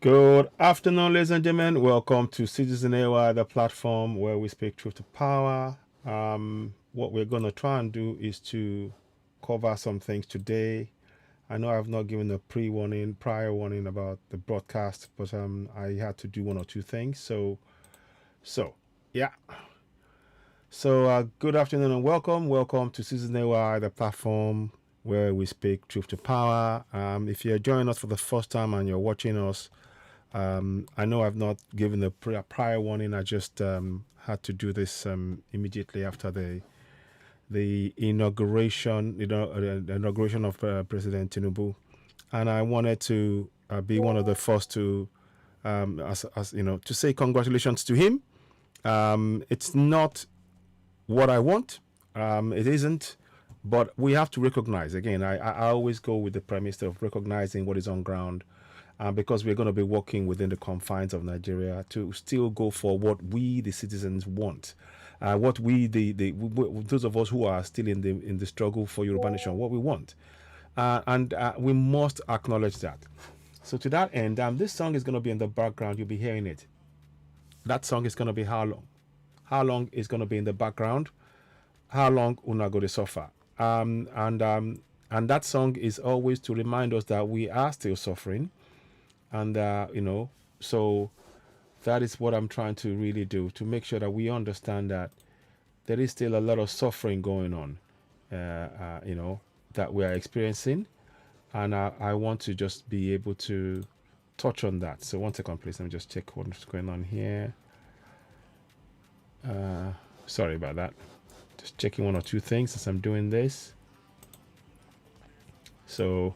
Good afternoon, ladies and gentlemen. Welcome to Citizen AY, the platform where we speak truth to power. What we're going to try and do is to cover some things today. I know I've not given a prior warning about the broadcast, but I had to do one or two things. So yeah. So good afternoon and welcome to Citizen AY, the platform where we speak truth to power. If you're joining us for the first time and you're watching us, I know I've not given a prior warning. I just had to do this immediately after the inauguration, the inauguration of President Tinubu, and I wanted to be one of the first to, as you know, to say congratulations to him. It's not what I want. It isn't, but we have to recognize. Again, I always go with the premise of recognizing what is on ground, because we're going to be working within the confines of Nigeria to still go for what we, the citizens, want. What we, those of us who are still in the struggle for Yoruba nation, what we want, and we must acknowledge that. So to that end, this song is going to be in the background. You'll be hearing it. That song is going to be how long? How long is going to be in the background? How long una go to suffer? And that song is always to remind us that we are still suffering, and so that is what I'm trying to really do, to make sure that we understand that there is still a lot of suffering going on, that we are experiencing, and I want to just be able to touch on that. So one second, please. Let me just check what's going on here. Sorry about that. Just checking one or two things as I'm doing this. So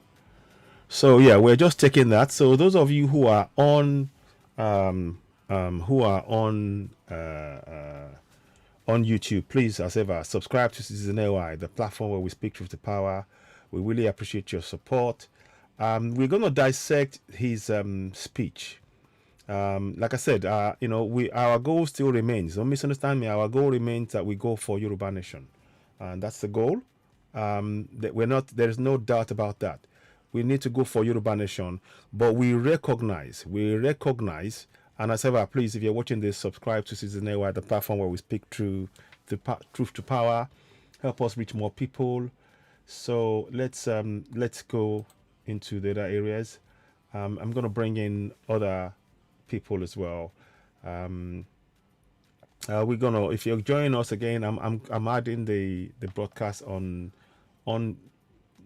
yeah, we're just taking that. So those of you who are on, who are on YouTube, please, as ever, subscribe to Citizen AY, the platform where we speak truth to power. We really appreciate your support. We're going to dissect his speech. Like I said, our goal still remains. Don't misunderstand me. Our goal remains that we go for Yoruba Nation, and that's the goal. That we're not. There is no doubt about that. We need to go for Yoruba Nation, but we recognize, and as ever, please, if you're watching this, subscribe to Citizen AY, the platform where we speak truth to power. Help us reach more people. So let's go into the other areas. I'm going to bring in other people as well. We're gonna, if you're joining us again, I'm adding the broadcast on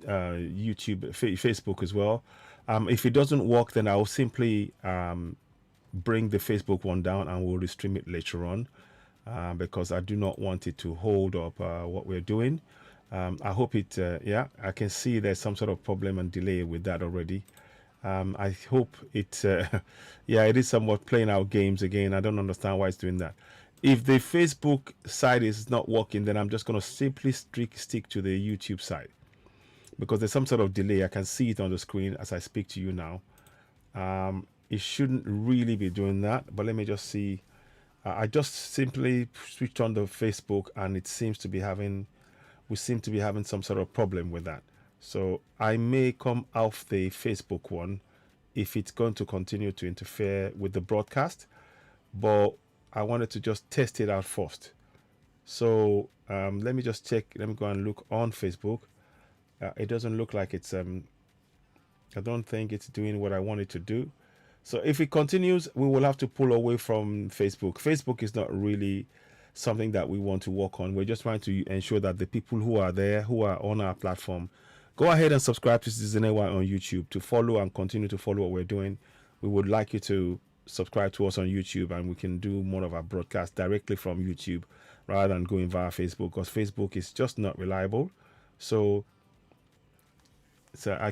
YouTube, Facebook as well. If it doesn't work, then I'll simply bring the Facebook one down and we'll restream it later on, because I do not want it to hold up what we're doing. I hope it, yeah, I can see there's some sort of problem and delay with that already. I hope it, yeah, it is somewhat playing out games again. I don't understand why it's doing that. If the Facebook side is not working, then I'm just going to simply stick to the YouTube side, because there's some sort of delay. I can see it on the screen as I speak to you now. It shouldn't really be doing that, but let me just see. I just simply switched on the Facebook and it seems to be having, we seem to be having some sort of problem with that. So I may come off the Facebook one if it's going to continue to interfere with the broadcast, but I wanted to just test it out first. So let me just check. Let me go and look on Facebook. It doesn't look like it's, I don't think it's doing what I want it to do. So if it continues, we will have to pull away from Facebook. Facebook is not really something that we want to work on. We're just trying to ensure that the people who are there, who are on our platform, go ahead and subscribe to Citizen AY on YouTube to follow and continue to follow what we're doing. We would like you to subscribe to us on YouTube, and we can do more of our broadcast directly from YouTube rather than going via Facebook, because Facebook is just not reliable. So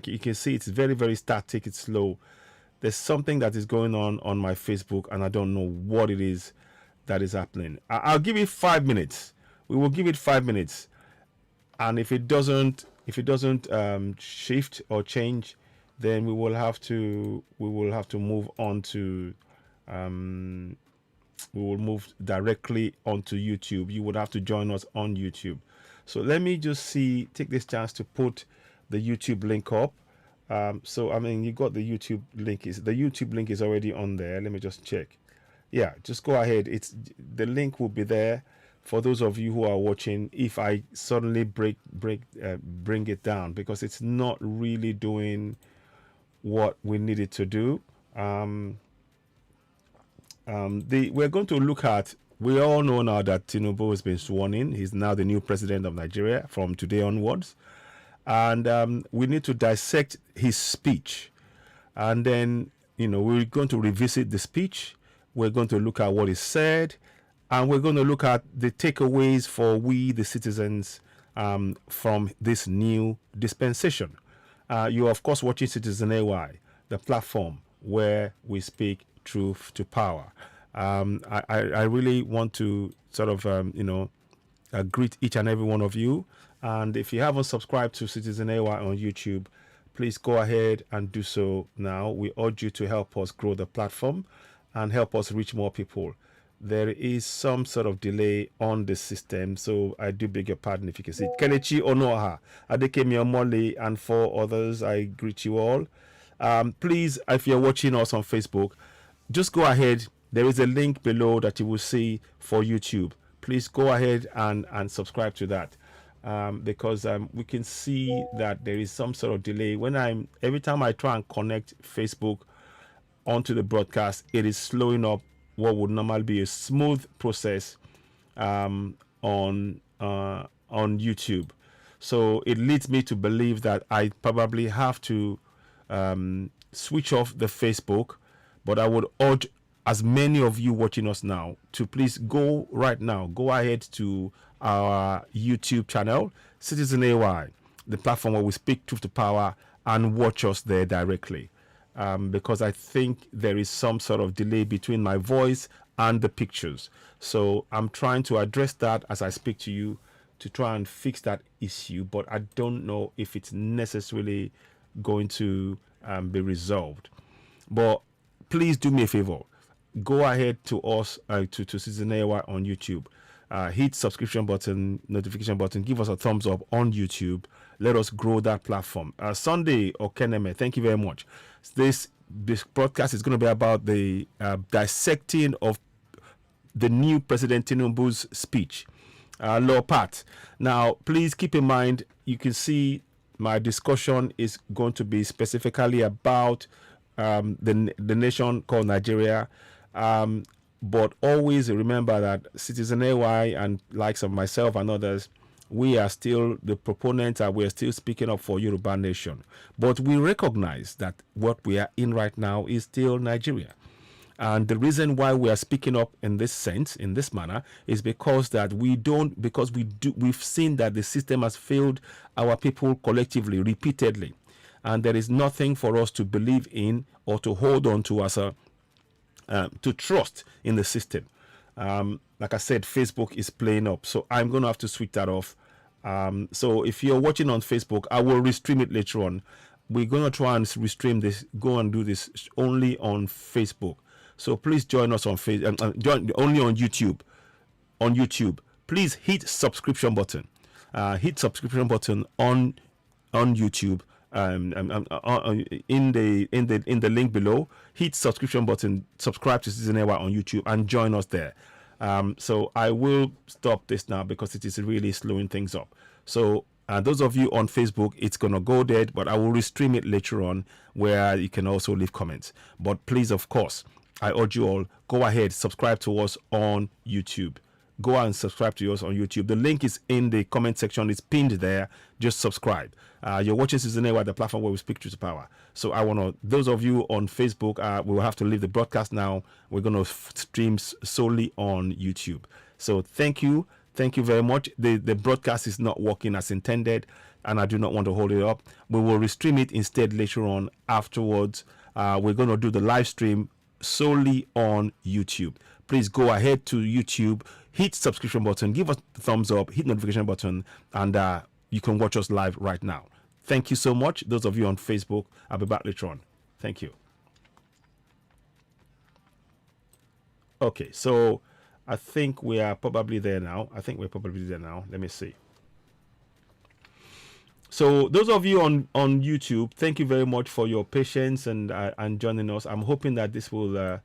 you can see it's very, very static. It's slow. There's something that is going on my Facebook, and I don't know what it is that is happening. I'll give it 5 minutes. We will give it 5 minutes, and if it doesn't shift or change, then we will have to move on to we will move directly onto YouTube. You would have to join us on YouTube. So let me just take this chance to put the YouTube link up. So I mean, you got the YouTube link. Is the YouTube link is already on there? Let me just check. Yeah, just go ahead. It's the link will be there for those of you who are watching. If I suddenly bring it down, because it's not really doing what we needed to do. We're going to look at. We all know now that Tinubu has been sworn in. He's now the new president of Nigeria from today onwards, and we need to dissect his speech, and then we're going to revisit the speech. We're going to look at what is said, and we're going to look at the takeaways for we the citizens from this new dispensation. You're of course watching Citizen AY, the platform where we speak truth to power. I really want to sort of greet each and every one of you. And if you haven't subscribed to Citizen AY on YouTube, please go ahead and do so now. We urge you to help us grow the platform and help us reach more people. There is some sort of delay on the system, so I do beg your pardon if you can see. Kelechi Onoha, Adekemi Omole, and 4 others, I greet you all. Please, if you're watching us on Facebook, just go ahead. There is a link below that you will see for YouTube. Please go ahead and subscribe to that. Because we can see that there is some sort of delay when every time I try and connect Facebook onto the broadcast, it is slowing up what would normally be a smooth process on YouTube. So it leads me to believe that I probably have to switch off the Facebook, but I would urge as many of you watching us now to please go ahead to our YouTube channel, Citizen AY, the platform where we speak truth to power, and watch us there directly. Because I think there is some sort of delay between my voice and the pictures. So I'm trying to address that as I speak to you to try and fix that issue, but I don't know if it's necessarily going to be resolved. But please do me a favor. Go ahead to us, to Citizen AY on YouTube. Hit subscription button, notification button, give us a thumbs up on YouTube. Let us grow that platform. Sunday Okeneme, thank you very much. This broadcast is going to be about the dissecting of the new President Tinubu's speech. Law Pat. Now, please keep in mind, you can see my discussion is going to be specifically about the nation called Nigeria. But always remember that Citizen AY and likes of myself and others, we are still the proponents and we are still speaking up for Yoruba nation. But we recognize that what we are in right now is still Nigeria. And the reason why we are speaking up in this sense, in this manner, is because we've seen that the system has failed our people collectively, repeatedly. And there is nothing for us to believe in or to hold on to as to trust in the system. Like I said, Facebook is playing up, so I'm going to have to switch that off. So if you're watching on Facebook, I will restream it later on. We're going to try and restream this, go and do this only on Facebook. So please join us on Facebook, join only on YouTube. On YouTube, please hit subscription button. Hit subscription button on YouTube. In the link below, hit subscription button, subscribe to Citizen AY on YouTube, and join us there. So I will stop this now because it is really slowing things up. So those of you on Facebook, it's gonna go dead, but I will restream it later on where you can also leave comments. But please, of course, I urge you all, go ahead, subscribe to us on YouTube. Go and subscribe to us on YouTube. The link is in the comment section. It's pinned there. Just subscribe. You're watching Citizen AY, the platform where we speak truth to power. So I want to, those of you on Facebook, we will have to leave the broadcast now. We're going to stream solely on YouTube. So thank you. Thank you very much. The broadcast is not working as intended, and I do not want to hold it up. We will restream it instead later on afterwards. We're going to do the live stream solely on YouTube. Please go ahead to YouTube, hit subscription button, give us a thumbs up, hit notification button, and you can watch us live right now. Thank you so much. Those of you on Facebook, I'll be back later on. Thank you. Okay, so I think we are probably there now. Let me see. So those of you on YouTube, thank you very much for your patience and joining us. I'm hoping that this will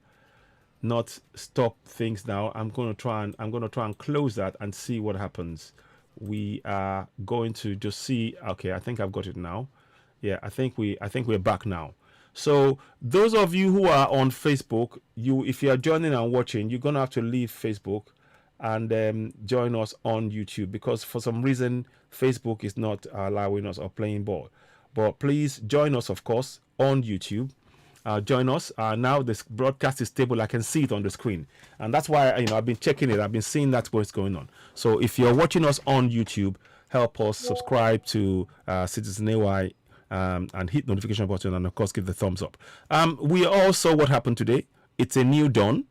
not stop things now. I'm going to try and close that and see what happens. We are going to just see. Okay, I think I've got it now. Yeah, I think we're back now. So those of you who are on Facebook, if you are joining and watching, you're gonna have to leave Facebook and join us on YouTube, because for some reason Facebook is not allowing us or playing ball. But please join us, of course, on YouTube. Join us now. This broadcast is stable. I can see it on the screen, and that's why I've been checking it. I've been seeing that's what's going on. So if you're watching us on YouTube, help us subscribe to Citizen AY, and hit notification button, and of course give the thumbs up. We all saw what happened today. It's a new dawn.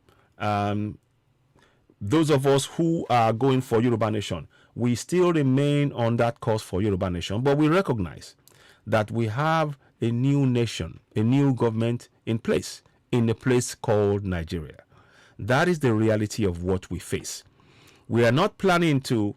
Those of us who are going for Yoruba Nation, we still remain on that course for Yoruba Nation, but we recognize that we have a new nation, a new government in place, in a place called Nigeria. That is the reality of what we face. We are not planning to,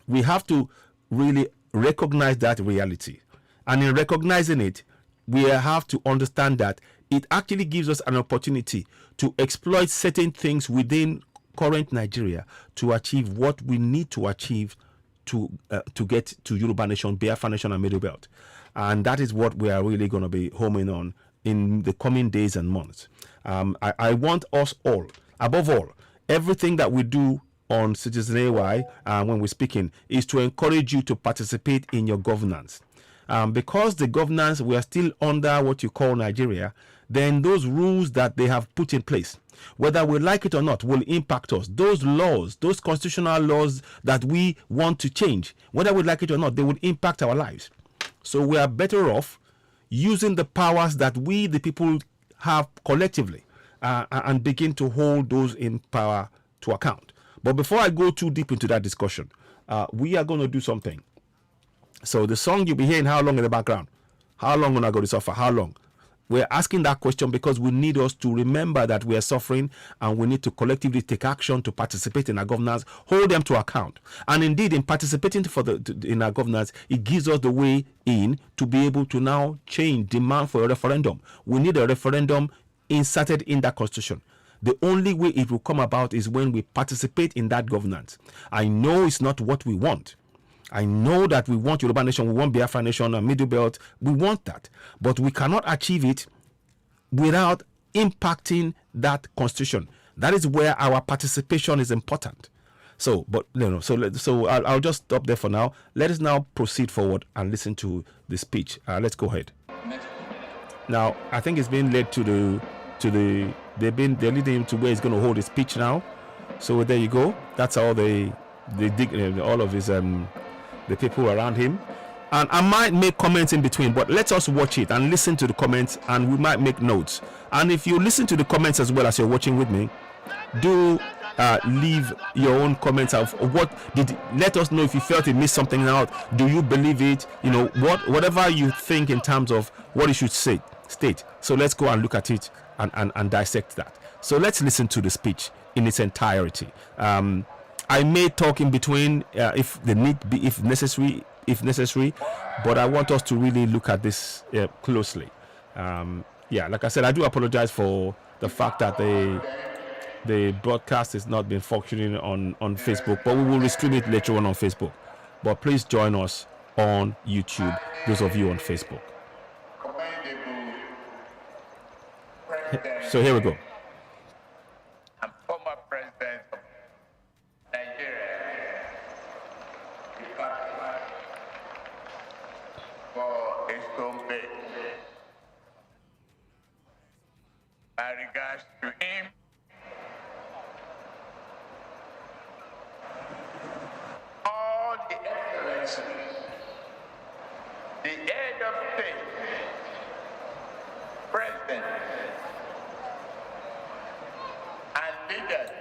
we have to really recognize that reality. And in recognizing it, we have to understand that it actually gives us an opportunity to exploit certain things within current Nigeria to achieve what we need to achieve to get to Yoruba Nation, Biafra Nation, and Middle Belt. And that is what we are really going to be homing on in the coming days and months. I want us all, above all, everything that we do on Citizen AY when we're speaking is to encourage you to participate in your governance. Because the governance, we are still under what you call Nigeria, then those rules that they have put in place, whether we like it or not, will impact us. Those laws, those constitutional laws that we want to change, whether we like it or not, they will impact our lives. So we are better off using the powers that we, the people, have collectively, and begin to hold those in power to account. But before I go too deep into that discussion, we are going to do something. So the song you'll be hearing, how long in the background? How long will I go to suffer? How long? We're asking that question because we need us to remember that we are suffering, and we need to collectively take action to participate in our governance, hold them to account. And indeed, in participating in our governance, it gives us the way in to be able to now demand for a referendum. We need a referendum inserted in that constitution. The only way it will come about is when we participate in that governance. I know it's not what we want. I know that we want Yoruba Nation, we want Biafra Nation and Middle Belt. We want that. But we cannot achieve it without impacting that constitution. That is where our participation is important. So, but so I'll just stop there for now. Let us now proceed forward and listen to the speech. Let's go ahead. Now, I think it's being led they're leading him to where he's going to hold his speech now. So there you go. That's all they dig all of his the people around him. And I might make comments in between, but let us watch it and listen to the comments, and we might make notes. And if you listen to the comments as well as you're watching with me, do leave your own comments of let us know if you felt you missed something out. Do you believe it? Whatever you think in terms of what you should state. So let's go and look at it and dissect that. So let's listen to the speech in its entirety. I may talk in between if necessary, but I want us to really look at this closely. Like I said, I do apologize for the fact that the broadcast has not been functioning on Facebook, but we will restream it later on Facebook. But please join us on YouTube, those of you on Facebook. So here we go. I'm former president of Nigeria, for a stone bay. My regards to him. All the excellencies, the head of state, president, and leaders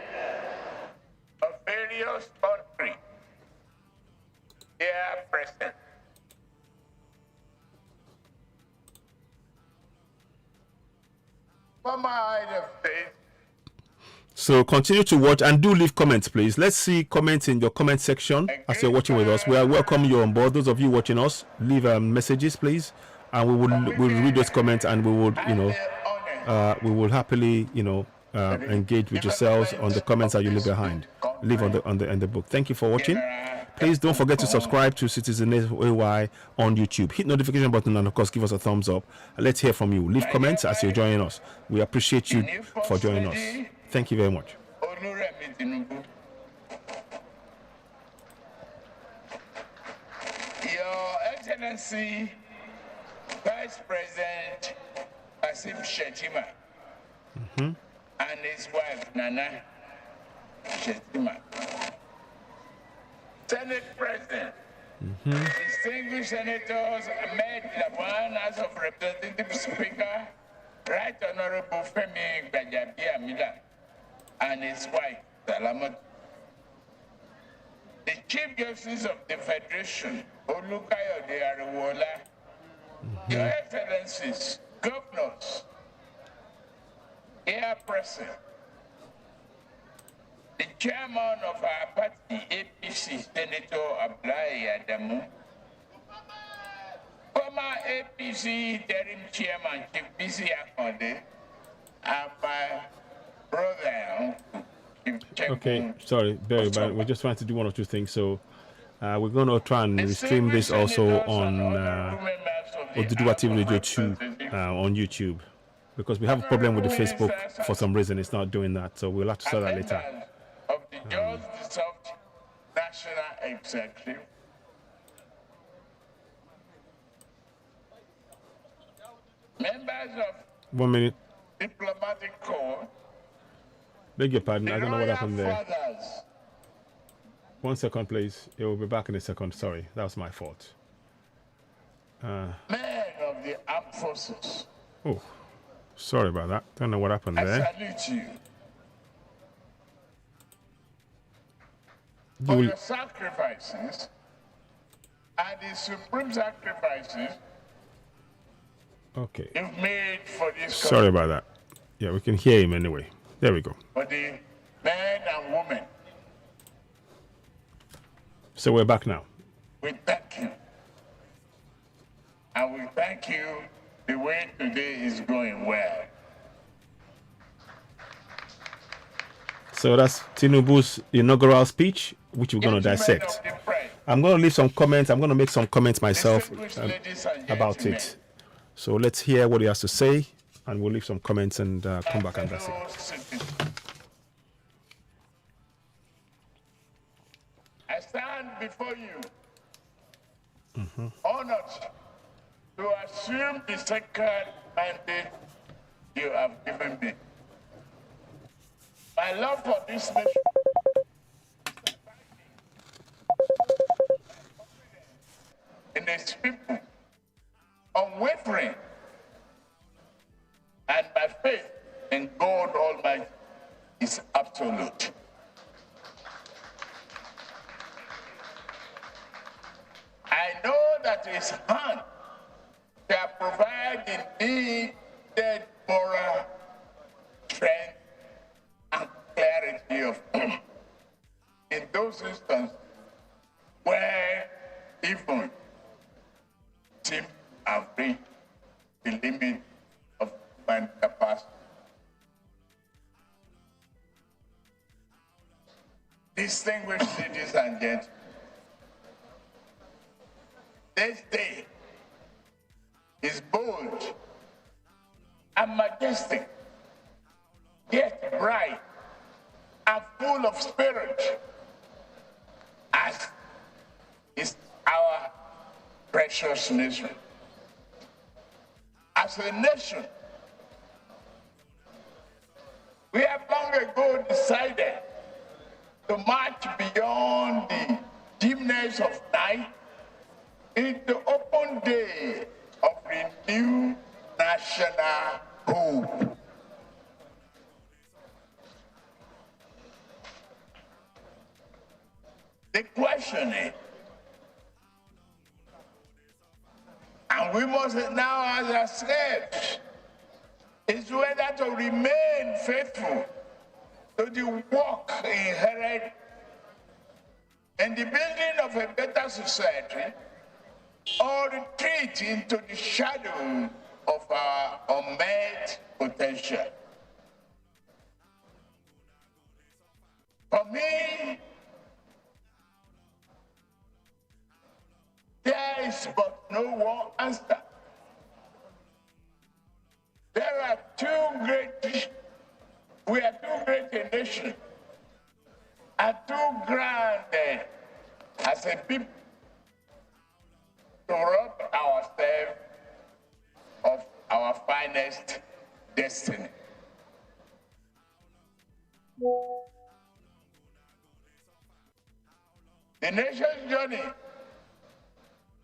of various countries, they are present. Former head of state, So continue to watch and do leave comments, please. Let's see comments in your comment section as you're watching with us. We are welcoming you on board. Those of you watching us, leave messages, please, and we'll read those comments and we would we will happily engage with yourselves on the comments that you leave on the book. Thank you for watching. Please don't forget to subscribe to Citizen AY on YouTube. Hit notification button and of course give us a thumbs up. Let's hear from you. Leave comments as you're joining us. We appreciate you for joining us. Thank you very much. Your Excellency, Vice President Basim Shetima, and his wife Nana Shetima, Senate President, distinguished Senators Ahmed Lawan, House of Representatives Speaker, Right Honorable Femi Gbajabiamila, and his wife Salamat, the Chief Justice of the Federation, Olukayode Ariwola, Your Excellencies, Governors, here present, the Chairman of our party, APC, Senator Abdullahi Adamu, former APC Interim Chairman, Chief BC Akonde, and my brother, Okay, sorry, very bad. We're just trying to do one or two things, so we're going to try and stream this also on Oduduwa TV Radio 2 on YouTube, because we have a problem with the Facebook for some reason. It's not doing that, so we'll have to sort that later. Of the George South National Executive, members of 1 minute. diplomatic corps, Beg your pardon. I don't know what royal happened there. fathers, 1 second, please. It will be back in a second. Sorry, that was my fault. men of the armed forces, Oh, sorry about that. Don't know what happened I there. salute you You for will- your sacrifices and the supreme sacrifices Okay. you've made for this Sorry about that. Yeah, we can hear him anyway. There we go. for the men and women. So we're back now. We thank you. And we thank you the way today is going well. So that's Tinubu's inaugural speech, which we're going to Gentlemen dissect. of the press, I'm going to leave some comments. I'm going to make some comments myself distinguished ladies and about gentlemen, it. So let's hear what he has to say, and we'll leave some comments and come back and that's it. fellow citizens, I stand before you, honored to assume the sacred mandate you have given me. My love for this nation in its people, unwavering, and my faith in God Almighty is absolute. I know that His hand shall provide the needed moral strength and clarity of in those instances where even seem have reached the limit of human capacity. Distinguished ladies and gentlemen, this day is bold and majestic, yet bright and full of spirit, as is our precious nation. As a nation, we have long ago decided to march beyond the dimness of night into open day of renewed national hope. The question is, and we must now ask ourselves, is whether to remain faithful to the work inherent in the building of a better society, or retreat into the shadow of our unmet potential. For me, there is but no one answer. There are we are too great a nation and too grand as a people to rob ourselves of our finest destiny. The nation's journey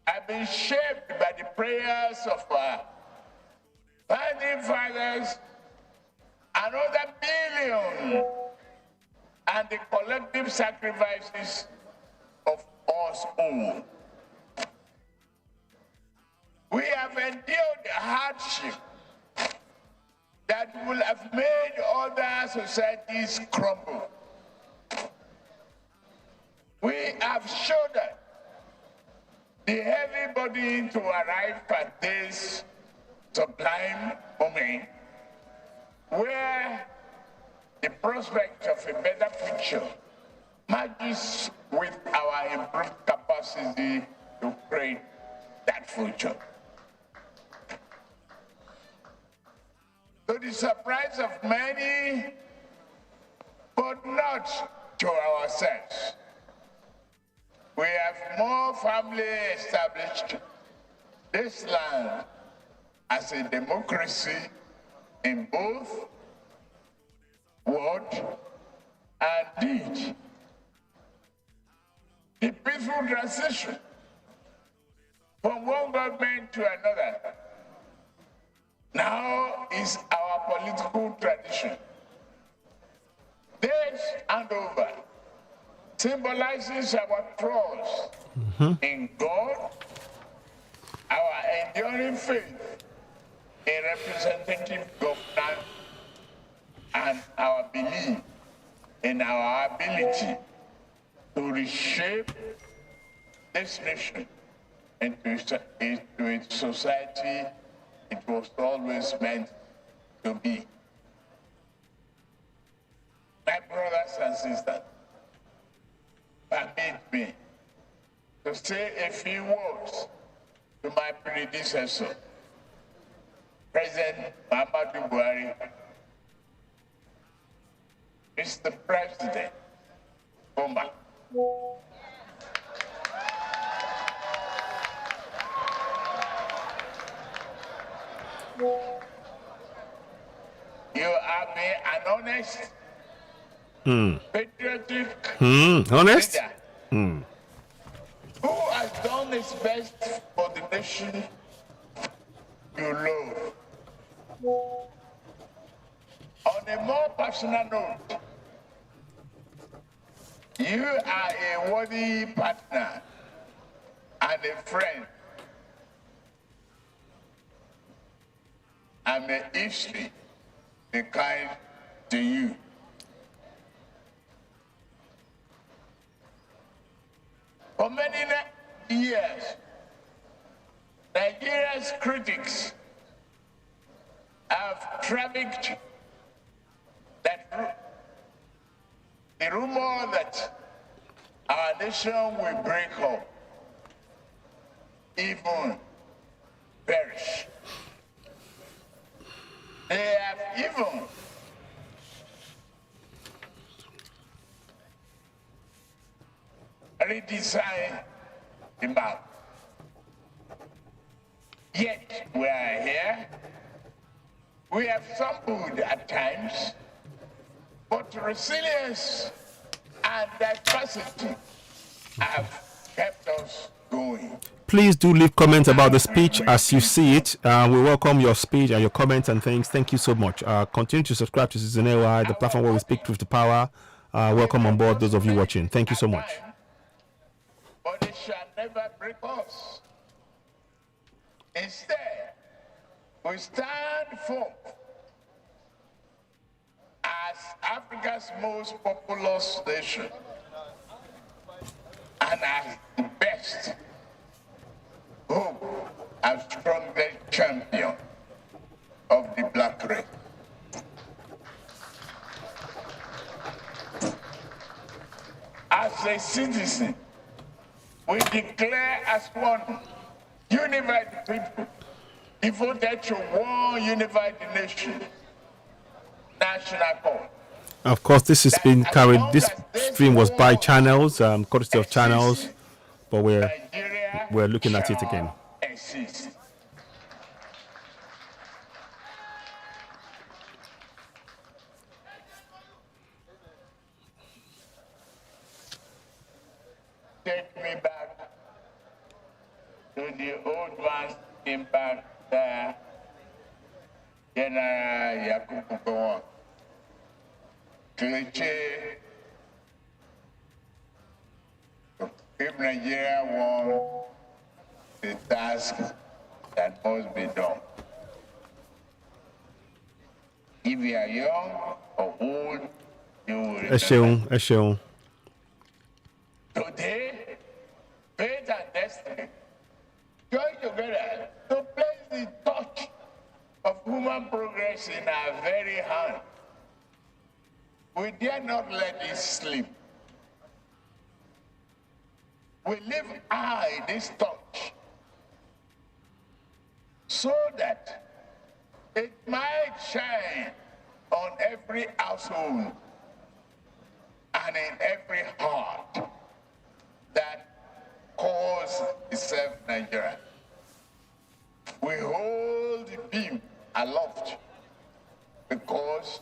has been shaped by the prayers of our founding fathers and other billions, and the collective sacrifices of us all. We have endured hardship that will have made other societies crumble. We have shouldered the heavy burden to arrive at this sublime moment where the prospect of a better future matches with our improved capacity to create that future. To the surprise of many, but not to ourselves, we have more firmly established this land as a democracy in both word and deed. The peaceful transition from one government to another now is our political tradition. This handover symbolizes our trust in God, our enduring faith in representative governance, and our belief in our ability to reshape this nation into a society it was always meant to be. My brothers and sisters, permit me to say a few words to my predecessor, President Muhammadu Buhari. Mr. President, Bomba. You have been an honest, patriotic Honest? leader who has done his best for the nation you love. On a more personal note, you are a worthy partner and a friend. And may history be kind to you. For many years, Nigeria's critics have trafficked the rumor that our nation will break up, even perish. They have even redesigned the map. Yet we are here. We have stumbled at times, but resilience and diversity have kept us going. Please do leave comments about the speech as you see it. We welcome your speech and your comments and things. Thank you so much. Continue to subscribe to Citizen AY, the platform where we speak truth to power. Welcome on board, those of you watching. Thank you so much. But it shall never break us. Instead, we stand forth as Africa's most populous nation and as the best hope and strongest champion of the black race. As a citizen, we declare as one unified people devoted to one unified nation, national cause. Of course, this is being carried. This stream was by channels, courtesy of channels, but we're looking at it again. Exist. Take me back to the old man's impact there, General Yakubu Gowon. Cliche, if Nigeria won the task that must be done. If you are young or old, you will remember. Today, faith and destiny join together to place the touch of human progress in our very hand. We dare not let it slip. We live high this touch so that it might shine on every household and in every heart that calls itself Nigeria. We hold the beam aloft because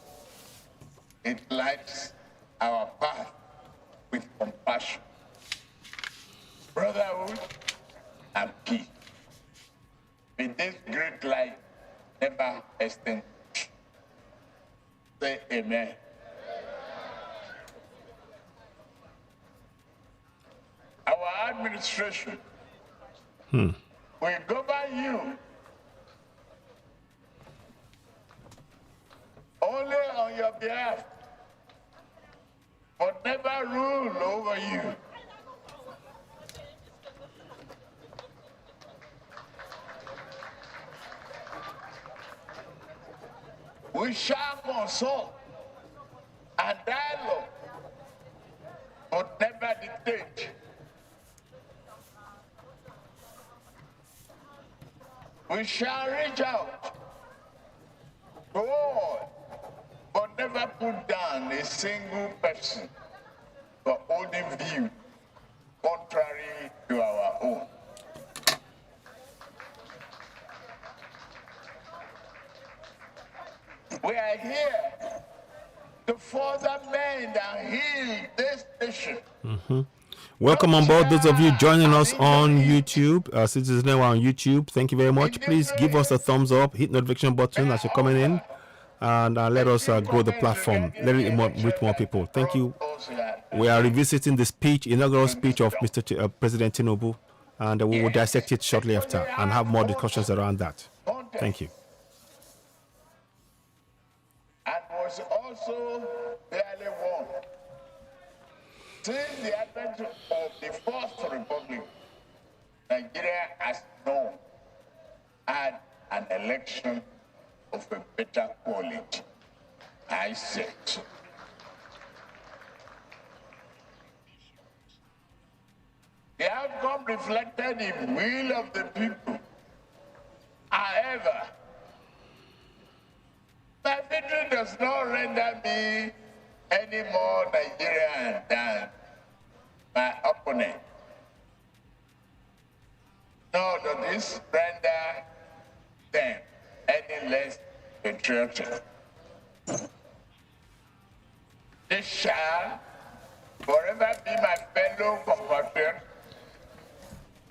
it lights our path with compassion, brotherhood, and peace. May this great light never extinguish. Say amen. Our administration will govern you only on your behalf, but never rule over you. We shall consult and dialogue, but never dictate. We shall reach out to all, but never put down a single person for holding view contrary to our own. We are here to further mend and heal this nation. Welcome on board, those of you joining us on YouTube, Citizens Network on YouTube. Thank you very much. Please give us a thumbs up, hit notification button as you're coming in, and let us grow the platform. Let it reach more people. Thank you. We are revisiting the speech, inaugural speech of President Tinubu, and we will dissect it shortly after and have more discussions around that. Thank you. And was also barely won. Since the advent of the First Republic, Nigeria has known had an election of a better quality. I said. The outcome reflected the will of the people. However, my victory does not render me any more Nigerian than my opponent. Nor does this render them any less patriotic. They shall forever be my fellow compatriots,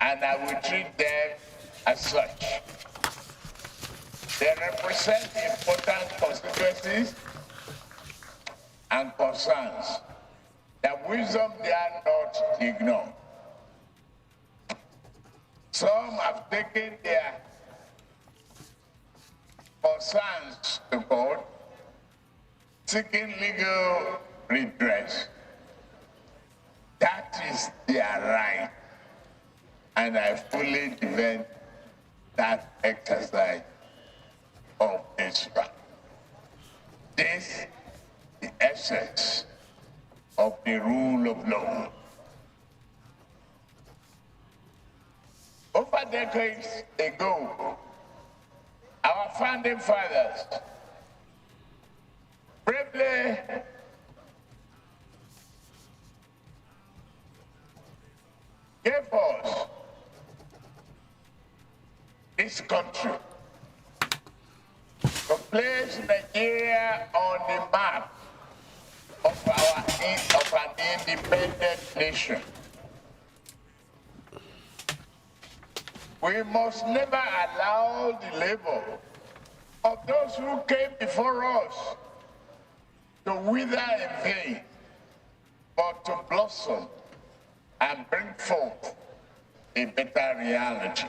and I will treat them as such. They represent important constituencies and concerns that wisdom dare not ignore. Some have taken their concerns to court, seeking legal redress. That is their right, and I fully defend that exercise of this right. This is the essence of the rule of law. Over decades ago, our founding fathers bravely gave us this country to place Nigeria on the map of an independent nation. We must never allow the labor of those who came before us to wither in vain, but to blossom and bring forth a better reality.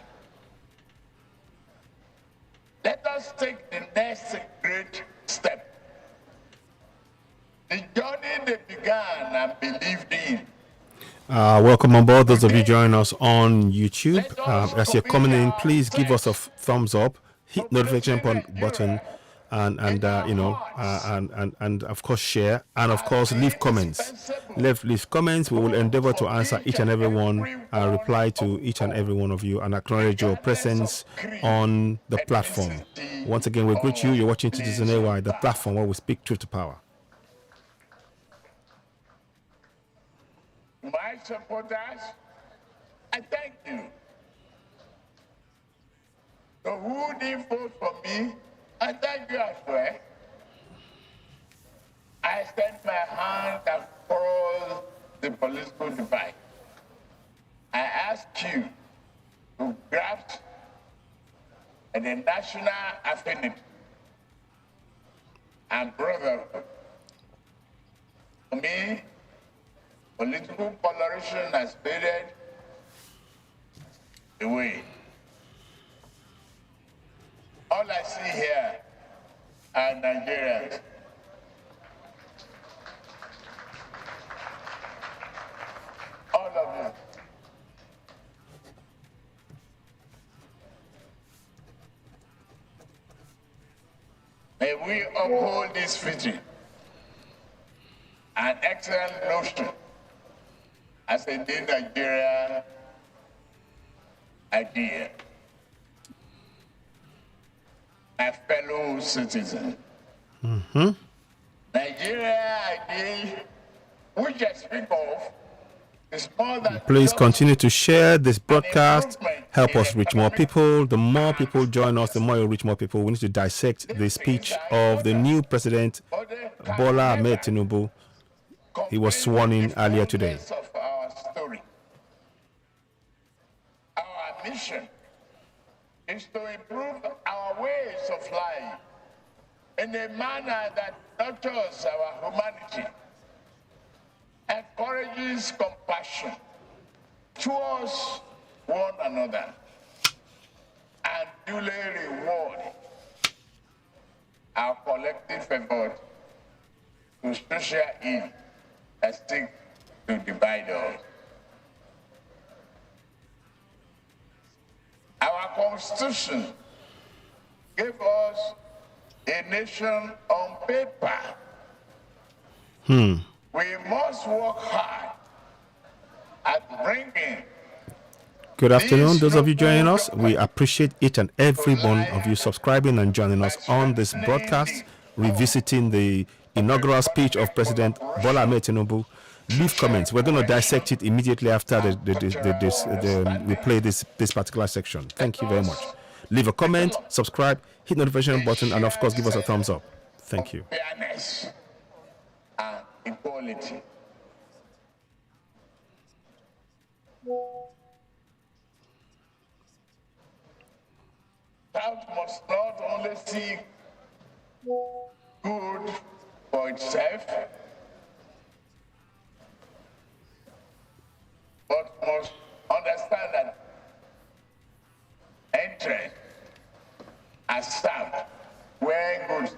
Let us take the next great step. The journey they began and believed in. Welcome on board, those of you joining us on YouTube. As you're coming in, please give us a thumbs up, hit notification button, and of course share, and of course leave comments. Leave comments. We will endeavor to answer each and every one, reply to each and every one of you, and acknowledge your presence on the platform. Once again, we greet you. You're watching Citizen AY, the platform where we speak truth to power. My supporters, I thank you. So who did vote for me, I thank you as well. I extend my hand across the political divide. I ask you to grasp the national affinity and brotherhood. For me, political polarization has faded away. All I see here are Nigerians. All of you. May we uphold this vision, an excellent notion as a new Nigeria idea. My fellow citizens, Nigeria idea, which I speak of, is more than Please continue to share this broadcast. Help us reach more people. The more people join us, the more you reach more people. We need to dissect the speech of the new president, Bola Ahmed Tinubu. He was sworn in earlier today. Of our story. Our mission is to improve our ways of life in a manner that nurtures our humanity, encourages compassion towards one another, and duly reward our collective effort to social evil that seek to divide us. Our Constitution gave us a nation on paper. We must work hard at bringing. Good afternoon, those of you joining us. We appreciate each and every one of you subscribing and joining us on this broadcast, revisiting the inaugural speech of President Bola Ahmed Tinubu. Leave comments. We're going to dissect it immediately after we play this particular section. Thank you very much. Leave a comment, subscribe, hit notification button, and of course give us a thumbs up. Thank you. Fairness and equality. South must not only seek good for itself, but must understand that interest and staff wearing goods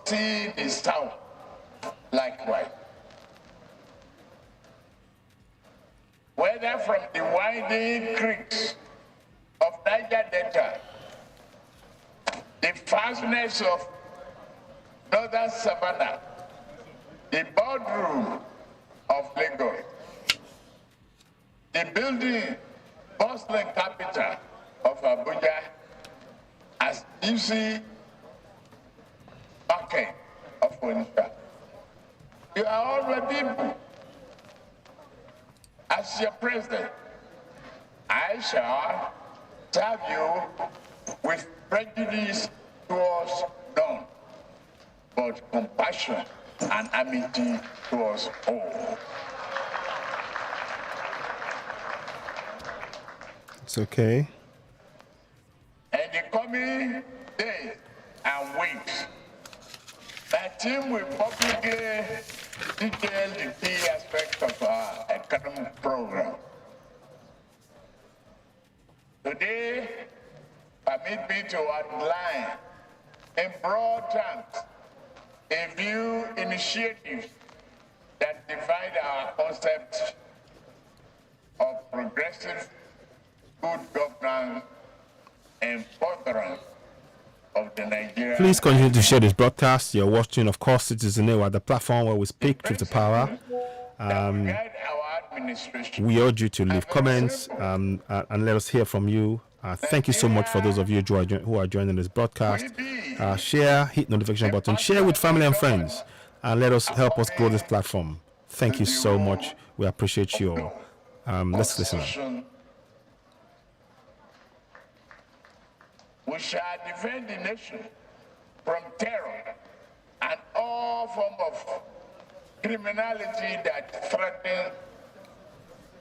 see the South likewise. Whether from the winding creeks of Niger Delta, the fastness of northern Savannah, the boardroom of Lagos, the building bustling capital of Abuja, as you see, market of Onitsha. You are all my people. As your president, I shall serve you with prejudice towards none, but compassion and amity towards all. It's okay. In the coming days and weeks, my team will publicly detail the key aspects of our economic program. Today, permit me to outline in broad terms a few initiatives that divide our concept of progressive good governance and furtherance of the Nigerian. Please continue to share this broadcast. You're watching, of course, Citizen Ewa, the platform where we speak truth to power. We urge you to leave comments and let us hear from you. Thank you so much for those of you who are joining this broadcast. Share, hit notification button, share with family and friends, and let us help us grow this platform. Thank you so much. We appreciate you all. Let's listen. We shall defend the nation from terror and all forms of criminality that threaten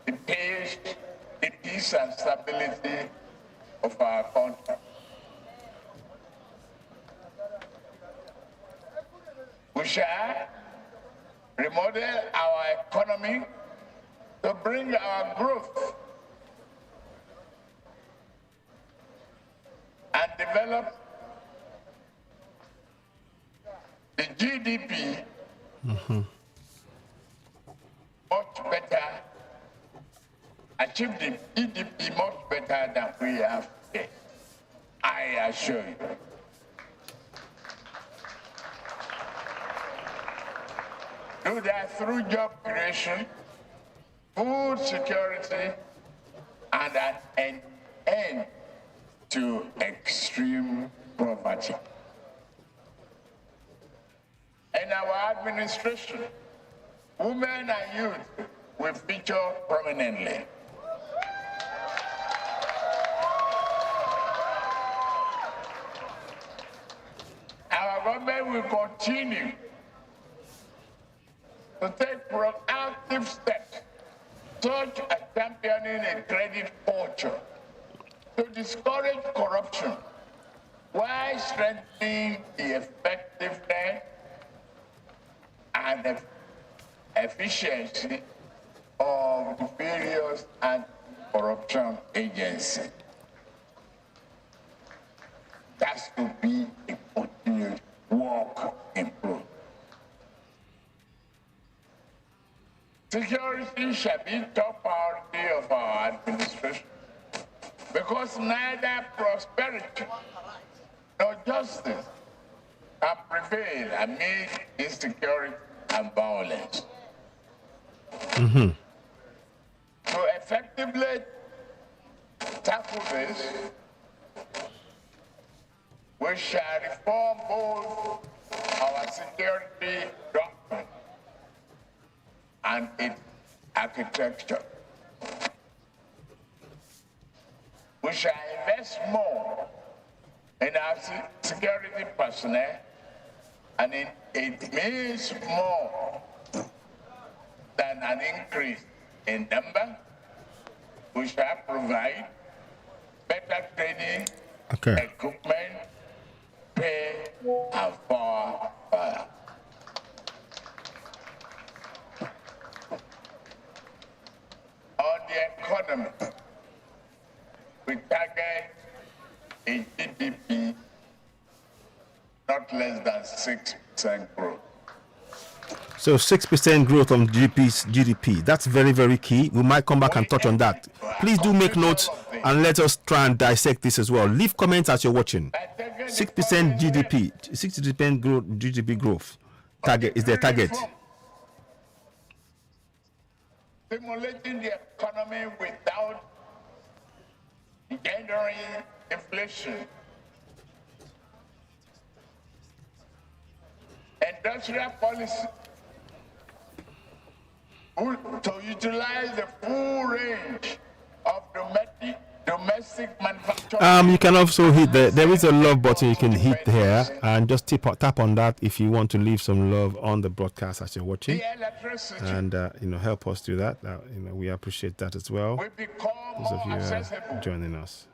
the peace and stability of our country. We shall remodel our economy to bring our growth and develop the GDP much better, achieve the GDP much better than we have today. I assure you. Do that through job creation, food security, and an end to extreme poverty. In our administration, women and youth will feature prominently. Our government will continue to take proactive steps, such as championing a credit culture, to discourage corruption while strengthening the effectiveness and efficiency of the various anti-corruption agencies. That's to be a continued work in progress. Security shall be top priority of our administration, because neither prosperity nor justice can prevail amid insecurity and violence. To effectively tackle this, we shall reform both our security doctrine and its architecture. We shall invest more in our security personnel, and it means more than an increase in number. We shall provide better training, equipment, pay, and fire. On the economy, we target a GDP not less than 6%. 6% growth. So 6% growth on GDP. That's very, very key. We might come back and touch on that. Please do make notes and let us try and dissect this as well. Leave comments as you're watching. 6% GDP, 60% growth, GDP growth. Target is their target. Stimulating the economy without engendering inflation. Industrial policy to utilize the full range of domestic manufacturing. You can also hit there is a love button you can hit here and just tap on that if you want to leave some love on the broadcast as you're watching, and help us do that. We appreciate that as well. We become Those of more you accessible joining us.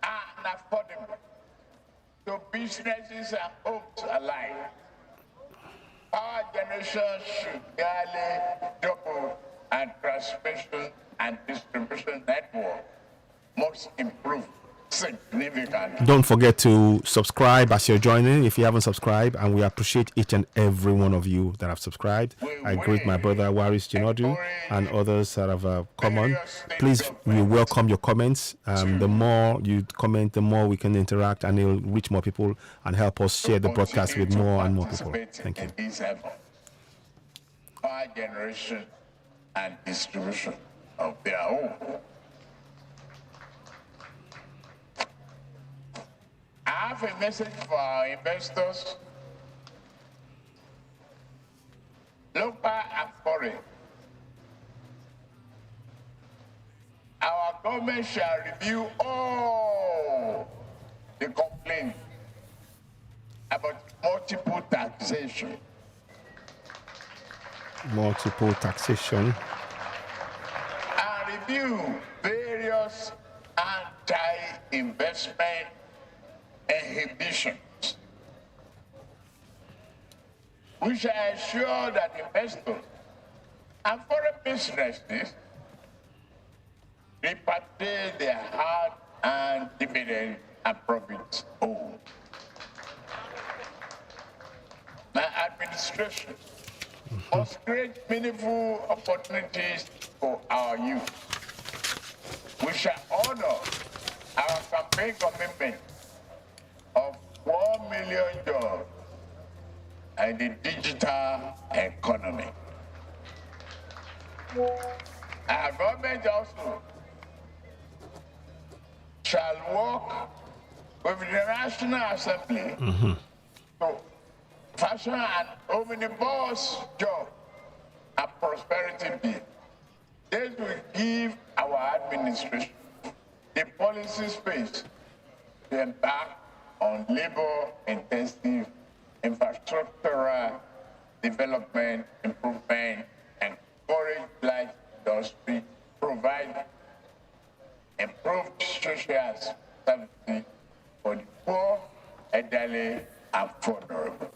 and affordable to businesses and homes alike. Power generation should nearly double, and transmission and distribution network must improve significantly. Don't forget to subscribe as you're joining if you haven't subscribed, and we appreciate each and every one of you that have subscribed. I greet my brother Waris Jinadu and others that have come on. Please, we welcome your comments. The more you comment, the more we can interact, and it will reach more people and help us share the broadcast with more and more people. Thank you. Power generation and distribution of their own. I have a message for our investors, local and foreign. Our government shall review all the complaints about multiple taxation. Multiple taxation. And review various anti-investment inhibitions, we shall ensure that investors and foreign businesses repatriate their hard-earned dividend and profits home. My administration must create meaningful opportunities for our youth. We shall honor our campaign commitment of 1 million jobs and the digital economy. Our government also shall work with the National Assembly to fashion an omnibus job and prosperity bill. This will give our administration the policy space to embark on labor-intensive infrastructural development, improvement, encourage light industry, provide improved social services for the poor, elderly, and vulnerable.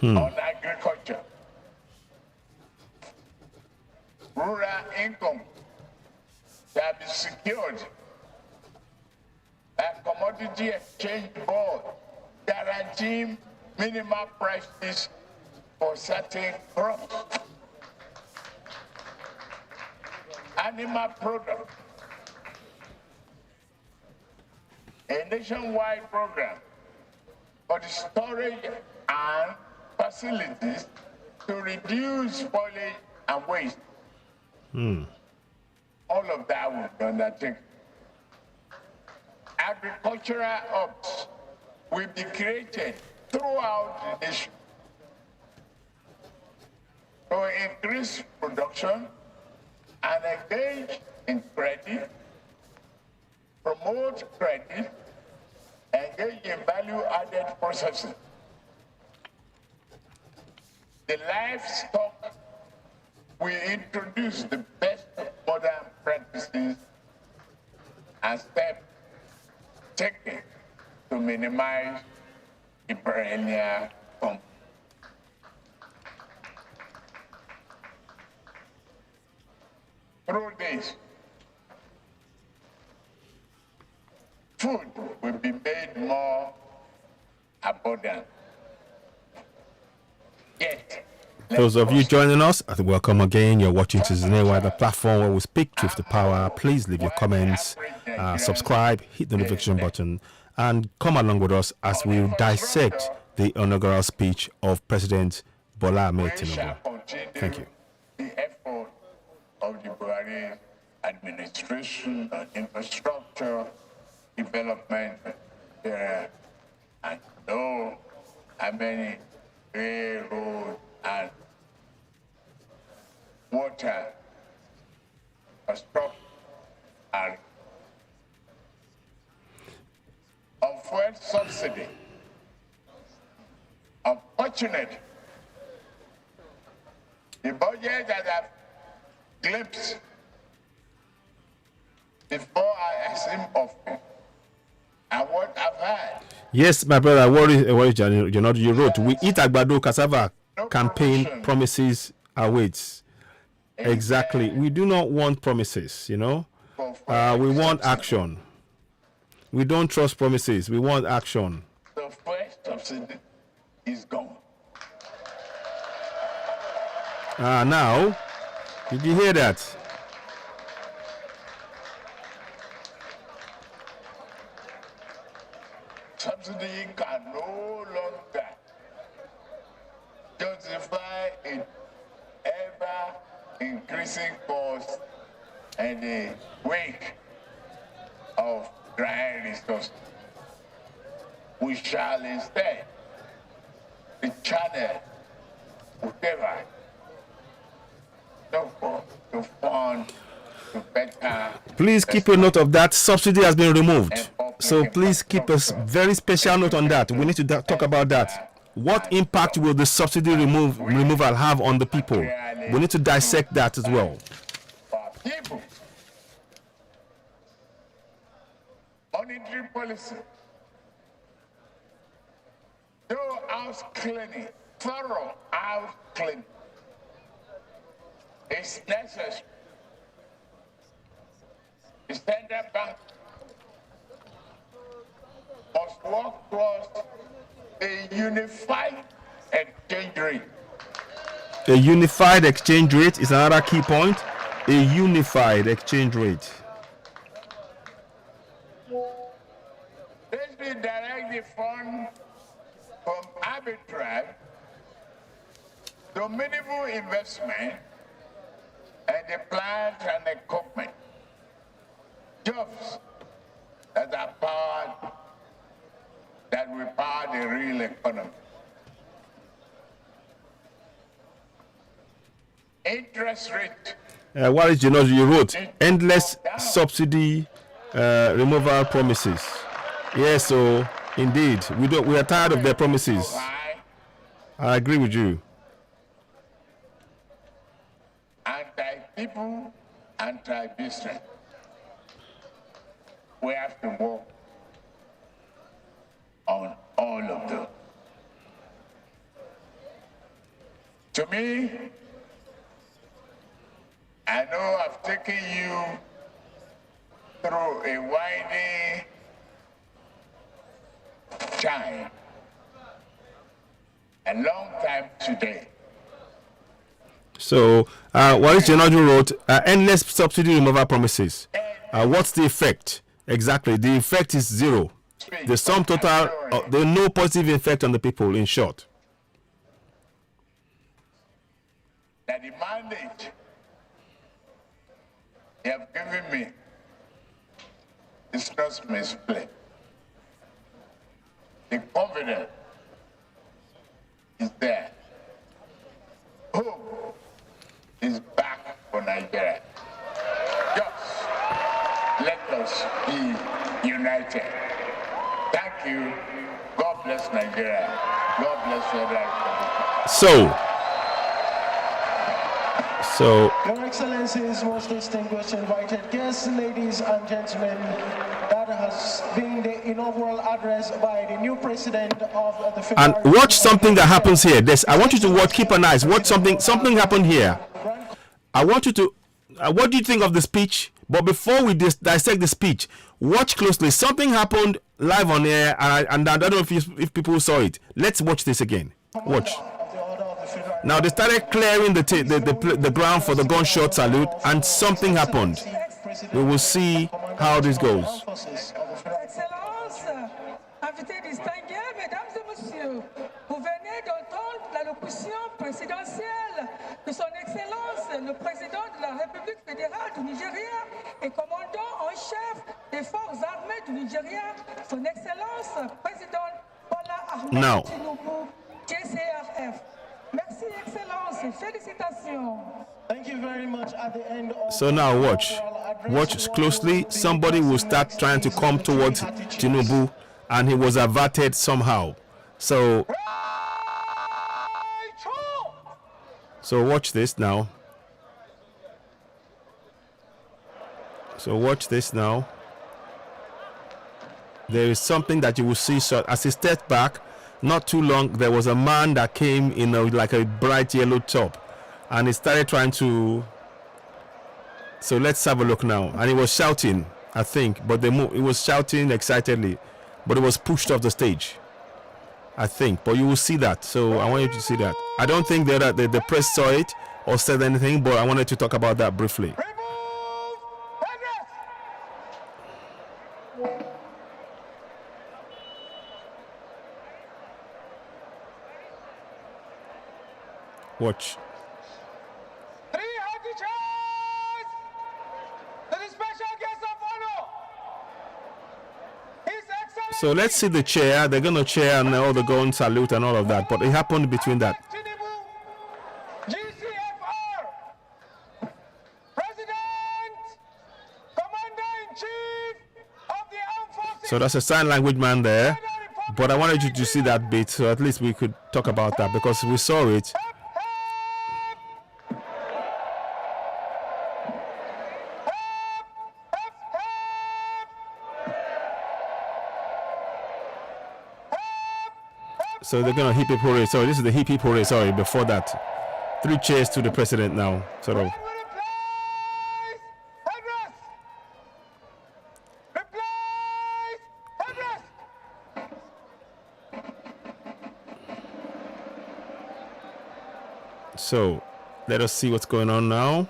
On agriculture, rural income shall be secured by commodity exchange board, guaranteeing minimum prices for certain crops. Animal products, a nationwide program for the storage and facilities to reduce spoilage and waste. All of that will be undertaken. Agricultural hubs will be created throughout the nation to increase production and engage in credit, promote credit, engage in value-added processing. The livestock will introduce the best modern practices and steps taken to minimize the perennial conflict. Through this, food will be made more abundant. Yet, Those of you joining us, welcome again. You're watching Citizen AY, the platform where we speak truth to power. Please leave your comments, subscribe, hit the notification button, and come along with us as we dissect the inaugural speech of President Bola Ahmed Tinubu. Thank you. The effort of the Buhari administration on infrastructure development there, and know how many railroad and water construction are on fuel subsidy. Unfortunate, the budget that I've glimpsed before I assumed office and what I've heard. Yes, my brother, what you wrote, we eat agbado cassava campaign promises awaits. Exactly. We do not want promises, we want action. We don't trust promises. We want action. The first subsidy is gone. Now, did you hear that? Subsidy can no longer justify an ever increasing cost and the wake of dry resources. We shall instead the channel whatever to fund to better. Please keep a note of that. Subsidy has been removed. So please keep a very special note on that. We need to talk about that. What impact will the subsidy removal have on the people? We need to dissect that as well. People, monetary policy, do house cleaning, thorough house cleaning. It's necessary. The central bank must work towards a unified exchange rate. A unified exchange rate is another key point. A unified exchange rate. This will direct the fund from arbitrage to minimal investment and the plant and equipment. Jobs that are powered, that will power the real economy. Interest rate. What is you wrote? Endless subsidy removal promises. Yes, so indeed, we are tired of their promises. I agree with you. Anti-people, anti-business. We have to work on all of them. To me, I know I've taken you through a winding time, a long time today. So, what is Inaugural wrote? Endless subsidy removal promises. What's the effect? Exactly. The effect is zero. The sum total, there's no positive effect on the people, in short. That the mandate they have given me is not misplaced. The confidence is there. Hope is back for Nigeria. Just let us be united. Thank you. God bless Nigeria. God bless Federal Republic. Your Excellencies, most distinguished invited guests, ladies and gentlemen, that has been the inaugural address by the new president of the Federal And watch something that happens here. I want you to watch, keep an eye. Watch something happened here. I want you to, what do you think of the speech But before we dissect the speech, watch closely. Something happened live on air, and I don't know if people saw it. Let's watch this again. Watch. Now they started clearing the ground for the gunshot salute, and something happened. We will see how this goes. Excellences, invités distingués, mesdames et messieurs, vous venez d'entendre l'allocution présidentielle de son Excellence, le président de la République fédérale du Nigeria et commandant en chef des forces armées du Nigeria, son Excellence, président Bola Ahmed Tinubu, JCRF. Merci, Excellence, et félicitations. Thank you very much. At the end of so now watch closely. Somebody will start trying to come towards Tinubu, and he was averted somehow. So watch this now. There is something that you will see. So as he stepped back, not too long, there was a man that came in like a bright yellow top, and he started trying to. So let's have a look now. And he was shouting, I think, but he was shouting excitedly, but it was pushed off the stage, I think. But you will see that. So I want you to see that. I don't think that the press saw it or said anything, but I wanted to talk about that briefly. Watch. So let's see the chair. They're going to chair and all the gun salute and all of that. But it happened between that. So that's a sign language man there. But I wanted you to see that bit, so at least we could talk about that, because we saw it. So they're gonna hip hip hooray. Sorry, this is the hip hip hooray. Sorry, before that, 3 cheers to the president now. Sort of. So let us see what's going on now.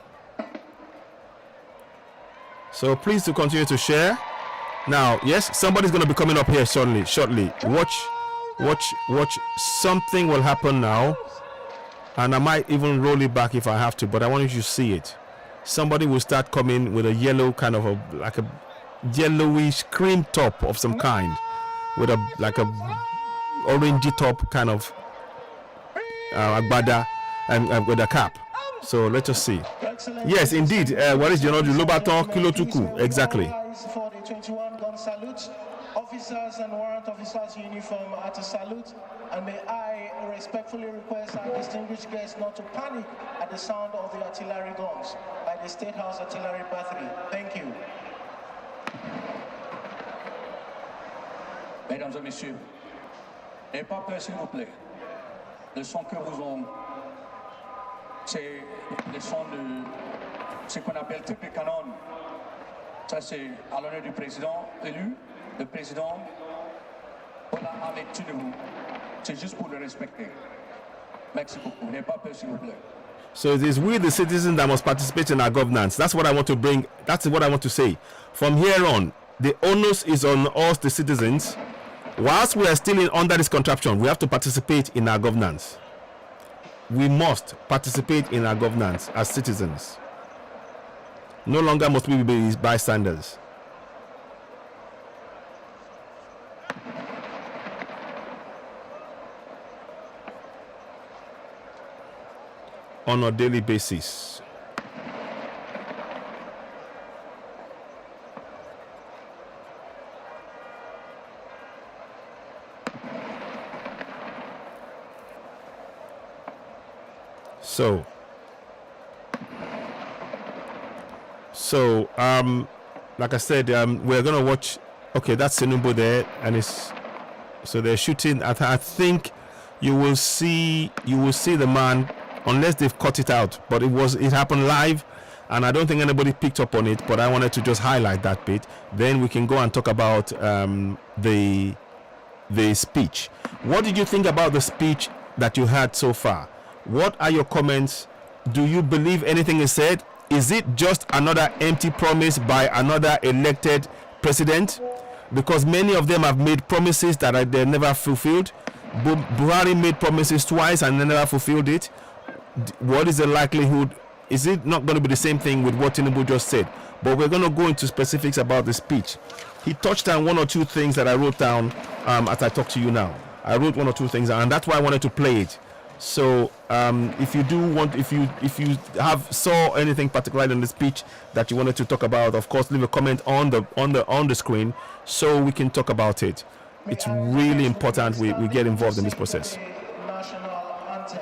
So please to continue to share. Now, yes, somebody's gonna be coming up here shortly. Watch. Something will happen now, and I might even roll it back if I have to, but I want you to see it. Somebody will start coming with a yellow kind of like a yellowish cream top of some kind, with a orangey top kind of agbada and with a cap. So let us see. Yes, indeed. What is Lobaton Kilotuku? Exactly. For the 21 gun salute, officers and warrant officers uniform are to salute, and may I respectfully request our distinguished guests not to panic at the sound of the artillery guns by the State House Artillery Battery. Thank you. Mesdames et messieurs, n'ayez pas peur s'il vous plaît. Le son que vous ont, c'est le son de ce qu'on appelle triple canon. Ça c'est à l'honneur du président élu, le président Bola Ahmed Tinubu. C'est juste pour le respecter. Merci beaucoup. N'ayez pas peur s'il vous plaît. So it is we, the citizens, that must participate in our governance. That's what I want to bring. That's what I want to say. From here on, the onus is on us, the citizens. Whilst we are still under this contraption, we have to participate in our governance. We must participate in our governance as citizens. No longer must we be bystanders. On a daily basis. So like I said, we're gonna watch. Okay, that's Tinubu there, and it's so they're shooting. I think you will see the man, unless they've cut it out, but it happened live, and I don't think anybody picked up on it, but I wanted to just highlight that bit. Then we can go and talk about the speech. What did you think about the speech that you had so far? What are your comments? Do you believe anything is said? Is it just another empty promise by another elected president? Because many of them have made promises that they never fulfilled. Buhari made promises twice and they never fulfilled it. What is the likelihood? Is it not going to be the same thing with what Tinubu just said? But we're going to go into specifics about the speech. He touched on one or two things that I wrote down as I talk to you now. I wrote one or two things, and that's why I wanted to play it. So if you do want, if you have saw anything particularly in the speech that you wanted to talk about, of course leave a comment on the screen so we can talk about it. It's really important we get involved in this process.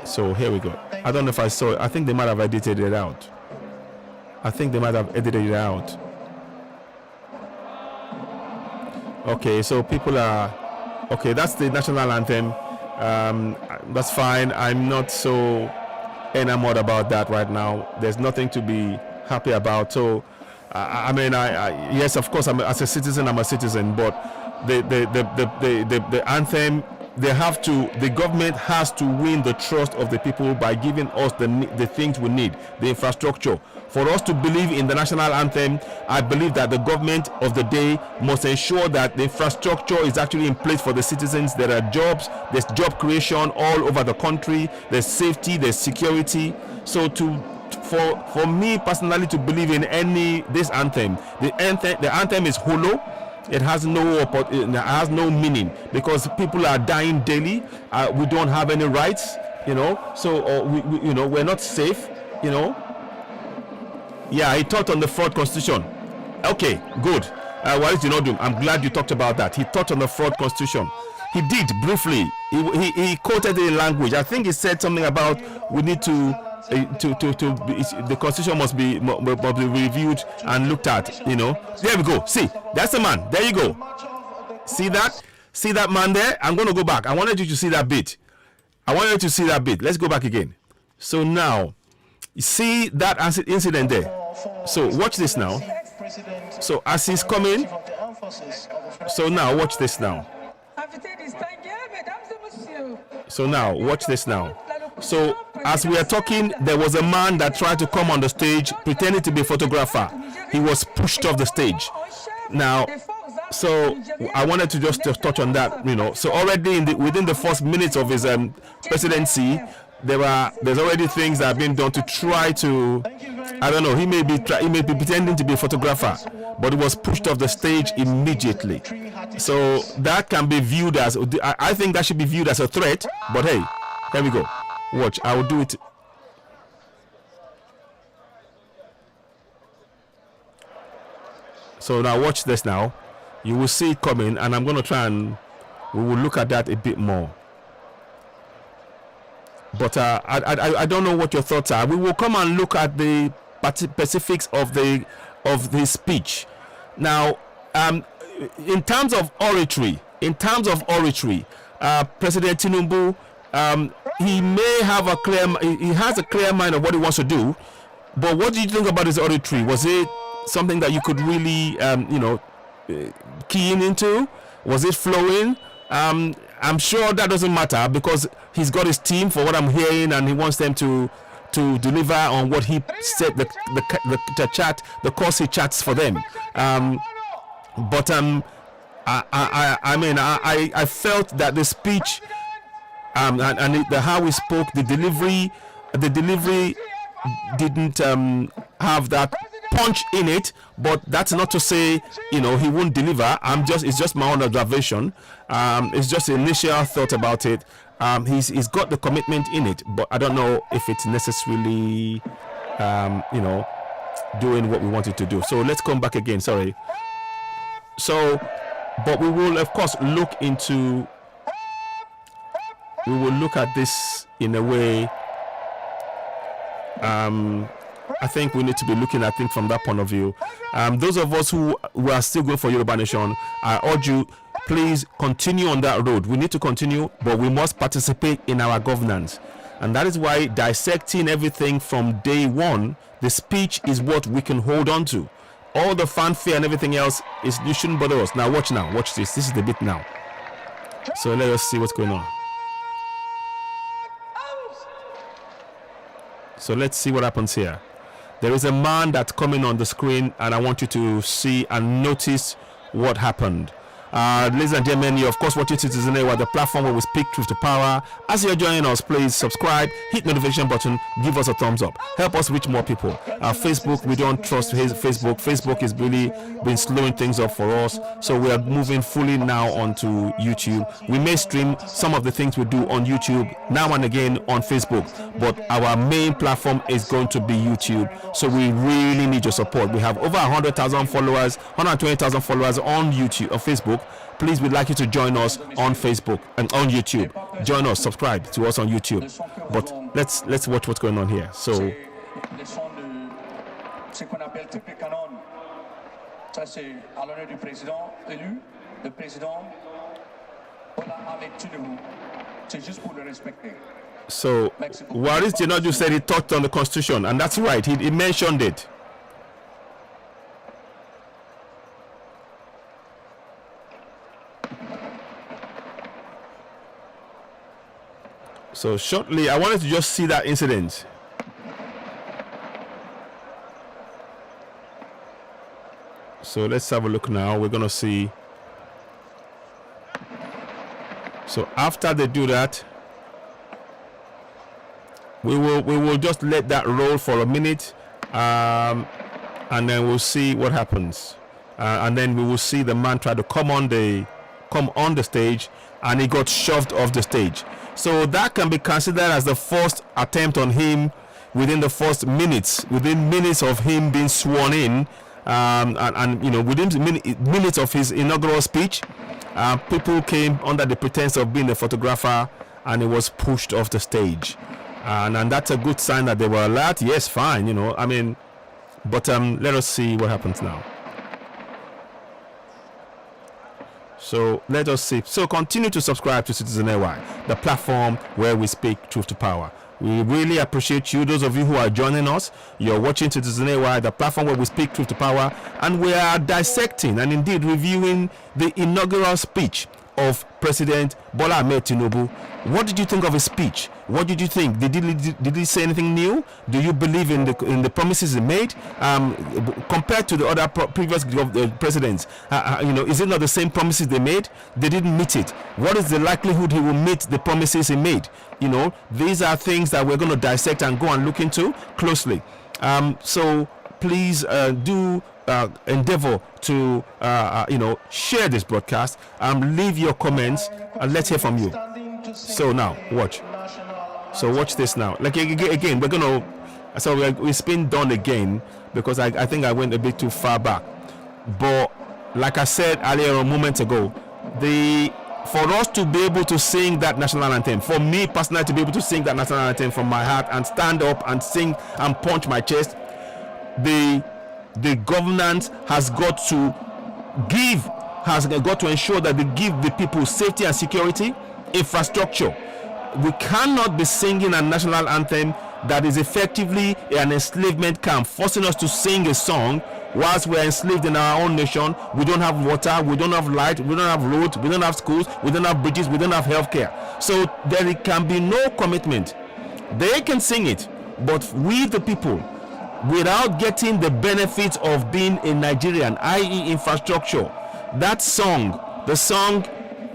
So here we go. I don't know if I saw it. I think they might have edited it out. Okay, so people are okay. That's the national anthem. That's fine. I'm not so enamored about that right now. There's nothing to be happy about. So I mean, yes, of course, as a citizen, I'm a citizen, but the anthem, the government has to win the trust of the people by giving us the things we need, the infrastructure. For us to believe in the national anthem, I believe that the government of the day must ensure that the infrastructure is actually in place for the citizens. There are jobs, there's job creation all over the country, there's safety, there's security. So for me personally to believe in this anthem, the anthem is hollow. It has no meaning because people are dying daily. We don't have any rights, so we're not safe, Yeah, he touched on the fraud constitution. Okay, good. What did you not do? I'm glad you talked about that. He touched on the fraud constitution. He did briefly. He quoted it in language. I think he said something about we need the constitution must be reviewed and looked at. There we go. See, that's the man. There you go. See that man there. I'm going to go back. I wanted you to see that bit. Let's go back again. So now, see that incident there. So watch this now. So as he's coming, so now watch this now. So now watch this now. So as we are talking, there was a man that tried to come on the stage pretending to be a photographer. He was pushed off the stage. Now, so I wanted to just touch on that. So already within the first minutes of his presidency, there's already things that have been done to try to, I don't know, he may be pretending to be a photographer, but he was pushed off the stage immediately. So that can be viewed as, I think that should be viewed as a threat. But hey, here we go. Watch, I will do it. So now watch this now. You will see it coming, and I'm going to try and we will look at that a bit more. But I don't know what your thoughts are. We will come and look at the specifics of the speech. Now, in terms of oratory, President Tinubu, he may have he has a clear mind of what he wants to do. But what do you think about his oratory? Was it something that you could really, key into? Was it flowing? I'm sure that doesn't matter because he's got his team, for what I'm hearing, and he wants them to deliver on what he said, the course he chats for them. I felt that the speech and how he spoke, the delivery didn't have that punch in it, but that's not to say he won't deliver. It's just my own observation. It's just initial thought about it. He's got the commitment in it, but I don't know if it's necessarily doing what we wanted to do. So let's come back again. Sorry. So, but we will of course look at this in a way. I think we need to be looking at things from that point of view. Those of us who are still going for Yoruba Nation, I urge you, please continue on that road. We need to continue, but we must participate in our governance. And that is why dissecting everything from day one, the speech is what we can hold on to. All the fanfare and everything else is, you shouldn't bother us. Now watch this. This is the bit now. So let us see what's going on. So let's see what happens here. There is a man that's coming on the screen, and I want you to see and notice what happened. Ladies and gentlemen, you're of course watching Citizen Airway, the platform where we speak truth to power. As you're joining us, please subscribe, hit notification button, give us a thumbs up, help us reach more people. Facebook, we don't trust Facebook is really been slowing things up for us, so we are moving fully now onto YouTube. We may stream some of the things we do on YouTube now and again on Facebook, but our main platform is going to be YouTube, so we really need your support. We have over 100,000 followers, 120,000 followers on YouTube, on Facebook. Please, we'd like you to join us on Facebook and on YouTube. Join us, subscribe to us on YouTube. But let's watch what's going on here. So, ce qu'on appelle triple canon. Ça c'est à l'honneur du président élu, le président Tinubu. C'est juste pour le respecter. So, Waris Tinubu said he touched on the Constitution, and that's right. He mentioned it. So shortly, I wanted to just see that incident. So let's have a look now. We're gonna see. So after they do that, we will just let that roll for a minute, and then we'll see what happens. And then we will see the man try to come on the stage, and he got shoved off the stage. So that can be considered as the first attempt on him within the first minutes, within minutes of him being sworn in, and you know, within minutes of his inaugural speech, people came under the pretense of being a photographer, and he was pushed off the stage, and that's a good sign that they were alert. Yes, fine, you know, I mean, but let us see what happens now. So let us see. So continue to subscribe to Citizen AY, the platform where we speak truth to power. We really appreciate you, those of you who are joining us. You're watching Citizen AY, the platform where we speak truth to power, and we are dissecting and indeed reviewing the inaugural speech of President Bola Ahmed Tinubu. What did you think of his speech? What did you think? Did he say anything new? Do you believe in the promises he made? Compared to the other previous presidents, you know, is it not the same promises they made? They didn't meet it. What is the likelihood he will meet the promises he made? You know, these are things that we're going to dissect and go and look into closely. So please do endeavor to you know, share this broadcast, leave your comments, and let's hear from you. So now watch. So watch this now. Like again, we're gonna. So it's been done again because I think I went a bit too far back. But like I said earlier a moment ago, for us to be able to sing that national anthem, for me personally to be able to sing that national anthem from my heart and stand up and sing and punch my chest, the governance has got to ensure that they give the people safety and security, infrastructure. We cannot be singing a national anthem that is effectively an enslavement camp, forcing us to sing a song whilst we're enslaved in our own nation. We don't have water, we don't have light, we don't have roads, we don't have schools, we don't have bridges, we don't have healthcare. So there can be no commitment. They can sing it, but we the people, without getting the benefits of being a Nigerian, i.e. infrastructure, the song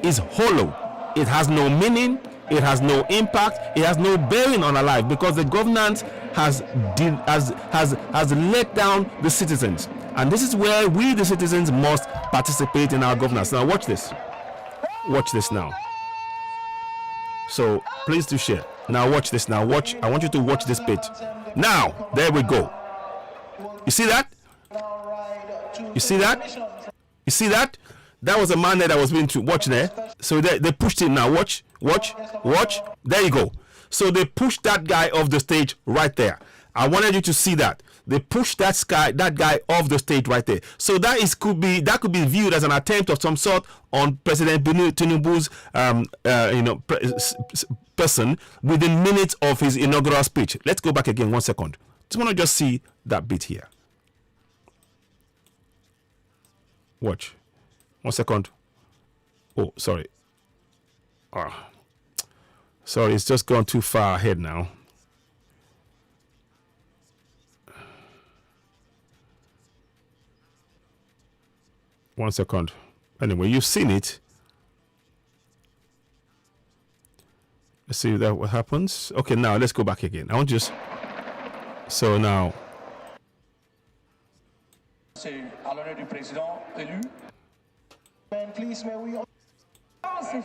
is hollow. It has no meaning, it has no impact, it has no bearing on our life, because the governance has let down the citizens. And this is where we the citizens must participate in our governance. Now watch this now. So please do share. Now watch this now. I want you to watch this bit. Now, there we go. You see that? You see that? You see that? That was a man there that was being to watch there. So they pushed him now. Watch. There you go. So they pushed that guy off the stage right there. I wanted you to see that. They pushed that guy off the stage right there. So that could be viewed as an attempt of some sort on President Tinubu's person within minutes of his inaugural speech. Let's go back again 1 second. Just want to just see that bit here. Watch. 1 second. Oh, sorry. Sorry, it's just gone too far ahead now. One second. Anyway, you've seen it. Let's see what happens. Okay, now let's go back again. I want just. So now. C'est à l'honneur du président élu. Please, may we...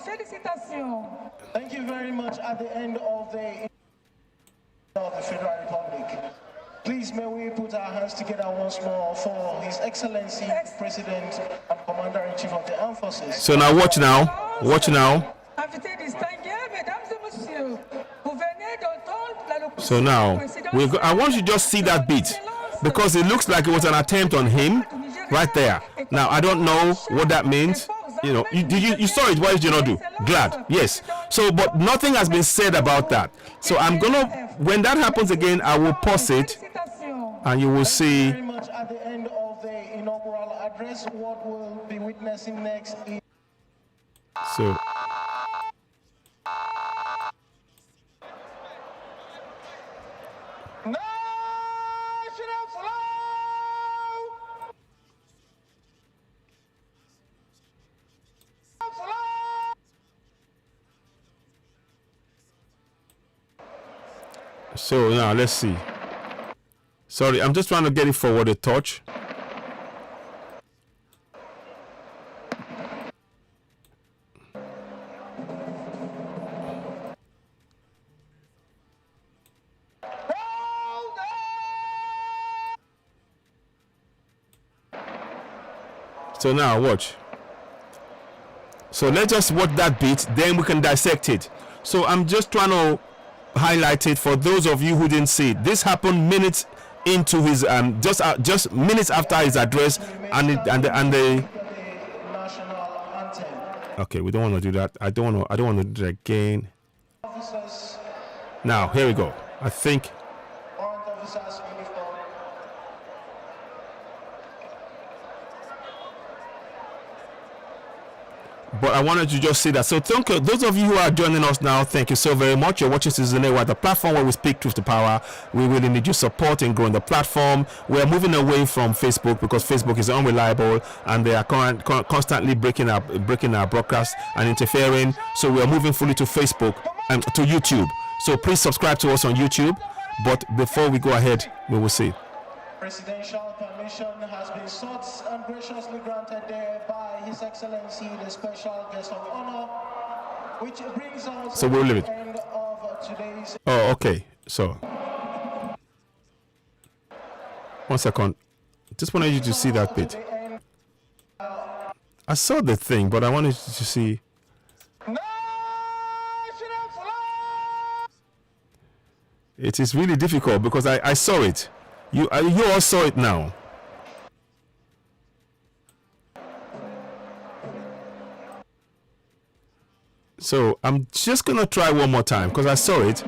Félicitations. Thank you very much. At the end of the Federal Republic, please may we put our hands together once more for His Excellency, President and Commander-in-Chief of the Armed Forces. So now watch now. Watch now. So now, I want you to just see that bit because it looks like it was an attempt on him right there. Now, I don't know what that means. You know, you saw it. Why did you not do? Glad. Yes. So, but nothing has been said about that. So I'm going to, when that happens again, I will pause it and you will see. Very much at the end of the inaugural address, what we'll be witnessing next is... So. So now let's see. Sorry, I'm just trying to get it forward a touch. So now watch. So let's just watch that bit, then we can dissect it. So I'm just trying to highlight it for those of you who didn't see it. This happened minutes into his just minutes after his address and the okay, we don't want to do that. I don't want to do that again. Now here we go. I think but I wanted to just see that. So thank you, those of you who are joining us now, thank you so very much. You're watching Citizen Awa, the platform where we speak truth to power. We really need your support in growing the platform. We are moving away from Facebook because Facebook is unreliable and they are constantly breaking our broadcast and interfering. So we are moving fully to Facebook and to YouTube. So please subscribe to us on YouTube. But before we go ahead, we will see. Presidential permission has been sought and graciously granted there by His Excellency, the Special Guest of Honor, which brings us so we'll leave it. to the end of today's... Oh, okay. So, 1 second. Just wanted you to see that bit. I saw the thing, but I wanted you to see. It is really difficult because I saw it. You all saw it now. So I'm just gonna try one more time because I saw it.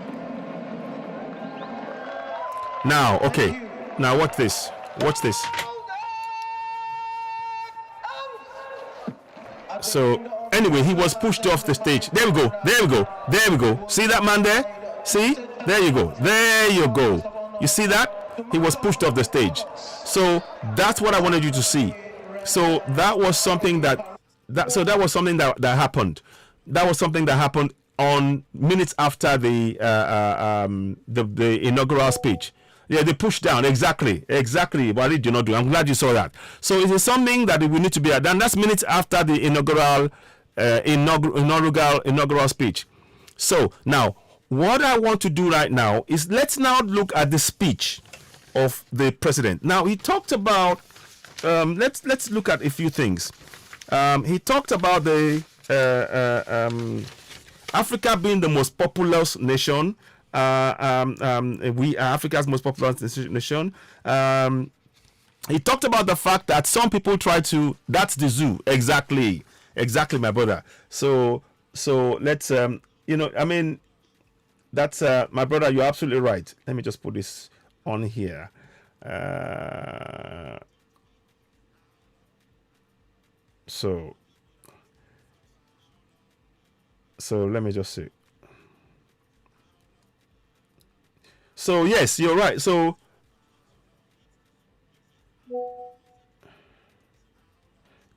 Now, okay. Now watch this. Watch this. So anyway, he was pushed off the stage. There we go. There we go. There we go. See that man there? See? There you go. There you go. You see that? He was pushed off the stage. So that's what I wanted you to see. So that was something that happened. That was something that happened on minutes after the inaugural speech. Yeah, they pushed down. Exactly. What did you not do? I'm glad you saw that. So it is something that we need to be done. That's minutes after the inaugural speech. So now, what I want to do right now is let's now look at the speech of the president. Now he talked about. Let's look at a few things. He talked about the Africa being the most populous nation we are Africa's most populous nation. He talked about the fact that some people try to. That's the zoo, exactly, my brother. So let's I mean, that's my brother. You're absolutely right. Let me just put this on here. So let me just see. So yes, you're right. So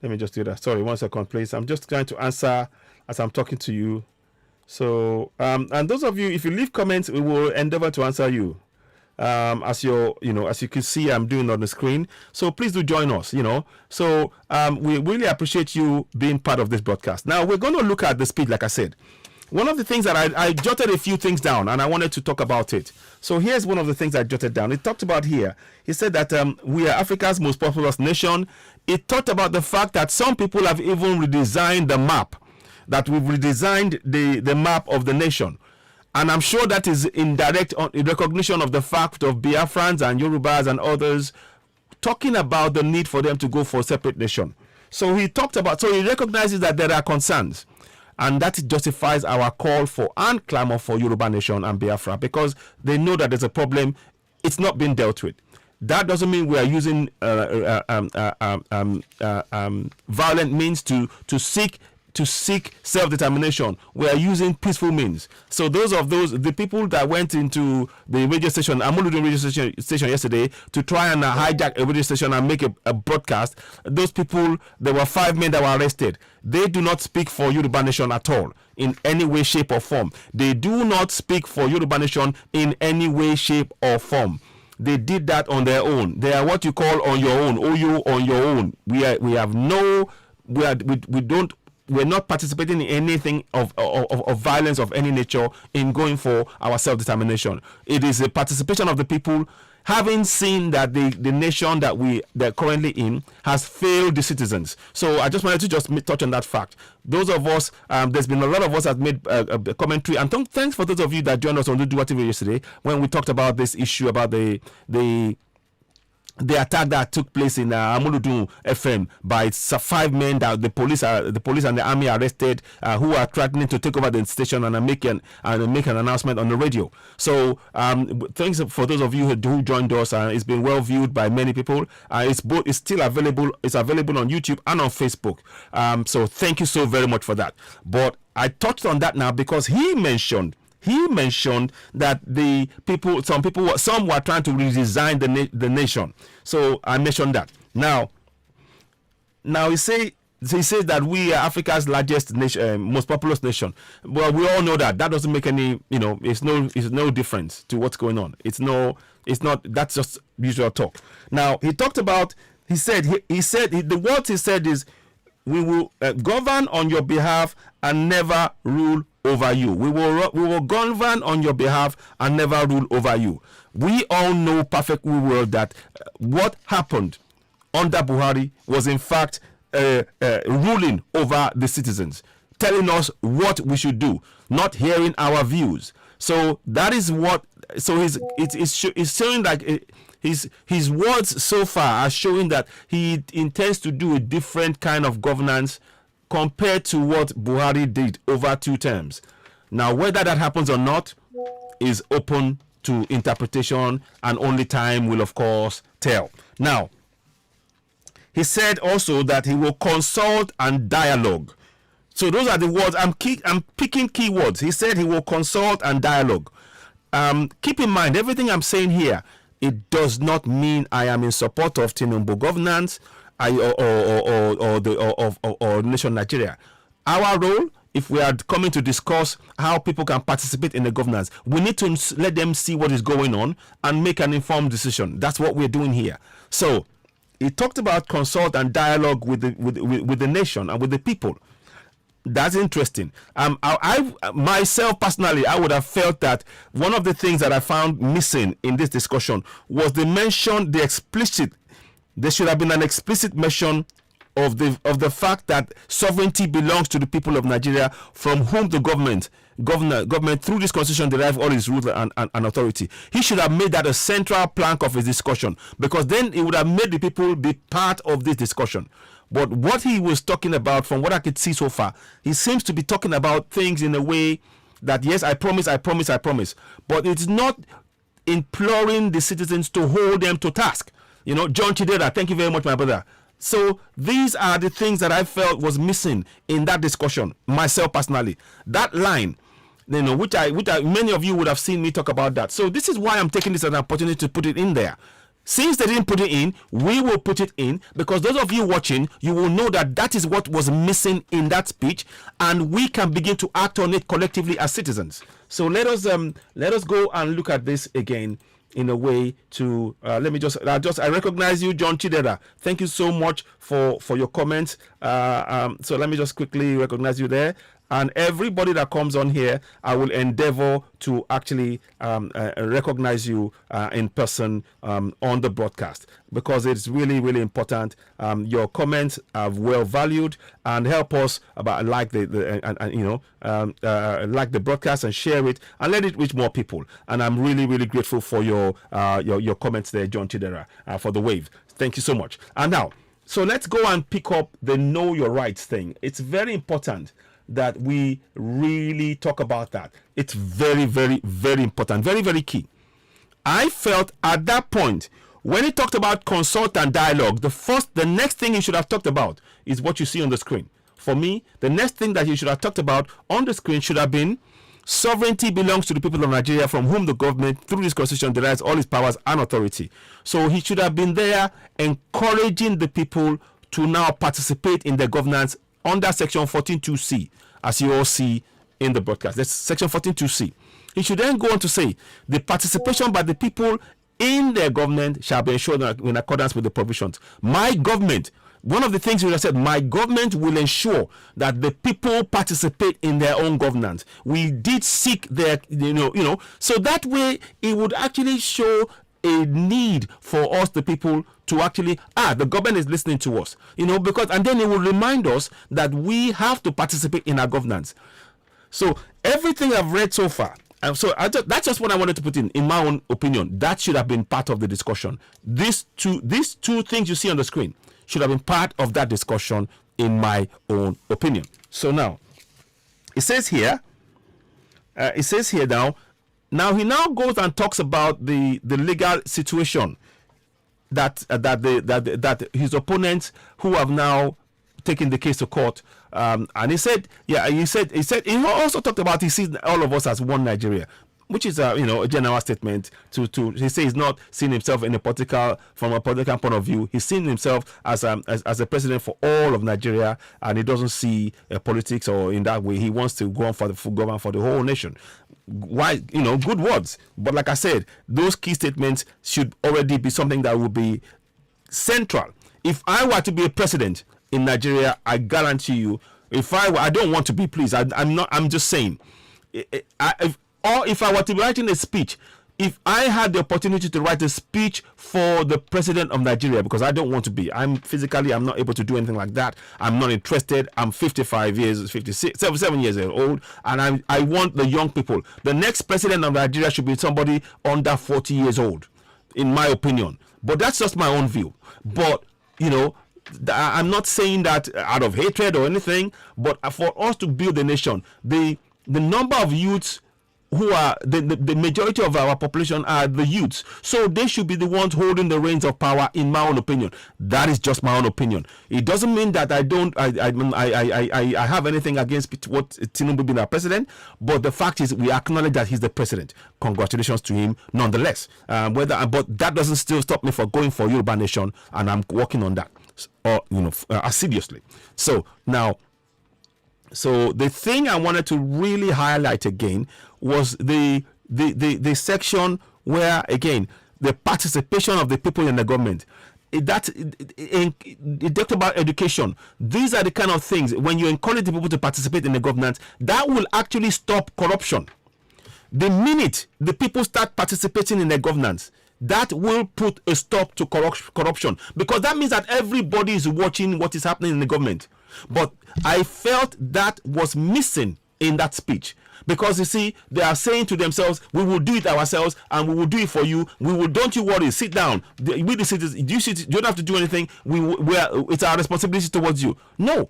let me just do that. Sorry, 1 second, please. I'm just trying to answer as I'm talking to you. So and those of you, if you leave comments, we will endeavor to answer you. As as you can see, I'm doing on the screen. So please do join us. So we really appreciate you being part of this broadcast. Now we're going to look at the speech, like I said. One of the things that I jotted a few things down, and I wanted to talk about it. So here's one of the things I jotted down. It talked about here. He said that we are Africa's most populous nation. It talked about the fact that some people have even redesigned the map. That we've redesigned the map of the nation. And I'm sure that is in direct recognition of the fact of Biafrans and Yorubas and others talking about the need for them to go for a separate nation. So he recognizes that there are concerns. And that justifies our call for and clamor for Yoruba nation and Biafra, because they know that there's a problem. It's not being dealt with. That doesn't mean we are using violent means to seek self-determination. We are using peaceful means. So the people that went into the radio station, Amuludu radio station yesterday to try and hijack a radio station and make a broadcast, those people, there were 5 men that were arrested. They do not speak for Yoruba nation at all, in any way, shape or form. They do not speak for Yoruba nation in any way, shape or form. They did that on their own. They are what you call on your own. OU on your own. We're not participating in anything of violence of any nature in going for our self-determination. It is a participation of the people, having seen that the nation that they're currently in has failed the citizens. So I just wanted to just touch on that fact. Those of us, there's been a lot of us that made a commentary, and thanks for those of you that joined us on the Duwa TV yesterday when we talked about this issue about the attack that took place in Amuludu FM by 5 men that the police and the army arrested, who are threatening to take over the station and make an announcement on the radio. So thanks for those of you who joined us. It's been well viewed by many people. It's still available. It's available on YouTube and on Facebook. So thank you so very much for that. But I touched on that now because he mentioned that some were trying to redesign the nation. So I mentioned that. Now he says that we are Africa's largest nation, most populous nation. Well, we all know that doesn't make any, it's no difference to what's going on. It's not. That's just usual talk. Now he said the words he said is, we will govern on your behalf and never rule over you. We will govern on your behalf and never rule over you. We all know perfectly well that what happened under Buhari was in fact ruling over the citizens, telling us what we should do, not hearing our views. So that is what. So it's showing like his words so far are showing that he intends to do a different kind of governance compared to what Buhari did over 2 terms. Now, whether that happens or not is open to interpretation, and only time will, of course, tell. Now, he said also that he will consult and dialogue. So those are the words. I'm picking key words. He said he will consult and dialogue. Keep in mind, everything I'm saying here, it does not mean I am in support of Tinubu governance or nation Nigeria. Our role, if we are coming to discuss how people can participate in the governance, we need to let them see what is going on and make an informed decision. That's what we're doing here. So he talked about consult and dialogue with the nation and with the people. That's interesting. I myself personally, I would have felt that one of the things that I found missing in this discussion was the explicit. There should have been an explicit mention of the fact that sovereignty belongs to the people of Nigeria, from whom the government through this constitution derive all its rules and authority. He should have made that a central plank of his discussion, because then it would have made the people be part of this discussion. But what he was talking about, from what I could see so far, he seems to be talking about things in a way that, yes, I promise, but it's not imploring the citizens to hold them to task. John Chidera, thank you very much, my brother. So these are the things that I felt was missing in that discussion, myself personally. That line, which many of you would have seen me talk about that. So this is why I'm taking this as an opportunity to put it in there. Since they didn't put it in, we will put it in, because those of you watching, you will know that that is what was missing in that speech, and we can begin to act on it collectively as citizens. So let us go and look at this again in a way to I recognize you, John Chidera. Thank you so much for your comments. So let me just quickly recognize you there. And everybody that comes on here, I will endeavor to actually recognize you in person on the broadcast, because it's really, really important. Your comments are well valued and help us like the broadcast, and share it and let it reach more people. And I'm really, really grateful for your comments there, John Chidera, for the wave. Thank you so much. And now, so let's go and pick up the know your rights thing. It's very important that we really talk about that. It's very, very, very important. Very, very key. I felt at that point, when he talked about consult and dialogue, the next thing he should have talked about is what you see on the screen. For me, the next thing that he should have talked about on the screen should have been sovereignty belongs to the people of Nigeria, from whom the government through this constitution derives all its powers and authority. So he should have been there encouraging the people to now participate in the governance under section 14.2c, as you all see in the broadcast. That's section 14.2c. He should then go on to say, the participation by the people in their government shall be ensured in accordance with the provisions. My government, one of the things we have said, my government will ensure that the people participate in their own governance. We did seek their, so that way it would actually show a need for us, the people, to actually, the government is listening to us, because, and then it will remind us that we have to participate in our governance. So everything I've read so far, that's just what I wanted to put in my own opinion. That should have been part of the discussion. These two things you see on the screen should have been part of that discussion, in my own opinion. So now, it says here now he now goes and talks about the legal situation that his opponents, who have now taken the case to court, and he also talked about, he sees all of us as one Nigeria, which is a general statement. He says he's not seeing himself from a political point of view. He's seeing himself as a president for all of Nigeria, and he doesn't see politics or in that way. He wants to go on for the government for the whole nation. Why, good words, but like I said, those key statements should already be something that will be central. If I were to be a president in Nigeria, I guarantee you, I don't want to be, please, I'm just saying, if I were to be writing a speech, if I had the opportunity to write a speech for the president of Nigeria, because I don't want to be, I'm not able to do anything like that. I'm not interested. I'm 57 years old, and I want the young people. The next president of Nigeria should be somebody under 40 years old, in my opinion. But that's just my own view. But, I'm not saying that out of hatred or anything, but for us to build a nation, the number of youths who are the majority of our population are the youths, so they should be the ones holding the reins of power, in my own opinion. That is just my own opinion. It doesn't mean that I have anything against what Tinubu being our president, but the fact is we acknowledge that he's the president. Congratulations to him nonetheless. But that doesn't still stop me from going for Yoruba Nation, and I'm working on that assiduously. So now, the thing I wanted to really highlight again was the section where, again, the participation of the people in the government. It talked about education. These are the kind of things, when you encourage the people to participate in the governance, that will actually stop corruption. The minute the people start participating in the governance, that will put a stop to corruption, because that means that everybody is watching what is happening in the government. But I felt that was missing in that speech, because you see, they are saying to themselves, we will do it ourselves and we will do it for you. We will, don't you worry, sit down. We the citizens, you don't have to do anything. It's our responsibility towards you. No.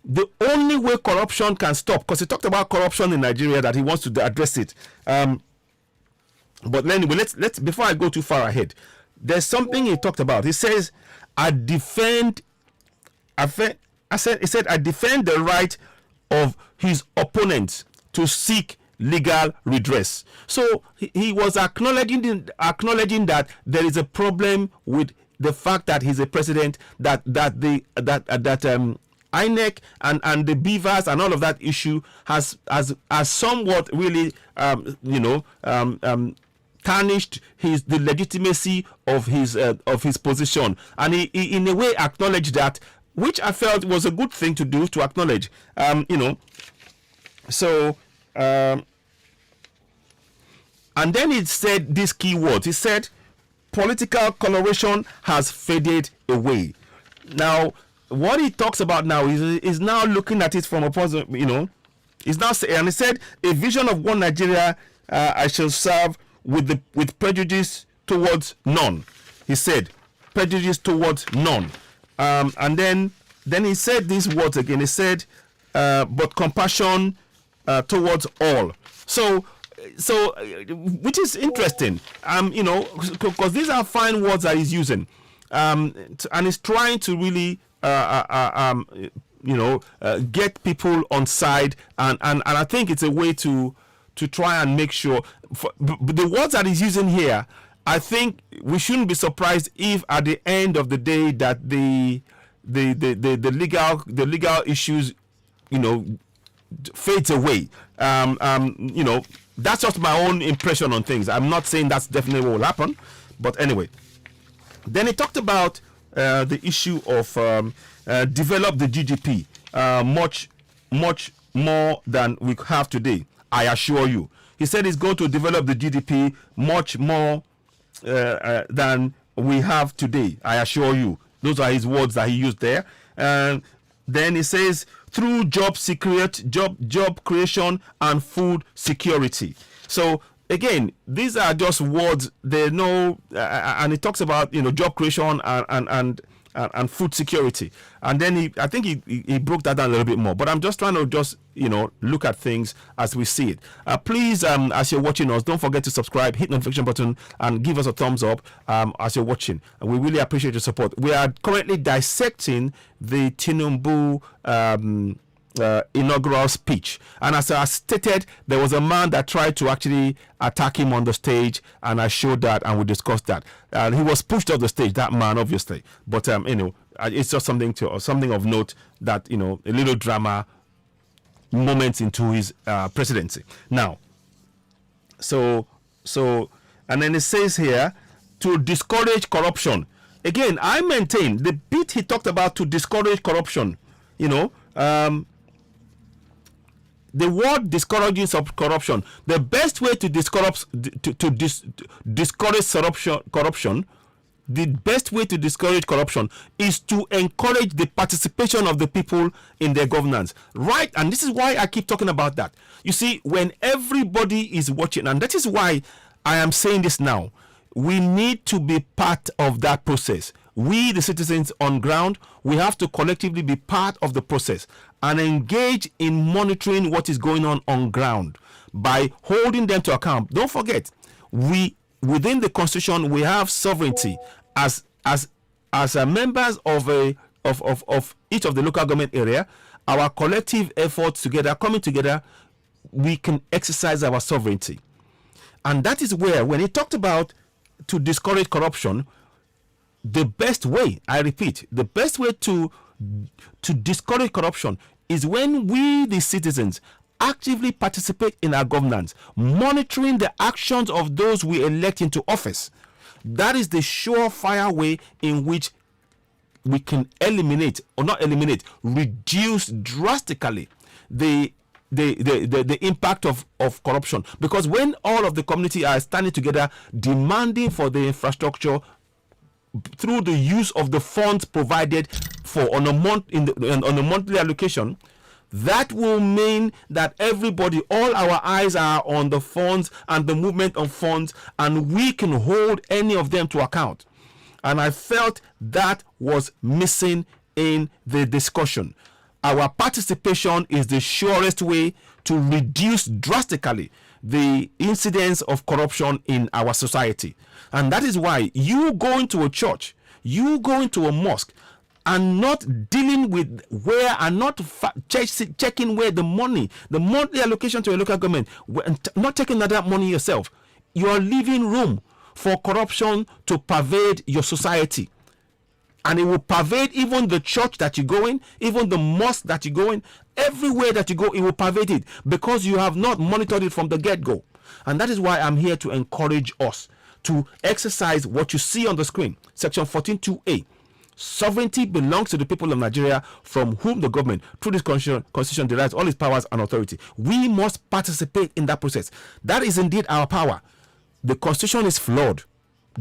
The only way corruption can stop, because he talked about corruption in Nigeria, that he wants to address it. But anyway, let's before I go too far ahead, there's something he talked about. He says, I defend the right of his opponents to seek legal redress. So he was acknowledging that there is a problem with the fact that he's a president, that INEC and the beavers and all of that issue has somewhat really tarnished the legitimacy of his position, and he in a way acknowledged that, which I felt was a good thing to do, to acknowledge. So and then he said these key words. He said, political coloration has faded away. Now, what he talks about now is now looking at it from a positive, he's now saying, and he said, a vision of one Nigeria I shall serve with prejudice towards none. He said, prejudice towards none. And then he said these words again. He said, but compassion towards all. So which is interesting, because these are fine words that he's using, and he's trying to really get people on side, and I think it's a way to try and make sure the words that he's using here. I think we shouldn't be surprised if at the end of the day that the legal issues fades away. That's just my own impression on things. I'm not saying that's definitely what will happen, but anyway. Then he talked about the issue of develop the GDP much more than we have today. I assure you. He said he's going to develop the GDP much more than we have today. I assure you. Those are his words that he used there. And then he says, through job creation and food security. So again, these are just words. They know, and he talks about job creation and food security. And then I think he broke that down a little bit more. But I'm just trying to look at things as we see it. Please, as you're watching us, don't forget to subscribe, hit the notification button, and give us a thumbs up as you're watching. And we really appreciate your support. We are currently dissecting the Tinubu inaugural speech, and as I stated, there was a man that tried to actually attack him on the stage, and I showed that and we discussed that, and he was pushed off the stage, that man, obviously. But it's just something of note that a little drama moments into his presidency. Now, so and then it says here, to discourage corruption. Again, I maintain the bit he talked about, to discourage corruption, the word discouraging corruption, the best way to discourage corruption, the best way to discourage corruption is to encourage the participation of the people in their governance, right? And this is why I keep talking about that. You see, when everybody is watching, and that is why I am saying this now, we need to be part of that process. We, the citizens on ground, we have to collectively be part of the process and engage in monitoring what is going on ground by holding them to account. Don't forget, within the Constitution, we have sovereignty as members of each of the local government area. Our collective efforts together, coming together, we can exercise our sovereignty. And that is where, when he talked about to discourage corruption, the best way, I repeat, the best way to discourage corruption is when we, the citizens, actively participate in our governance, monitoring the actions of those we elect into office. That is the surefire way in which we can reduce drastically the the impact of corruption. Because when all of the community are standing together demanding for the infrastructure through the use of the funds provided for on a monthly allocation, that will mean that everybody, all our eyes are on the funds and the movement of funds, and we can hold any of them to account. And I felt that was missing in the discussion. Our participation is the surest way to reduce drastically the incidence of corruption in our society. And that is why you go into a church, you go into a mosque, and not dealing with where and not checking where the monthly allocation to a local government, not taking that money yourself, you are leaving room for corruption to pervade your society. And it will pervade even the church that you go in, even the mosque that you go in, everywhere that you go, it will pervade it, because you have not monitored it from the get-go. And that is why I'm here to encourage us to exercise what you see on the screen. Section 14.2a. Sovereignty belongs to the people of Nigeria, from whom the government, through this constitution, derives all its powers and authority. We must participate in that process. That is indeed our power. The constitution is flawed.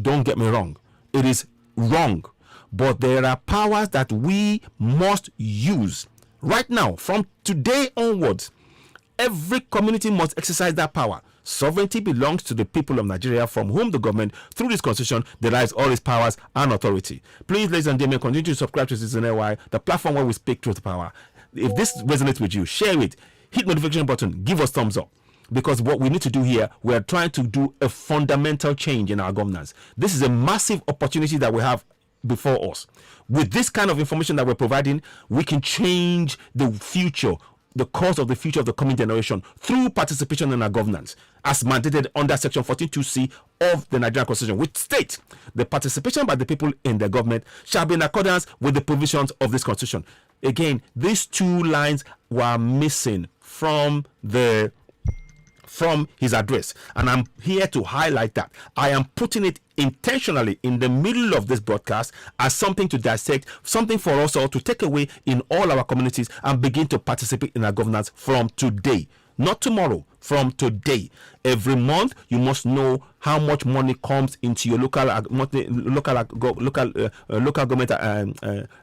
Don't get me wrong. It is wrong. But there are powers that we must use. Right now, from today onwards, every community must exercise that power. Sovereignty belongs to the people of Nigeria, from whom the government, through this constitution, derives all its powers and authority. Please, ladies and gentlemen, continue to subscribe to Citizen AY, the platform where we speak truth to power. If this resonates with you, share it, hit the notification button, give us thumbs up. Because what we need to do here, we are trying to do a fundamental change in our governance. This is a massive opportunity that we have before us. With this kind of information that we're providing, we can change the future, the course of the future of the coming generation, through participation in our governance, as mandated under Section 14.2c of the Nigerian Constitution, which states the participation by the people in the government shall be in accordance with the provisions of this Constitution. Again, these two lines were missing from his address, and I'm here to highlight that. I am putting it intentionally in the middle of this broadcast as something to dissect, something for us all to take away in all our communities and begin to participate in our governance from today, not tomorrow, from today. Every month, you must know how much money comes into your local government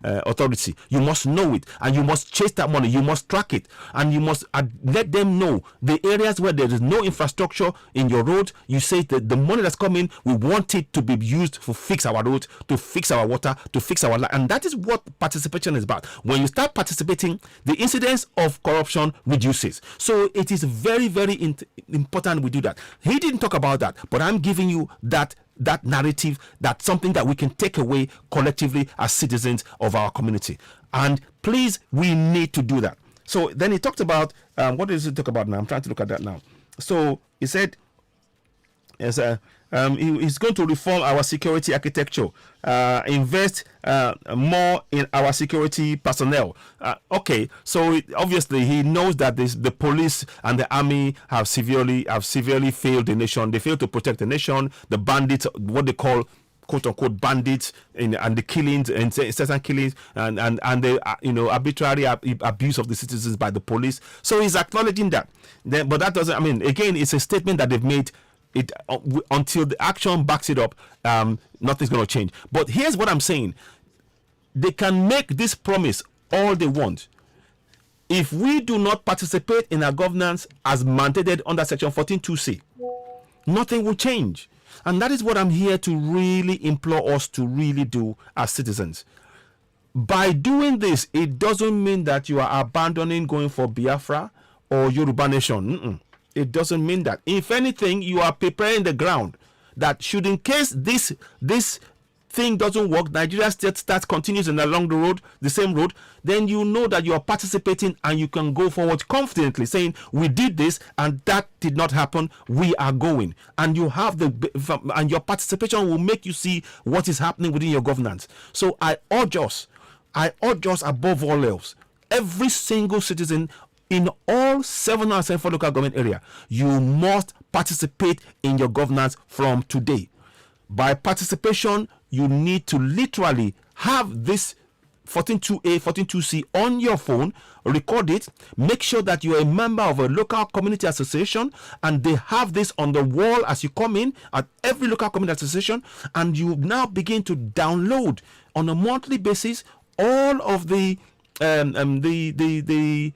authority. You must know it, and you must chase that money. You must track it, and you must let them know the areas where there is no infrastructure in your road. You say that the money that's coming, we want it to be used to fix our roads, to fix our water, to fix our life. And that is what participation is about. When you start participating, the incidence of corruption reduces. So it is very, very important we do that. He didn't talk about that, but I'm giving you that narrative, that's something that we can take away collectively as citizens of our community. And please, we need to do that. So then he talked about, what does he talk about now? I'm trying to look at that now. So he said, yes, he's going to reform our security architecture, invest more in our security personnel. Okay, so obviously he knows that the police and the army have severely failed the nation. They failed to protect the nation. The bandits, what they call quote unquote bandits, and the killings and certain killings and the arbitrary abuse of the citizens by the police. So he's acknowledging that. But that doesn't. I mean, again, it's a statement that they've made. It until the action backs it up, nothing's going to change. But here's what I'm saying: they can make this promise all they want. If we do not participate in our governance as mandated under Section 14.2c, nothing will change. And that is what I'm here to really implore us to really do as citizens. By doing this, it doesn't mean that you are abandoning going for Biafra or Yoruba Nation. It doesn't mean that. If anything, you are preparing the ground that should, in case this thing doesn't work, Nigeria state continues along the road, the same road, then you know that you are participating and you can go forward confidently, saying we did this and that did not happen. We are going, and you have and your participation will make you see what is happening within your governance. So I urge us above all else, every single citizen in all 774 local government area, you must participate in your governance from today. By participation, you need to literally have this 142A, 142C on your phone, record it, make sure that you're a member of a local community association, and they have this on the wall as you come in at every local community association, and you now begin to download on a monthly basis all of the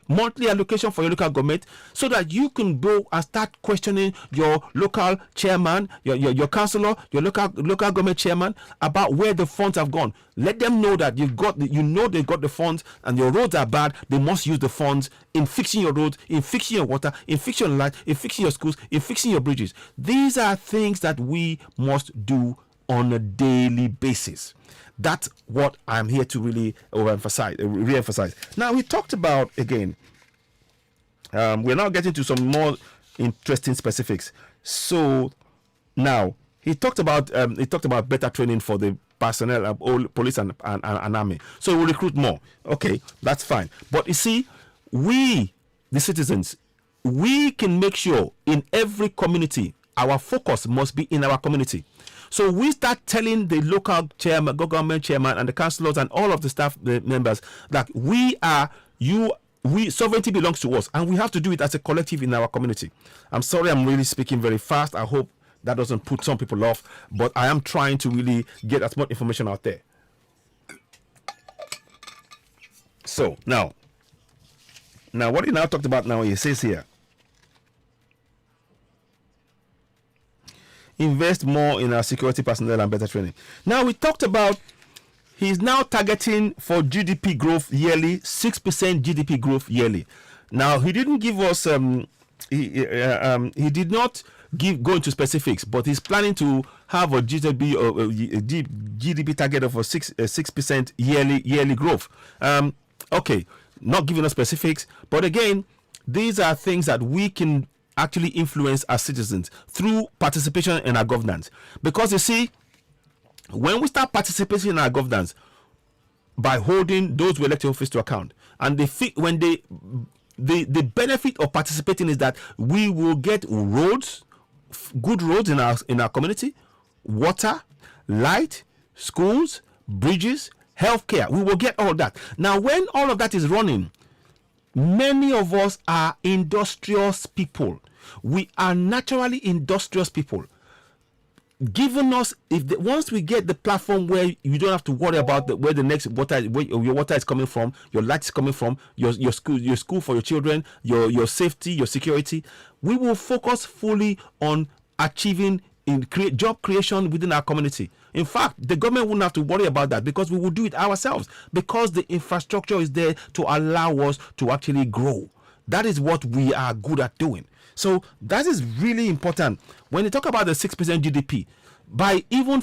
monthly allocation for your local government, so that you can go and start questioning your local chairman, your councillor, your local government chairman about where the funds have gone. Let them know that they've got the funds, and your roads are bad. They must use the funds in fixing your roads, in fixing your water, in fixing your light, in fixing your schools, in fixing your bridges. These are things that we must do on a daily basis. That's what I'm here to really re-emphasize. Now, we talked about, again, we're now getting to some more interesting specifics. So now he talked about better training for the personnel, police and army. So we'll recruit more. Okay, that's fine. But you see, we, the citizens, we can make sure in every community, our focus must be in our community. So we start telling the local chairman, government chairman, and the councillors and all of the staff members that sovereignty belongs to us, and we have to do it as a collective in our community. I'm sorry, I'm really speaking very fast. I hope that doesn't put some people off, but I am trying to really get as much information out there. So now what he now talked about now, he says here, invest more in our security personnel and better training. Now, we talked about he's now targeting for GDP growth yearly, 6% GDP growth yearly. Now, he didn't give us he did not go into specifics, but he's planning to have a GDP target of a 6% yearly growth. Okay, not giving us specifics, but again, these are things that we can actually influence as citizens through participation in our governance. Because you see, when we start participating in our governance by holding those who elect office to account, and the benefit of participating is that we will get roads, good roads in our community, water, light, schools, bridges, healthcare. We will get all that. Now, when all of that is running, many of us are industrious people. We are naturally industrious people. Given us, once we get the platform where you don't have to worry about where the next water, where your water is coming from, your light is coming from, your school for your children, your safety, your security, we will focus fully on achieving job creation within our community. In fact, the government wouldn't have to worry about that, because we will do it ourselves, because the infrastructure is there to allow us to actually grow. That is what we are good at doing. So that is really important. When you talk about the 6% GDP, by even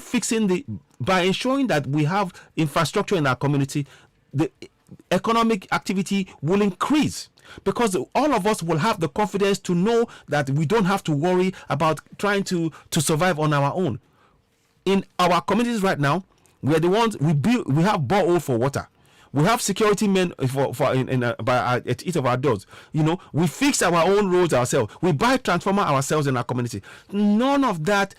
by ensuring that we have infrastructure in our community, the economic activity will increase, because all of us will have the confidence to know that we don't have to worry about trying to survive on our own. In our communities right now, we are the ones we have borehole for water. We have security men at each of our doors. We fix our own roads ourselves. We buy transformer ourselves in our community. None of that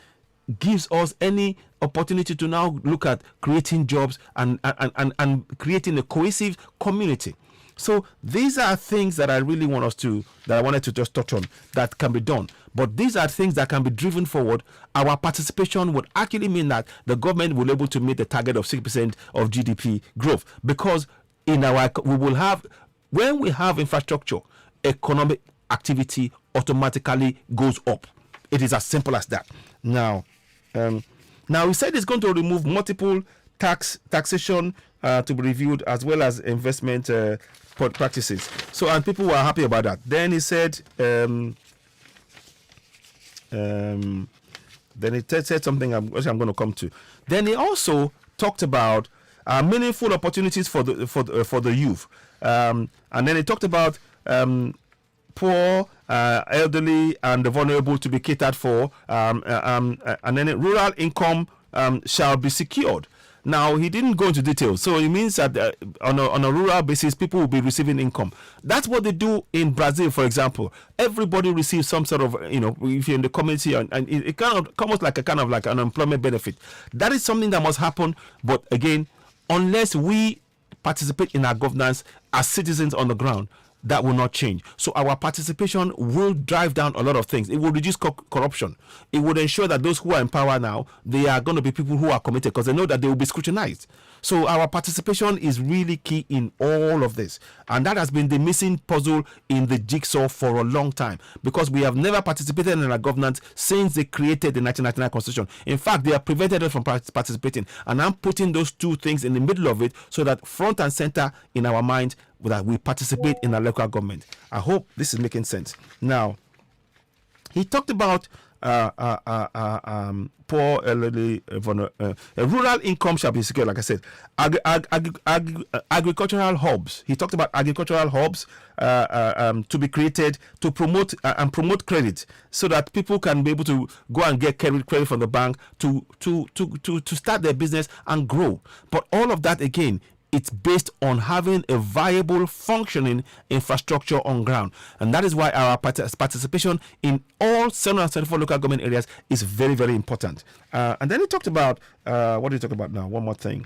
gives us any opportunity to now look at creating jobs and creating a cohesive community. So these are things that I wanted to just touch on that can be done. But these are things that can be driven forward. Our participation would actually mean that the government will be able to meet the target of 6% of GDP growth, because when we have infrastructure, economic activity automatically goes up. It is as simple as that. Now we said it's going to remove multiple taxation to be reviewed, as well as investment practices. So, and people were happy about that. Then he said, then he said something I'm going to come to. Then he also talked about meaningful opportunities for the youth, and then he talked about poor, elderly, and the vulnerable to be catered for, and then rural income shall be secured. Now, he didn't go into details, so it means that on a rural basis, people will be receiving income. That's what they do in Brazil, for example. Everybody receives some sort of, if you're in the community, and it kind of comes like an employment benefit. That is something that must happen, but again, unless we participate in our governance as citizens on the ground, that will not change. So our participation will drive down a lot of things. It will reduce corruption. It would ensure that those who are in power now, they are going to be people who are committed, because they know that they will be scrutinized. So our participation is really key in all of this, and that has been the missing puzzle in the jigsaw for a long time, because we have never participated in our governance since they created the 1999 constitution. In fact, they have prevented us from participating, and I'm putting those two things in the middle of it so that front and center in our mind that we participate in our local government. I hope this is making sense. Now, he talked about poor elderly, rural income shall be secure. Like I said, agricultural hubs. He talked about agricultural hubs to be created to promote and promote credit, so that people can be able to go and get credit from the bank to start their business and grow. But all of that, again, it's based on having a viable, functioning infrastructure on ground. And that is why our participation in all 774 local government areas is very, very important. And then he talked about, what did he talk about now? One more thing.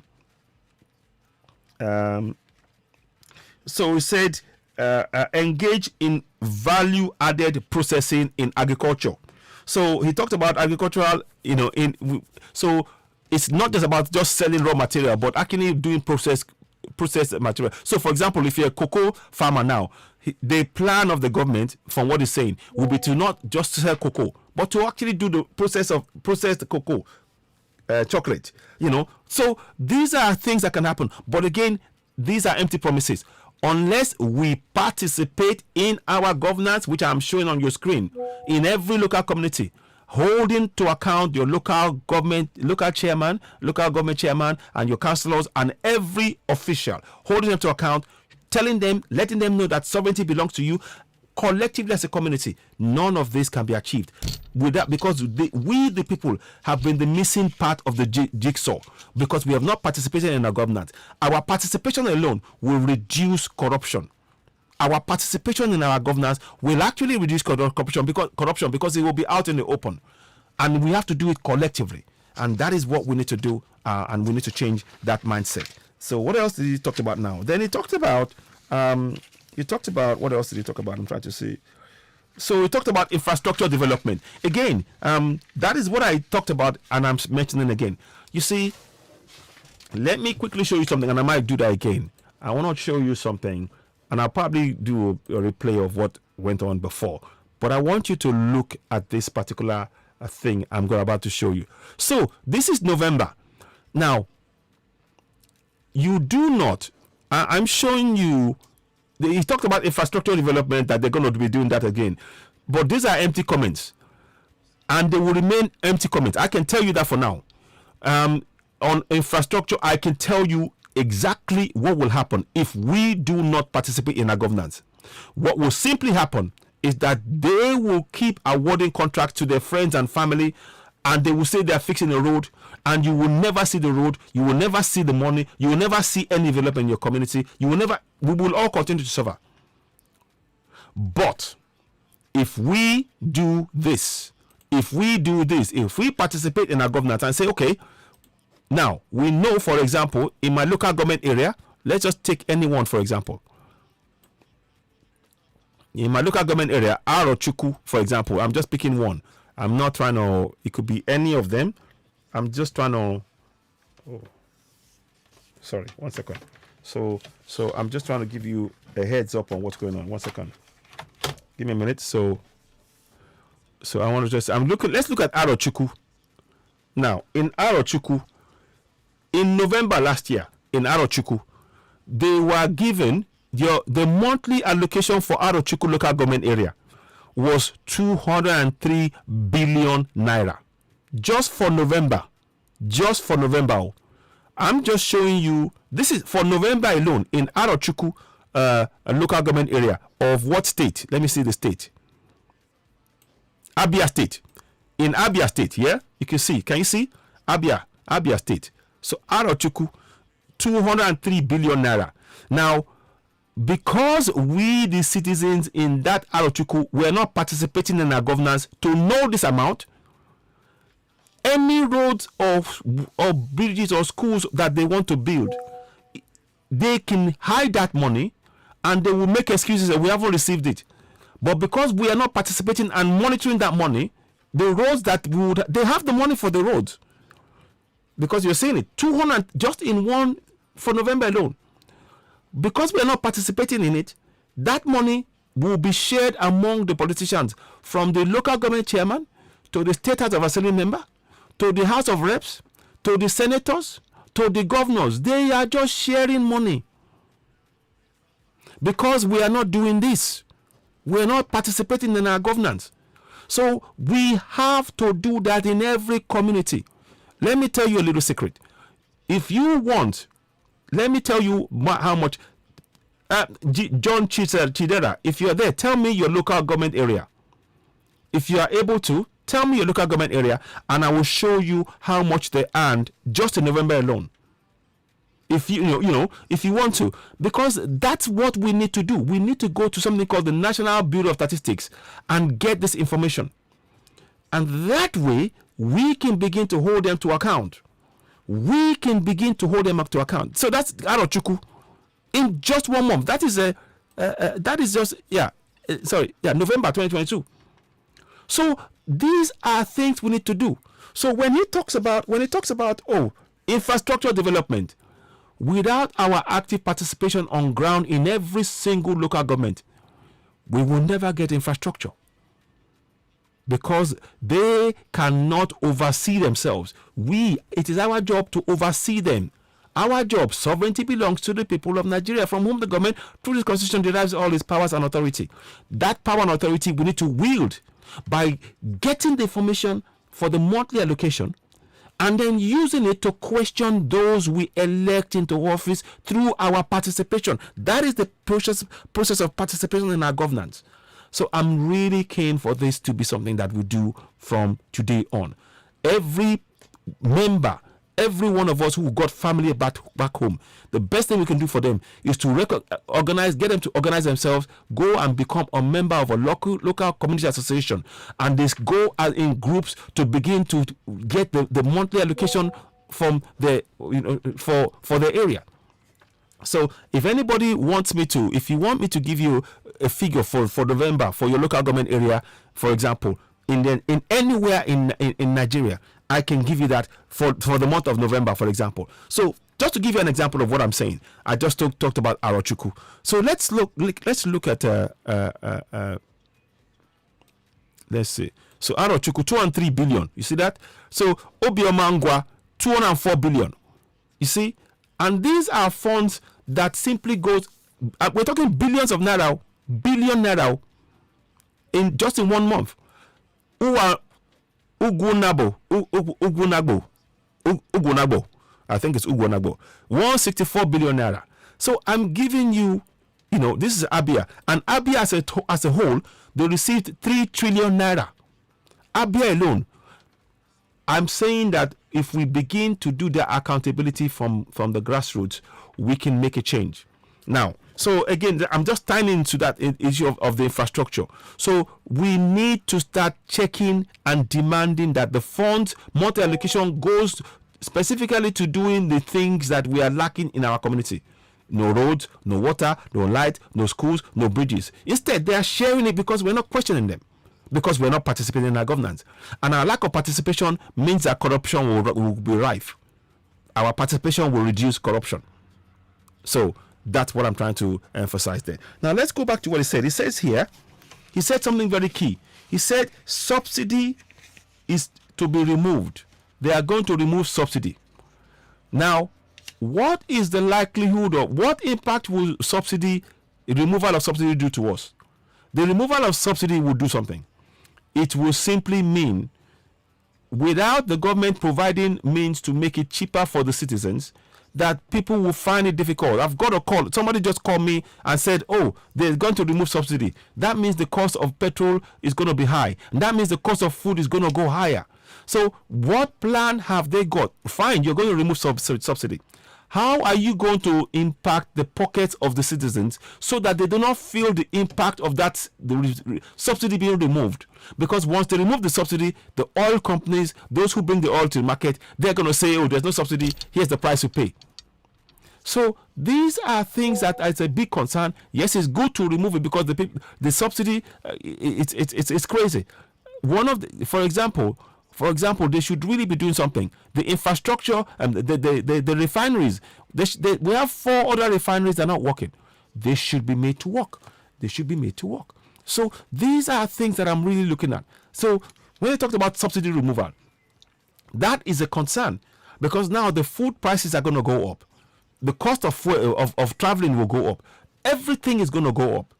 So he said, engage in value-added processing in agriculture. So he talked about agricultural, so it's not just about just selling raw material, but actually doing processed material. So, for example, if you're a cocoa farmer now, the plan of the government, from what he's saying, will be to not just sell cocoa, but to actually do the process of processed cocoa, chocolate. So these are things that can happen. But again, these are empty promises. Unless we participate in our governance, which I'm showing on your screen, in every local community, holding to account your local government chairman, and your councillors, and every official, holding them to account, telling them, letting them know that sovereignty belongs to you. Collectively as a community, none of this can be achieved with that, because we the people have been the missing part of the jigsaw, because we have not participated in our governance. Our participation alone will reduce corruption. Our participation in our governance will actually reduce corruption because it will be out in the open, and we have to do it collectively, and that is what we need to do, and we need to change that mindset. So what else did he talk about now? Then he talked about what else did he talk about? I'm trying to see. So we talked about infrastructure development. Again, that is what I talked about, and I'm mentioning again. You see, let me quickly show you something, and I might do that again. I want to show you something, and I'll probably do a replay of what went on before. But I want you to look at this particular thing I'm about to show you. So this is November. Now, you do not, I'm showing you, he talked about infrastructure development, that they're going to be doing that again. But these are empty comments, and they will remain empty comments. I can tell you that for now. On infrastructure, I can tell you exactly what will happen if we do not participate in our governance. What will simply happen is that they will keep awarding contracts to their friends and family, and they will say they are fixing a road, and you will never see the road, you will never see the money, you will never see any development in your community, we will all continue to suffer. But if we do this, if we participate in our governance and say, okay, now we know, for example, in my local government area, let's just take anyone, for example. In my local government area, Arochukwu, for example, I'm just picking one. I'm not trying to, it could be any of them. I'm just trying to, sorry, 1 second. So I'm just trying to give you a heads up on what's going on. 1 second. Give me a minute. So I want to just, let's look at Arochukwu. Now, in Arochukwu, in November last year, in Arochukwu, they were given, the monthly allocation for Arochukwu local government area was 203 billion naira. Just for November. I'm just showing you, this is for November alone in Arochukwu local government area of what state? Let me see the state. Abia State. In Abia State, yeah? You can see. Can you see? Abia State. So Arochukwu, 203 billion naira. Now, because we, the citizens in that Arochukwu, were not participating in our governance to know this amount, any roads or bridges or schools that they want to build, they can hide that money and they will make excuses that we haven't received it. But because we are not participating and monitoring that money, the roads that we would, they have the money for the roads. Because you're saying it, 200 just in one for November alone. Because we are not participating in it, that money will be shared among the politicians, from the local government chairman to the state house of assembly member to the House of Reps to the senators to the governors. They are just sharing money. Because we are not doing this, we are not participating in our governance. So we have to do that in every community. Let me tell you a little secret. If you want, let me tell you how much. John Chidera, if you are there, tell me your local government area. If you are able to, tell me your local government area, and I will show you how much they earned just in November alone. If you know, if you want to, because that's what we need to do. We need to go to something called the National Bureau of Statistics and get this information, and that way we can begin to hold them to account. We can begin to hold them up to account. So that's Arochukwu. In just 1 month, that is just November 2022. So these are things we need to do. So when he talks about infrastructure development, without our active participation on ground in every single local government, we will never get infrastructure, because they cannot oversee themselves. It is our job to oversee them. Our job, sovereignty belongs to the people of Nigeria, from whom the government, through this constitution, derives all its powers and authority. That power and authority we need to wield by getting the information for the monthly allocation and then using it to question those we elect into office through our participation. That is the process of participation in our governance. So I'm really keen for this to be something that we do from today on. Every member, every one of us who got family back home, the best thing we can do for them is to get them to organize themselves, go and become a member of a local community association, and they go in groups to begin to get the monthly allocation from for the area. So if anybody wants me to, if you want me to give you a figure for November for your local government area, for example, in anywhere in Nigeria, I can give you that for the month of November, for example. So just to give you an example of what I'm saying, I just talked about Arochukwu. So let's look at let's see. So Arochukwu 203 billion. You see that? So Obiomangwa 204 billion. You see, and these are funds that simply goes. We're talking billions of naira, billion naira, in 1 month. Ugunabo, I think it's Ugunabo, 164 billion naira. So I'm giving you, this is Abia, and Abia as a whole, they received 3 trillion naira. Abia alone. I'm saying that if we begin to do the accountability from the grassroots, we can make a change. Now, so again, I'm just tying into that issue of the infrastructure. So we need to start checking and demanding that the funds, multi-allocation, goes specifically to doing the things that we are lacking in our community. No roads, no water, no light, no schools, no bridges. Instead, they are sharing it because we're not questioning them, because we're not participating in our governance. And our lack of participation means that corruption will be rife. Our participation will reduce corruption. So that's what I'm trying to emphasize there. Now let's go back to what he said. He says here, he said something very key. He said subsidy is to be removed. They are going to remove subsidy. Now, what is the likelihood of, what impact will removal of subsidy do to us? The removal of subsidy will do something. It will simply mean, without the government providing means to make it cheaper for the citizens, that people will find it difficult. I've got a call. Somebody just called me and said, oh, they're going to remove subsidy. That means the cost of petrol is going to be high. And that means the cost of food is going to go higher. So what plan have they got? Fine, you're going to remove subsidy. How are you going to impact the pockets of the citizens so that they do not feel the impact of that the subsidy being removed? Because once they remove the subsidy, the oil companies, those who bring the oil to the market, they're going to say, oh, there's no subsidy, here's the price you pay. So these are things that is a big concern. Yes, it's good to remove it because the subsidy, it's crazy. For example, they should really be doing something. The infrastructure and the refineries. We have 4 other refineries that are not working. They should be made to work. So these are things that I'm really looking at. So when I talked about subsidy removal, that is a concern because now the food prices are going to go up. The cost of fuel, of traveling will go up. Everything is going to go up.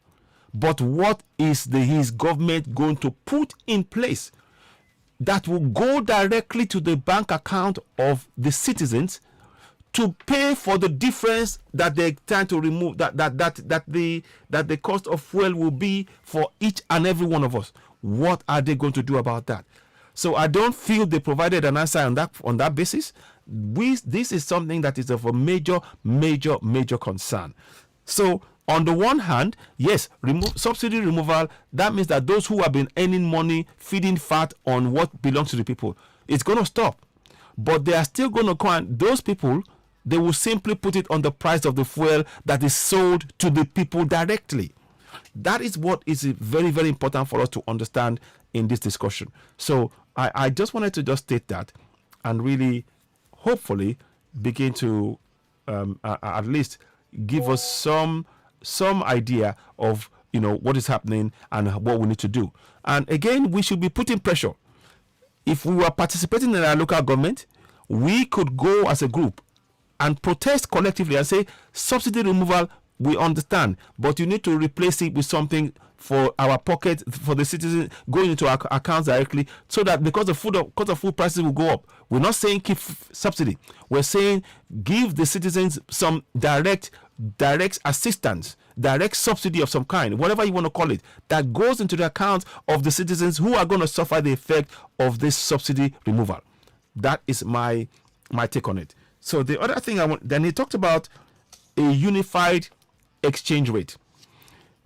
But what is his government going to put in place that will go directly to the bank account of the citizens to pay for the difference that they're trying to remove, that the cost of fuel will be for each and every one of us? What are they going to do about that? So I don't feel they provided an answer on that basis. This is something that is of a major concern. So on the one hand, yes, subsidy removal, that means that those who have been earning money, feeding fat on what belongs to the people, it's going to stop. But they are still going to come, and those people, they will simply put it on the price of the fuel that is sold to the people directly. That is what is very, very important for us to understand in this discussion. So I just wanted to just state that and really, hopefully, begin to at least give us some idea of what is happening and what we need to do. And again, we should be putting pressure. If we were participating in our local government, we could go as a group and protest collectively and say, subsidy removal, we understand, but you need to replace it with something for our pocket, for the citizens, going into our accounts directly, so that because the food prices will go up. We're not saying keep subsidy. We're saying give the citizens some direct assistance, direct subsidy of some kind, whatever you want to call it, that goes into the account of the citizens who are going to suffer the effect of this subsidy removal. That is my take on it. So the other thing then he talked about a unified exchange rate.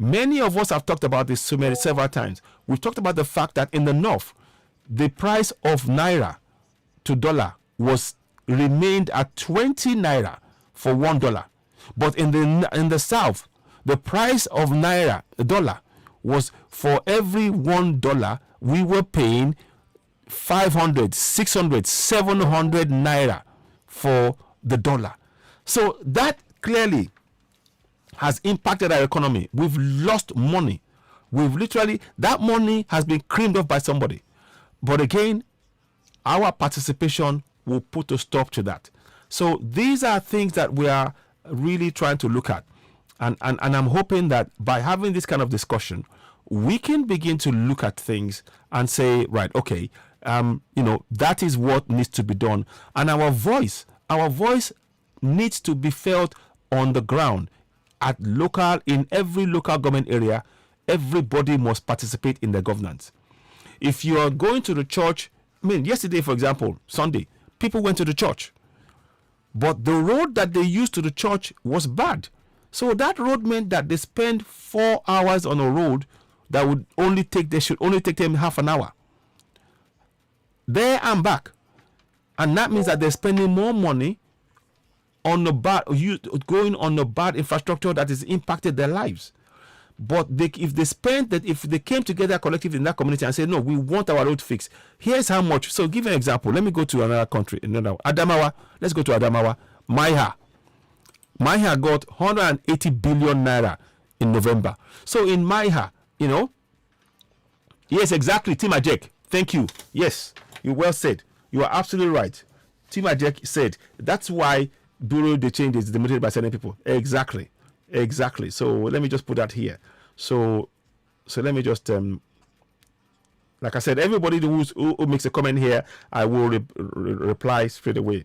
Many of us have talked about this several times. We've talked about the fact that in the north, the price of naira to dollar remained at 20 naira for $1. But in the south, the price of naira, dollar, was for every $1, we were paying 500, 600, 700 naira for the dollar. So that clearly has impacted our economy. We've lost money. That money has been creamed off by somebody. But again, our participation will put a stop to that. So these are things that we are really trying to look at. And I'm hoping that by having this kind of discussion, we can begin to look at things and say, right, okay, that is what needs to be done. And our voice needs to be felt on the ground in every local government area. Everybody must participate in the governance. If you are going to the church, yesterday, for example, Sunday, people went to the church, but the road that they used to the church was bad. So that road meant that they spent 4 hours on a road that should only take them half an hour. There and back. And that means that they're spending more money on going on the bad infrastructure that has impacted their lives. But if they came together collectively in that community and said, no, we want our road fixed, here's how much. So give an example. Let me go to another country. Adamawa. Let's go to Adamawa. Maiha got 180 billion naira in November. So in Maiha, yes, exactly, Timajek. Thank you. Yes, you well said. You are absolutely right. Timajek said that's why Bureau de Change is demoted by certain people. Exactly. So let me just put that here. So let me just like I said, everybody who makes a comment here, I will reply straight away.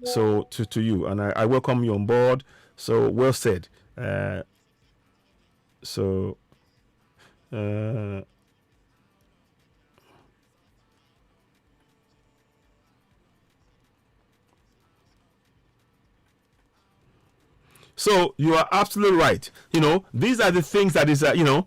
So to you, and I welcome you on board. So well said. So you are absolutely right. These are the things that is, and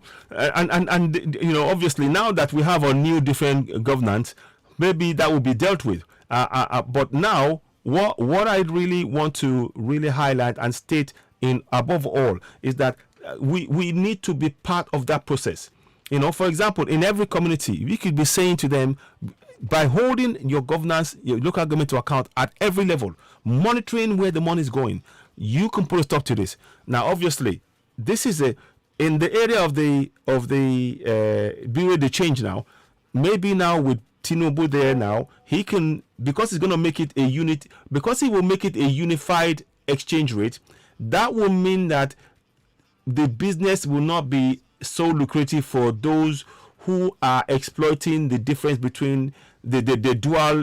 obviously now that we have a new different governance, maybe that will be dealt with. But now what I really want to really highlight and state in above all is that we need to be part of that process. You know, for example, in every community, we could be saying to them, by holding your governance, your local government to account at every level, monitoring where the money is going, you can put a stop to this. Now, obviously, this is in the area of the bureau de change now. Maybe now with Tinubu there now, he can, because he's going to make it a unit, because he will make it a unified exchange rate. That will mean that the business will not be so lucrative for those who are exploiting the difference between the dual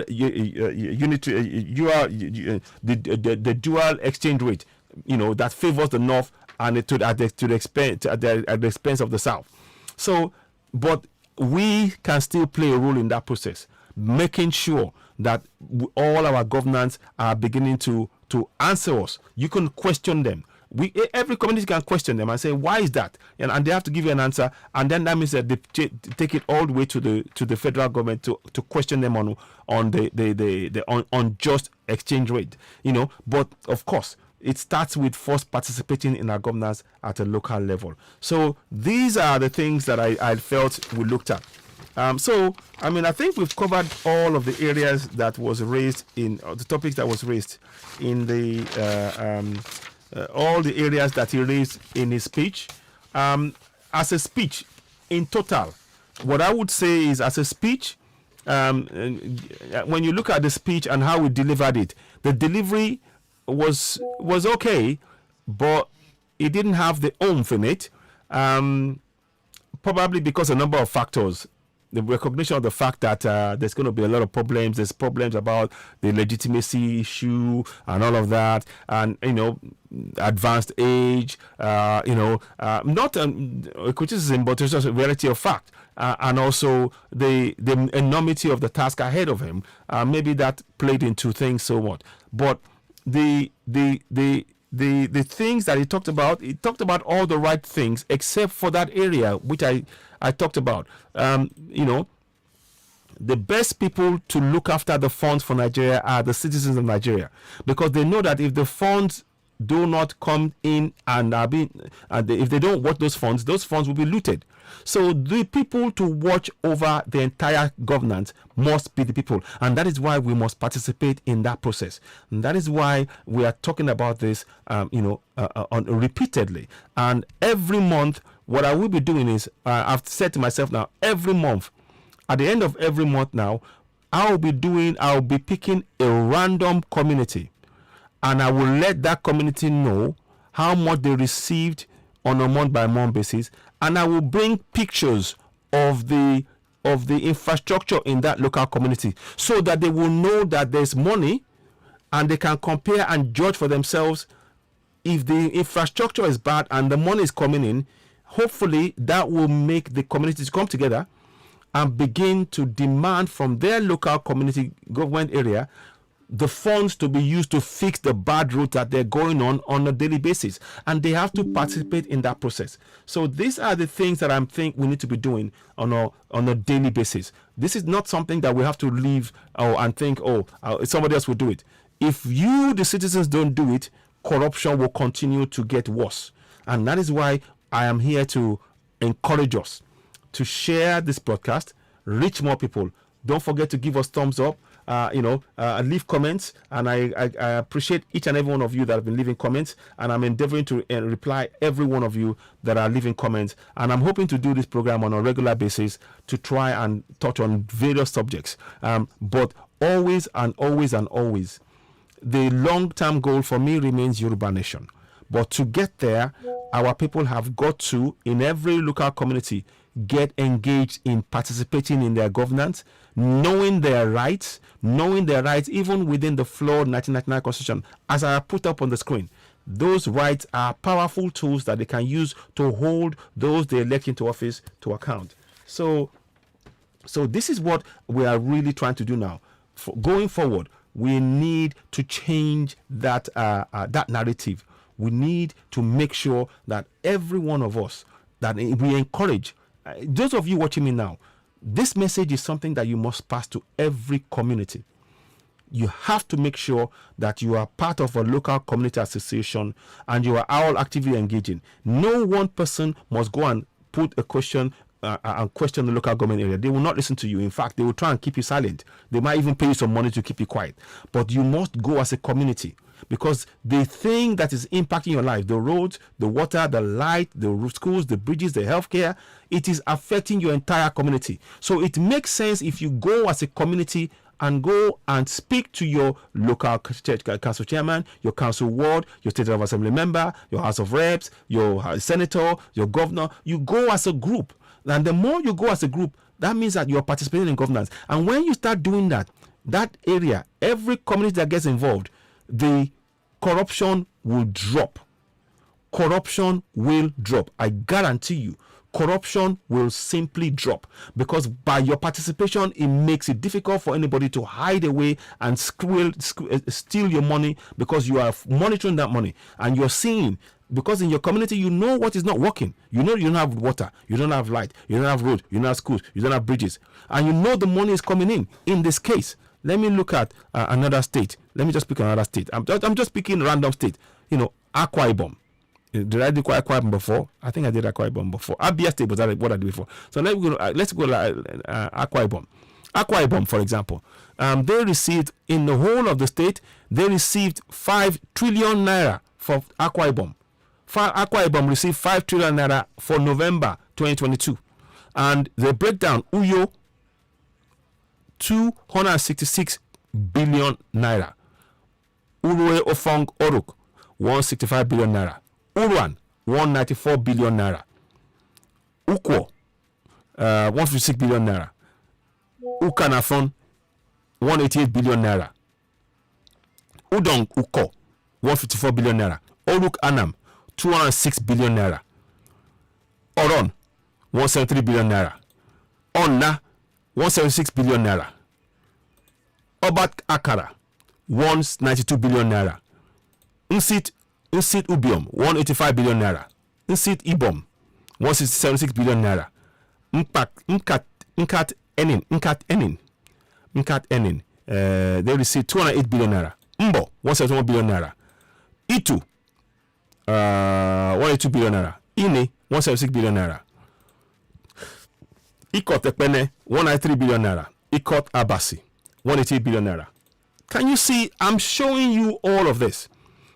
the dual exchange rate, you know, that favors the north and at the expense of the south. So, but we can still play a role in that process, making sure that all our governants are beginning to answer us. You can question them. Every community can question them and say, why is that? And they have to give you an answer. And then that means that they take it all the way to the federal government to question them on the unjust exchange rate. You know, but of course, it starts with first participating in our governance at a local level. So these are the things that I felt we looked at. So, I mean, I think we've covered all of the areas that was raised in the topics that was raised in the all the areas that he raised in his speech. As a speech, in total, what I would say is, as a speech, when you look at the speech and how we delivered it, the delivery was okay, but it didn't have the oomph in it, probably because a number of factors. The recognition of the fact that there's going to be a lot of problems. There's problems about the legitimacy issue and all of that, and you know, advanced age. You know, not a criticism, but it's just a reality of fact, and also the enormity of the task ahead of him. Maybe that played into things so much, but the things that he talked about all the right things except for that area which I talked about. You know, the best people to look after the funds for Nigeria are the citizens of Nigeria, because they know that if the funds do not come in and if they don't watch those funds will be looted. So the people to watch over the entire governance must be the people, and that is why we must participate in that process. And that is why we are talking about this, repeatedly. And every month, what I will be doing is, I've said to myself now, every month, at the end of every month now, I'll be picking a random community, and I will let that community know how much they received on a month-by-month basis, and I will bring pictures of the infrastructure in that local community, so that they will know that there's money, and they can compare and judge for themselves. If the infrastructure is bad and the money is coming in, hopefully that will make the communities come together and begin to demand from their local community government area the funds to be used to fix the bad roads that they're going on a daily basis, and they have to participate in that process. So these are the things that I think we need to be doing on a daily basis. This is not something that we have to leave and think, somebody else will do it. If you, the citizens, don't do it, corruption will continue to get worse. And that is why I am here to encourage us to share this broadcast, reach more people. Don't forget to give us thumbs up. Leave comments, and I appreciate each and every one of you that have been leaving comments, and I'm endeavoring to reply every one of you that are leaving comments, and I'm hoping to do this program on a regular basis to try and touch on various subjects, but always, the long-term goal for me remains Yoruba Nation. But to get there, our people have got to, in every local community, get engaged in participating in their governance, knowing their rights even within the flawed 1999 Constitution, as I put up on the screen. Those rights are powerful tools that they can use to hold those they elect into office to account. So this is what we are really trying to do now. Going forward, we need to change that narrative. We need to make sure that every one of us, that we encourage, those of you watching me now, this message is something that you must pass to every community. you have to make sure that you are part of a local community association and you are all actively engaging. No one person must go and put a question and question the local government area. They will not listen to you. In fact, they will try and keep you silent. They might even pay you some money to keep you quiet. But you must go as a community, because the thing that is impacting your life, the roads, the water, the light, the schools, the bridges, the healthcare, it is affecting your entire community. So it makes sense if you go as a community and go and speak to your local council chairman, your council ward, your state of assembly member, your house of reps, your senator, your governor. You go as a group. And the more you go as a group, that means that you're participating in governance. And when you start doing that, that area, every community that gets involved, the corruption will drop. Corruption will drop. I guarantee you, corruption will simply drop, because by your participation, it makes it difficult for anybody to hide away and steal your money, because you are monitoring that money and you're seeing. Because in your community, you know what is not working. You know you don't have water, you don't have light, you don't have road, you don't have schools, you don't have bridges. And you know the money is coming in. In this case, let me look at another state. Let me just pick another state. I'm just picking random state. Akwa Ibom. Did I do Akwa Ibom before? I think I did Akwa Ibom before. Abia State was what I did before. So let's go Akwa Ibom. Akwa Ibom, for example. They received, in the whole of the state, they received 5 trillion naira for Akwa Ibom. Akwa Ibom received 5 trillion naira for November 2022. And the breakdown, Uyo, 266 billion naira. Urue Ofong Oruk, 165 billion naira. Urwan, 194 billion naira. Ukwo, 156 billion naira. Ukanafon, 188 billion naira. Udong Uko, 154 billion naira. Oruk Anam, 206 billion naira. Oron, 173 billion naira. Onna, 176 billion naira. Obat Akara, 192 billion naira. Nsit Ubiom, 185 billion naira. Nsit Ibom, 176 billion naira. Nkat Enin, they received 208 billion naira. Mbo, 171 billion naira. Itu, 182 billion naira. Ine, 176 billion naira. Ikot Ekpene, 193 billion naira. Ikot Abasi, 188 billion naira. Can you see? I'm showing you all of this.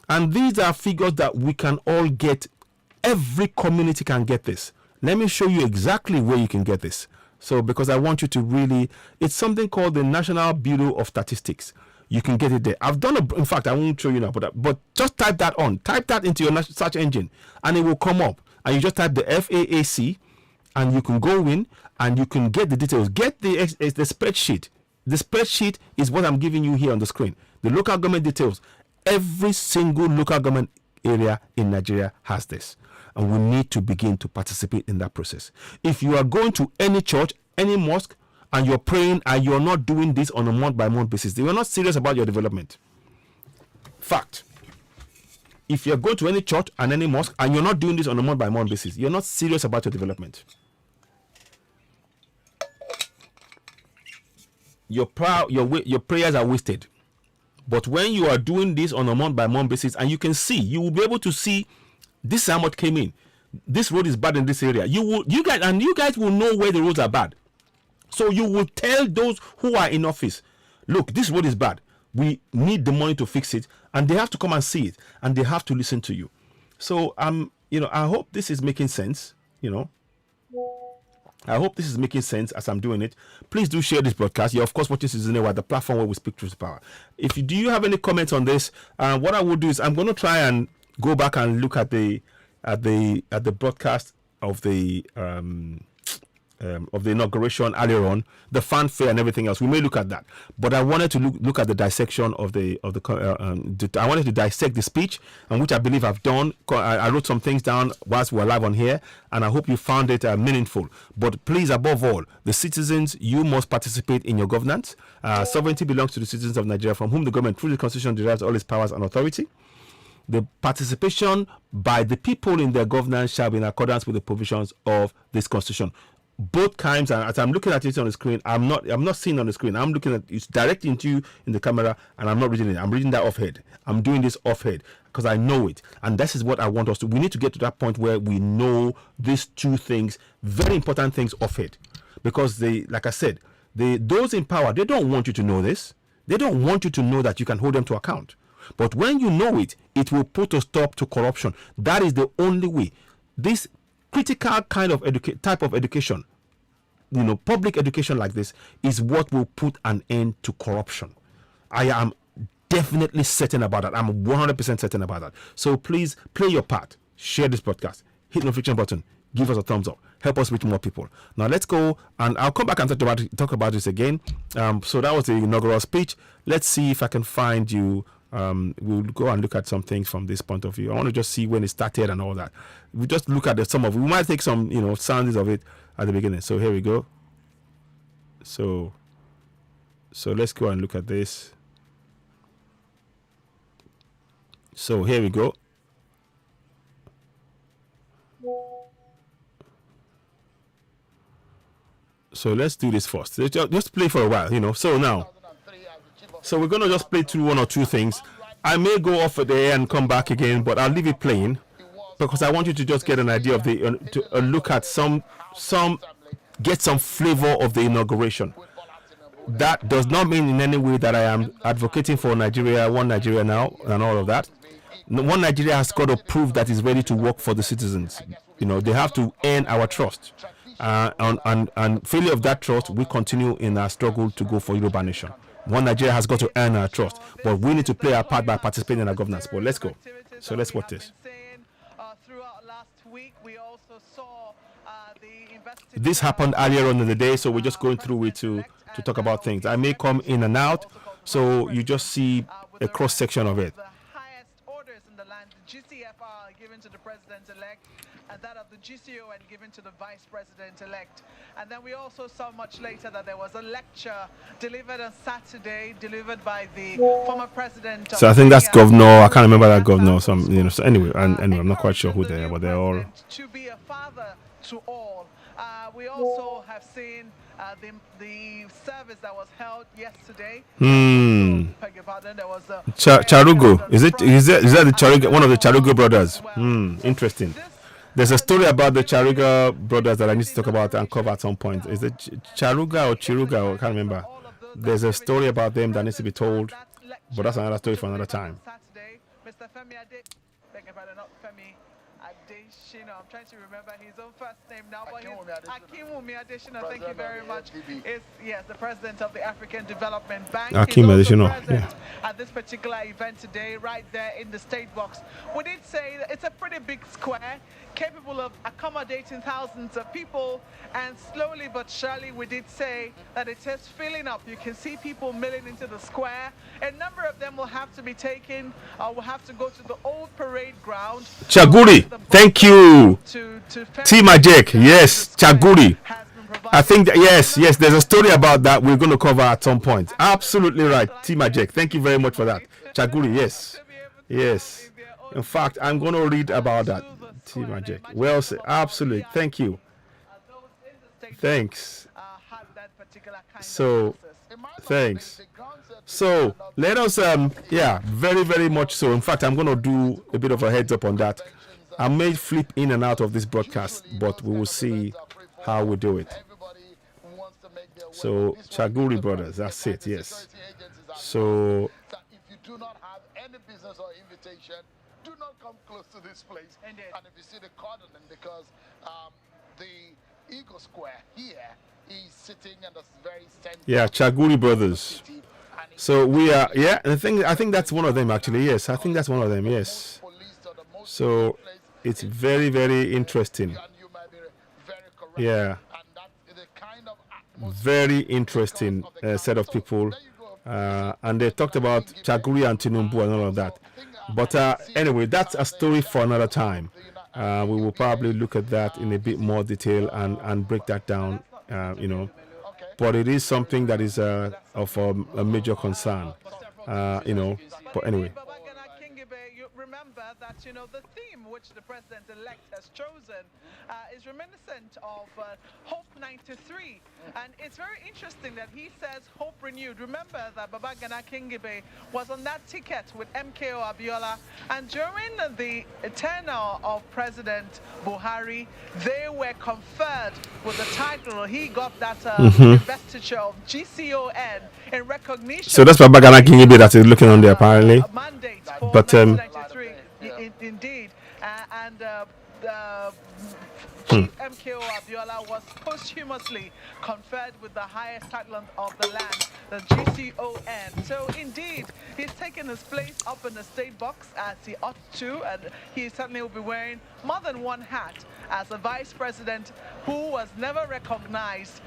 And these are figures that we can all get. Every community can get this. Let me show you exactly where you can get this. So, because I want you to really, it's something called the National Bureau of Statistics. You can get it there. I've done in fact, I won't show you now, but just type that on. Type that into your search engine and it will come up. And you just type the FAAC and you can go in and you can get the details. Get the spreadsheet. The spreadsheet is what I'm giving you here on the screen. The local government details. Every single local government area in Nigeria has this. And we need to begin to participate in that process. If you are going to any church, any mosque, and you're praying and you're not doing this on a month-by-month basis, you are not serious about your development. Fact. If you're going to any church and any mosque and you're not doing this on a month-by-month basis, you're not serious about your development. Your prayers are wasted. But when you are doing this on a month-by-month basis, and you can see, you will be able to see this is how much came in. This road is bad in this area. You guys will know where the roads are bad. So you will tell those who are in office, look, this road is bad. We need the money to fix it, and they have to come and see it, and they have to listen to you. So I hope this is making sense. I hope this is making sense as I'm doing it. Please do share this broadcast. You're of course watching Citizen Ewa, the platform where we speak truth to power. Do you have any comments on this? What I will do is I'm going to try and go back and look at the broadcast of the inauguration earlier on, the fanfare and everything else. We may look at that, but I wanted to look at the dissection of I wanted to dissect the speech, and which I believe I've done. I wrote some things down whilst we were live on here, and I hope you found it meaningful. But please, above all, the citizens, you must participate in your governance. Sovereignty belongs to the citizens of Nigeria, from whom the government through the Constitution derives all its powers and authority. The participation by the people in their governance shall be in accordance with the provisions of this Constitution. both times, and as I'm looking at it on the screen, I'm not seeing on the screen. I'm looking at it's directly into you in the camera, and I'm not reading it. I'm reading that off head. I'm doing this off head because I know it, and this is what I want us to. We need to get to that point where we know these two things, very important things, off head, because they, like I said, those in power, they don't want you to know this. They don't want you to know that you can hold them to account. But when you know it, it will put a stop to corruption. That is the only way. This critical kind of type of education, public education like this, is what will put an end to corruption. I am definitely certain about that. I'm 100% certain about that. So please play your part. Share this podcast. Hit the notification button. Give us a thumbs up. Help us reach more people. Now let's go, and I'll come back and talk about this again. So that was the inaugural speech. Let's see if I can find you. We'll go and look at some things from this point of view. I want to just see when it started and all that. We just look at some of it. We might take some, sounds of it at the beginning. So here we go. So let's go and look at this. So here we go. So let's do this first. Just play for a while, So now, we're gonna just play through one or two things. I may go off at the air and come back again, but I'll leave it playing because I want you to just get an idea of to look at get some flavor of the inauguration. That does not mean in any way that I am advocating for Nigeria, one Nigeria now, and all of that. One Nigeria has got to prove that it's ready to work for the citizens. They have to earn our trust. And failure of that trust, we continue in our struggle to go for Yoruba nation. One Nigeria has got to earn our trust, but we need to play our part by participating in our governance. But let's go. So let's watch this. This happened earlier on in the day, so we're just going through it to talk about things. I may come in and out, so you just see a cross section of it. GCFR given to the president-elect, and that of the GCO and given to the vice president-elect. And then we also saw much later that there was a lecture delivered on Saturday, delivered by the former president. So I think that's governor. I can't remember that governor. So anyway, I'm not quite sure who they are, but they're all. To be a father to all. We also have seen the service that was held yesterday. Beg your pardon, there was Charugo. Is that the Charuga, one of the Charuga brothers? Interesting. There's a story about the Charuga brothers that I need to talk about and cover at some point. Is it Charuga or Chiruga? I can't remember. There's a story about them that needs to be told, but that's another story for another time. Mr. Femi beg your pardon, not Femi Adeshina. I'm trying to remember his own first name now, but Akinwumi Adeshina, thank you very much, is the president of the African Development Bank. Akim Adeshina, at this particular event today, right there in the state box. We did say that it's a pretty big square, capable of accommodating thousands of people, and slowly but surely we did say that it is filling up. You can see people milling into the square. A number of them will have to be taken, will have to go to the old parade ground. Chaguri, thank you. T-Majek, yes, Chaguri. I think that, yes, there's a story about that we're going to cover at some point. Absolutely right, T-Majek. Thank you very much for that. Chaguri, yes. In fact, I'm going to read about that. T-Majek. Well said. Absolutely. Thank you. Thanks. So, thanks. So, let us, very, very much so. In fact, I'm going to do a bit of a heads up on that. I may flip in and out of this broadcast, but we will see how we do it. So, Chaguri brothers, that's it, yes. So, if you do not have any business or invitation, do not come close to this place. And if you see the cordoning, because the Eagle Square here is sitting in the very center. Yeah, Chaguri brothers. So we are, I think that's one of them actually. Yes, I think that's one of them. Yes. So it's very, very interesting. Yeah. Very interesting set of people. And they talked about Chaguri and Tinubu and all of that. But anyway, that's a story for another time. We will probably look at that in a bit more detail and break that down, But it is something that is of a major concern, But anyway. Remember, that, you know, the theme which the president-elect has chosen is reminiscent of Hope 93. And it's very interesting that he says Hope Renewed. Remember that Babagana Kingibe was on that ticket with MKO Abiola. And during the tenure of President Buhari, they were conferred with the title. He got that investiture of GCON in recognition. So that's Babagana Kingibe that is looking on there apparently. Mandate for But 1993, indeed. Chief MKO Abiola was posthumously conferred with the highest title of the land, the GCON. So indeed, he's taken his place up in the state box as he ought to, and he certainly will be wearing more than one hat as a vice president who was never recognized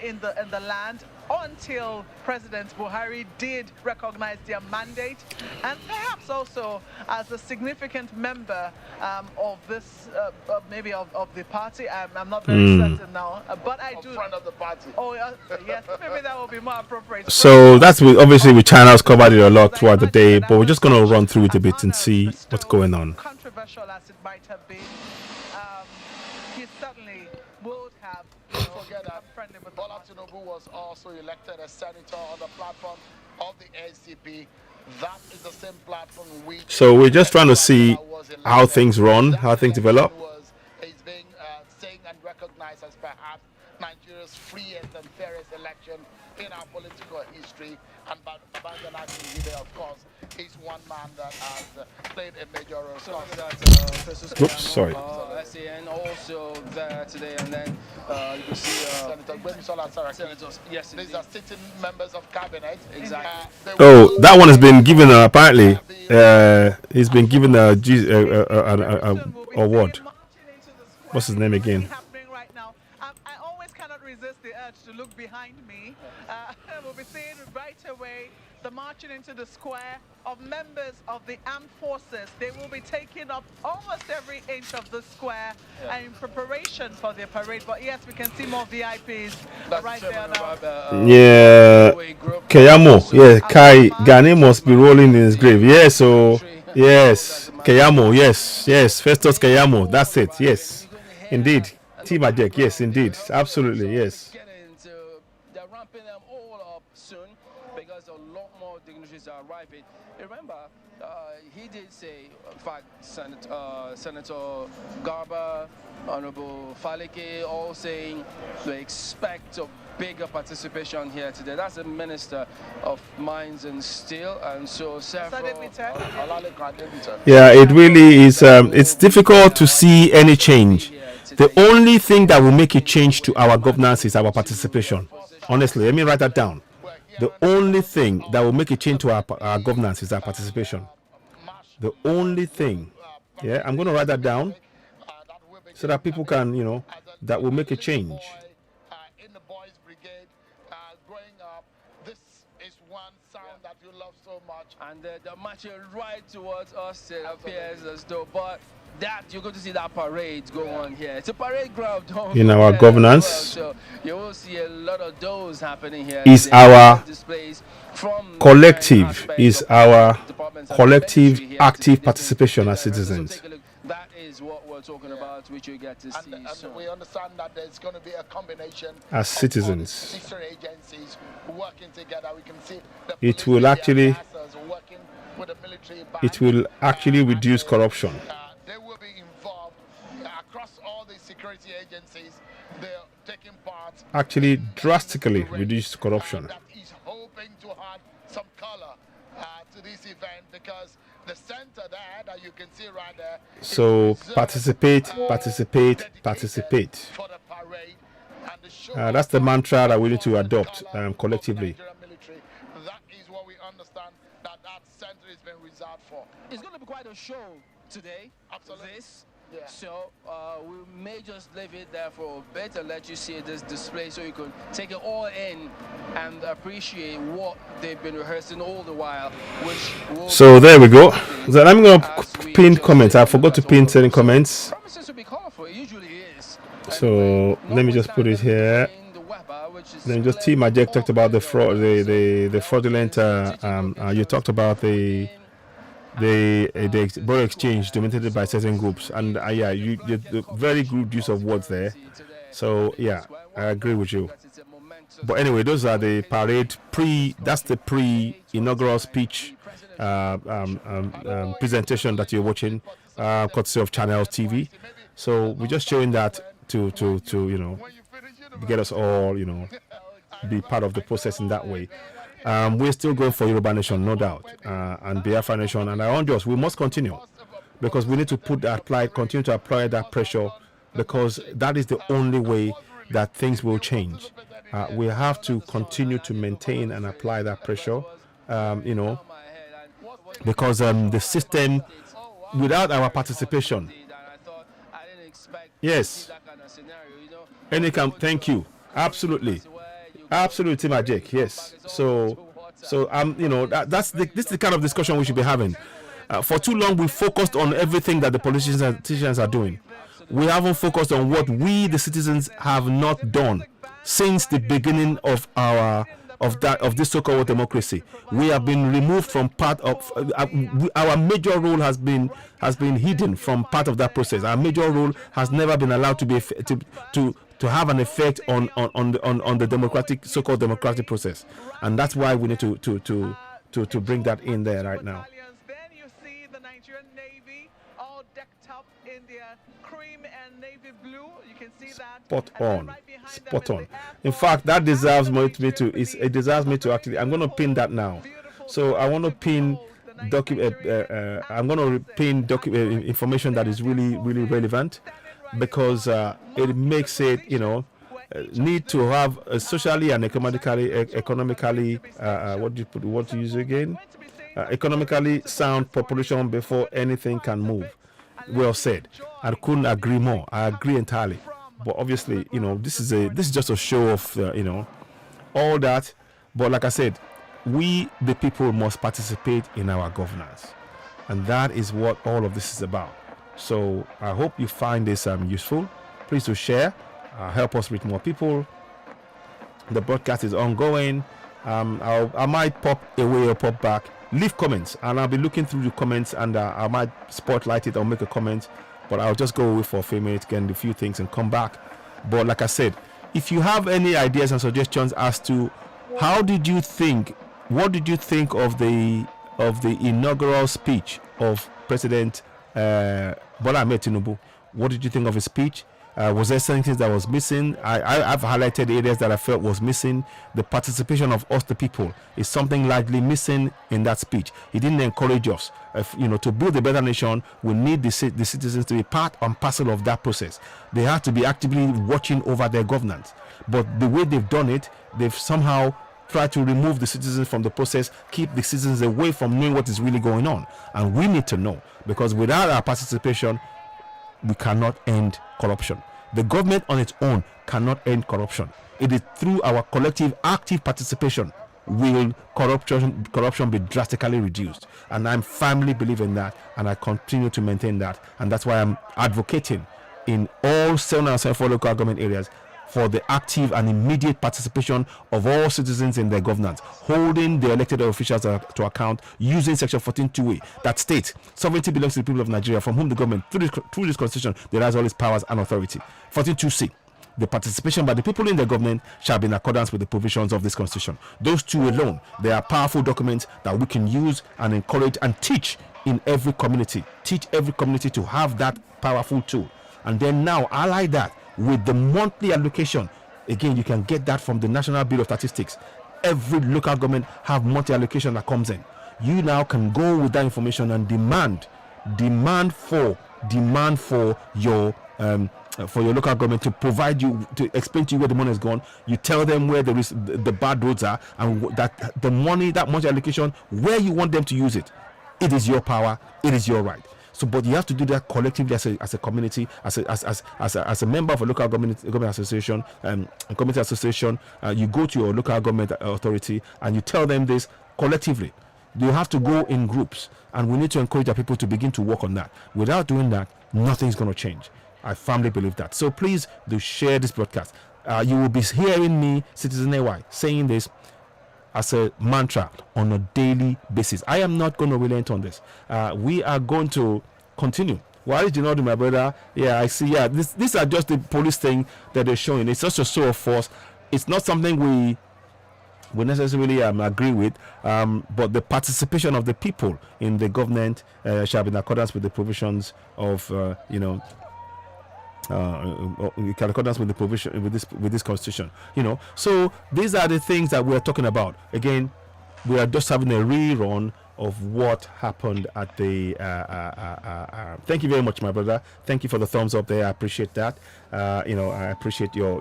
in the land until President Buhari did recognize their mandate, and perhaps also as a significant member of this, maybe of the party. I'm not very certain now, but I do. Friend of the party. Oh, yes, maybe that will be more appropriate. So that's obviously with China's covered it a lot throughout the day, but we're just going to run through it a bit and see what's going on. Controversial as it might have been, he certainly would have. Forget that Bola Tinubu was also elected as senator on the platform of the NCP. That is the same platform which. So we're just trying to see how things run, how things develop. Is being seen and recognized as perhaps Nigeria's freest and fairest election in our political history. And Babagana Kingibe, of course, is one man that has played a major role. So that Oops, sorry. SAN also there today, and then you can see Senator Gbemisola Saraki. senators. Yes, These are sitting members of cabinet. Exactly. Oh, that one has been given apparently. He's been given a award. What's his name again? Happening right now. I always cannot resist the urge to look behind me. We'll be seeing right away the marching into the square of members of the armed forces. They will be taking up almost every inch of the square in preparation for their parade. But yes, we can see more VIPs right there now. Yeah, Keyamo. Yeah, Gani must be rolling in his grave. Yes, so yes, Keyamo. Yes, Festus Keyamo. That's it. Yes, indeed. T-Majek. Yes, indeed. Absolutely. Yes. They're ramping them all up soon because a lot more dignitaries are arriving. Remember, he did say, in fact, Senator Garba, Honorable Faleke, all saying they expect a bigger participation here today. That's the Minister of Mines and Steel, and so several. Yeah, it really is. It's difficult to see any change. The only thing that will make a change to our governance is our participation. Honestly, let me write that down. The only thing that will make a change to our governance is our participation. The only thing. Yeah, I'm going to write that down so that people can, that will make a change. In the boys' brigade, growing up, this is one sound that you love so much. And they're marching right towards us, it appears as though, but that you're going to see that parade go on here. It's a parade ground in our governance. So you will see a lot of those happening here. Is our collective, active participation as citizens. That is what we're talking about, which you get to see. And we understand that there's going to be a combination as citizens. Sister agencies working together. We can see it will actually reduce corruption. They will be involved across all the security agencies. They're taking part. Actually, drastically reduce corruption. That is hoping to add some color to this event because the center there that you can see right there. So participate. For the parade and the show That's the mantra that we need to adopt collectively. That is what we understand that center is being reserved for. It's going to be quite a show today. Absolutely. Yeah. So we may just leave it there for a bit and let you see this display so you can take it all in and appreciate what they've been rehearsing all the while. So there we go. So I'm going to pin comments. I forgot to pin certain comments. Promises to be colorful. It usually is. So let me just put it here. Then just T-Majek talked about the fraud, the fraudulent. You talked about the the borrow exchange dominated by certain groups, and yeah, the very good use of words there. So yeah, I agree with you. But anyway, those are the parade that's the pre-inaugural speech presentation that you're watching, courtesy of Channels TV. So we're just showing that to get us all be part of the process in that way. We're still going for Yoruba Nation, no doubt, and Biafra Nation, and our own just we must continue, because we need to continue to apply that pressure, because that is the only way that things will change. We have to continue to maintain and apply that pressure, because the system, without our participation, yes, thank you, absolutely, Majek, yes. So this is the kind of discussion we should be having. For too long, we focused on everything that the politicians are doing. We haven't focused on what we, the citizens, have not done since the beginning of this so-called democracy. We have been removed from part of our major role has been hidden from part of that process. Our major role has never been allowed to be to have an effect on the so-called democratic process, and that's why we need to bring that in there right now. Then you see the Nigerian Navy all decked up in their cream and navy blue. You can see that. Spot on. In fact, that deserves me to actually. I'm going to pin that now. So I want to pin information that is really really relevant, because it makes it need to have a socially and economically economically sound population before anything can move. Well said. I couldn't agree more. I agree entirely. But obviously, this is just a show of all that. But like I said, we the people must participate in our governance, and that is what all of this is about. So I hope you find this useful. Please do share. Help us reach more people. The broadcast is ongoing. I might pop away or pop back. Leave comments, and I'll be looking through the comments, and I might spotlight it or make a comment. But I'll just go away for a few minutes, get a few things, and come back. But like I said, if you have any ideas and suggestions as to what did you think of the inaugural speech of President Bola Ahmed Tinubu? What did you think of his speech? Was there something that was missing? I've highlighted the areas that I felt was missing. The participation of us, the people, is something largely missing in that speech. He didn't encourage us. To build a better nation, we need the citizens to be part and parcel of that process. They have to be actively watching over their governance. But the way they've done it, they've somehow tried to remove the citizens from the process, keep the citizens away from knowing what is really going on. And we need to know, because without our participation, we cannot end corruption. The government on its own cannot end corruption. It is through our collective active participation will corruption be drastically reduced. And I'm firmly believing that, and I continue to maintain that. And that's why I'm advocating in all 704 local government areas for the active and immediate participation of all citizens in their governance, holding the elected officials to account using Section 14(2)(a) that states sovereignty belongs to the people of Nigeria, from whom the government, through this constitution, derives all its powers and authority. 14(2)(c), the participation by the people in the government shall be in accordance with the provisions of this constitution. Those two alone, they are powerful documents that we can use and encourage and teach in every community. Teach every community to have that powerful tool. And then now, ally that with the monthly allocation. Again, you can get that from the National Bureau of Statistics. Every local government have monthly allocation that comes in. You now can go with that information and demand for your local government to provide you, to explain to you where the money is gone. You tell them where there is the bad roads are, and that the money, that monthly allocation, where you want them to use it. It is your power. It is your right. So, but you have to do that collectively as a community, as a member of a local government association, a community association. You go to your local government authority and you tell them this collectively. You have to go in groups, and we need to encourage our people to begin to work on that. Without doing that, nothing's going to change. I firmly believe that. So please do share this broadcast. You will be hearing me, Citizen AY, saying this as a mantra on a daily basis. I am not going to relent on this. We are going to continue. Why did you not do, my brother? Yeah, I see. Yeah, these are just the police thing that they're showing. It's just a show of force. It's not something we necessarily agree with, but the participation of the people in the government shall be in accordance with the provisions of in accordance with the provision with this constitution. So these are the things that we are talking about. Again, we are just having a rerun of what happened at the thank you very much, my brother. Thank you for the thumbs up there. I appreciate that. I appreciate your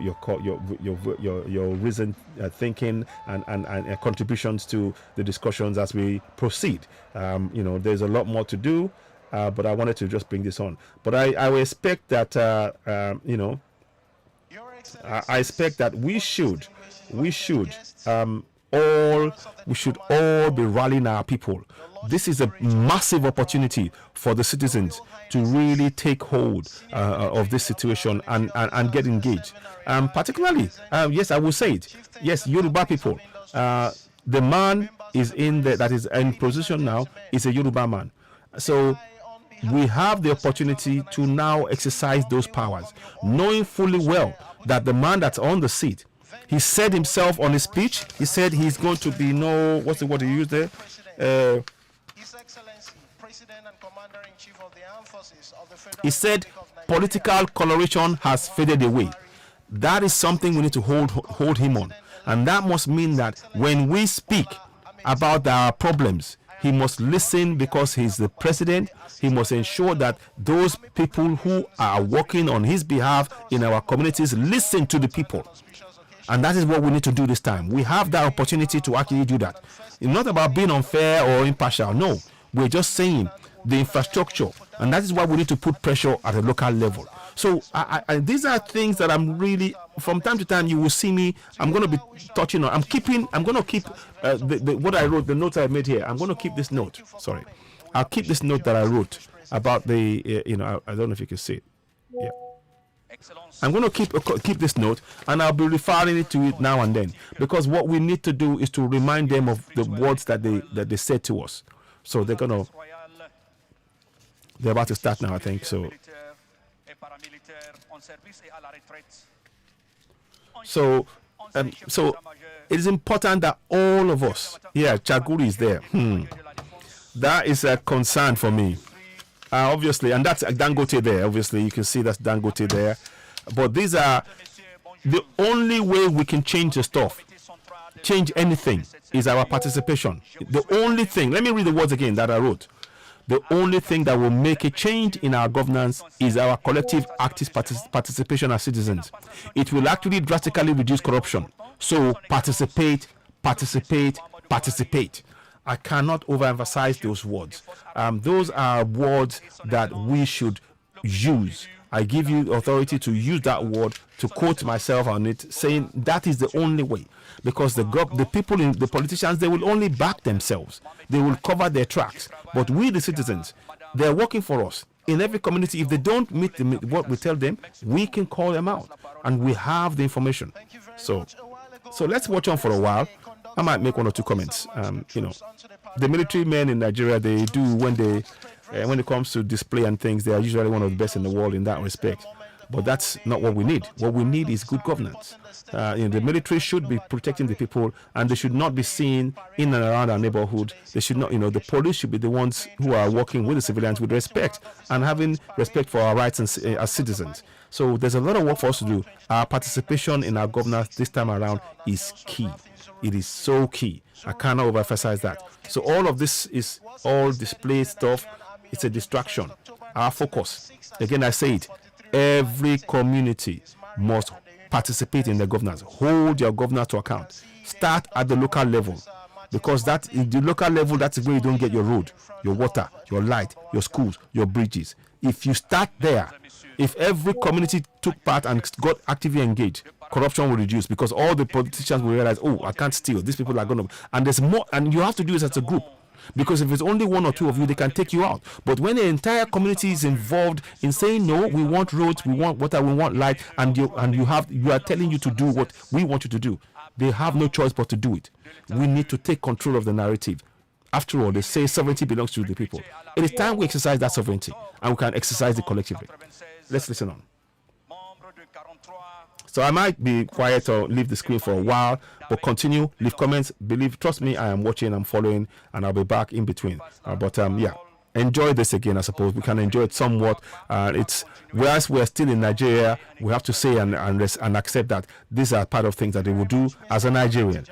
recent thinking and contributions to the discussions as we proceed. There's a lot more to do, but I wanted to just bring this on. But I will expect that I expect that we should all be rallying our people. This is a massive opportunity for the citizens to really take hold of this situation and get engaged. Particularly, yes, I will say it. Yes, Yoruba people. The man that is in position now is a Yoruba man. So we have the opportunity to now exercise those powers, knowing fully well that the man that's on the seat, he said himself on his speech, he said he's going to be what's the word he used there? His Excellency, President and Commander-in-Chief of the Armed Forces of the Federal He said Republic of political Nigeria coloration has faded away. That is something we need to hold him on. And that must mean that when we speak about our problems, he must listen because he's the president. He must ensure that those people who are working on his behalf in our communities listen to the people. And that is what we need to do this time. We have that opportunity to actually do that. It's not about being unfair or impartial. No, we're just saying the infrastructure. And that is why we need to put pressure at a local level. So these are things that I'm really, from time to time, you will see me. I'm going to be touching on. I'm going to keep what I wrote, the notes I made here. I'm going to keep this note. Sorry. I'll keep this note that I wrote about the, I don't know if you can see it. Yeah. I'm going to keep this note, and I'll be referring to it now and then, because what we need to do is to remind them of the words that they said to us. So they're about to start now, I think. So it is important that all of us, Chaguri is there. That is a concern for me. Obviously, and that's Dangote there. Obviously, you can see that's Dangote there. But these are the only way we can change the stuff, change anything, is our participation. The only thing, let me read the words again that I wrote. The only thing that will make a change in our governance is our collective active participation as citizens. It will actually drastically reduce corruption. So participate, participate, participate. I cannot overemphasize those words. Those are words that we should use. I give you authority to use that word, to quote myself on it, saying that is the only way. Because the people, the politicians, they will only back themselves. They will cover their tracks. But we, the citizens, they're working for us. In every community, if they don't meet what we tell them, we can call them out. And we have the information. So let's watch on for a while. I might make one or two comments. The military men in Nigeria, they do when it comes to display and things, they are usually one of the best in the world in that respect. But that's not what we need. What we need is good governance. The military should be protecting the people, and they should not be seen in and around our neighborhood. They should not, the police should be the ones who are working with the civilians with respect and having respect for our rights as citizens. So there's a lot of work for us to do. Our participation in our governance this time around is key. It is so key. I cannot overemphasize that. So all of this is all display stuff. It's a distraction. Our focus, again I say it, every community must participate in the governance. Hold your governor to account. Start at the local level, because that in the local level, that's where you don't get your road, your water, your light, your schools, your bridges. If you start there, if every community took part and got actively engaged, corruption will reduce, because all the politicians will realize, oh, I can't steal. These people are going to, and there's more, and you have to do this as a group. Because if it's only one or two of you, they can take you out. But when the entire community is involved in saying, no, we want roads, we want water, we want light, and you are telling you to do what we want you to do, They have no choice but to do it. We need to take control of the narrative. After all, they say sovereignty belongs to the people. It is time we exercise that sovereignty, and we can exercise it collectively. Let's listen on. So I might be quiet or leave the screen for a while, but continue, leave comments. Trust me, I am watching, I'm following, and I'll be back in between. Yeah, enjoy this again. I suppose we can enjoy it somewhat. It's whereas we're still in Nigeria, we have to say and accept that these are part of things that they will do as a Nigerian.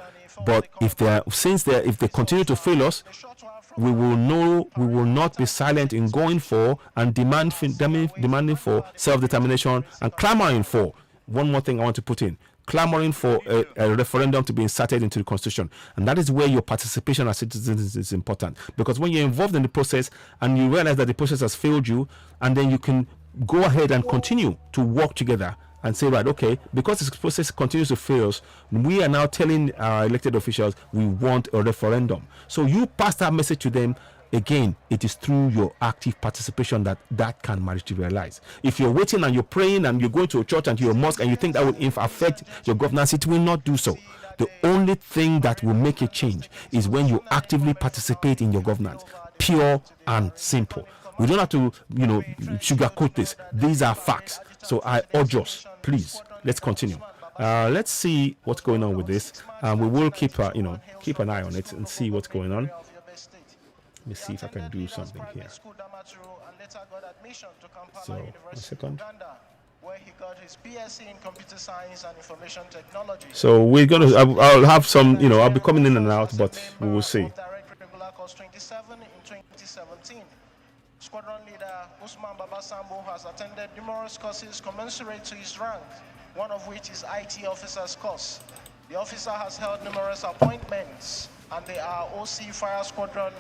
But if they continue to fail us, we will not be silent in going for and demanding for self-determination and clamoring for. One more thing I want to put in: clamoring for a referendum to be inserted into the constitution. And that is where your participation as citizens is important, because when you're involved in the process and you realize that the process has failed you, and then you can go ahead and continue to work together and say, right, okay, because this process continues to fail us, we are now telling our elected officials we want a referendum. So you pass that message to them. Again, it is through your active participation that can materialize. If you're waiting and you're praying and you're going to a church and to your mosque and you think that will affect your governance, it will not do so. The only thing that will make a change is when you actively participate in your governance. Pure and simple. We don't have to, sugarcoat this. These are facts. So I urge us, please, let's continue. Let's see what's going on with this. We will keep an eye on it and see what's going on. Let me see if I can do something here. So, 1 second. Where he got his BSc in computer science and information technology. So we're gonna. I'll have some. I'll be coming in and out, but we will see. Regular course 27 in 2017. Squadron leader Usman Babasambo has attended numerous courses commensurate to his rank, one of which is IT officer's course. The officer has held numerous appointments, and they are OC Fire Squadron,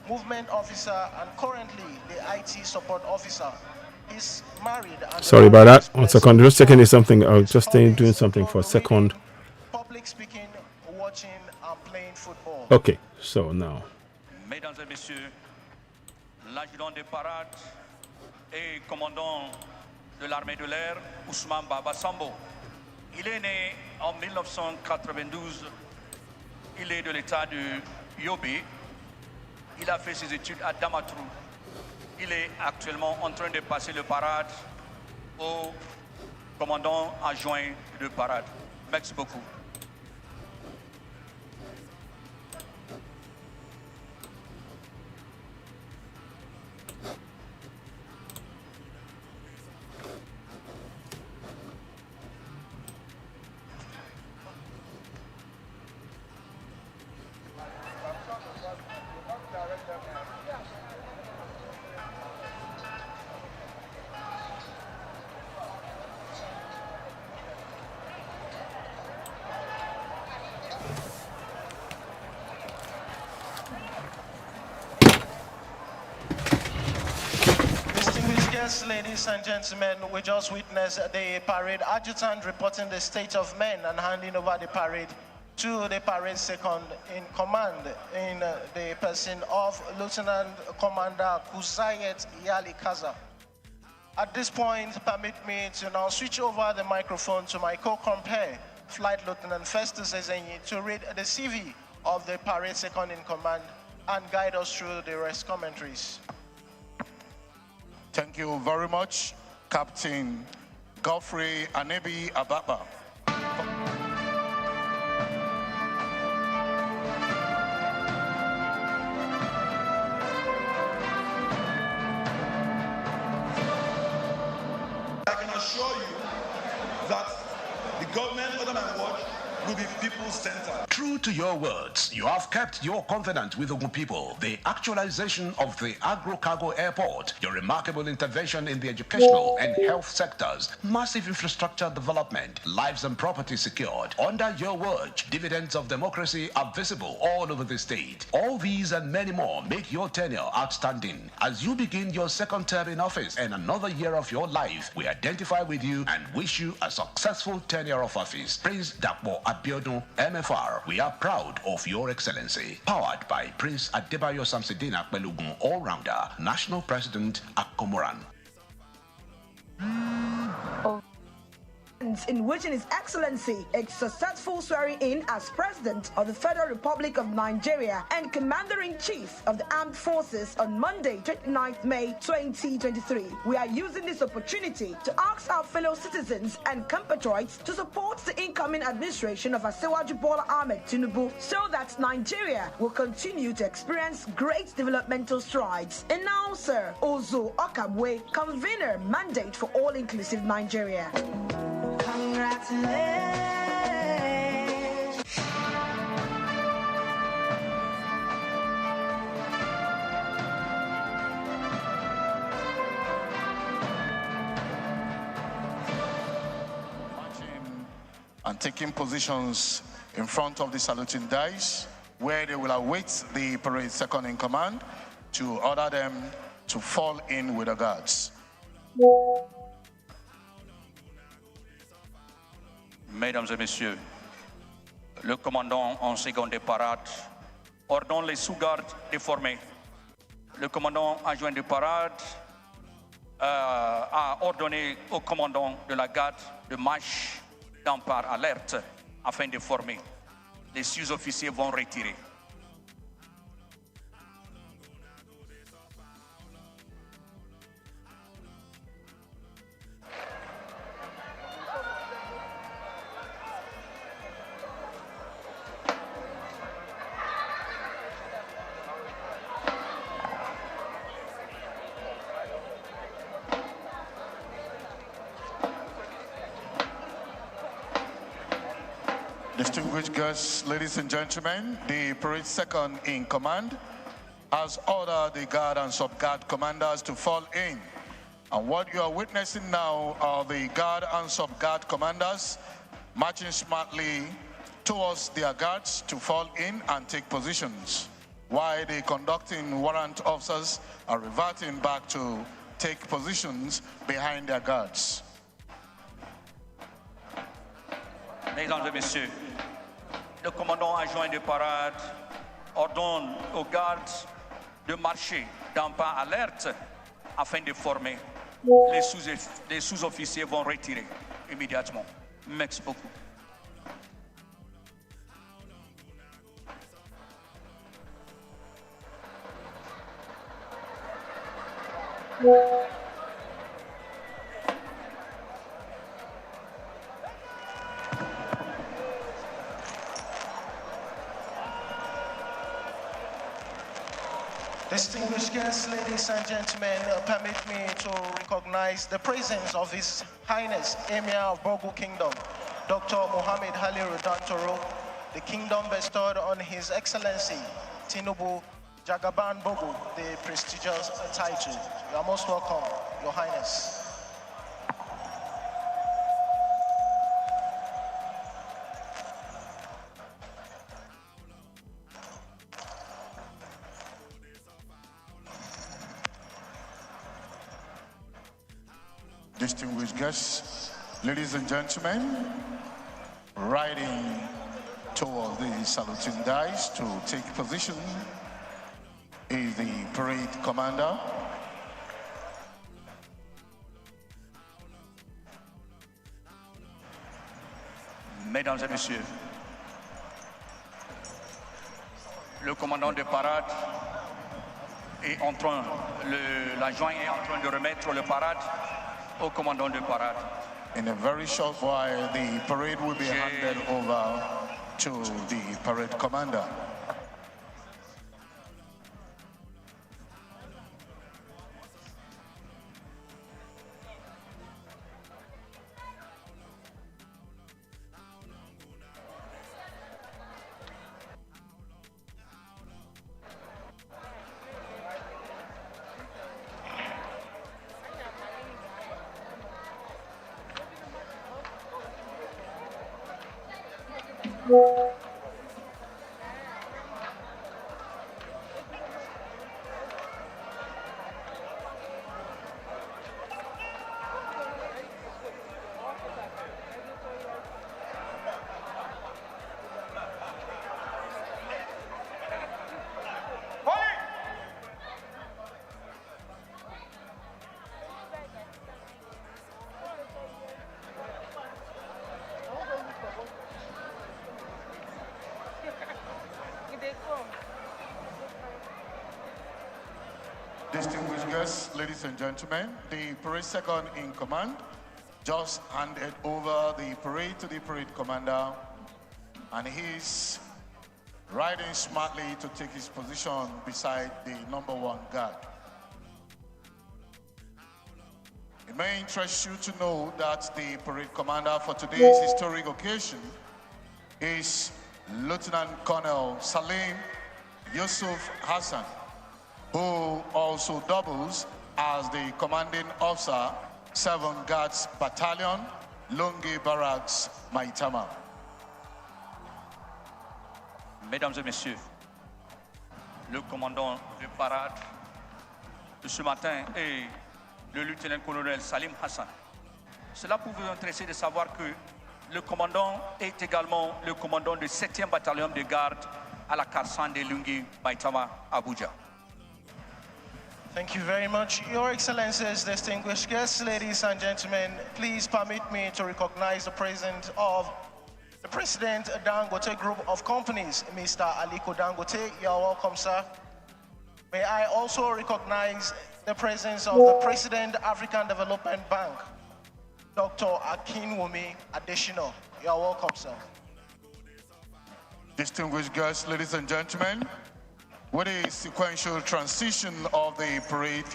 Movement Officer, and currently the IT Support Officer. He's married. Sorry about that. 1 second. Just checking something. I'll just stay doing something for a second. Public speaking, watching, and playing football. Okay, so now. Mesdames et messieurs, l'adjudant des parades et commandant de l'armée de l'air, Ousmane Baba Sambo. Il est né en 1992. Il est de l'état de Yobe. Il a fait ses études à Damaturu. Il est actuellement en train de passer le parade au commandant adjoint de parade. Merci beaucoup. Ladies and gentlemen, we just witnessed the parade adjutant reporting the state of men and handing over the parade to the parade second in command in the person of Lieutenant Commander Kuzayet Yali Kaza. At this point, permit me to now switch over the microphone to my co-compare, Flight Lieutenant Festus Ezenyi, to read the CV of the parade second in command and guide us through the rest commentaries. Thank you very much, Captain Godfrey Anebi Ababa. I can assure you that the government under my watch will be people-centered. True to your words, you have kept your covenant with Ogun people. The actualization of the agro-cargo airport, your remarkable intervention in the educational and health sectors, massive infrastructure development, lives and property secured. Under your watch, dividends of democracy are visible all over the state. All these and many more make your tenure outstanding. As you begin your second term in office and another year of your life, we identify with you and wish you a successful tenure of office. Prince Dakbo Abiodun, MFR, we are proud of your excellency. Powered by Prince Adebayo Samsidina Belugun, all-rounder, National President Akomoran. citizens in wishing His Excellency a successful swearing-in as President of the Federal Republic of Nigeria and Commander-in-Chief of the Armed Forces on Monday, 29th May 2023. We are using this opportunity to ask our fellow citizens and compatriots to support the incoming administration of Asiwaju Bola Ahmed Tinubu so that Nigeria will continue to experience great developmental strides. Announcer Ozo Okabwe, convener, mandate for all-inclusive Nigeria. Congratulations. And taking positions in front of the saluting dice, where they will await the parade second in command to order them to fall in with the guards. Mesdames et messieurs, le commandant en seconde de parade ordonne les sous-gardes de former. Le commandant adjoint de parade a ordonné au commandant de la garde de marche d'empare alerte afin de former. Les sous-officiers vont retirer. Distinguished guests, ladies and gentlemen, the parade second in command has ordered the guard and sub-guard commanders to fall in. And what you are witnessing now are the guard and sub-guard commanders marching smartly towards their guards to fall in and take positions, while the conducting warrant officers are reverting back to take positions behind their guards. Mesdames et messieurs, le commandant adjoint de parade ordonne aux gardes de marcher d'un pas alerte afin de former. Les sous-officiers vont retirer immédiatement. Merci beaucoup. Distinguished guests, ladies and gentlemen, permit me to recognize the presence of His Highness Emir of Bogu Kingdom, Dr. Mohammed Haliru Dantoro, the kingdom bestowed on His Excellency Tinubu Jagaban Bogu, the prestigious title. You are most welcome, Your Highness. Distinguished guests, ladies and gentlemen, riding toward the saluting dice to take position is the parade commander. Mesdames et messieurs, le commandant de parade est en train, l'adjoint est en train de remettre le parade au commandant de parade. In a very short while, the parade will be handed over to the parade commander. distinguished guests, ladies and gentlemen, the parade second in command just handed over the parade to the parade commander, and he's riding smartly to take his position beside the #1 guard. It may interest you to know that the parade commander for today's historic occasion is Lieutenant Colonel Salim Yusuf Hassan, who also doubles as the commanding officer, 7 Guards Battalion, Lungi Barracks, Maitama. Mesdames et messieurs, le commandant de parade de ce matin est le lieutenant-colonel Salim Hassan. Cela peut vous intéresser de savoir que le commandant est également le commandant du 7e bataillon de garde à la Karsan de Lungi, Maitama, Abuja. Thank you very much. Your Excellencies, distinguished guests, ladies and gentlemen, please permit me to recognize the presence of the President Dangote Group of Companies, Mr. Aliko Dangote. You are welcome, sir. May I also recognize the presence of the President African Development Bank, Dr. Akinwumi Adesina. You are welcome, sir. Distinguished guests, ladies and gentlemen, with a sequential transition of the parade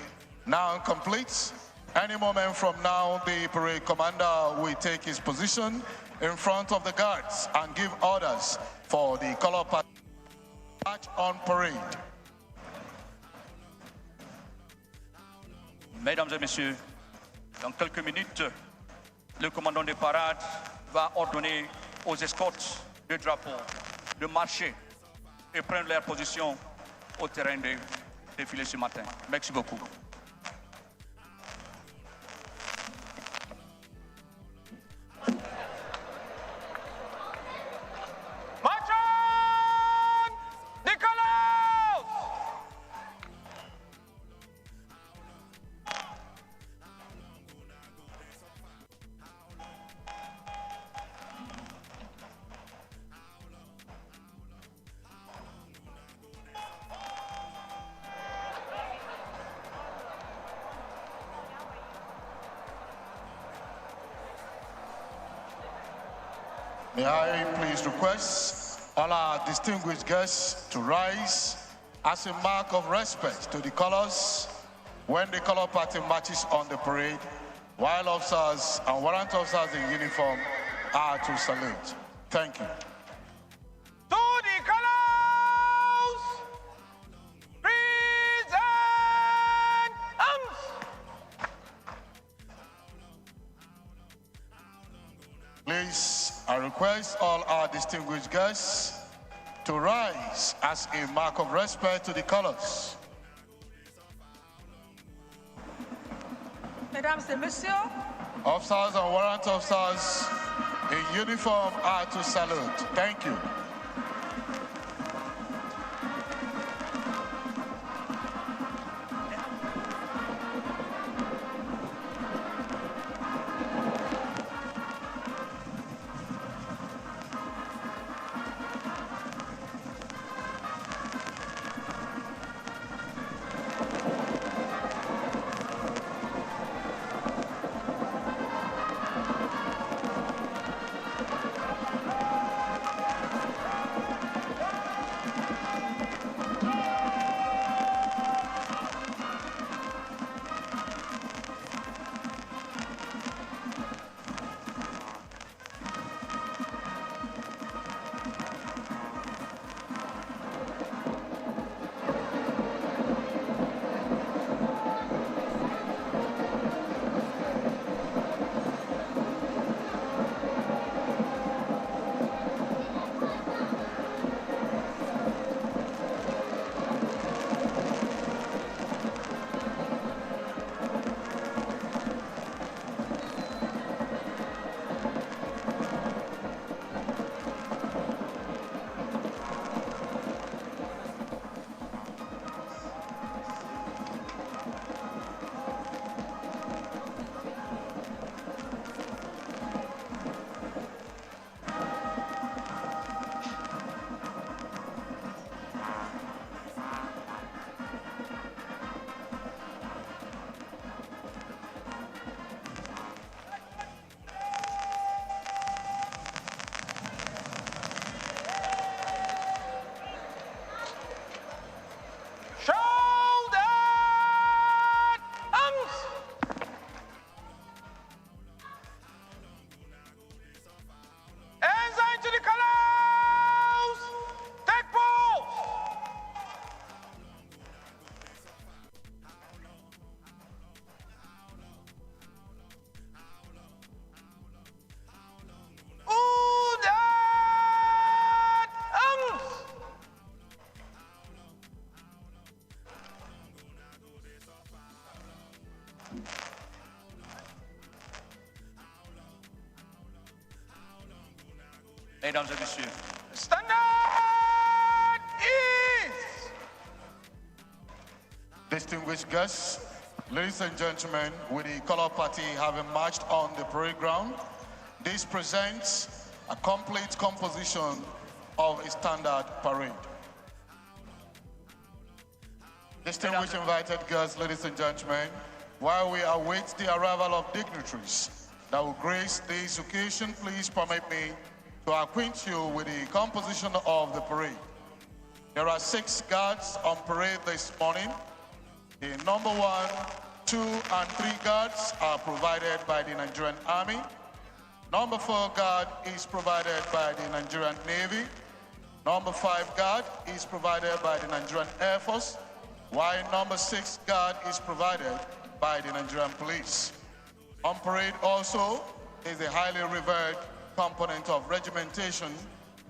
now complete, any moment from now, the parade commander will take his position in front of the guards and give orders for the color march on parade. Mesdames et messieurs, dans quelques minutes, le commandant de parade va ordonner aux escortes de drapeau de marcher et prendre leur position au terrain de défilé ce matin. Merci beaucoup. May I please request all our distinguished guests to rise as a mark of respect to the colors when the color party marches on the parade, while officers and warrant officers in uniform are to salute. Thank you. Please, I request all our distinguished guests to rise as a mark of respect to the colors. Mesdames et messieurs, Officers and warrant officers in uniform are to salute. Thank you. Mesdames et messieurs, Standard is. Distinguished guests, ladies and gentlemen, with the color party having marched on the parade ground, this presents a complete composition of a standard parade. Distinguished invited guests, ladies and gentlemen, while we await the arrival of dignitaries that will grace this occasion, please permit me to acquaint you with the composition of the parade. There are 6 guards on parade this morning. The number 1, 2, and 3 guards are provided by the Nigerian Army. Number 4 guard is provided by the Nigerian Navy. Number 5 guard is provided by the Nigerian Air Force, while number 6 guard is provided by the Nigerian Police. On parade also is a highly revered component of regimentation,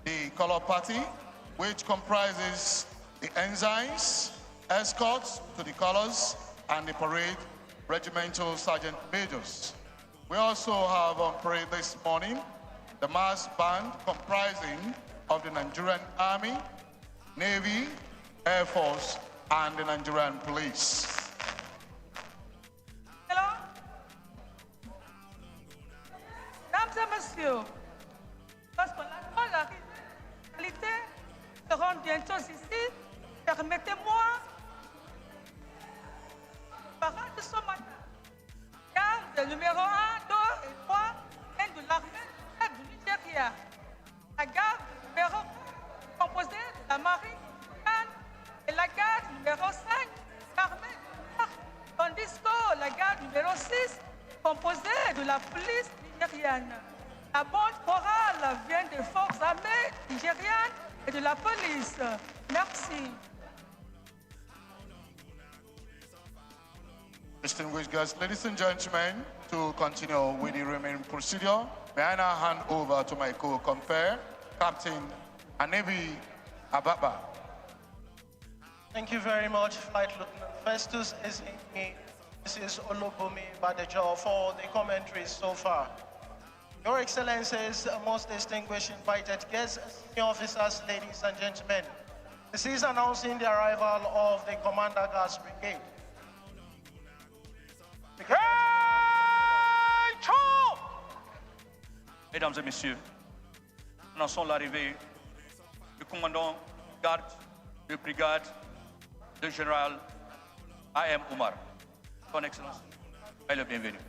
the color party, which comprises the ensigns, escorts to the colors, and the parade regimental sergeant majors. We also have on parade this morning the mass band comprising of the Nigerian Army, Navy, Air Force, and the Nigerian Police. Hello. Mesdames et messieurs, parce que la réalité se rend bientôt ici, permettez-moi, parade de ce matin, garde numéro 1, 2 et 3 viennent de l'armée du Nigeria. La garde numéro 1, composée de la marine et la garde numéro 5, l'armée, tandis que la garde numéro 6, composée de la police nigériane. La bande chorale vient des forces armées nigérianes et de la police. Merci. Distinguished guests, ladies and gentlemen, to continue with the remaining procedure, may I now hand over to my co-compare, Captain Anebi Ababa. Thank you very much, Flight Lieutenant Festus Ezini, Mrs. Olubumi Badejo, for the commentaries so far. Your Excellencies, most distinguished invited guests, senior officers, ladies and gentlemen, this is announcing the arrival of the Commander Guards Brigade. mesdames et messieurs, annonçons l'arrivée du commandant garde de brigade, le général A.M. Omar. Son Excellence, soyez le bienvenu.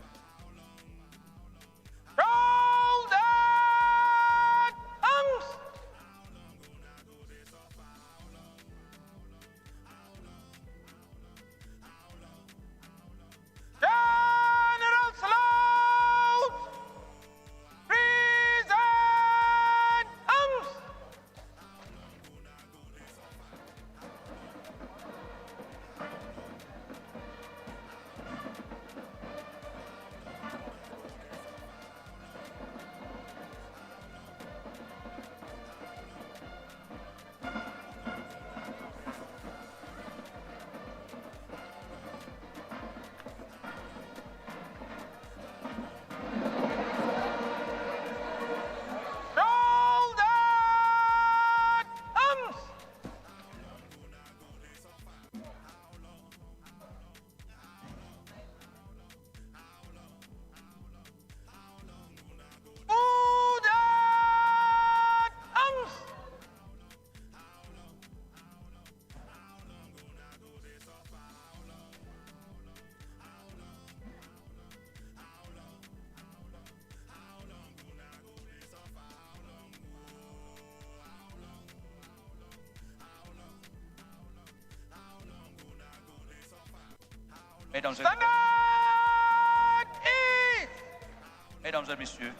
Mesdames et messieurs,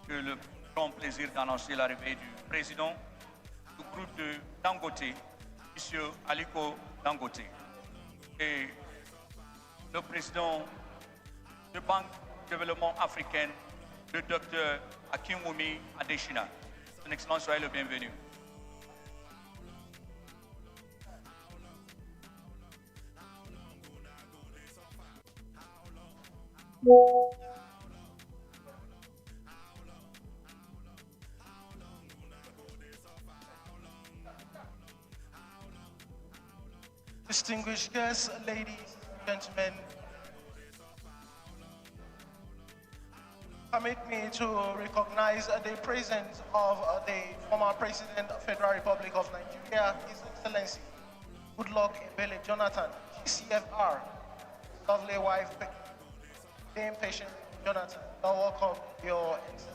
j'ai le grand plaisir d'annoncer l'arrivée du président du groupe de Dangote, M. Aliko Dangote, et le président de Banque de développement africaine, le Dr Akinwumi Adesina. Son Excellence, soyez le bienvenu. Distinguished guests, ladies and gentlemen, permit me to recognize the presence of the former President of the Federal Republic of Nigeria, His Excellency Goodluck Ebele Jonathan, CFR, lovely wife, Dame Patient Jonathan. Welcome, Your Excellency.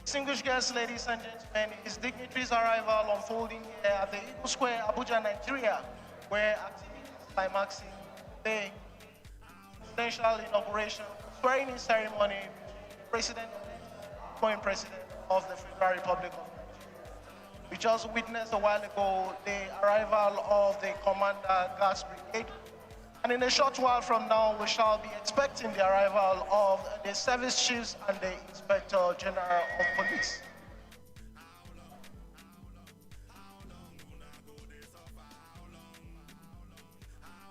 Distinguished guests, ladies and gentlemen, His dignitary's arrival unfolding here at the Eagle Square, Abuja, Nigeria, where activities climaxing the presidential inauguration, swearing-in ceremony, President, going President of the Federal Republic of Nigeria. We just witnessed a while ago the arrival of the Commander Gas Brigade, and in a short while from now, we shall be expecting the arrival of the service chiefs and the Inspector General of Police.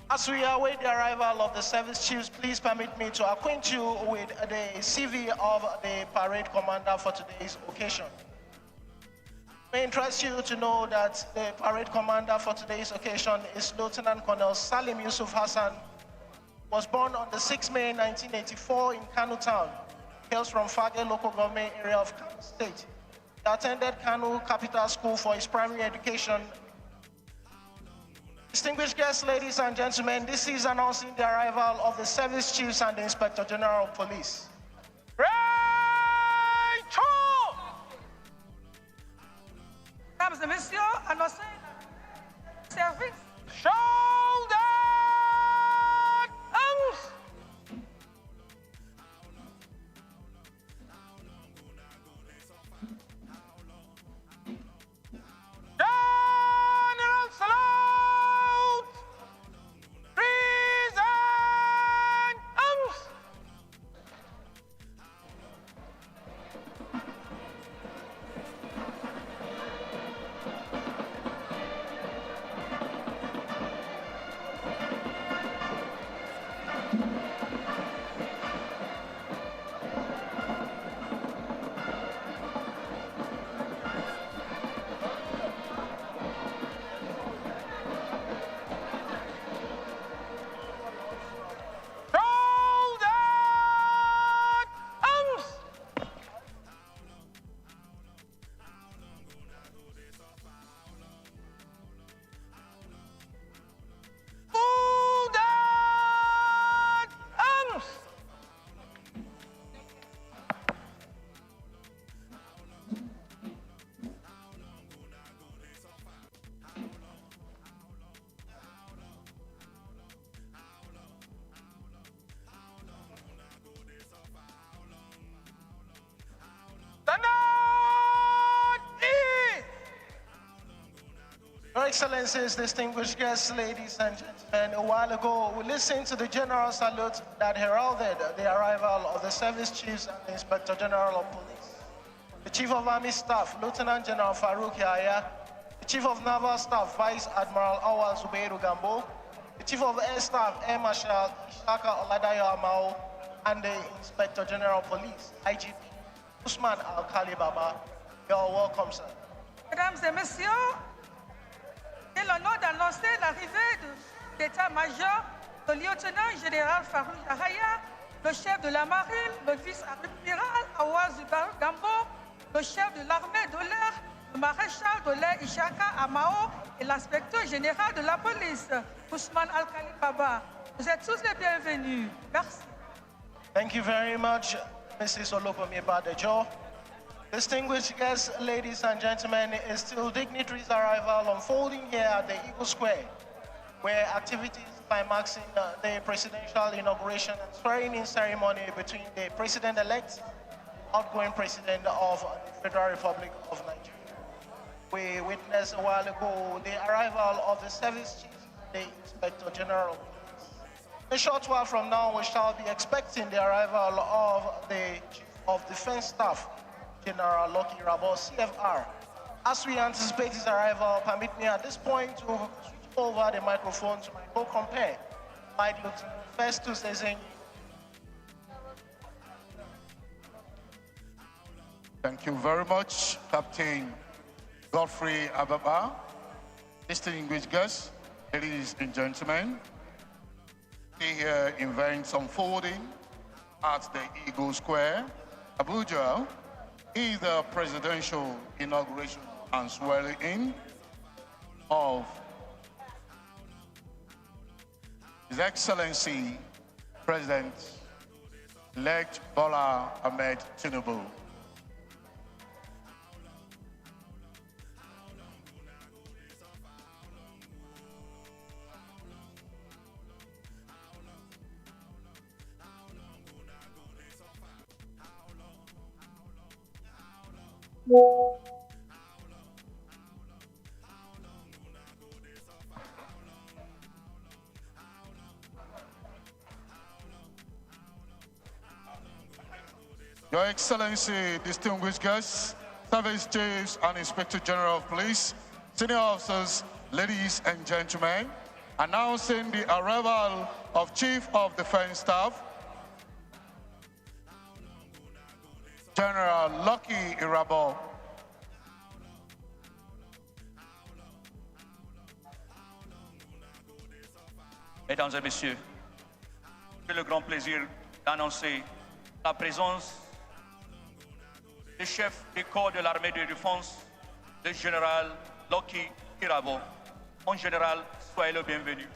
As we await the arrival of the service chiefs, please permit me to acquaint you with the CV of the parade commander for today's occasion. It may interest you to know that the parade commander for today's occasion is Lieutenant Colonel Salim Yusuf Hassan. Was born on the 6th May 1984 in Kano Town. Hails from Fage local government area of Kano State. He attended Kano Capital School for his primary education. Distinguished guests, ladies and gentlemen, this is announcing the arrival of the service chiefs and the Inspector General of Police. Mesdames et messieurs, annoncez service. Your Excellencies, distinguished guests, ladies and gentlemen, a while ago we listened to the general salute that heralded the arrival of the service chiefs and the Inspector General of Police. The Chief of Army Staff, Lieutenant General Farouk Yahya, the Chief of Naval Staff, Vice Admiral Awal Zubeiru Gambo, the Chief of Air Staff, Air Marshal Ishaka Oladayo Amao, and the Inspector General of Police, IGP Usman Al-Khali Baba. You're welcome, sir. Mesdames et messieurs, j'ai l'honneur d'annoncer l'arrivée de l'état-major, le lieutenant général Farouk Yahya, le chef de la marine, le vice-amiral Awal Zubeiru Gambo, le chef de l'armée de l'air, le maréchal de l'air Ishaka Amao et l'inspecteur général de la police, Ousmane Al-Khali Baba. Vous êtes tous les bienvenus. Merci. Thank you very much, Mrs. Olokomi Badejo. Distinguished guests, ladies and gentlemen, is still dignitaries' arrival unfolding here at the Eagle Square, where activities climaxing the presidential inauguration and swearing-in ceremony between the president-elect, outgoing president of the Federal Republic of Nigeria. We witnessed a while ago the arrival of the service chief, the Inspector General. A short while from now, we shall be expecting the arrival of the Chief of Defense Staff, General Lucky Rabo, CFR. As we anticipate his arrival, permit me at this point to switch over the microphone to my co-compare, Flight Lieutenant Festus Ezenyi. Thank you very much, Captain Godfrey Ababa. Distinguished guests, Ladies and gentlemen, we here events unfolding at the Eagle Square, Abuja, is the presidential inauguration and swearing-in of His Excellency President-elect Bola Ahmed Tinubu. Your Excellency, distinguished guests, service chiefs and Inspector General of Police, senior officers, ladies and gentlemen, announcing the arrival of Chief of Defense Staff, General Lucky Irabo. Mesdames et messieurs, j'ai le grand plaisir d'annoncer la présence du chef du corps de l'armée de défense, le général Lucky Irabo. Mon général, soyez le bienvenu.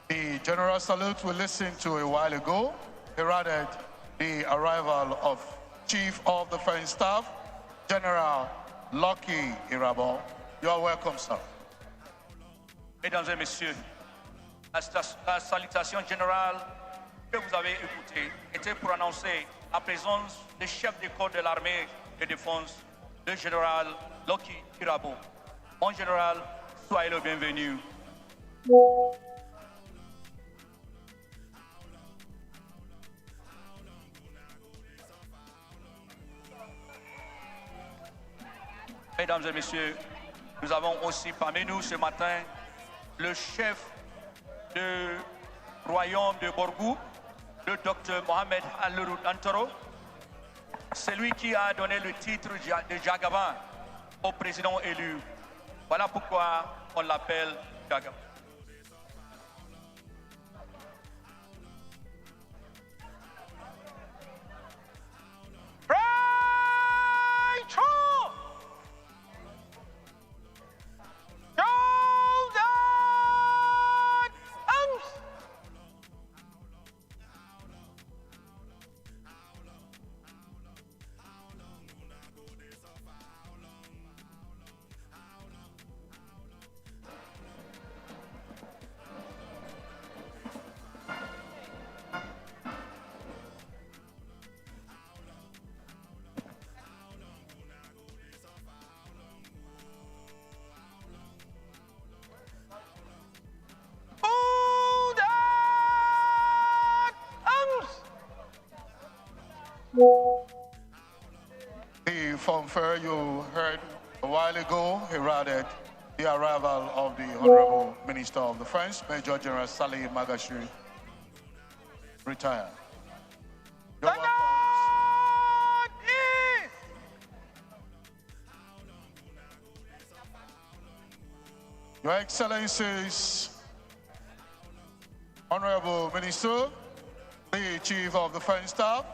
The general salute we listened to a while ago heralded the arrival of Chief of Defense Staff, General Lucky Irabo. You are welcome, sir. Mesdames et messieurs, la salutation générale que vous avez écoutée était pour annoncer la présence du chef du corps de l'armée de défense, le général Lucky Irabo. Mon général, soyez le bienvenu. Mesdames et messieurs, nous avons aussi parmi nous ce matin le chef du royaume de Borgou, le docteur Mohamed Al-Roud Antoro. C'est lui qui a donné le titre de Jagaban au président élu. Voilà pourquoi on l'appelle Jagaban. The fanfare you heard a while ago heralded the arrival of the Honorable Minister of Defense, Major General Salih Magashiri, retired. Your Excellencies, Honorable Minister, the Chief of Defense Staff,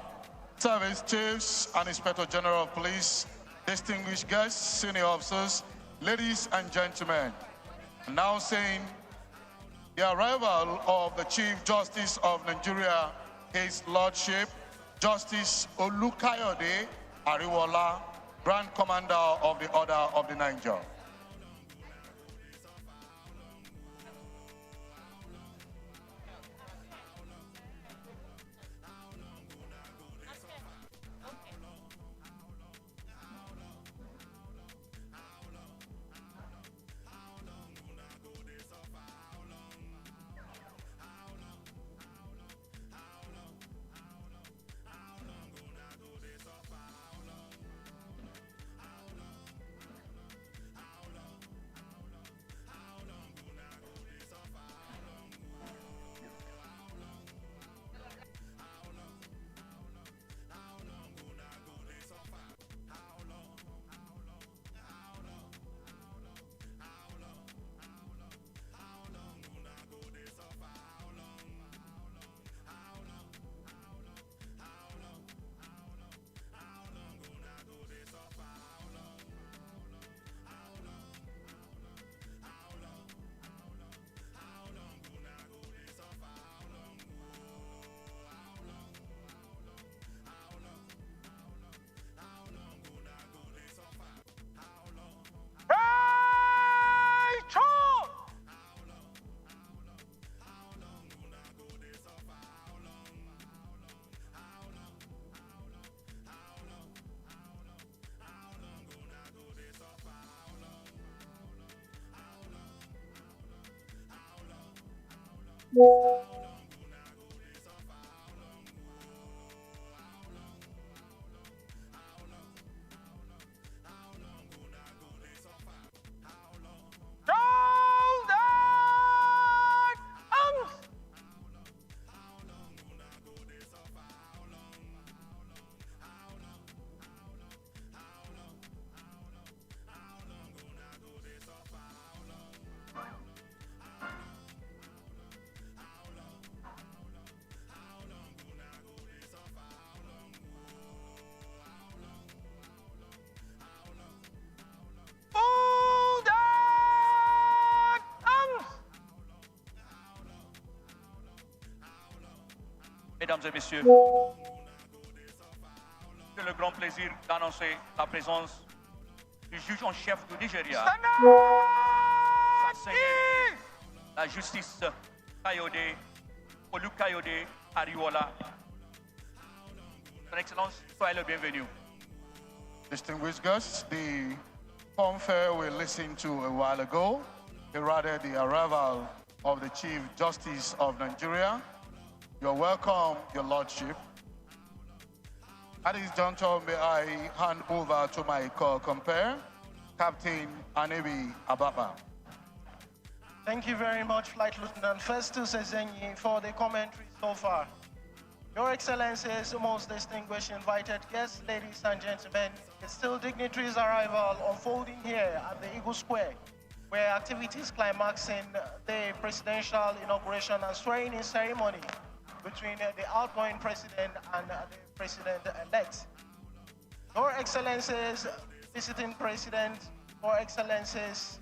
Service Chiefs and Inspector General of Police, distinguished guests, senior officers, ladies and gentlemen, announcing the arrival of the Chief Justice of Nigeria, His Lordship, Justice Olukayode Ariwola, Grand Commander of the Order of the Niger. Mesdames et messieurs, j'ai le grand plaisir d'annoncer la présence du juge en chef du Nigeria, Sa Seigneurie, la justice Kayode, Olukayode Ariwola. Son Excellence, soyez le bienvenu. Distinguished guests, the fanfare we listened to a while ago heralded the arrival of the Chief Justice of Nigeria. You're welcome, Your Lordship. At this juncture, may I hand over to my co-compare, Captain Anebi Ababa. Thank you very much, Flight Lieutenant Festus Ezenyi, for the commentary so far. Your Excellencies, most distinguished invited guests, ladies and gentlemen, it's still dignitaries' arrival unfolding here at the Eagle Square, where activities climaxing the presidential inauguration and swearing-in ceremony between the outgoing president and the president-elect. Your Excellencies, visiting President, Your Excellencies,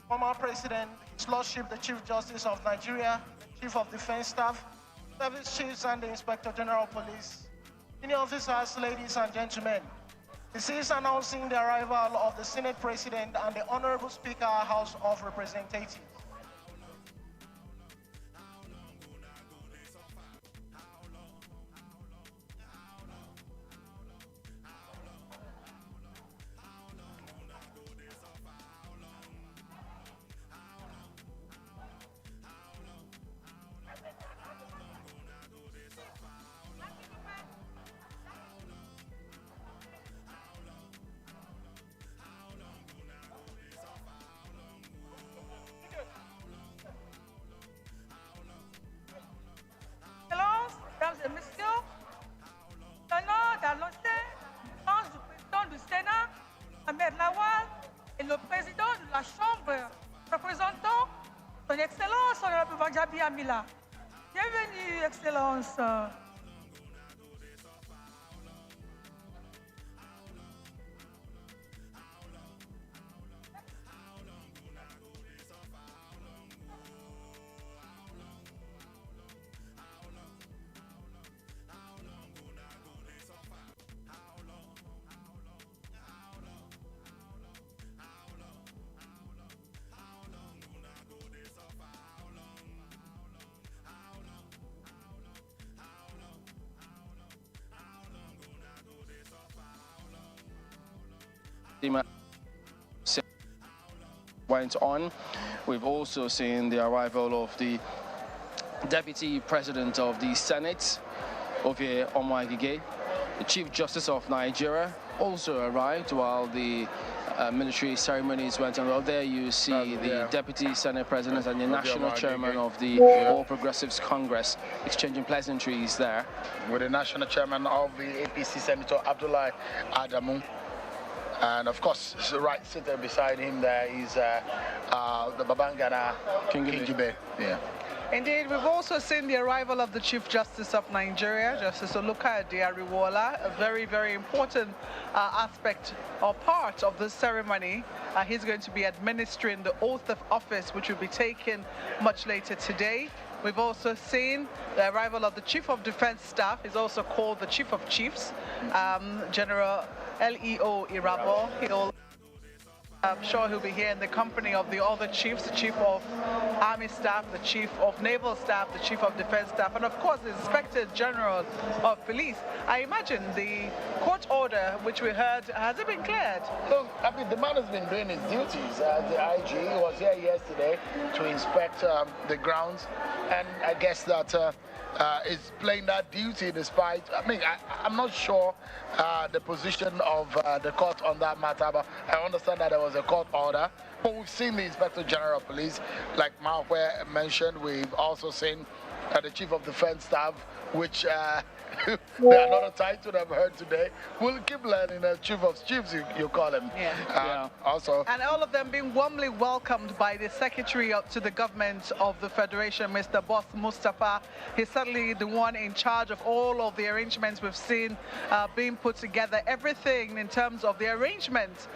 former President, His Lordship, the Chief Justice of Nigeria, the Chief of Defense Staff, Service Chiefs and the Inspector General of Police, senior officers, ladies and gentlemen. This is announcing the arrival of the Senate President and the Honorable Speaker, House of Representatives. Biamila. Bienvenue, Excellence. Went on. We've also seen the arrival of the Deputy President of the Senate, Ovie Omoagige. The Chief Justice of Nigeria also arrived while the military ceremonies went on. Well, there you see the Deputy Senate President and the National Chairman of the All Progressives Congress exchanging pleasantries there. With the National Chairman of the APC, Senator Abdullahi Adamu. And of course, right sitting beside him there is the Babangana Kingibe. Yeah. Indeed, we've also seen the arrival of the Chief Justice of Nigeria, Justice Oluka Diariwola, a very, very important aspect or part of this ceremony. He's going to be administering the oath of office, which will be taken much later today. We've also seen the arrival of the Chief of Defense Staff. He's also called the Chief of Chiefs, General Leo Irabo. I'm sure he'll be here in the company of the other chiefs, the Chief of Army Staff, the Chief of Naval Staff, the Chief of Defense Staff, and of course the Inspector General of Police. I imagine the court order, which we heard, has it been cleared? Look, I mean, the man has been doing his duties. The IG was here yesterday to inspect the grounds, and I guess that is playing that duty despite, I mean, I'm not sure the position of the court on that matter, but I understand that there was a court order. But we've seen the Inspector General of Police, like Mahwe mentioned. We've also seen the Chief of Defense Staff, which they are not a title I've heard today. We'll keep learning. Chief of Chiefs, you call him. Yeah. Also. And all of them being warmly welcomed by the Secretary to the Government of the Federation, Mr. Boss Mustafa. He's certainly the one in charge of all of the arrangements we've seen being put together. Everything in terms of the arrangements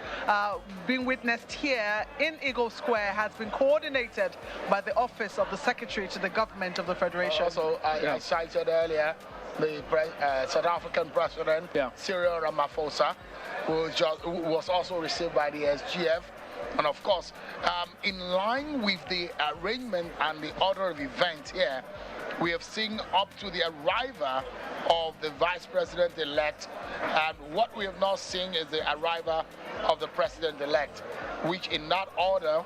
being witnessed here in Eagle Square has been coordinated by the Office of the Secretary to the Government of the Federation. Also, I cited earlier the South African President, Cyril Ramaphosa, who was also received by the SGF. And of course, in line with the arrangement and the order of events here, we have seen up to the arrival of the Vice President-elect, and what we have not seen is the arrival of the President-elect, which in that order,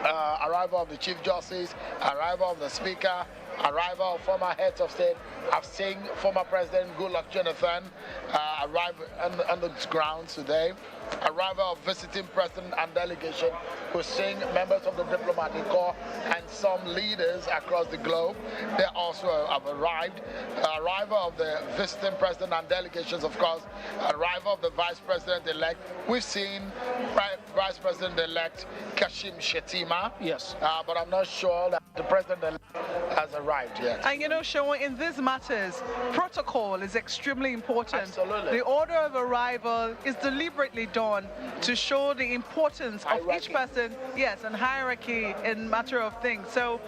arrival of the Chief Justice, arrival of the Speaker, arrival of former heads of state. I've seen former President Goodluck Jonathan arrive on the grounds today. Arrival of visiting president and delegation. We're seeing members of the diplomatic corps and some leaders across the globe. They also have arrived. Arrival of the visiting president and delegations, of course. Arrival of the Vice President-elect. We've seen Vice President-elect Kashim Shettima. Yes. But I'm not sure that the President-elect has arrived yet. And you know, Sean, in these matters, protocol is extremely important. Absolutely. The order of arrival is deliberately done to show the importance of each person, yes, and hierarchy in matter of things. So,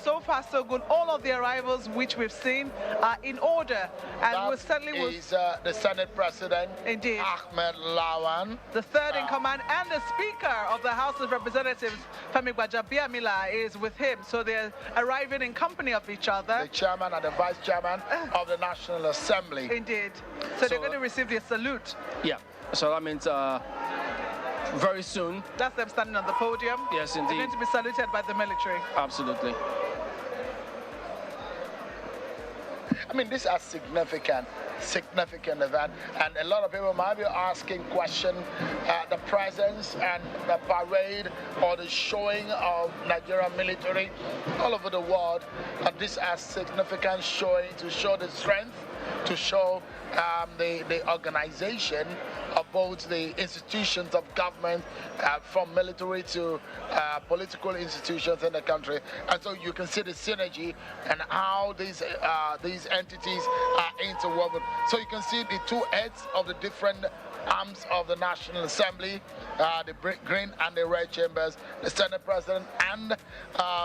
so far so good. All of the arrivals which we've seen are in order, and we certainly will. Is the Senate President, indeed, Ahmed Lawan, the third in command, and the Speaker of the House of Representatives, Femi Gbajabiamila, is with him. So they're arriving in company of each other. The Chairman and the Vice Chairman of the National Assembly. Indeed. So they're going to receive their salute. Yeah. So that means very soon. That's them standing on the podium. Yes, indeed. They're going to be saluted by the military. Absolutely. I mean, this is significant event, and a lot of people might be asking question the presence and the parade or the showing of Nigerian military all over the world. And this is significant showing to show the strength, to show the organization of both the institutions of government, from military to political institutions in the country. And so you can see the synergy and how these entities are interwoven. So you can see the two heads of the different arms of the National Assembly, the green and the red chambers, the Senate President and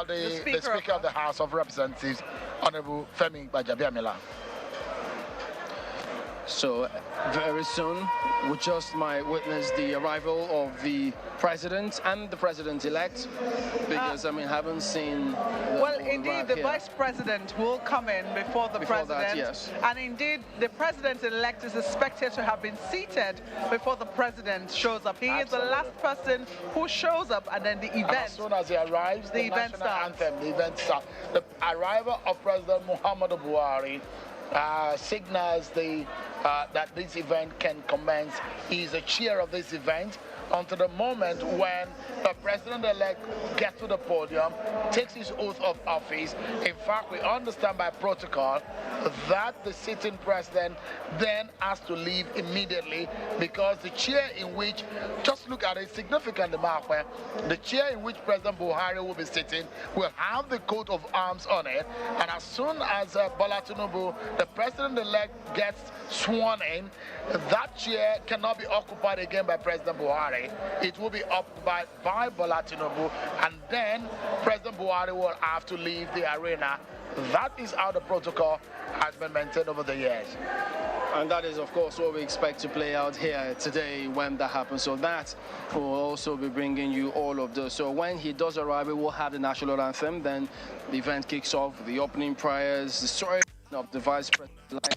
the Speaker of the House of Representatives, Honorable Femi Gbajabiamila. So very soon we just might witness the arrival of the president and the president-elect, because I mean, haven't seen. Well, indeed, the vice president will come in before the president, that, yes. And indeed, the president-elect is expected to have been seated before the president shows up. He is the last person who shows up, and then the event. And as soon as he arrives, the event national starts. anthem, the event starts. The arrival of President Muhammadu Buhari signals that this event can commence. He is the chair of this event until the moment when the president-elect gets to the podium, takes his oath of office. In fact, we understand by protocol that the sitting president then has to leave immediately, because the chair in which, just look at it significantly, Mark, where the chair in which President Buhari will be sitting will have the coat of arms on it, and as soon as Bola Tinubu, the president-elect, gets sworn in, that chair cannot be occupied again by President Buhari. It will be occupied by Bola Tinubu, and then President Buhari will have to leave the arena. That is how the protocol has been maintained over the years. And that is, of course, what we expect to play out here today when that happens. So that will also be bringing you all of those. So when he does arrive, we will have the national anthem. Then the event kicks off, the opening prayers, the story of the vice president.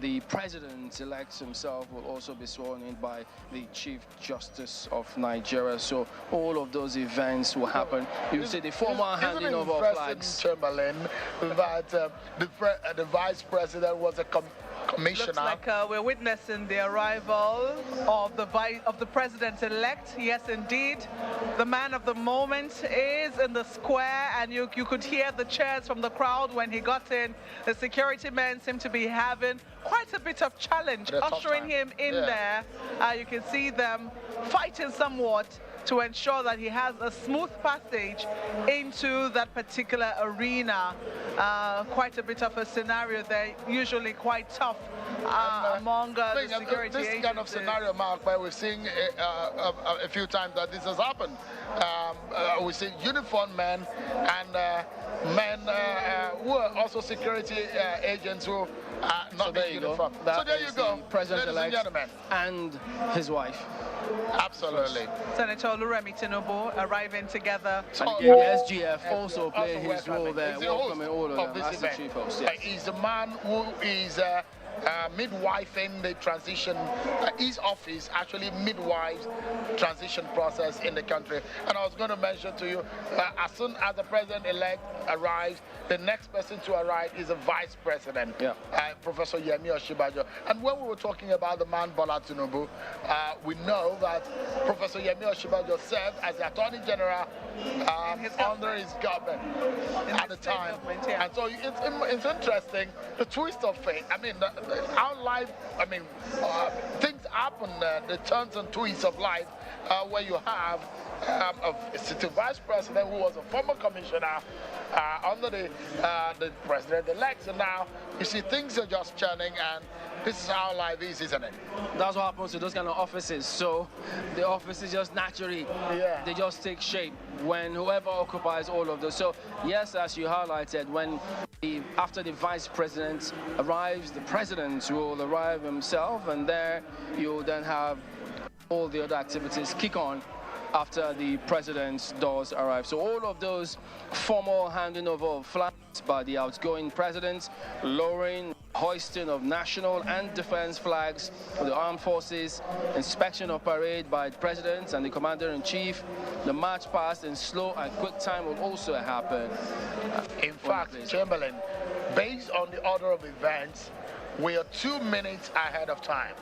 The president-elect himself will also be sworn in by the Chief Justice of Nigeria. So all of those events will happen. You see the formal handing of flags. Chamberlain, that the vice president was a commissioner. Looks like we're witnessing the arrival of the president-elect. Yes, indeed, the man of the moment is in the square, and you could hear the cheers from the crowd when he got in. The security men seem to be having quite a bit of challenge ushering him in there. You can see them fighting somewhat to ensure that he has a smooth passage into that particular arena. Quite a bit of a scenario there, usually quite tough among the security this agencies. kind of scenario, Mark, where we're seeing a few times that this has happened. We see uniformed men and men who are also security agents who are not in uniform. So there you go, President-elect and his wife. Absolutely. Senator Oluremi Tinubu arriving together. And again, the SGF also playing his role there, welcoming all of them as the chief host. Yes. He's the man who is midwifing the transition. His office actually midwives transition process in the country. And I was going to mention to you, as soon as the president-elect arrives, the next person to arrive is a vice president, Professor Yemi Osinbajo. And when we were talking about the man Bola Tinubu, we know that Professor Yemi Osinbajo served as the Attorney General under his government at the time. And so it's interesting, the twist of fate. I mean, our life, I mean, things happen, the turns and twists of life, where you have a city vice president who was a former commissioner under the president-elect. So now you see things are just churning, and this is how life is, isn't it? That's what happens to those kind of offices. So the offices just naturally, they just take shape when whoever occupies all of those. So yes, as you highlighted, when after the vice president arrives, the president will arrive himself, and there you'll then have all the other activities kick on after the president does arrive. So all of those formal handing over of flags by the outgoing president, lowering, hoisting of national and defense flags for the armed forces, inspection of parade by the president and the commander-in-chief, the march past in slow and quick time will also happen. In fact, Chamberlain, based on the order of events, we are 2 minutes ahead of time.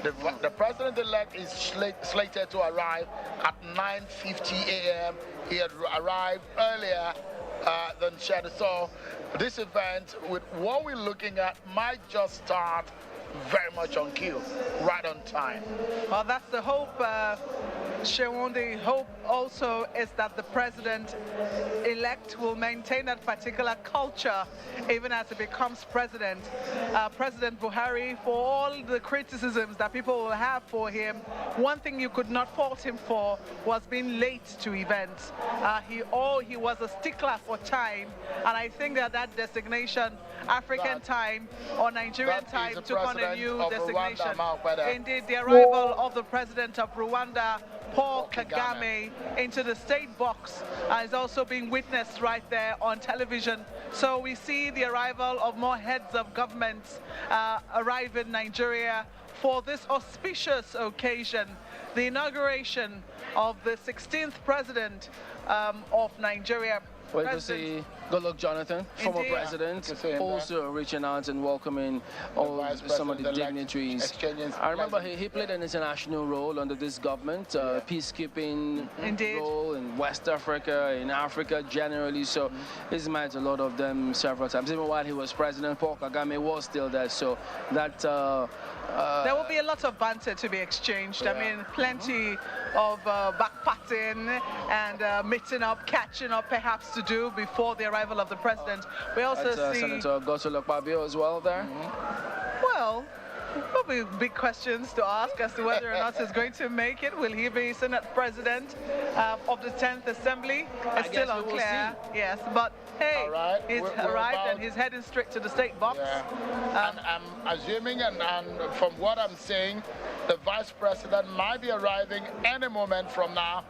The president-elect is slated to arrive at 9:50 a.m. He had arrived earlier than scheduled. So this event, with what we're looking at, might just start very much on cue, right on time. Well, that's the hope, Shewon. The hope also is that the president-elect will maintain that particular culture even as he becomes president. President Buhari, for all the criticisms that people will have for him, one thing you could not fault him for was being late to events. He was a stickler for time, and I think that designation, African time or Nigerian time, took on a new designation. Indeed, the arrival of the president of Rwanda, Paul Kagame, into the state box is also being witnessed right there on television. So we see the arrival of more heads of governments arrive in Nigeria for this auspicious occasion, the inauguration of the 16th president of Nigeria. Well, you see Goodluck Jonathan, former president, also reaching out and welcoming some of the dignitaries. I remember he played an international role under this government, peacekeeping role in West Africa, in Africa generally. So he's met a lot of them several times. Even while he was president, Paul Kagame was still there. So that there will be a lot of banter to be exchanged. I mean, plenty of backpatting and meeting up, catching up perhaps to do before the arrival of the president. We also see Senator Godswill Akpabio as well there. Well, there'll be big questions to ask as to whether or not he's going to make it. Will he be Senate President of the 10th Assembly? It's still unclear. Yes, but hey, he's arrived and he's heading straight to the state box. And I'm assuming, and from what I'm saying, the Vice President might be arriving any moment from now.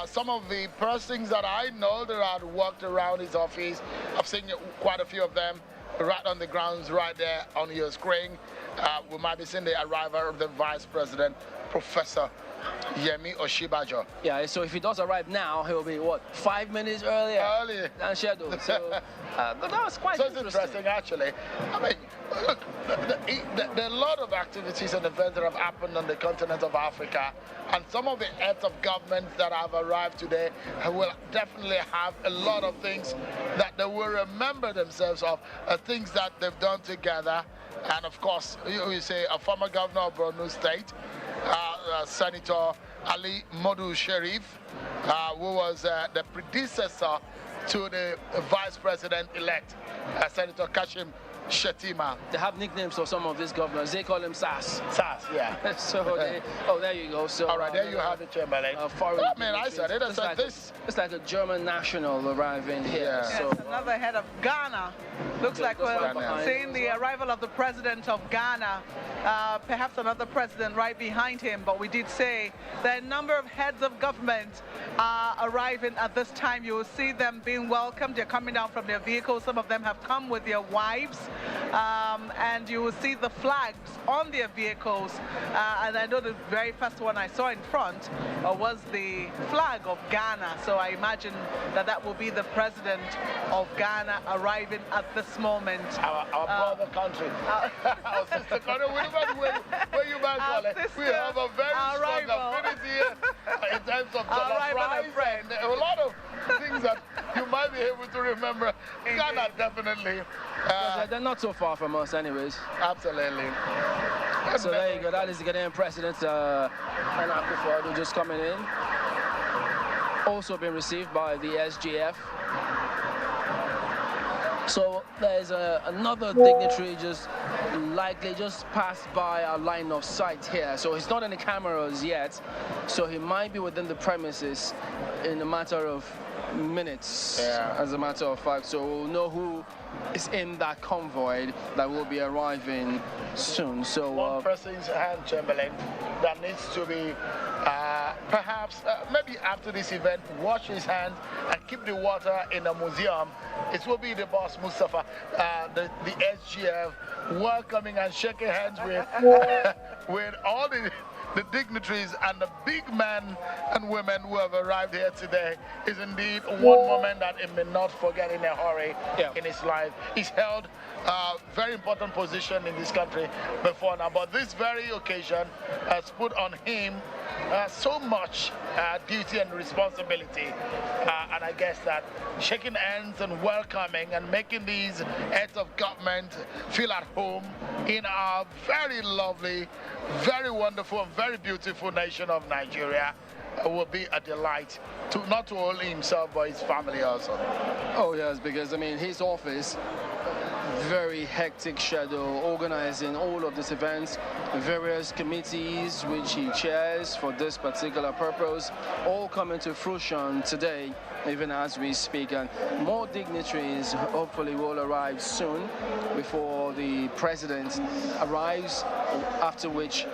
Some of the persons that I know that had worked around his office, I've seen quite a few of them right on the grounds right there on your screen. We might be seeing the arrival of the Vice President, Professor Yemi Oshibajo. Yeah, so if he does arrive now, he'll be, what, 5 minutes earlier than scheduled. So that was quite interesting, actually. I mean, look, there are a lot of activities and events that have happened on the continent of Africa, and some of the heads of governments that have arrived today will definitely have a lot of things that they will remember themselves of, things that they've done together. And of course, you say a former governor of Borno State, Senator Ali Modu Sharif, who was the predecessor to the Vice President-elect, Senator Kashim Shettima. They have nicknames for some of these governors. They call him SAS. SAS, yeah. So there you go. So all right, there you have it, Chamberlain. I mean, I said it. I said this. It's like a German national arriving here. Yeah. So another head of Ghana. Looks like we're seeing the arrival of the president of Ghana. Perhaps another president right behind him. But we did say that a number of heads of government are arriving at this time. You will see them being welcomed. They're coming down from their vehicles. Some of them have come with their wives. And you will see the flags on their vehicles. And I know the very first one I saw in front was the flag of Ghana. So I imagine that will be the president of Ghana arriving at this moment. Our brother country. Our sister country. Where you back, we have a very strong affinity here in terms of jollof rice and a lot of things that you might be able to remember. Ghana, definitely. They're not so far from us anyways. Absolutely. So there you go. That is the Ghanaian president, Nana Akufo-Addo, just coming in. Also been received by the SGF. So there's another dignitary just passed by our line of sight here. So he's not in the cameras yet. So he might be within the premises in a matter of minutes, as a matter of fact. So we'll know who is in that convoy that will be arriving soon. So one person's hand, Chamberlain, that needs to be perhaps maybe after this event wash his hands and keep the water in the museum. It will be the boss Mustafa, the SGF, welcoming and shaking hands with with all the dignitaries and the big men and women who have arrived here today. Is indeed one moment that he may not forget in a hurry in his life. He's held very important position in this country before now. But this very occasion has put on him so much duty and responsibility. And I guess that shaking hands and welcoming and making these heads of government feel at home in our very lovely, very wonderful, and very beautiful nation of Nigeria will be a delight to not to only himself but his family also. Oh yes, because I mean his office, very hectic schedule, organizing all of these events, various committees which he chairs for this particular purpose, all coming to fruition today, even as we speak. And more dignitaries hopefully will arrive soon before the president arrives, after which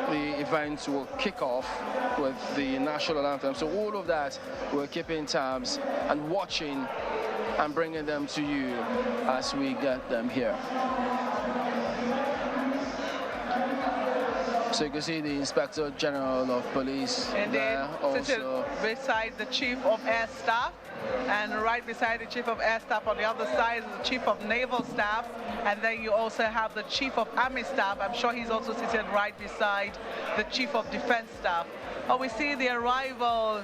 the events will kick off with the national anthem. So all of that, we're keeping tabs and watching and bringing them to you as we get them here. So you can see the Inspector General of Police there also. Beside the Chief of Air Staff, and right beside the Chief of Air Staff on the other side is the Chief of Naval Staff, and then you also have the Chief of Army Staff. I'm sure he's also sitting right beside the Chief of Defense Staff. Oh, we see the arrival.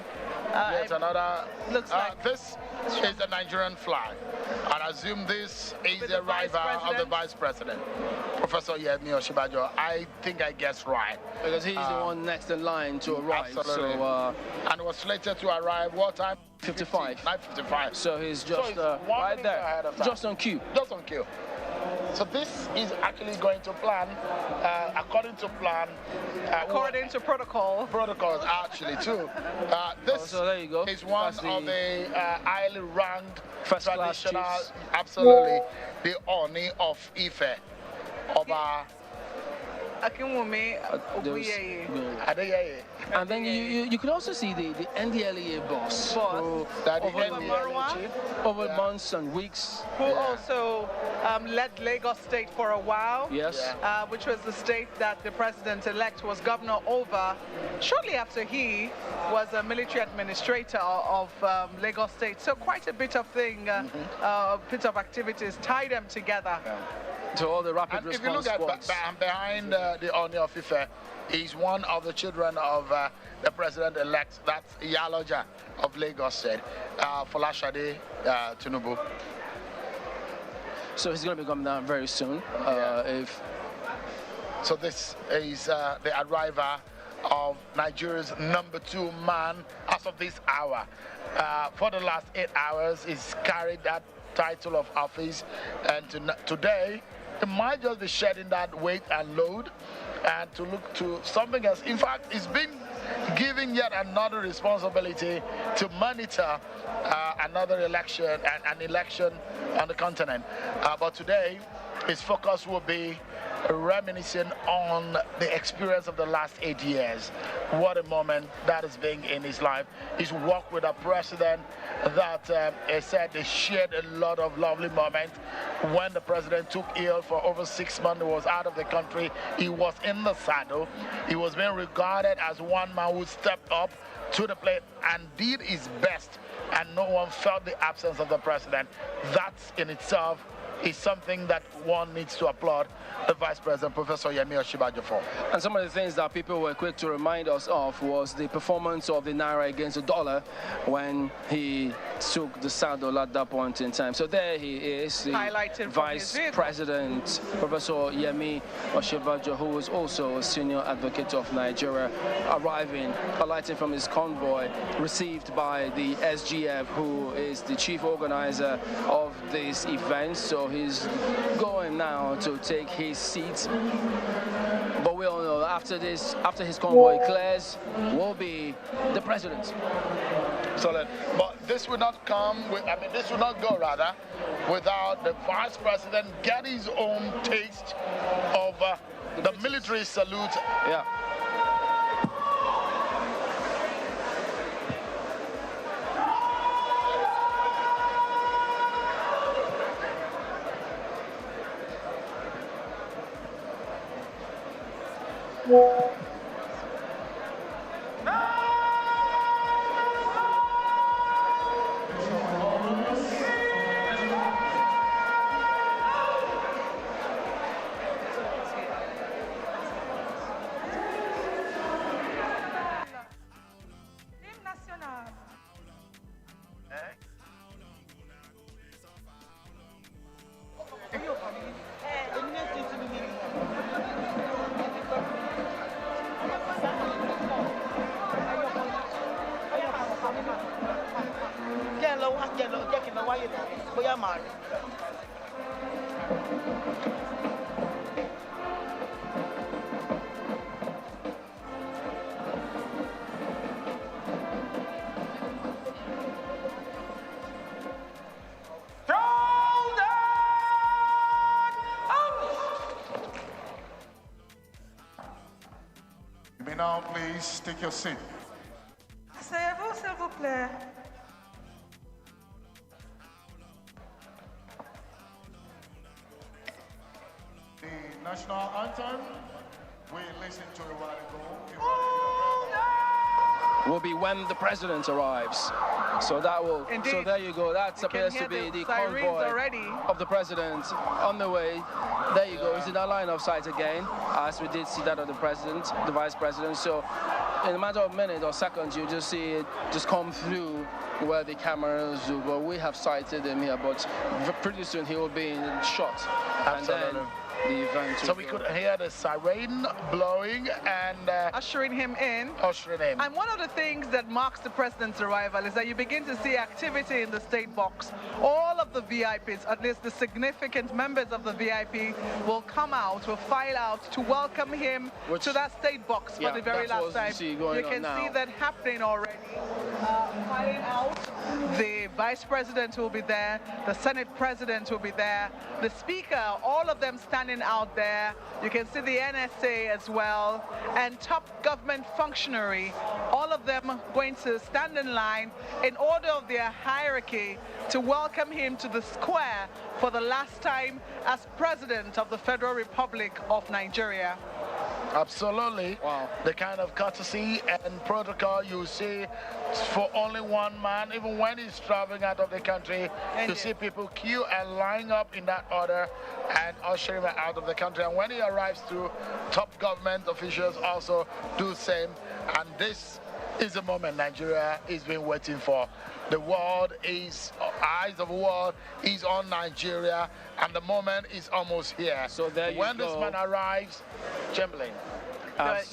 Yet another. Looks like this is the Nigerian flag. And I assume this is the arrival of the Vice President, Professor Yemi Osinbajo. I think I guessed right. Because he's the one next in line to arrive. Absolutely. So, and was slated to arrive what time? 55. 9:55. So he's just so right there, just on cue. Just on cue. So this is actually going to plan, according to plan. According to protocol. Protocols, actually, too. This so there you go. is one of the highly ranked traditional, chiefs. absolutely, the Oni of Ife, Oba Akinwumi Oguyeye. Adeyeye. And then you could also see the NDLEA boss, who over months and weeks. Who also led Lagos State for a while. Yes. Which was the state that the president-elect was governor over shortly after he was a military administrator of Lagos State. So quite a bit of bit of activities tie them together. Yeah. To all the rapid and response if you look squads. at behind the Oni of Ife, he's one of the children of the president-elect, that's Iyaloja of Lagos State, Folashade Tinubu. So he's going to be coming down very soon. So this is the arrival of Nigeria's #2 man as of this hour. For the last 8 hours, he's carried that title of office, and today it might just be shedding that weight and load and to look to something else. In fact, it's been given yet another responsibility to monitor another election, an election on the continent. But today, his focus will be reminiscing on the experience of the last 8 years. What a moment that has been in his life. His work with a president that he said they shared a lot of lovely moments. When the president took ill for over 6 months, he was out of the country. He was in the saddle. He was being regarded as one man who stepped up to the plate and did his best, and no one felt the absence of the president. That in itself is something that one needs to applaud the Vice President, Professor Yemi Osinbajo, for. And some of the things that people were quick to remind us of was the performance of the Naira against the dollar when he took the saddle at that point in time. So there he is, the Vice President, Professor Yemi Osinbajo, who was also a senior advocate of Nigeria, arriving, alighting from his convoy, received by the SGF, who is the chief organizer of this event. So he's going now to take his seat. But we all know after his convoy clears, will be the president. Excellent. But this will not come, this will not go rather, without the Vice President getting his own taste of the military salute. Yeah. now please take your seat. Asseyez-vous, s'il vous plaît. The national anthem, we listened to a while ago. Will be when the president arrives. So that will. Indeed. So there you go. That You can appears hear to be the the sirens convoy already. of the president on the way. There you go. It's in that line of sight again, as we did see that of the president, the vice president. So in a matter of minutes or seconds, you just see it just come through where the cameras do. But we have sighted him here. But pretty soon he will be in shot. Absolutely. And then the event. So we could hear the siren blowing and ushering him in. Ushering him. And one of the things that marks the president's arrival is that you begin to see activity in the state box. All of the VIPs, at least the significant members of the VIP, will come out, will file out to welcome him to that state box for the very last time. You can see that happening already. Filing out. The vice president will be there. The Senate president will be there. The speaker, all of them standing out there. You can see the NSA as well, and top government functionary, all of them going to stand in line in order of their hierarchy to welcome him to the square for the last time as president of the Federal Republic of Nigeria. Absolutely. Wow. The kind of courtesy and protocol you see for only one man, even when he's traveling out of the country, you see people queue and line up in that order and usher him out of the country. And when he arrives too, top government officials also do the same. And this is the moment Nigeria has been waiting for. The world is, eyes of the world is on Nigeria, and the moment is almost here. So there you when go. this man arrives, Chamberlain.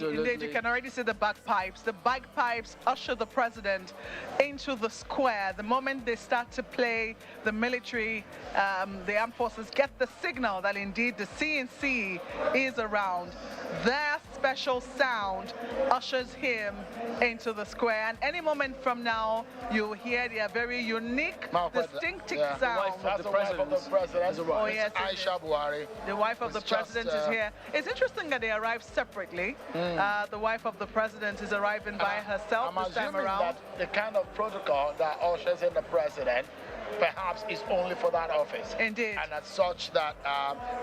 Indeed, you can already see the bagpipes. The bagpipes usher the president into the square. The moment they start to play, the military, the armed forces get the signal that indeed the CNC is around. Their special sound ushers him into the square. And any moment from now, you'll hear their very unique, distinctive sound. That's the wife of the president. Oh, yes, Aisha Buhari. The wife of the president is here. It's interesting that they arrive separately. The wife of the president is arriving by herself this time around. That the kind of protocol that ushers in the president perhaps is only for that office. Indeed. And as such that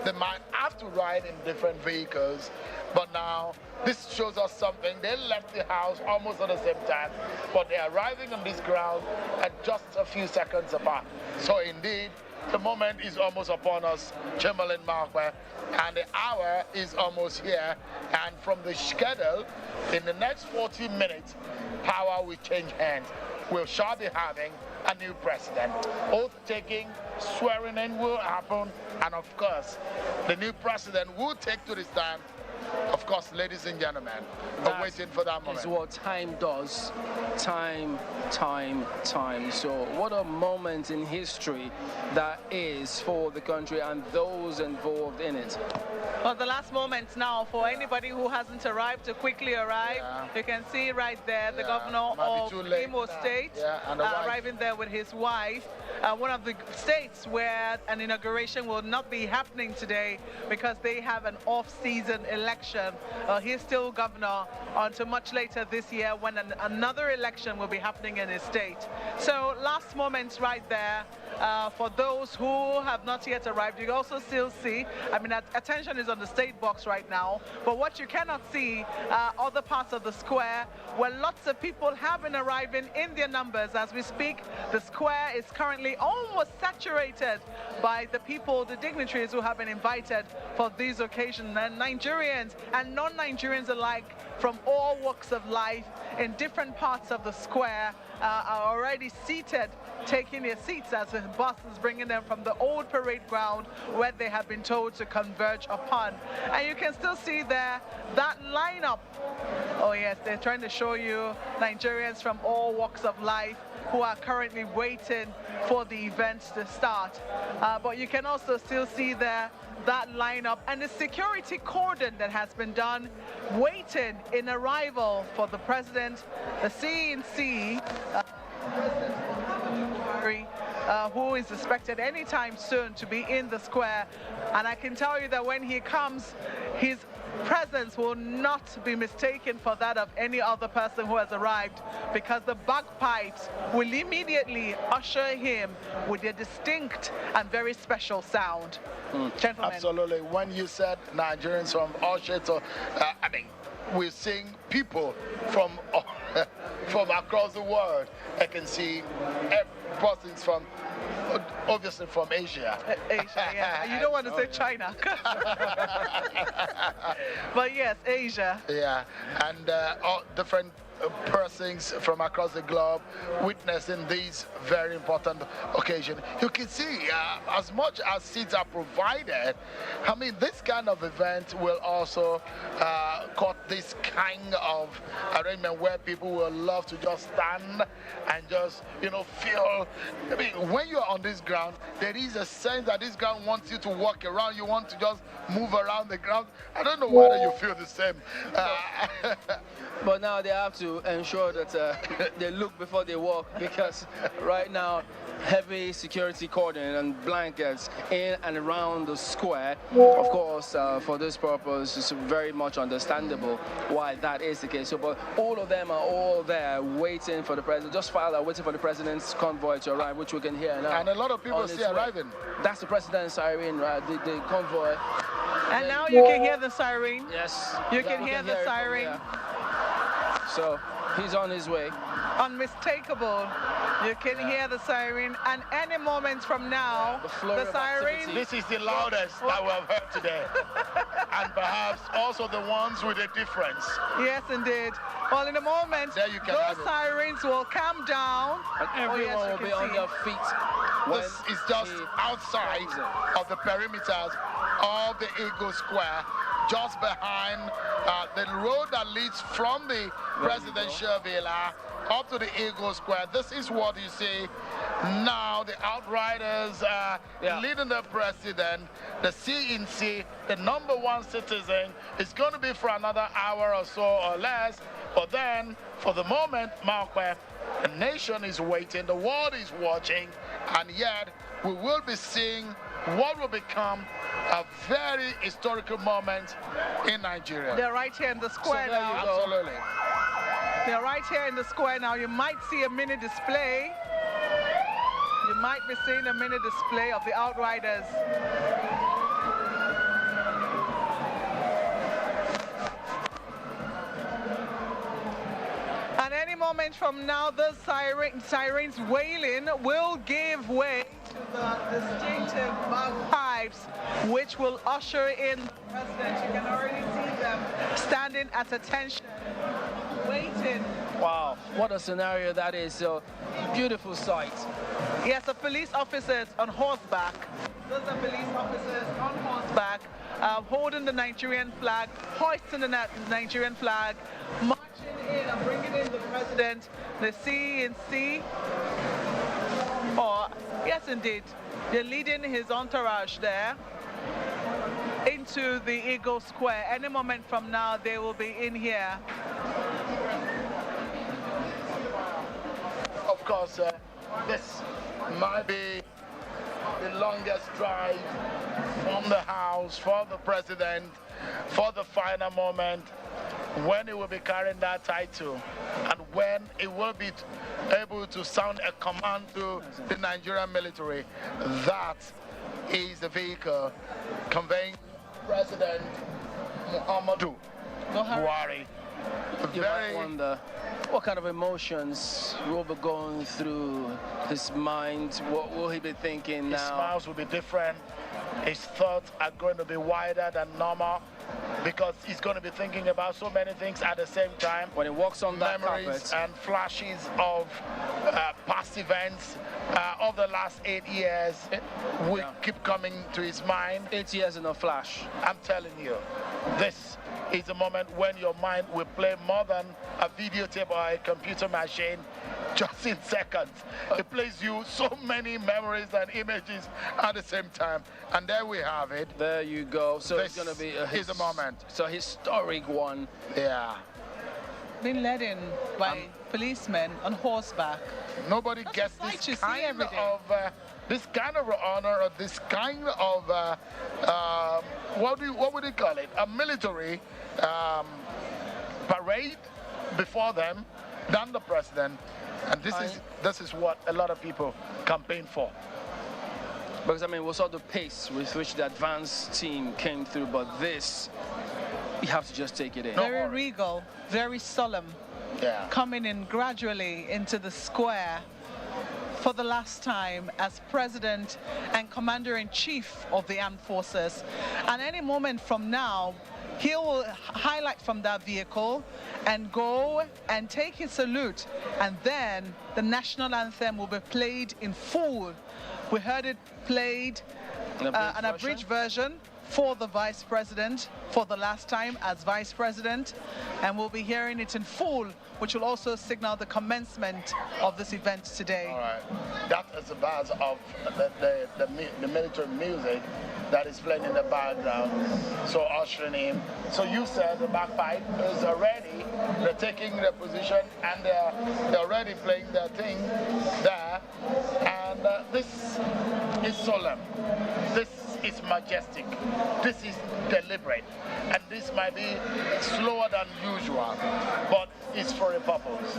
they might have to ride in different vehicles. But now this shows us something. They left the house almost at the same time, but they're arriving on this ground at just a few seconds apart. So indeed, the moment is almost upon us, Chamberlain Markwell, and the hour is almost here. And from the schedule, in the next 40 minutes, power will change hands. We shall be having a new president. Oath taking, swearing in will happen, and of course, the new president will take to the stand. Of course, ladies and gentlemen, we're waiting for that moment. It's what time does. Time. So what a moment in history that is for the country and those involved in it. Well, the last moments now for anybody who hasn't arrived to quickly arrive. Yeah. You can see right there the governor of Imo State arriving there with his wife. One of the states where an inauguration will not be happening today because they have an off-season election. He's still governor until much later this year when another election will be happening in his state. So last moments right there. For those who have not yet arrived, you also still see, I mean, attention is on the state box right now, but what you cannot see other parts of the square where lots of people have been arriving in their numbers. As we speak, the square is currently almost saturated by the people, the dignitaries who have been invited for these occasions, and Nigerians and non-Nigerians alike from all walks of life in different parts of the square are already seated, taking their seats as the bus is bringing them from the old parade ground where they have been told to converge upon. And you can still see there that lineup. Oh yes, they're trying to show you Nigerians from all walks of life who are currently waiting for the event to start. But you can also still see there that lineup and the security cordon that has been done, waiting in arrival for the president, the CNC, who is expected anytime soon to be in the square. And I can tell you that when he comes, his presence will not be mistaken for that of any other person who has arrived, because the bagpipes will immediately usher him with a distinct and very special sound. Gentlemen. Absolutely. When you said Nigerians from Usher to, I mean, we're seeing people from from across the world. I can see persons from, obviously from Asia. Asia, yeah. You don't want to say China. But yes, Asia. Yeah, and all different persons from across the globe witnessing this very important occasion. You can see as much as seats are provided, I mean, this kind of event will also cut this kind of arrangement where people will love to just stand and just, you know, feel. I mean, when you're on this ground, there is a sense that this ground wants you to walk around. You want to just move around the ground. I don't know whether you feel the same. But now they have to ensure that they look before they walk, because right now heavy security cordon and blankets in and around the square. Of course, for this purpose, it's very much understandable why that is the case. So, but all of them are all there waiting for the president, just while they're waiting for the president's convoy to arrive, which we can hear now. And a lot of people still arriving. That's the president's siren, right? The convoy. And now you can hear the siren. Yes. You can hear the siren. So he's on his way. Unmistakable. You can hear the siren, and any moment from now, the siren. This is the loudest that we have heard today. And perhaps also the ones with a difference. Yes, indeed. Well, in a moment, those sirens will calm down. And everyone will be on their feet. This is just outside of the perimeters of the Eagle Square, just behind the road that leads from the presidential villa up to the Eagle Square. This is what you see now. The outriders leading the president, the CNC, the #1 citizen. It's going to be for another hour or so or less. But then, for the moment, Malcolm, the nation is waiting, the world is watching, and yet we will be seeing what will become a very historical moment in Nigeria. They're right here in the square now. Absolutely. They're right here in the square now. You might see a mini display. You might be seeing a mini display of the outriders. And any moment from now, those sirens wailing will give way to the distinctive bagpipes, which will usher in the president. You can already see them standing at attention, waiting. Wow, what a scenario that is. So beautiful sight. Yes, the police officers on horseback. Those are police officers on horseback, holding the Nigerian flag, hoisting the Nigerian flag, marching in and bringing in the president, the CNC. Yes, indeed, they're leading his entourage there into the Eagle Square. Any moment from now, they will be in here. Of course, this might be the longest drive from the house for the president for the final moment when he will be carrying that title and when he will be able to sound a command to the Nigerian military. That is the vehicle conveying President Muhammadu Buhari. You might wonder what kind of emotions will be going through his mind. What will he be thinking now? His smiles will be different. His thoughts are going to be wider than normal because he's going to be thinking about so many things at the same time. When he walks on that memories carpet. and flashes of past events of the last 8 years will keep coming to his mind. 8 years in a flash. I'm telling you, this is a moment when your mind will play more than a videotape or a computer machine just in seconds. It plays you so many memories and images at the same time. And there we have it. There you go. So this it's going to be is a moment. So historic one. Yeah. being led in by policemen on horseback. Nobody That's gets a sight this you see kind every day. of honor or this kind of what would you call it? A military parade before them than the president, and this is what a lot of people campaign for. Because I mean, we saw the pace with which the advanced team came through, but this, you have to just take it in. Very regal, very solemn. Yeah. Coming in gradually into the square for the last time as President and Commander-in-Chief of the Armed Forces. And any moment from now, he will highlight from that vehicle and go and take his salute, and then the national anthem will be played in full. We heard it played, an abridged version for the Vice President for the last time as Vice President, and we'll be hearing it in full, which will also signal the commencement of this event today. All right. That is the buzz of the military music that is playing in the background, so ushering him. So you said the bagpipe is already, they're taking their position and they're already playing their thing there, and this is solemn, this is majestic, this is deliberate, and this might be slower than usual, but it's for a purpose.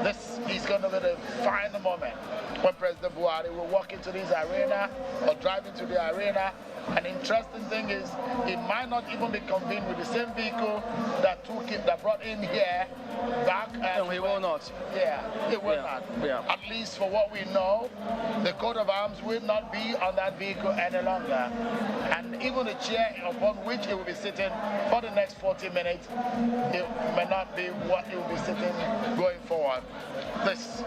This is going to be the final moment when President Buhari will walk into this arena or drive into the arena. An interesting thing is, it might not even be convened with the same vehicle that took it, that brought in here back. No, he will not. Yeah, it will not. Yeah. At least for what we know, the coat of arms will not be on that vehicle any longer. And even the chair upon which it will be sitting for the next 40 minutes, it may not be what it will be sitting going forward. This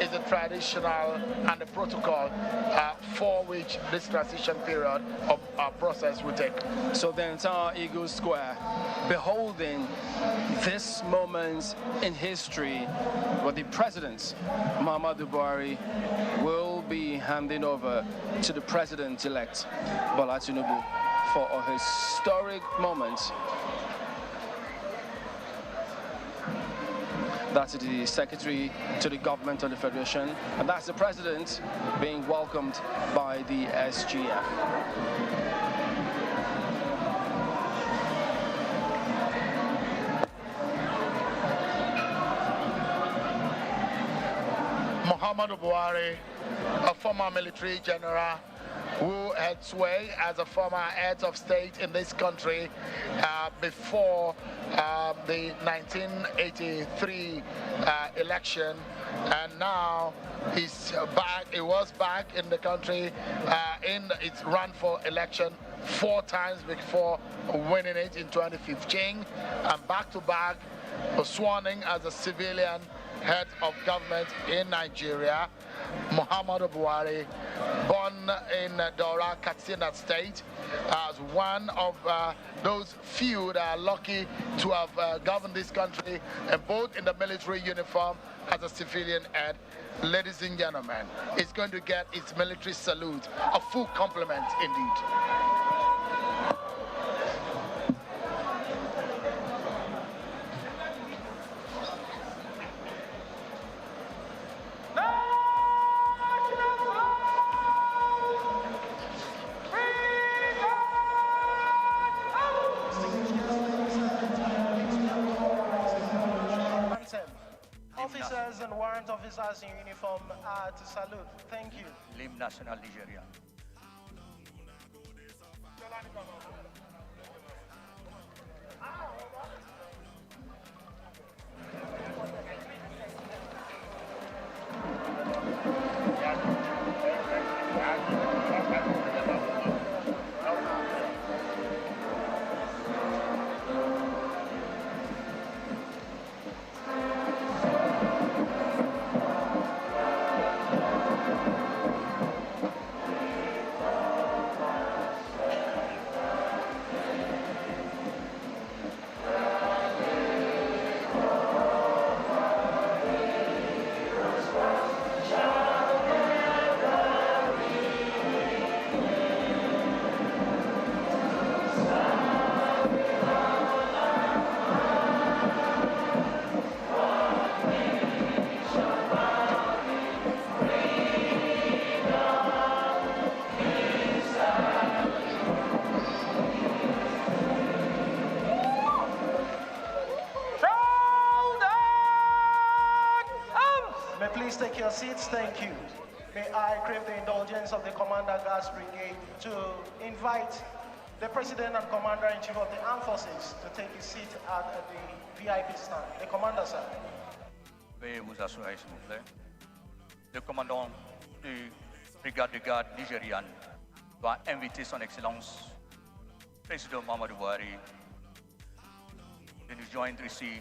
is the traditional and the protocol for which this transition period of our process will take. So the entire Eagle Square, beholding this moment in history where the President, Muhammadu Buhari, will be handing over to the President-elect, Bola Tinubu, for a historic moment. That's the Secretary to the Government of the Federation, and that's the President being welcomed by the SGF. Muhammadu Buhari, a former military general who had sway as a former head of state in this country before the 1983 election, and now he's back. He was back in the country in its run for election 4 times before winning it in 2015, and back-to-back was sworn in as a civilian head of government in Nigeria. Muhammadu Buhari, born in Daura, Katsina State, as one of those few that are lucky to have governed this country, and both in the military uniform as a civilian head. Ladies and gentlemen, it's going to get its military salute, a full compliment indeed. Officers and warrant officers in uniform to salute. Thank you. L'hymne national nigérian. seats, thank you. May I crave the indulgence of the Commander Guards Brigade to invite the President and Commander-in-Chief of the Armed Forces to take his seat at the VIP stand. The Commander, sir. Veuillez vous asseoir, s'il vous plaît. Le commandant du brigade de garde nigériane va inviter son Excellence, Président Mamadou Buhari, de nous joindre ici.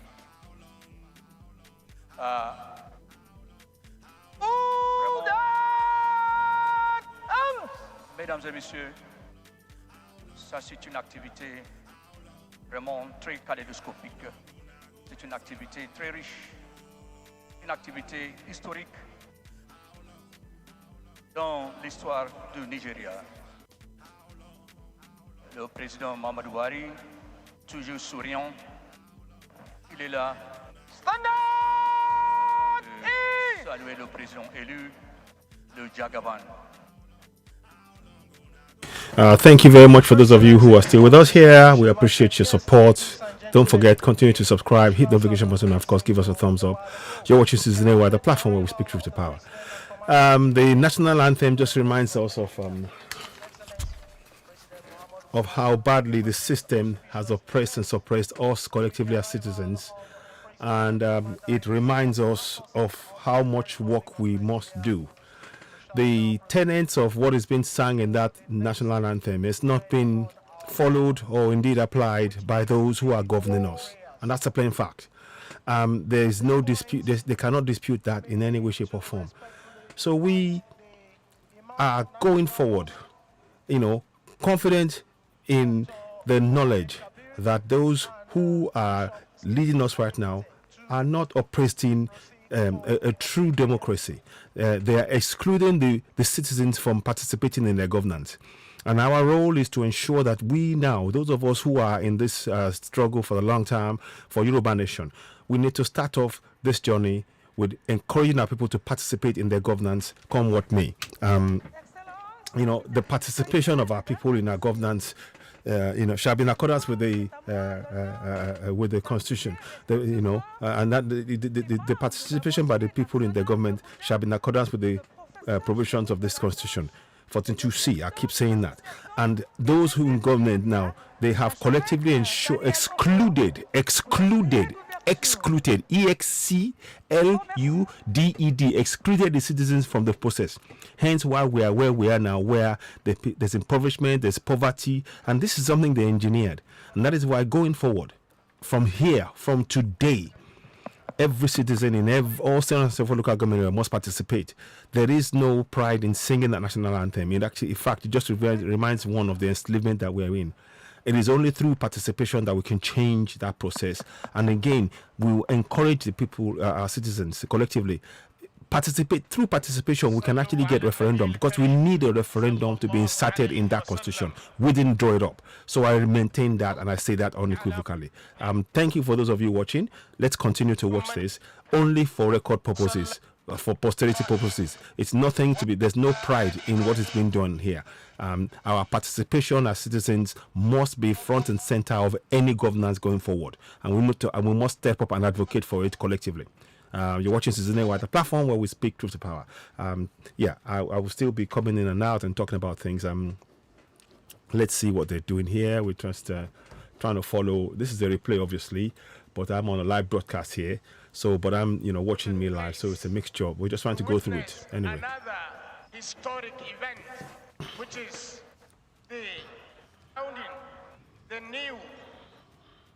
Mesdames et messieurs, ça c'est une activité vraiment très kaléidoscopique. C'est une activité très riche, une activité historique dans l'histoire du Nigeria. Le président Mamadou Buhari, toujours souriant, il est là. Saluer le président élu, le Jagaban. Thank you very much for those of you who are still with us here. We appreciate your support. Don't forget, continue to subscribe, hit the notification button, and of course, give us a thumbs up. You're watching Citizen Air, the platform where we speak truth to power. The national anthem just reminds us of how badly the system has oppressed and suppressed us collectively as citizens. And it reminds us of how much work we must do. The tenets of what is being sung in that national anthem has not been followed or indeed applied by those who are governing us. And that's a plain fact. There is no dispute, they cannot dispute that in any way, shape, or form. So we are going forward, confident in the knowledge that those who are leading us right now are not oppressing a true democracy. They are excluding the citizens from participating in their governance. And our role is to ensure that we now, those of us who are in this struggle for a long time for Yoruba Nation, we need to start off this journey with encouraging our people to participate in their governance, come what may. The participation of our people in our governance shall be in accordance with the Constitution. And that the participation by the people in the government shall be in accordance with the provisions of this Constitution. 14.2c. I keep saying that. And those who in government now, they have collectively excluded, EXCLUDED, excluded the citizens from the process. Hence why we are where we are now, where there's impoverishment, there's poverty, and this is something they engineered. And that is why going forward, from today, every citizen in all 774 local government must participate. There is no pride in singing that national anthem. In fact, it just reminds one of the enslavement that we are in. It is only through participation that we can change that process. And again, we will encourage the people, our citizens, collectively. Participate. Through participation, we can actually get referendum, because we need a referendum to be inserted in that constitution. We didn't draw it up. So I maintain that, and I say that unequivocally. Thank you for those of you watching. Let's continue to watch this only for record purposes, for posterity purposes. It's nothing to be, there's no pride in what is being done here. Our participation as citizens must be front and center of any governance going forward. And we must step up and advocate for it collectively. You're watching Citizen Air, the platform where we speak truth to power. I will still be coming in and out and talking about things. Let's see what they're doing here. We're just trying to follow. This is a replay, obviously, but I'm on a live broadcast here. So, but I'm, watching me live, so it's a mixture. We're just trying to go through it anyway. Another historic event, which is the founding the new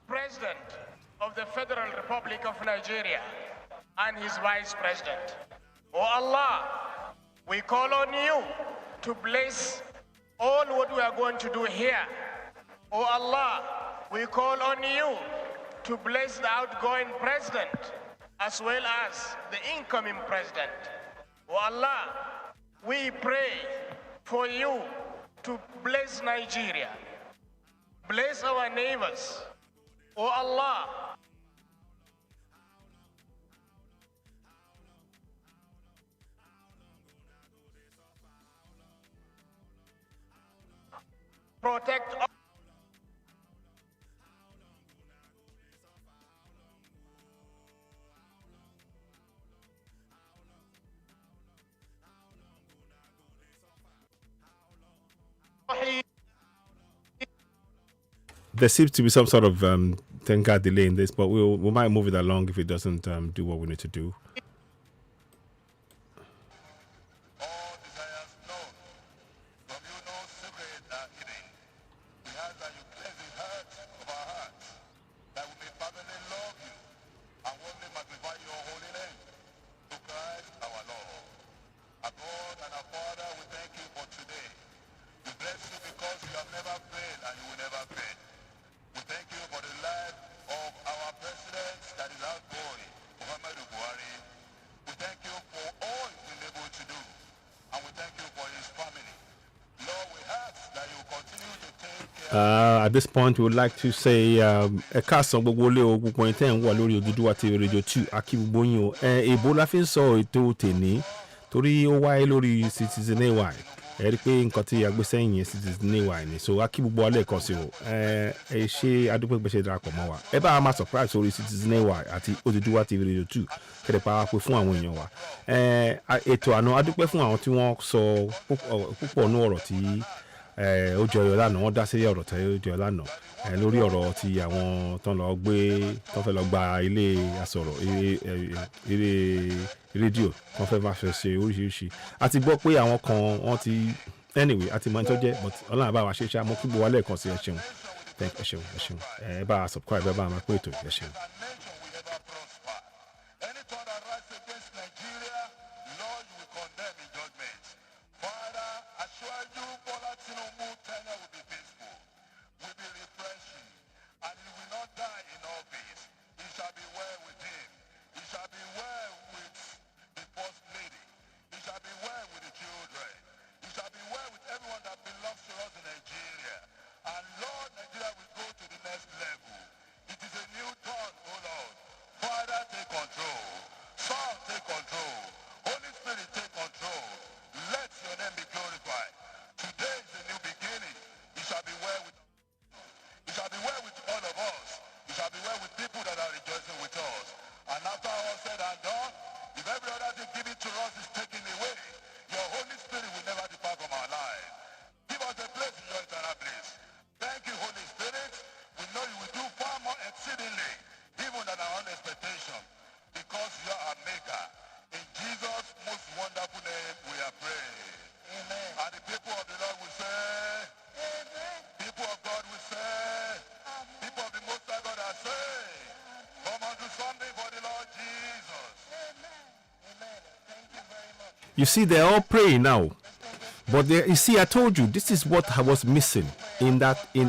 president of the Federal Republic of Nigeria and his vice president. Oh Allah, we call on you to bless all what we are going to do here. Oh Allah, we call on you to bless the outgoing president as well as the incoming president. Oh Allah, we pray for you to bless Nigeria, bless our neighbors. Oh Allah, protect us. there seems to be some sort of technical delay in this, but we might move it along if it doesn't do what we need to do. At this point, we would like to say káàsán gbogbo ilé o gbogbo ẹ̀yin tẹ́ ń wà lórí Odùduwà TV Radio 2 akí gbogbo yín o èbó la fi ń sọ ètò tèní torí ó wáyé lórí Citizen AY ẹ rí i pé nǹkan tí agbésẹ́yìn yẹn Citizen AY ni so akí gbogbo alẹ́ kan sí o ẹ ṣe adúpẹ́ gbèsè darapọ̀ mọ́ wa ẹ bá a máa subscribe sórí Citizen AY àti Odùduwà TV Radio 2 kẹ́lẹ́ pa wá pé fún àwọn èèyàn wa ètò àná adúpẹ́ fún àwọn tí wọ́n sọ púpọ̀ ní ọ̀rọ̀ tí ó jọyọ̀ lánàá wọ́n dá sí ọ̀rọ̀ tí ó jọyọ̀ lánàá lórí ọ̀rọ̀ tí àwọn tó ń lọ gbé tó fẹ́ lọ gba ilé asọ̀rọ̀ ilé rédíò tó fẹ́ máa fẹ́ ṣe oríṣiríṣi a ti gbọ́ pé àwọn kan wọ́n ti anyway a ti mọ ẹni tó jẹ́ but ọlọ́run bá wa ṣe ṣe àmọ́ kí gbogbo wa lẹ́ẹ̀kan sí ẹ ṣeun ẹ bá a subscribe ẹ bá a máa pé ètò ẹ ṣeun. You see, they're all praying now. But you see, I told you, this is what I was missing in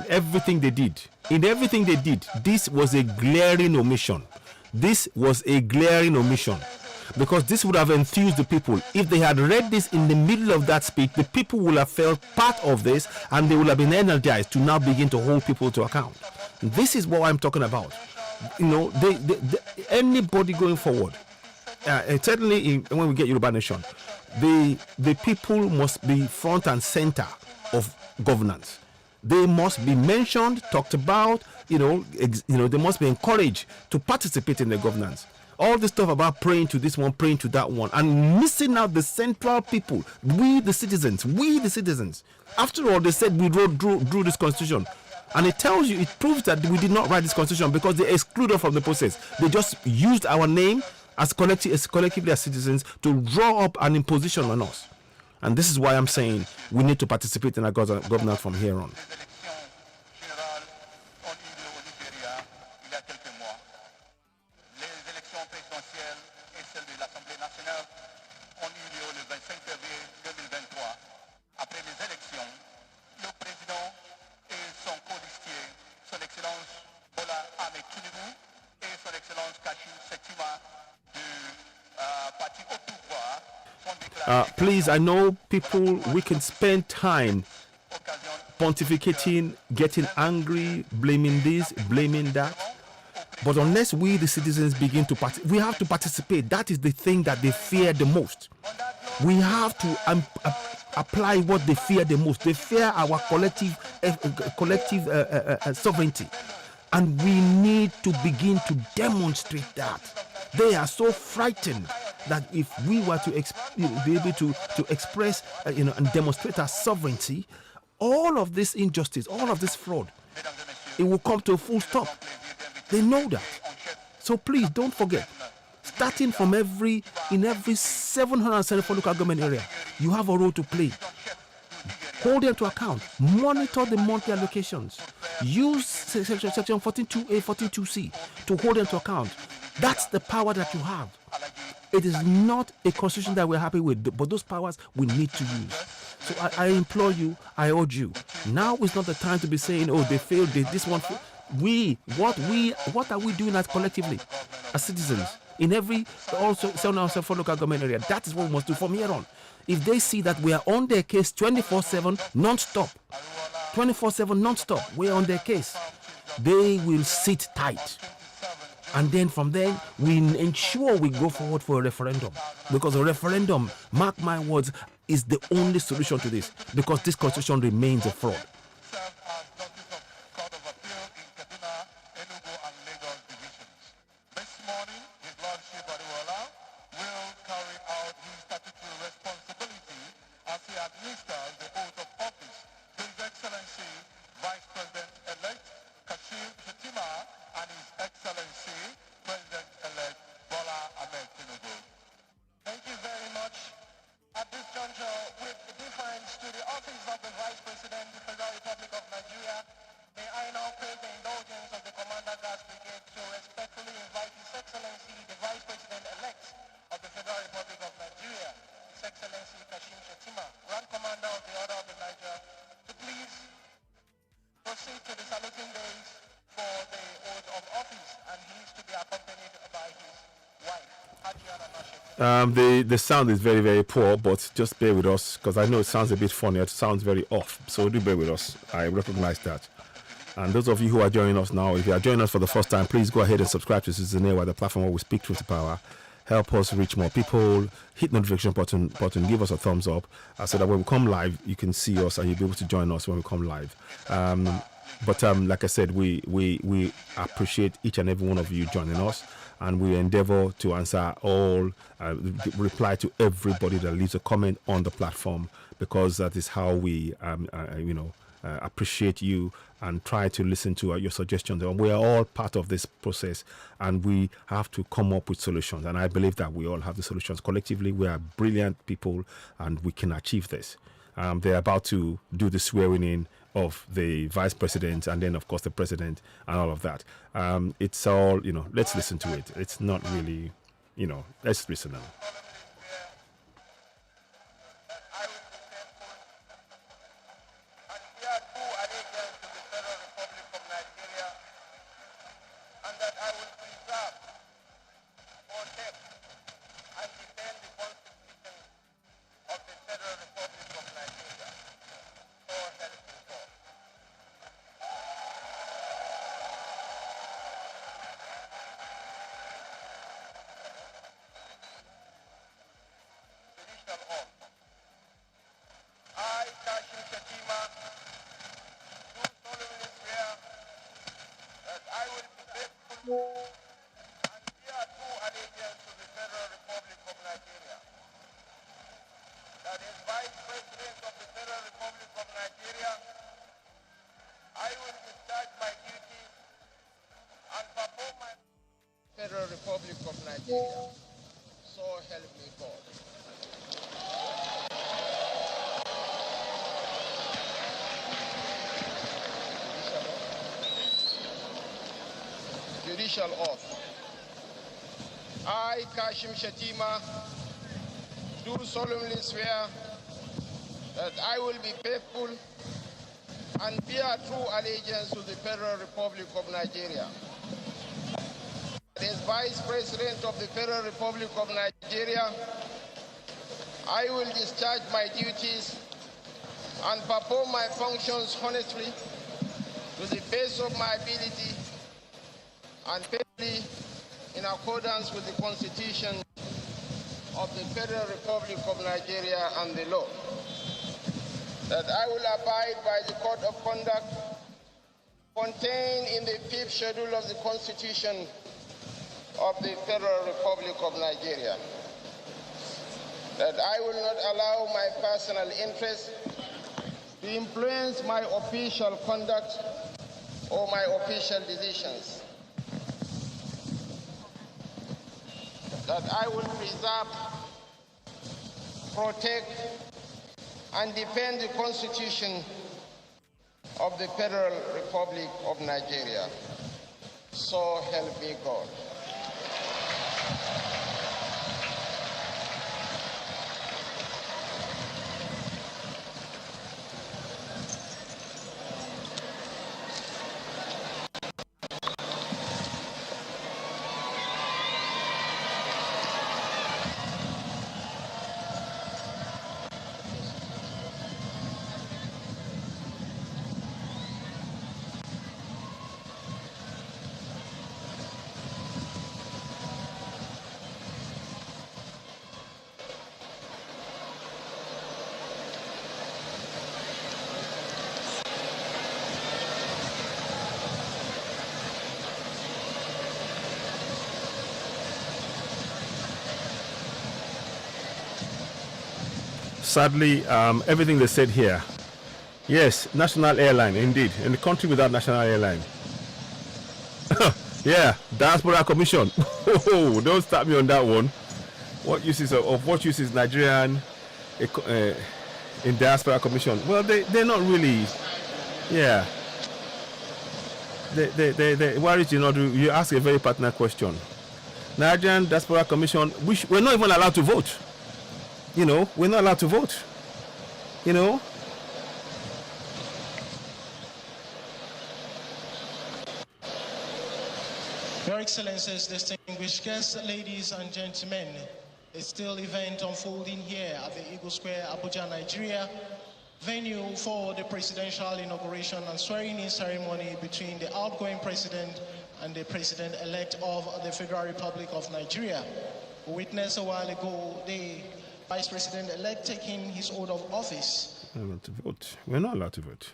everything they did. In everything they did, this was a glaring omission. This was a glaring omission. Because this would have enthused the people. If they had read this in the middle of that speech, the people would have felt part of this and they would have been energized to now begin to hold people to account. This is what I'm talking about. You know, anybody going forward, certainly when we get Yoruba Nation, the people must be front and center of governance. They must be mentioned, talked about, they must be encouraged to participate in the governance. All this stuff about praying to this one, praying to that one, and missing out the central people, we the citizens. After all, they said we drew this constitution. And it proves that we did not write this constitution because they excluded us from the process. They just used our name as collectively as citizens to draw up an imposition on us. And this is why I'm saying we need to participate in our governance from here on. Please, I know people, we can spend time pontificating, getting angry, blaming this, blaming that. But unless we, the citizens, begin to participate, we have to participate. That is the thing that they fear the most. We have to apply what they fear the most. They fear our collective sovereignty. And we need to begin to demonstrate that. They are so frightened that if we were to be able to express, and demonstrate our sovereignty, all of this injustice, all of this fraud it will come to a full stop. They know that. So please don't forget, starting from in every 774 local government area, you have a role to play. Hold them to account. Monitor the monthly allocations. Use section 14.2a, 14.2c to hold them to account. That's the power that you have. It is not a constitution that we're happy with, but those powers we need to use. So I implore you, I urge you. Now is not the time to be saying, oh, they failed, this one failed. What are we doing as collectively, as citizens, in every also 774 local government area? That is what we must do from here on. If they see that we are on their case 24/7 non-stop, 24/7 non-stop, we're on their case, they will sit tight. And then from there, we ensure we go forward for a referendum. Because a referendum, mark my words, is the only solution to this. Because this constitution remains a fraud. The sound is very, very poor, but just bear with us because I know it sounds a bit funny. It sounds very off, so do bear with us. I recognize that. And those of you who are joining us now, if you are joining us for the first time, please go ahead and subscribe to Citizen Air, the platform where we speak truth to power. Help us reach more people. Hit notification button, give us a thumbs up, so that when we come live, you can see us and you'll be able to join us when we come live. But like I said, we appreciate each and every one of you joining us, and we endeavor to answer all, reply to everybody that leaves a comment on the platform, because that is how we, appreciate you and try to listen to your suggestions. And we are all part of this process, and we have to come up with solutions. And I believe that we all have the solutions. Collectively, we are brilliant people, and we can achieve this. They're about to do the swearing in of the vice president and then, of course, the president and all of that. It's all, let's listen to it. It's not really, let's listen now. Republic of Nigeria. So help me God. Judicial oath. I, Kashim Shatima, do solemnly swear that I will be faithful and bear true allegiance to the Federal Republic of Nigeria. As Vice President of the Federal Republic of Nigeria, I will discharge my duties and perform my functions honestly to the best of my ability and faithfully in accordance with the Constitution of the Federal Republic of Nigeria and the law. That I will abide by the code of conduct contained in the 5th schedule of the Constitution of the Federal Republic of Nigeria. That I will not allow my personal interests to influence my official conduct or my official decisions. That I will preserve, protect, and defend the Constitution of the Federal Republic of Nigeria. So help me God. Sadly, everything they said here. Yes, national airline, indeed. In the country without national airline. Yeah, diaspora commission. Oh, don't start me on that one. What uses of what uses Nigerian in diaspora commission? Well, they're not really. Yeah. Why did you not do? You ask a very pertinent question. Nigerian diaspora commission. We're not even allowed to vote. You know, we're not allowed to vote. You know. Your Excellencies, distinguished guests, ladies and gentlemen, a still event unfolding here at the Eagle Square, Abuja, Nigeria, venue for the presidential inauguration and swearing-in ceremony between the outgoing president and the president-elect of the Federal Republic of Nigeria. We witnessed a while ago the Vice President-elect taking his oath of office. We're not allowed to vote. We're not allowed to vote.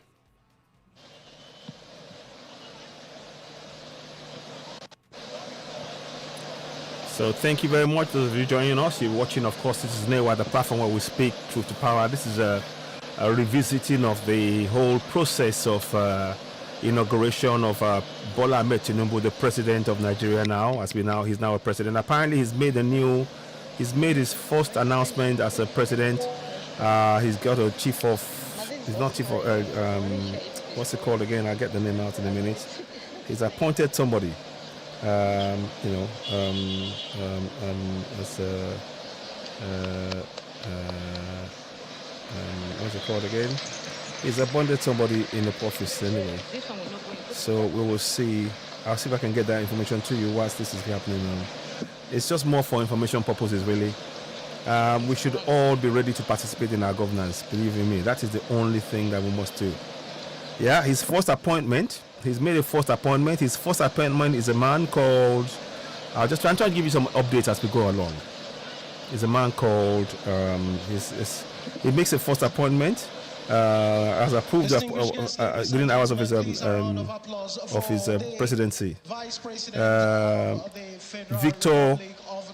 So thank you very much those of you joining us. You're watching, of course, this is Newa, the platform where we speak truth to power. This is a revisiting of the whole process of inauguration of Bola Ahmed Tinubu, the president of Nigeria now. He's now a president. Apparently, he's made his first announcement as a president. He's got a chief of, he's not chief of, what's it called again? I'll get the name out in a minute. He's appointed somebody, as what's it called again? He's appointed somebody in the office anyway. So we will see. I'll see if I can get that information to you whilst this is happening. It's just more for information purposes, really. We should all be ready to participate in our governance. Believe in me, that is the only thing that we must do. Yeah, his first appointment. He's made a first appointment. His first appointment is a man called. I'll just try to give you some updates as we go along. Is a man called. He makes a first appointment. As approved during the hours of his presidency. Victor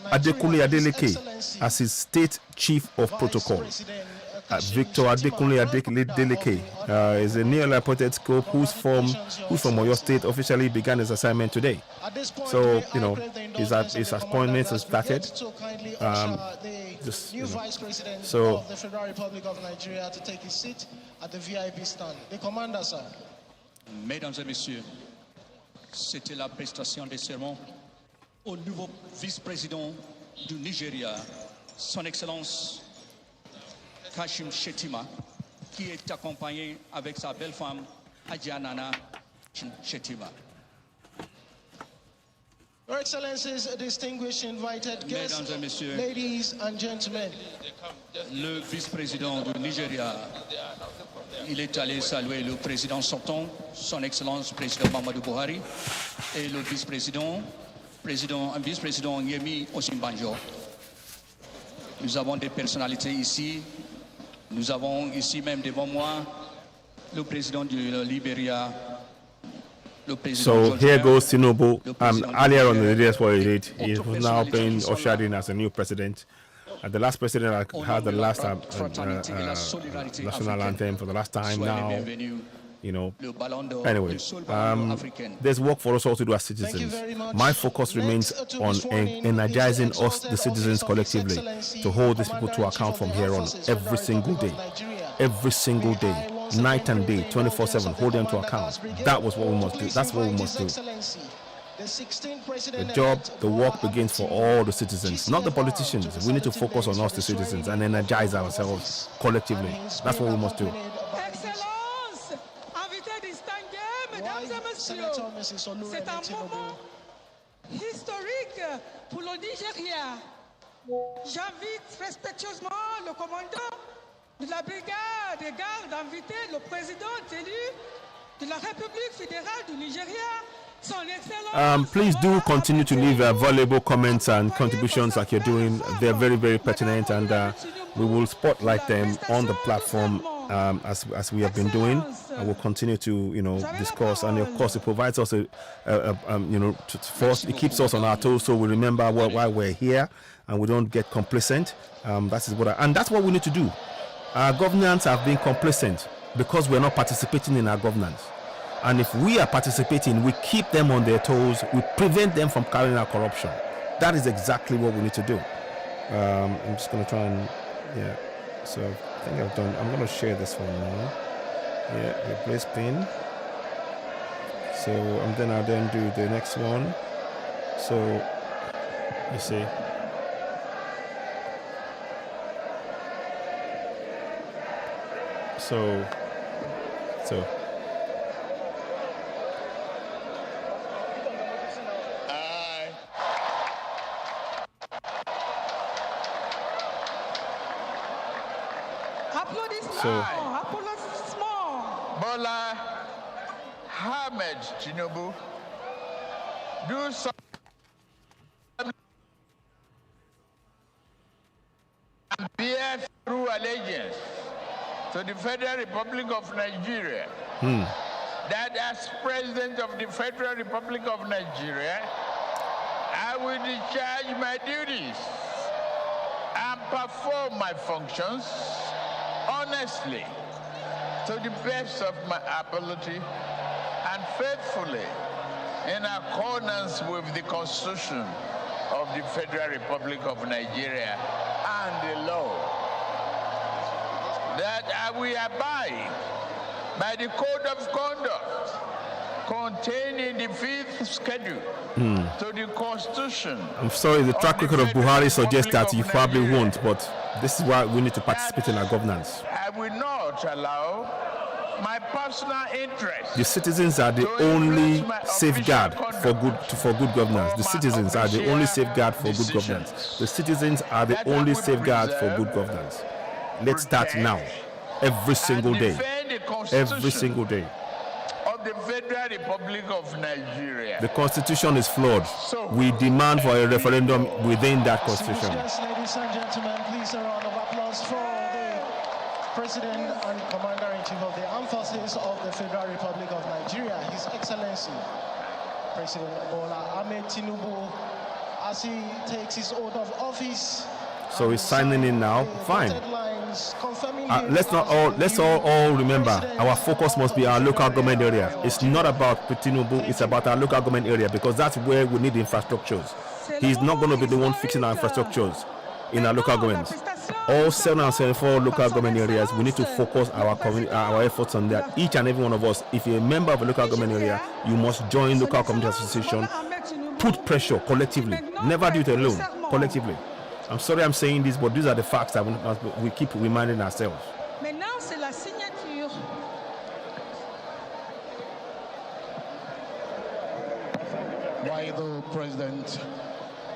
Adekunle Adeleke as his state chief of protocol. Victor Adekunle Adeleke is a newly appointed scope who's from Oyo State, officially began his assignment today. So, you know, his appointment has started. So, of the Federal Republic of Nigeria to take his seat at the VIP stand. The commander, sir. Mesdames et messieurs, c'était la prestation des serments au nouveau vice-président du Nigeria, son Excellence Kashim Shettima, qui est accompagné avec sa belle femme Adjanana Shettima. Your Excellencies, distinguished invited guests, ladies and gentlemen. Le vice-président du Nigeria, il est allé saluer le président sortant, son Excellence président Mamadou Buhari, et le vice-président, vice-président Yemi Osinbanjo. Nous avons des personnalités ici. Nous avons ici même devant moi le président du Libéria. So here goes Tinubu. Earlier on the day, that's what he did. He was now being ushered in as a new president. The last president had the last national anthem for the last time. Now you know. Anyway, there's work for us all to do as citizens. My focus remains on energizing us, the citizens, collectively, to hold these people to account from here on, every single day, night and day, 24/7, hold them to account. That was what we must do. That's what we must do. The job, the work begins for all the citizens, not the politicians. We need to focus on us, the citizens, and energize ourselves collectively. That's what we must do. C'est un moment historique pour le Nigeria. J'invite respectueusement le commandant de la brigade des gardes à inviter le président élu de la République fédérale du Nigeria. Please do continue to leave valuable comments and contributions like you're doing. They're very, very pertinent, and we will spotlight them on the platform as we have been doing, and we'll continue to discuss. And of course, it provides us it keeps us on our toes, so we remember why we're here and we don't get complacent. That's what we need to do. Our governance have been complacent because we're not participating in our governance. And if we are participating, we keep them on their toes, we prevent them from carrying out corruption. That is exactly what we need to do. I'm just going to try and, so I think I've done, I'm going to share this one now. Replace pin. So, and then I'll then do the next one. So, you see. So. Bola Ahmed Tinubu, do some and bear true allegiance to the Federal Republic of Nigeria. That as President of the Federal Republic of Nigeria, I will discharge my duties and perform my functions honestly, to the best of my ability, and faithfully, in accordance with the Constitution of the Federal Republic of Nigeria and the law. That I will abide by the Code of Conduct contained in the 5th schedule to the Constitution. I'm sorry, the track record of Buhari suggests that you probably won't, but this is why we need to participate in our governance. I will not allow my personal interest. The citizens are the only safeguard for good governance. The citizens are the only safeguard for good governance. The citizens are the only safeguard for good governance. Let's start now. Every single day. Every single day. Of the Federal Republic of Nigeria. The Constitution is flawed. We demand for a referendum within that Constitution. Ladies and gentlemen, please a round of applause for the President and Commander-in-Chief of the Armed Forces of the Federal Republic of Nigeria, His Excellency President Bola Ahmed Tinubu, as he takes his oath of office. So he's signing in now. Fine. Let's all remember, our focus must be our local government area. It's not about Tinubu, it's about our local government area, because that's where we need infrastructures. He's not going to be the one fixing our infrastructures in our local governments. All 774 local government areas, we need to focus our efforts on that. Each and every one of us, if you're a member of a local government area, you must join local community association. Put pressure collectively. Never do it alone. Collectively. I'm sorry I'm saying this, but these are the facts that we keep reminding ourselves. Maintenant, c'est la signature. While the President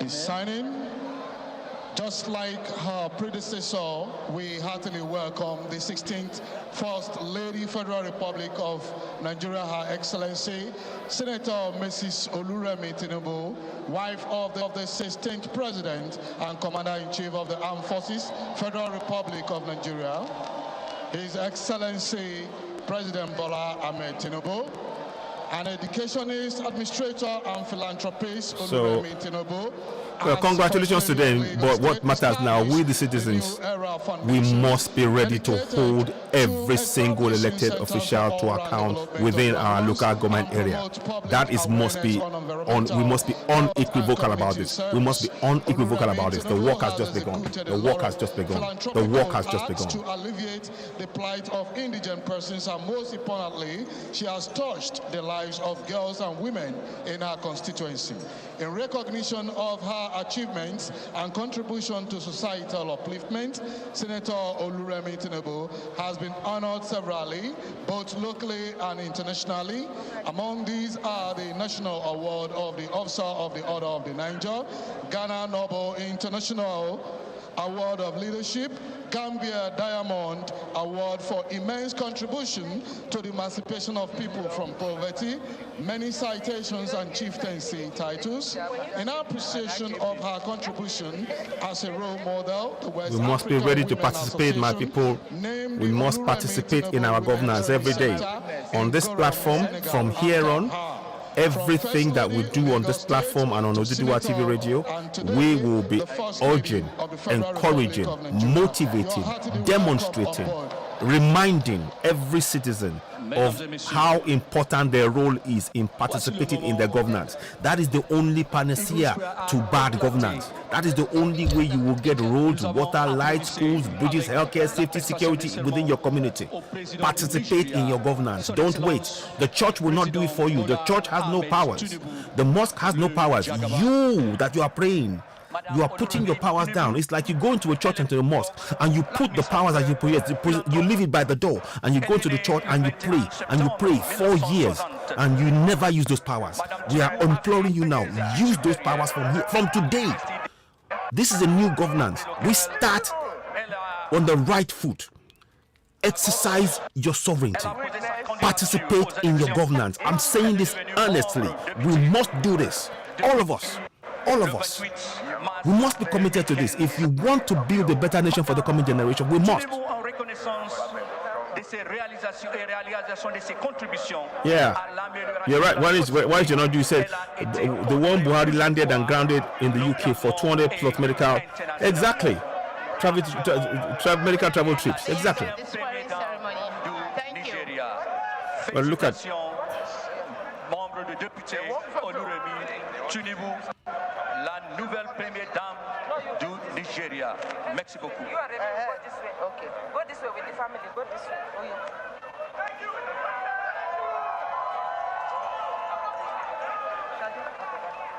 is signing, just like her predecessor, we heartily welcome the 16th First Lady Federal Republic of Nigeria, Her Excellency, Senator Mrs. Oluremi Tinubu, wife of the 16th President and Commander-in-Chief of the Armed Forces, Federal Republic of Nigeria, His Excellency President Bola Ahmed Tinubu, an educationist, administrator, and philanthropist, So, Tinubu. well, congratulations to them, but what matters now, we the citizens, we must be ready to hold every single elected official to account within our local government area. That is we must be unequivocal about this. We must be unequivocal about this. The work has just begun. The work has just begun. The work has just begun. To alleviate the plight of indigent persons, and most importantly, she has touched the lives of girls and women in her constituency. In recognition of her achievements and contribution to societal upliftment, Senator Oluremi Tinubu has been honored severally, both locally and internationally. Among these are the National Award of the Officer of the Order of the Niger, Ghana Noble International Award of Leadership, Gambia Diamond Award for immense contribution to the emancipation of people from poverty, many citations and chieftaincy titles. In appreciation of her contribution as a role model to West We must be ready to participate, my people. We must participate in our governance every day. On this platform, from here on, everything that we do on this platform and on Oduduwa TV radio, we will be urging, encouraging, motivating, demonstrating, reminding every citizen of how important their role is in participating in the governance. That is the only panacea to bad governance. That is the only way you will get roads, water, lights, schools, bridges, healthcare, safety, security within your community. Participate in your governance. Don't wait. The church will not do it for you. The church has no powers. The mosque has no powers. You that you are praying, you are putting your powers down. It's like you go into a church and to a mosque and you put the powers that you leave it by the door, and you go to the church and you pray 4 years and you never use those powers. We are imploring you now, use those powers from today. This is a new governance. We start on the right foot. Exercise your sovereignty. Participate in your governance. I'm saying this earnestly. We must do this. All of us. All of us. We must be committed to this. If you want to build a better nation for the coming generation, we must. Yeah, you're right. Why is you not do? You said the one Buhari landed and grounded in the UK for 200 plus medical. Exactly. Medical travel trips. Exactly. Well, look at. Tinubu, la nouvelle première dame du Nigeria. Merci beaucoup. You are ready. Go this way. Okay. Go this way with the family. Go this way. Oh,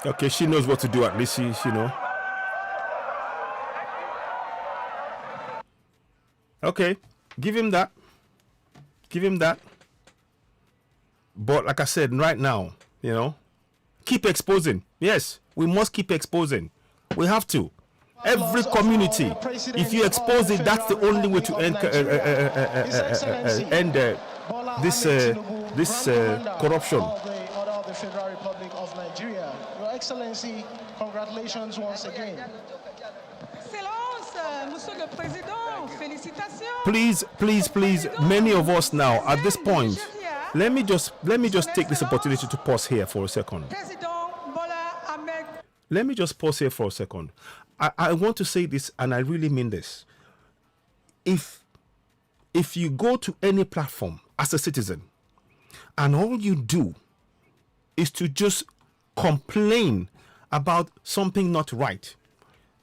yeah. Okay, she knows what to do. At least she know. Okay, give him that. Give him that. But like I said, right now, keep exposing. Yes, we must keep exposing. We have to. Every community, if you expose it, that's the only way to end this corruption. Of the Federal Republic of Nigeria. Your Excellency, congratulations once again. Monsieur le Président, félicitations. Please, many of us now at this point. Let me just take this opportunity to pause here for a second. Let me just pause here for a second. I want to say this, and I really mean this. If you go to any platform as a citizen, and all you do is to just complain about something not right,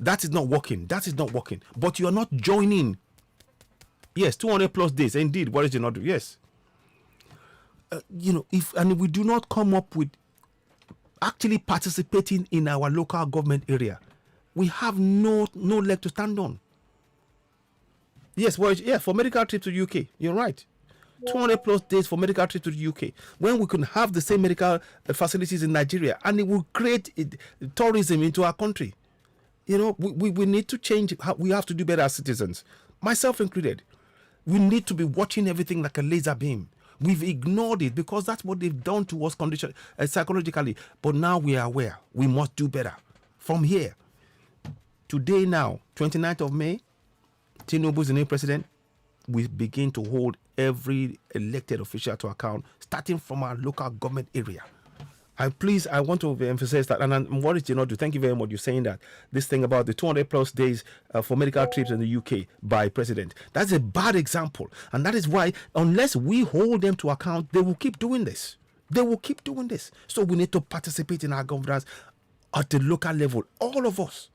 that is not working. That is not working. But you are not joining. Yes, 200 plus days. Indeed, what is you not do? Yes. If we do not come up with actually participating in our local government area, we have no leg to stand on. Yes, for medical trip to the UK, you're right. 200 plus days for medical trip to the UK, when we can have the same medical facilities in Nigeria, and it will create tourism into our country. We need to change. We have to do better as citizens, myself included. We need to be watching everything like a laser beam. We've ignored it because that's what they've done to us psychologically. But now we are aware. We must do better. From here, today now, 29th of May, Tinubu is the new president. we begin to hold every elected official to account, starting from our local government area. And please, I want to emphasize that. And what is Tinubu? Thank you very much. You're saying that this thing about the 200 plus days for medical trips in the UK by president. That's a bad example. And that is why, unless we hold them to account, they will keep doing this. They will keep doing this. So we need to participate in our governance at the local level. All of us.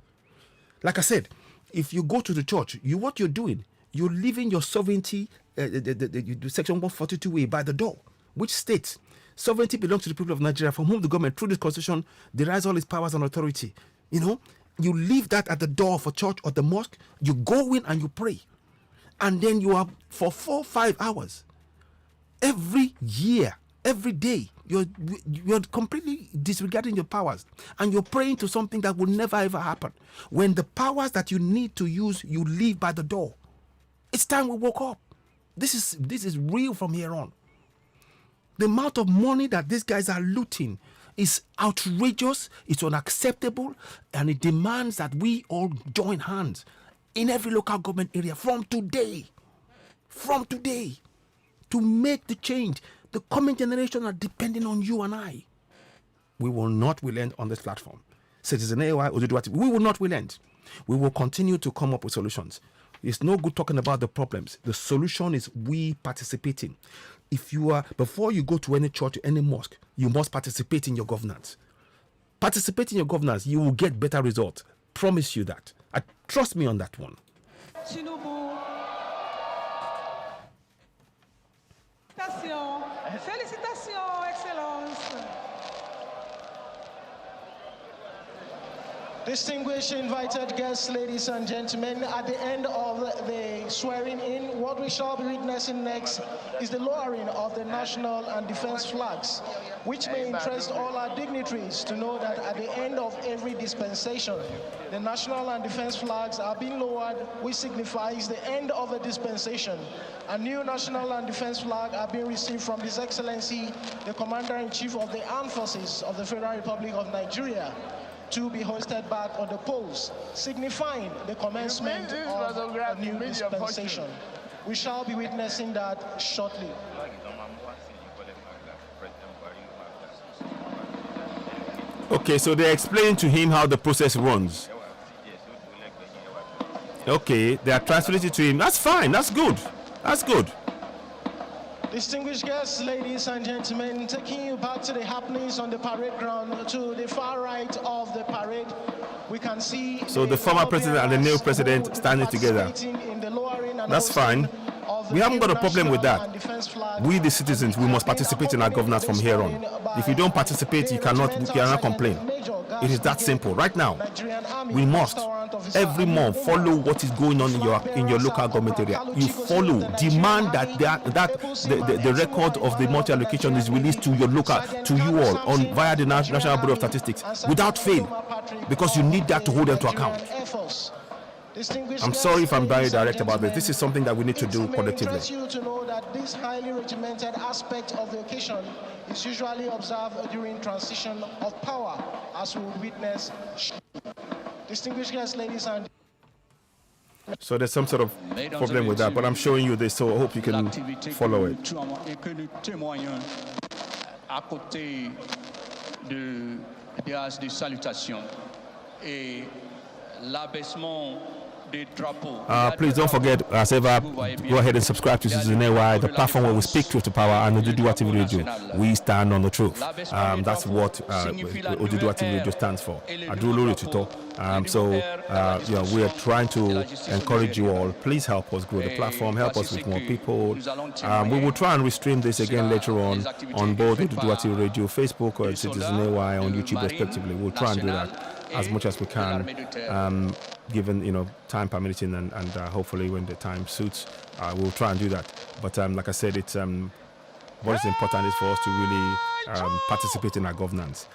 Like I said, if you go to the church, what you're doing, you're leaving your sovereignty, the section 142A by the door, which states sovereignty belongs to the people of Nigeria, from whom the government, through this constitution, derives all its powers and authority. You leave that at the door of a church or the mosque, you go in and you pray. And then you are, for 4 or 5 hours, every year, every day, you're completely disregarding your powers. And you're praying to something that will never ever happen. When the powers that you need to use, you leave by the door. It's time we woke up. This is real from here on. The amount of money that these guys are looting is outrageous, it's unacceptable, and it demands that we all join hands in every local government area from today, to make the change. The coming generation are depending on you and I. We will not relent on this platform. Citizen AY, we will not relent. We will continue to come up with solutions. It's no good talking about the problems. The solution is we participating. Before you go to any church, any mosque, you must participate in your governance. Participate in your governance, you will get better results. Promise you that. Trust me on that one. Tinubu. Félicitations, Excellence. Distinguished invited guests, ladies and gentlemen, at the end of the swearing in, what we shall be witnessing next is the lowering of the national and defense flags, which may interest all our dignitaries to know that at the end of every dispensation, the national and defense flags are being lowered, which signifies the end of a dispensation. A new national and defense flag are being received from His Excellency, the Commander-in-Chief of the Armed Forces of the Federal Republic of Nigeria, to be hoisted back on the poles, signifying the commencement of a new dispensation. We shall be witnessing that shortly. Okay, so they explain to him how the process runs. Okay, they are transferring it to him. That's fine. That's good. That's good. Distinguished guests, ladies and gentlemen, taking you back to the happenings on the parade ground, to the far right of the parade, we can see. So the former president and the new president standing together. That's fine. We haven't got a problem with that. We, the citizens, we must participate in our governance from here on. If you don't participate, you cannot complain. It is that simple. Right now, we must every month follow what is going on in your local government area. You follow, demand that the record of the multi allocation is released to your local, to you all, via the National Bureau of Statistics without fail, because you need that to hold them to account. I'm sorry if I'm very direct about this. This is something that we need to do collectively. It may interest you to know that this highly regimented aspect of the occasion is usually observed during transition of power, as we will witness. Distinguished guests, ladies and so there's some sort of problem with that, but I'm showing you this, so I hope you can follow it. À côté des haches de salutation et l'abaissement des drapeaux. Please don't forget, as ever, go ahead and subscribe to Citizen AY, the platform where we speak truth to power, and Oduduwa TV Radio. We stand on the truth. That's what Oduduwa TV Radio stands for. We are trying to encourage you all. Please help us grow the platform, help us with more people. We will try and restream this again later on both Oduduwa TV Radio, Facebook, or Citizen AY on YouTube respectively. We'll try and do that as much as we can, given time permitting, and hopefully when the time suits, we'll try and do that. But like I said, it's what is important is for us to really participate in our governance.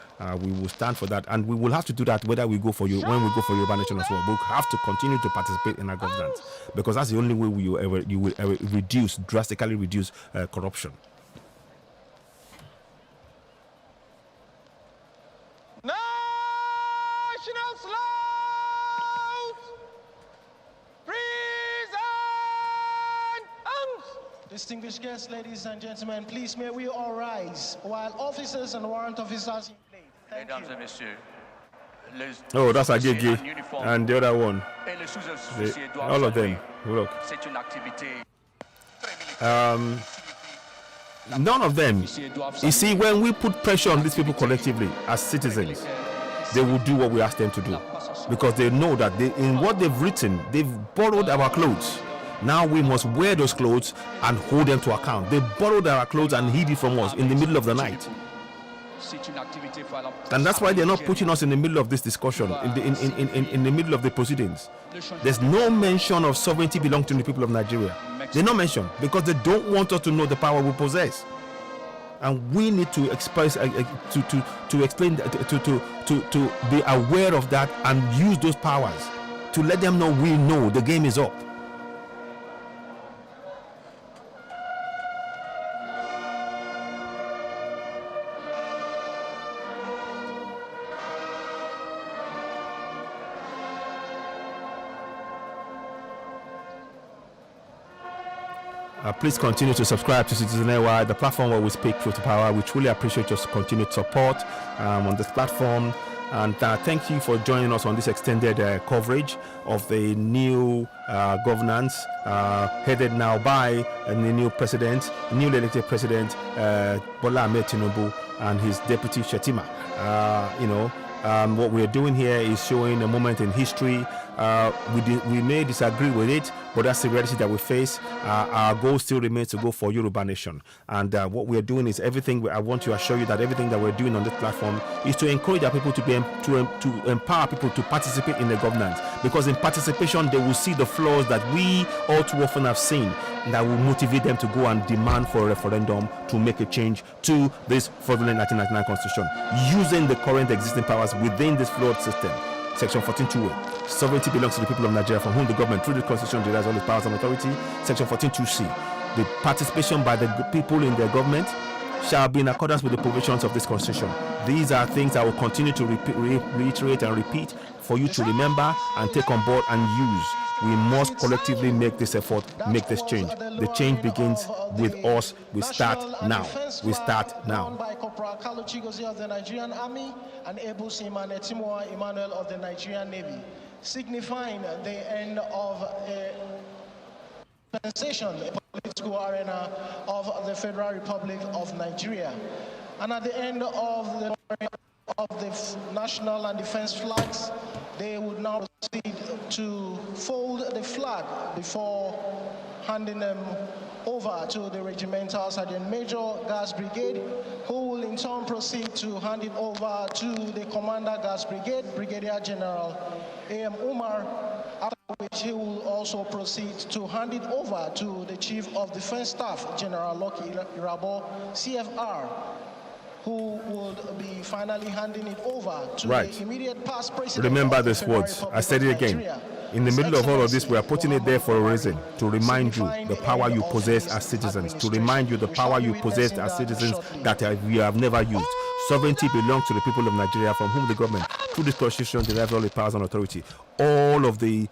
We will stand for that, and we will have to do that whether we go for you when we go for Yoruba Nation as well. We'll have to continue to participate in our governance, because that's the only way you will drastically reduce corruption. National salute! Present! Distinguished guests, ladies and gentlemen, please may we all rise while officers and warrant officers in place. Thank you. Oh, that's Agege and the other one. All of them. Look. None of them. You see, when we put pressure on these people collectively as citizens, they will do what we ask them to do, because they know that in what they've written, they've borrowed our clothes. Now we must wear those clothes and hold them to account. They borrowed our clothes and hid it from us in the middle of the night. And that's why they're not putting us in the middle of this discussion, in the middle of the proceedings. There's no mention of sovereignty belonging to the people of Nigeria. They're not mentioned because they don't want us to know the power we possess. And we need to express, to explain, to be aware of that and use those powers to let them know we know the game is up. Please continue to subscribe to Citizen AY, the platform where we speak truth to power. We truly appreciate your continued support on this platform. And thank you for joining us on this extended coverage of the new governance headed now by the new president, newly elected president, Bola Ahmed Tinubu, and his deputy Shetima. What we are doing here is showing a moment in history. We may disagree with it, but that's the reality that we face. Our goal still remains to go for Yoruba Nation. And what we are doing is everything. I want to assure you that everything that we're doing on this platform is to encourage our people to empower people to participate in the governance. Because in participation, they will see the flaws that we all too often have seen, and that will motivate them to go and demand for a referendum to make a change to this fraudulent 1999 constitution, using the current existing powers within this flawed system. Section 14.2a. Sovereignty belongs to the people of Nigeria, from whom the government, through the constitution, derives all its powers and authority. Section 14.2c. The participation by the people in their government shall be in accordance with the provisions of this constitution. These are things I will continue to reiterate and repeat for you to remember and take on board and use. We must collectively make this effort, make this change. The change begins with us. We start now. We start now. By Corporal Carlo Chigozie of the Nigerian Army and Ebu Simon Etimwa Emmanuel of the Nigerian Navy, signifying the end of a sensation, a political arena of the Federal Republic of Nigeria. And at the end of the national and defense flags, they would now proceed to fold the flag before handing them over to the Regimental Sergeant Major Guards Brigade, who will in turn proceed to hand it over to the Commander Guards Brigade, Brigadier General A.M. Umar, after which he will also proceed to hand it over to the Chief of Defense Staff, General Lucky Irabo, CFR, who would be finally handing it over to the immediate past president. Remember these words. I said it again. In the middle of all of this, we are putting it there for a reason, to remind you the power you possess as citizens, to remind you the power you possess as citizens that you have never used. Sovereignty belongs to the people of Nigeria, from whom the government, through this constitution, derives all the powers and authority. All of the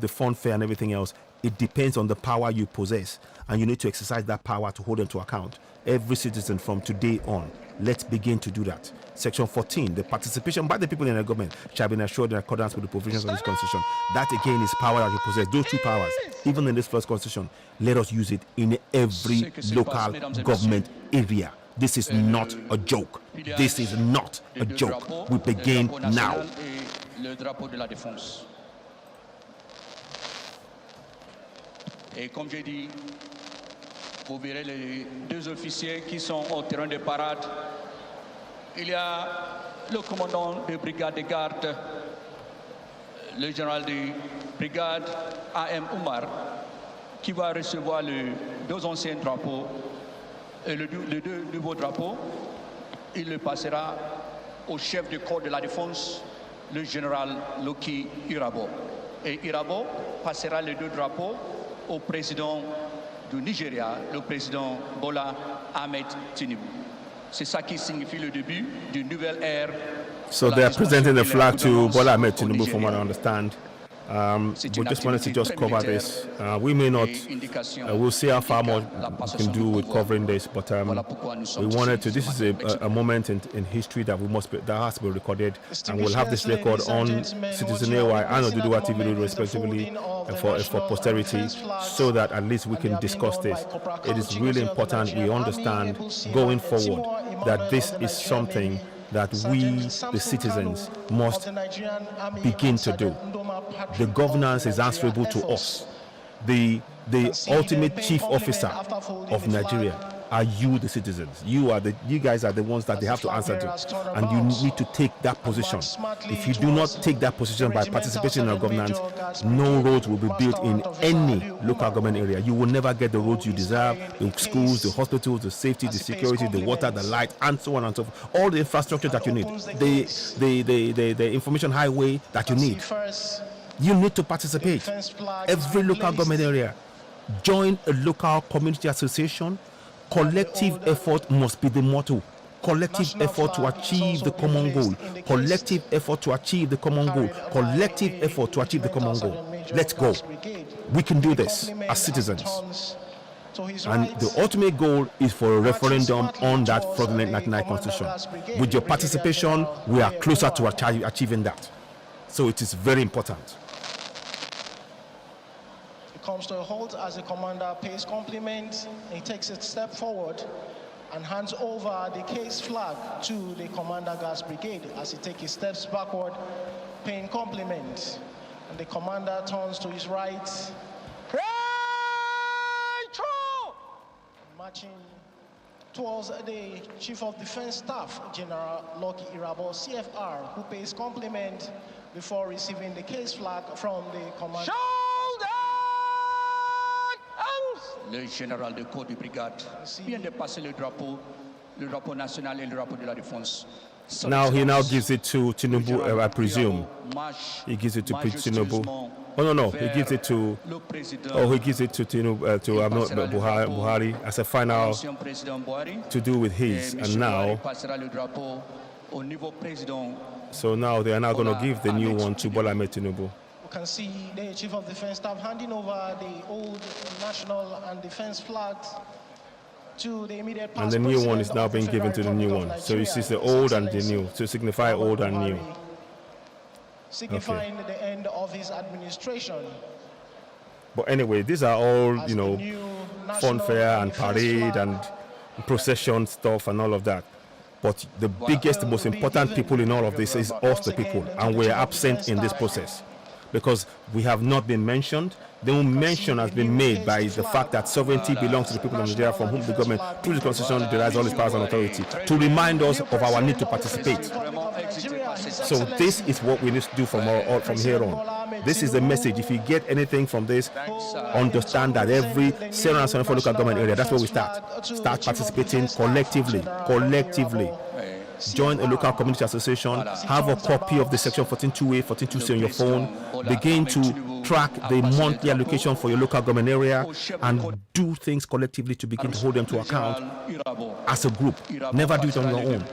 fanfare and everything else, it depends on the power you possess, and you need to exercise that power to hold them to account. Every citizen from today on, let's begin to do that. Section 14, the participation by the people in the government shall be ensured in accordance with the provisions of this constitution. That again is power that you possess. Those two powers, even in this first constitution, let us use it in every local government area. This is not a joke. This is not a joke. We begin now. Le drapeau de la défense. Et comme j'ai dit, vous verrez les deux officiers qui sont au terrain de parade. Il y a le commandant de brigade de garde, le général de brigade A.M. Umar, qui va recevoir les deux anciens drapeaux et les deux nouveaux drapeaux. Il le passera au chef de corps de la défense, le général Lucky Irabo. Et Irabo passera les deux drapeaux au président du Nigeria, le président Bola Ahmed Tinubu. C'est ça qui signifie le début d'une nouvelle ère. So they are presenting the flag to Bola Ahmed Tinubu, from what I understand. We just wanted to just cover this. We may not, we'll see how far more we can do with covering this, but we wanted to, this is a moment in history that that has to be recorded, and we'll have this record on Citizen AY and Oduduwa TV respectively for posterity, so that at least we can discuss this. It is really important we understand going forward that this is something that we, the citizens, must begin to do. The governance is answerable to us. The ultimate chief officer of Nigeria are you, the citizens. You guys are the ones that they have to answer to, and you need to take that position. If you do not take that position by participating in our governance, no roads will be built in any local government area. You will never get the roads you deserve, the schools, the hospitals, the safety, the security, the water, the light, and so on and so forth. All the infrastructure that you need, the information highway that you need. You need to participate. Every local government area, join a local community association. Collective effort must be the motto. Collective effort to achieve the common goal. Collective effort to achieve the common goal. Collective effort to achieve the common goal. Let's go. We can do this as citizens. And the ultimate goal is for a referendum on that fraudulent 1999 constitution. With your participation, we are closer to achieving that. So it is very important. Comes to a halt as the commander pays compliment. He takes a step forward and hands over the case flag to the Commander Guards Brigade as he takes his steps backward, paying compliment. And the commander turns to his right, marching towards the Chief of Defense Staff, General Lucky Irabo, CFR, who pays compliment before receiving the case flag from the commander. Le général de corps de brigade vient de passer le drapeau national et le drapeau de la défense. Now he gives it to Tinubu, I presume. He gives it to Tinubu. Oh no, he gives it to. Oh, he gives it to Tinubu, to Buhari as a final to do with his. And now, so now they are now going to give the new one to Bola Ahmed Tinubu. Can see the Chief of Defense Staff handing over the old national and defense flags to the immediate past. And the new one is now being given to the new one. So you see the old and the new, to signify old and new. Signifying the end of his administration. But anyway, these are all, funfair and parade and procession stuff and all of that. But the biggest, the most important people in all of this is us, the people, and we're absent in this process. Because we have not been mentioned. The mention has been made by the fact that sovereignty belongs to the people of Nigeria, from whom the government, through the constitution, derives all its powers and authority, to remind us of our need to participate. So this is what we need to do from here on. This is the message. If you get anything from this, understand that every 774 local government area, that's where we start. Start participating collectively. Join a local community association, have a copy of the section 14.2a, 14.2c on your phone, begin to track the monthly allocation for your local government area, and do things collectively to begin to hold them to account as a group. Never do it on your own.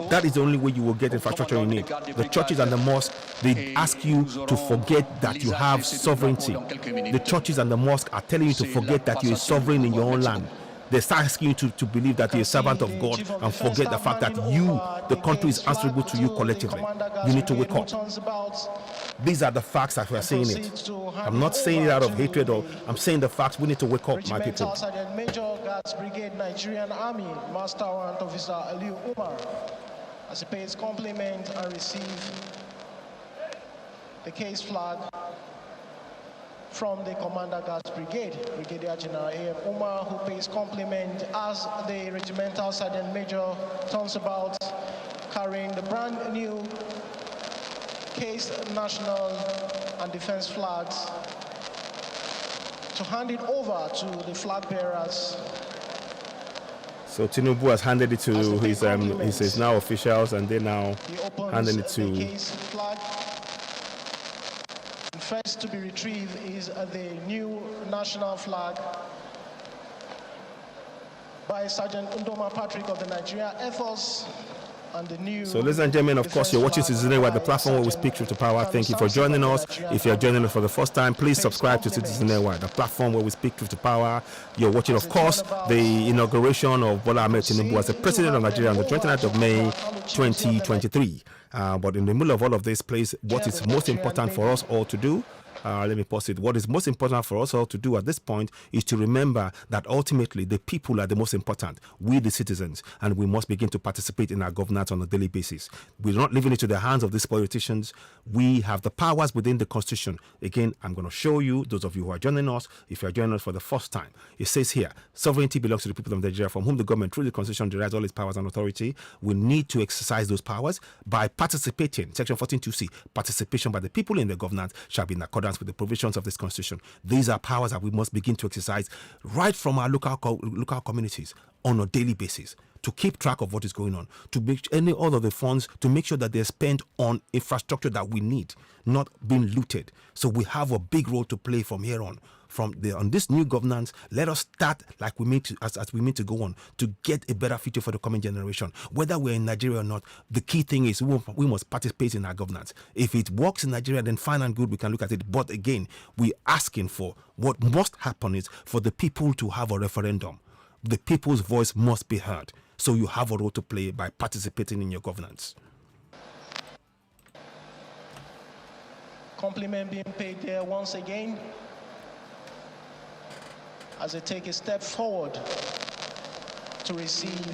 That is the only way you will get infrastructure you need. The churches and the mosques, they ask you to forget that you have sovereignty. The churches and the mosques are telling you to forget that you are sovereign in your own land. They start asking you to believe that you're a servant of God and forget the fact that you, the country, is answerable to you collectively. You need to wake up. These are the facts that we are saying it. I'm not saying it out of hatred, or I'm saying the facts. We need to wake up, my people. Sergeant Major Guards Brigade, Nigerian Army, Master Warrant Officer Aliu Umar, as he pays compliment and receive the case flag from the Commander Guards Brigade, Brigadier General A.M. Umar, who pays compliment as the Regimental Sergeant Major turns about, carrying the brand new case national and defense flags, to hand it over to the flag bearers. So Tinubu has handed it to his now officials, and they now handing it to. First to be retrieved is the new national flag by Sergeant Ndoma Patrick of the Nigerian Air Force, and the new. So, ladies and gentlemen, of course, you're watching Citizen Airwire, the platform where we speak truth to power. Thank you for joining us. If you're joining us for the first time, please subscribe to Citizen Airwire, the platform where we speak truth to power. You're watching, of course, the inauguration of Bola Ahmed Tinubu as the president of Nigeria on the 29th of May, 2023. But in the middle of all of this, please, what is most important for us all to do? Let me pause it. What is most important for us all to do at this point is to remember that ultimately the people are the most important, we the citizens, and we must begin to participate in our governance on a daily basis. We're not leaving it to the hands of these politicians. We have the powers within the Constitution. Again, I'm going to show you, those of you who are joining us, if you're joining us for the first time, it says here, sovereignty belongs to the people of Nigeria, from whom the government through the Constitution derives all its powers and authority. We need to exercise those powers by participating. Section 14(2)(c), participation by the people in the governance shall be in accordance with the provisions of this Constitution. These are powers that we must begin to exercise right from our local communities on a daily basis, to keep track of what is going on, to make all of the funds, to make sure that they're spent on infrastructure that we need, not being looted. So we have a big role to play from here on. On this new governance, let us start like we mean to, as we mean to go on, to get a better future for the coming generation. Whether we're in Nigeria or not, the key thing is we must participate in our governance. If it works in Nigeria, then fine and good, we can look at it. But again, we're asking for, what must happen is for the people to have a referendum. The people's voice must be heard. So you have a role to play by participating in your governance. Compliment being paid there once again, as they take a step forward to receive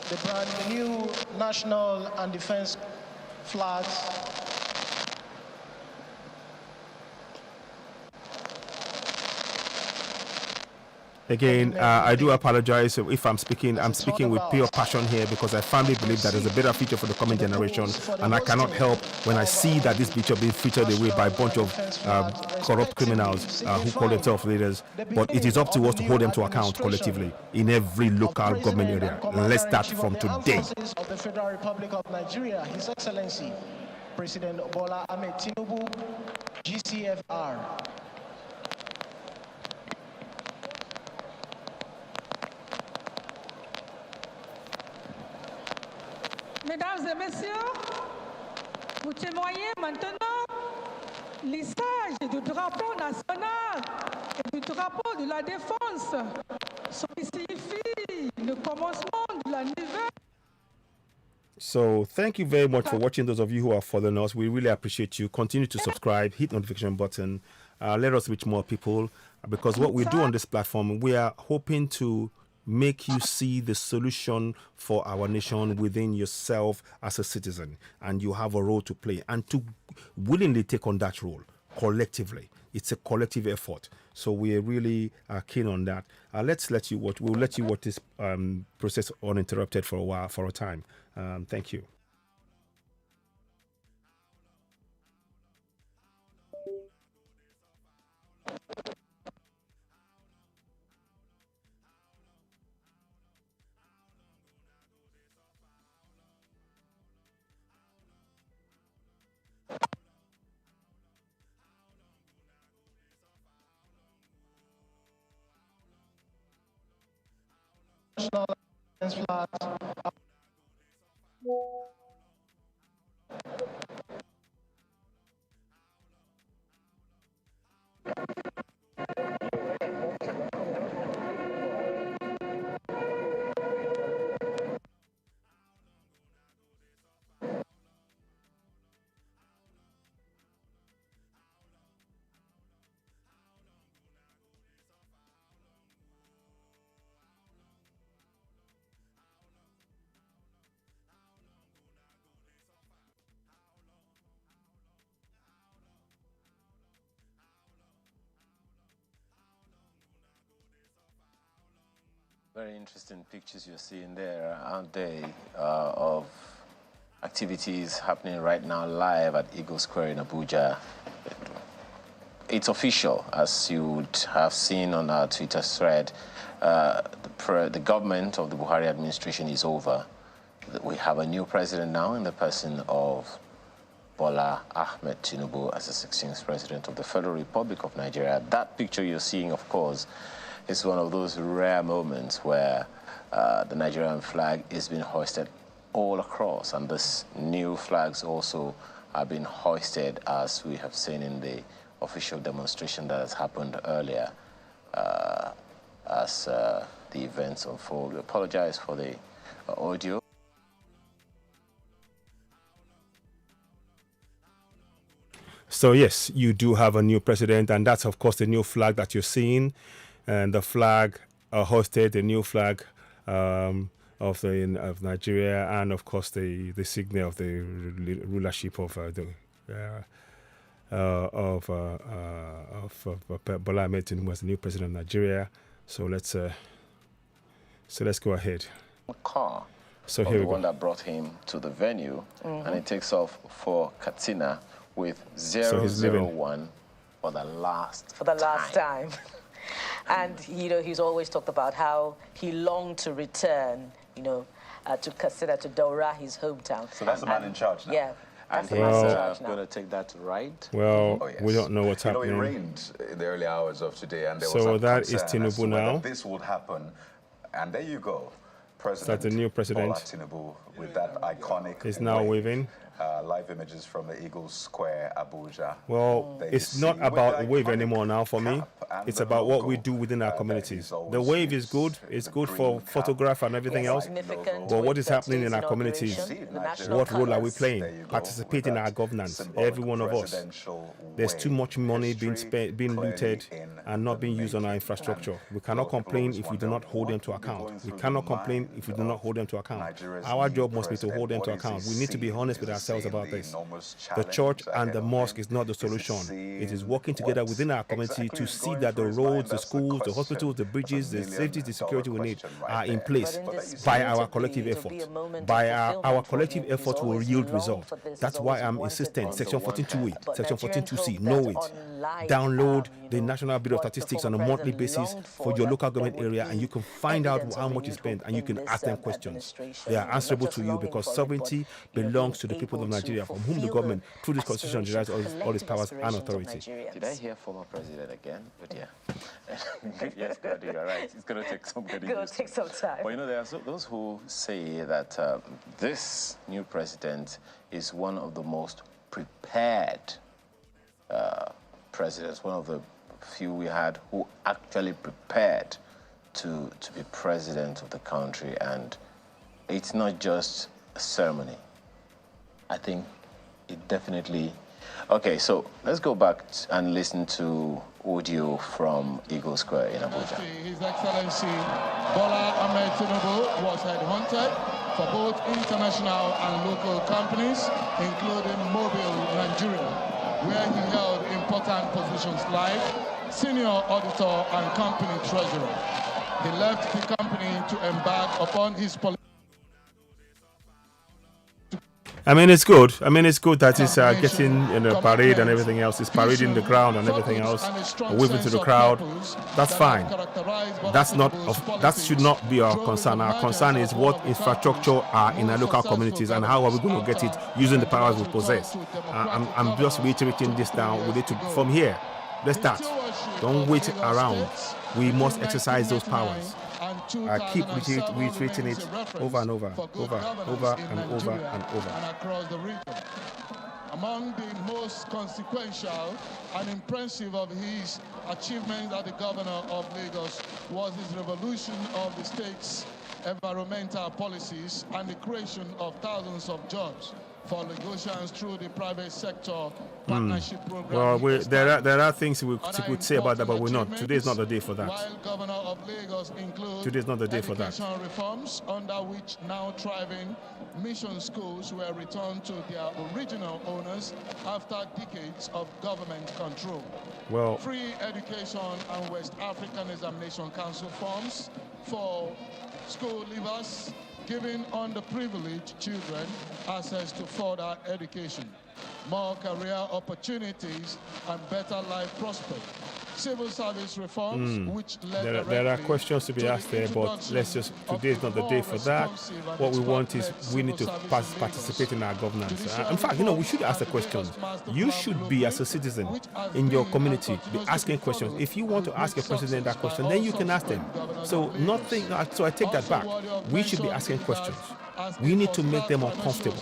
the brand new national and defense flags. Again, I do apologize if I'm speaking with pure passion here, because I firmly believe that there's a better future for the coming generation, and I cannot help when I see that this picture being featured away by a bunch of corrupt criminals who call themselves leaders. But it is up to us to hold them to account collectively in every local government area. Let's start from today. Of the Federal Republic of Nigeria, His Excellency President Bola Ahmed Tinubu, GCFR. Mesdames et messieurs, vous témoignez maintenant l'hissage du drapeau national et du drapeau de la défense. Cela signifie le commencement de la nouvelle. So thank you very much for watching. Those of you who are following us, we really appreciate you. Continue to subscribe, hit notification button. Let us reach more people, because what we do on this platform, we are hoping to make you see the solution for our nation within yourself as a citizen, and you have a role to play, and to willingly take on that role collectively. It's a collective effort, so we are really keen on that. Let's let you watch. We'll let you watch this process uninterrupted for a while, for a time. Thank you. National defense flags. Very interesting pictures you're seeing there, aren't they, of activities happening right now live at Eagle Square in Abuja. It's official, as you would have seen on our Twitter thread. The government of the Buhari administration is over. We have a new president now in the person of Bola Ahmed Tinubu as the 16th president of the Federal Republic of Nigeria. That picture you're seeing, of course, is one of those rare moments where the Nigerian flag is being hoisted all across, and this new flags also have been hoisted, as we have seen in the official demonstration that has happened earlier as the events unfold. We apologize for the audio. So yes, you do have a new president, and that's of course the new flag that you're seeing, and the flag hoisted, the new flag of Nigeria, and of course the signal of the rulership of Bola Ahmed Tinubu as the new president of Nigeria. So let's go ahead. Car. So here we the go. One that brought him to the venue, and it takes off for Katsina with 001 for the last time. And, you know, he's always talked about how he longed to return, you know, to Katsina, to Daura, his hometown. So that's the man in charge now. Yeah. And he's going to take that right. Well, Oh, yes. we don't know what's happening. You know, it rained in the early hours of today, and there was So some that is concern as to Tinubu whether now. this would happen. And there you go. Is that the new president? Bola Tinubu with that iconic He's now wave. waving. Live images from the Eagle Square, Abuja. Well, There it's you not see with about the the wave iconic anymore now for me. and It's the about what logo, we do within our that communities. he's always The wave is good. used, It's the good for green cap, photograph and everything else. Significant But what with is the happening in state's our communities? inauguration, the national What role are we colours. playing? Participate in our governance. Every one of us. There's too much money being spent, being looted, and not being used on our infrastructure. We cannot complain if we do not hold them to account. We cannot complain if we do not hold them to account. Our job must be to hold them to account. We need to be honest with ourselves about this. The church and the mosque is not the solution. It is working together within our community to see that the roads, the schools, the hospitals, the bridges, the safety, the security we need are in place by our collective effort. By our collective effort will yield result. That's why I'm insistent. Section 14.2a, Section 14.2c, know it. Download the National Bureau of Statistics on a monthly basis for your local government area, and you can find out how much is spent, and you can ask them questions. They are answerable to you because sovereignty belongs to the people of Nigeria, from whom the government, through this constitution, derives all its powers and authority. Did I hear former president again? But yeah. Yes, you're right. It's going to take some getting It's going to take some time. But you know, there are those who say that this new president is one of the most prepared presidents, one of the few we had who actually prepared to be president of the country. And it's not just a ceremony. I think it definitely... Okay, so let's go back and listen to audio from Eagle Square in Abuja. His Excellency Bola Ahmed Tinubu was headhunted for both international and local companies, including Mobile Nigeria, where he held important positions like senior auditor and company treasurer. He left the company to embark upon his political... I mean, it's good. I mean, it's good that it's getting in the parade and everything else. It's parading the ground and everything else, waving to the crowd. That's fine. That should not be our concern. Our concern is what infrastructure are in our local communities and how are we going to get it using the powers we possess. I'm just reiterating this now. We need to, from here, let's start. Don't wait around. We must exercise those powers. I keep reiterating it over and over, over and over and over. Across the region. Among the most consequential and impressive of his achievements as the governor of Lagos was his revolution of the state's environmental policies and the creation of thousands of jobs for Lagosians through the private sector partnership program. Well, there are things we could say about that, but we're not. Today is not the day for that. While Governor of Lagos includes today is not the day for that. Education reforms, under which now thriving mission schools were returned to their original owners after decades of government control. Well, free education and West African Examination Council forms for school leavers, giving underprivileged children access to further education, more career opportunities, and better life prospects. Civil service reforms, which led there are questions to be asked there, but let's just, today is not the day for that. What we want is we need to participate in our governance. In fact, you know, we should ask the questions. You should be, as a citizen in your community, be asking questions. If you want to ask a president that question, then you can ask them. So I take that back. We should be asking questions. We need to make them uncomfortable.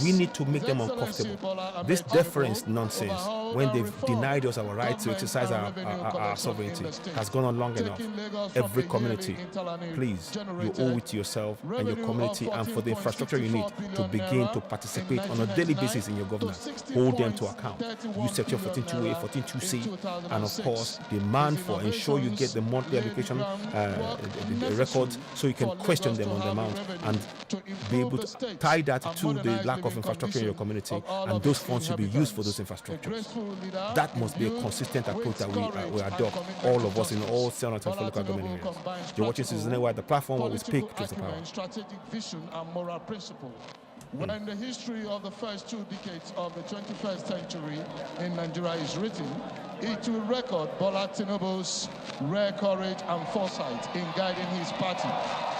We need to make them uncomfortable. This deference nonsense, when they've denied us our right to exercise our sovereignty, has gone on long enough. Every community, please, you owe it to yourself and your community and for the infrastructure you need to begin to participate on a daily basis in your governance. Hold them to account. Use section 14.2a, 14.2c, and of course, demand for ensure you get the monthly allocation records so you can question them on the amount and be able to tie that to the lack of infrastructure in your community, and those funds should be used for those infrastructures. That must be a consistent approach that we adopt, all of us in all 724 local government areas. You're watching Citizen Network, the platform where we speak truth to power. Strategic vision and moral principle. When the history of the first 2 decades of the 21st century in Nigeria is written, it will record Bola Tinubu's rare courage and foresight in guiding his party,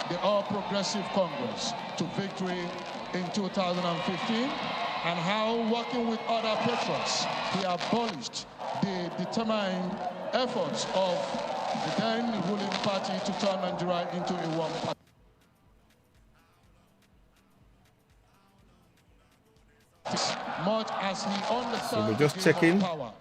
the All Progressive Congress, to victory in 2015, and how, working with other patriots, he abolished the determined efforts of the then ruling party to turn Nigeria into a one party. Much as he understands so we're just checking. Power.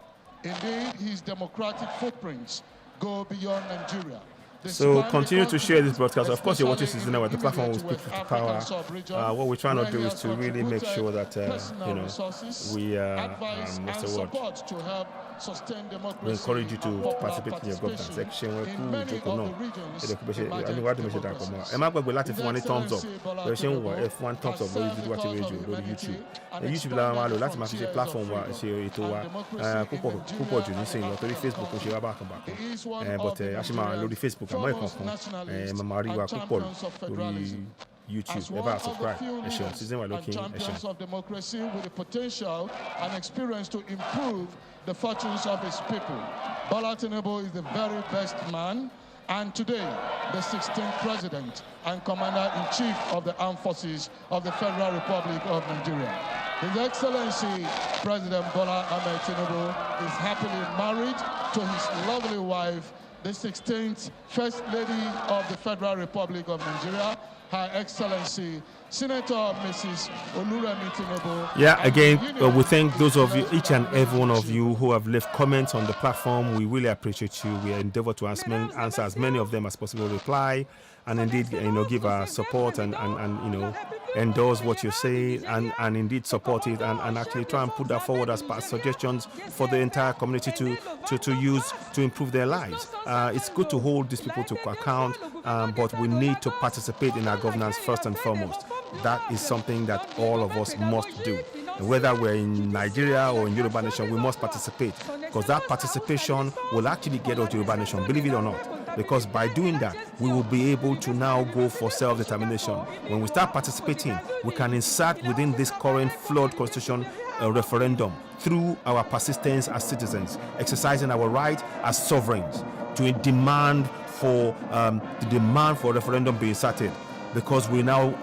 Indeed, his democratic footprints go beyond Nigeria. So continue to share this broadcast. Of course, you're watching Citizen Network, the platform will speak to power. What we're trying to do is to really make sure that we what's the word? We encourage you to participate in your governance. Section where cool joko no. Thumbs up. F1 thumbs up lórí video àti radio lórí YouTube. YouTube la máa lò láti máa fi ṣe platform wa ṣe ètò wa púpọ̀ jù nísìnyí lọ torí Facebook kò ṣe wá bákan bákan. But a ṣì máa lórí Facebook àmọ́ ìkànkan màmá rí wa púpọ̀ lórí YouTube. Ever subscribe. Season we're looking champions of democracy with the potential and experience to improve the fortunes of his people. Bola Tinubu is the very best man, and today the 16th president and commander-in-chief of the armed forces of the Federal Republic of Nigeria. His Excellency President Bola Ahmed Tinubu is happily married to his lovely wife, the 16th First Lady of the Federal Republic of Nigeria, Her Excellency Senator Mrs. Oluremi Tinubu. Yeah, again, we thank those of you, each and every one of you who have left comments on the platform. We really appreciate you. We endeavor to answer as many of them as possible, reply, and indeed, give our support and endorse what you say and indeed support it and actually try and put that forward as suggestions for the entire community to use to improve their lives. It's good to hold these people to account, but we need to participate in our governance first and foremost. That is something that all of us must do. Whether we're in Nigeria or in Yoruba Nation, we must participate, because that participation will actually get us to Yoruba Nation, believe it or not. Because by doing that, we will be able to now go for self-determination. When we start participating, we can insert within this current flawed constitution a referendum through our persistence as citizens, exercising our right as sovereigns to demand for the referendum be inserted. Because we now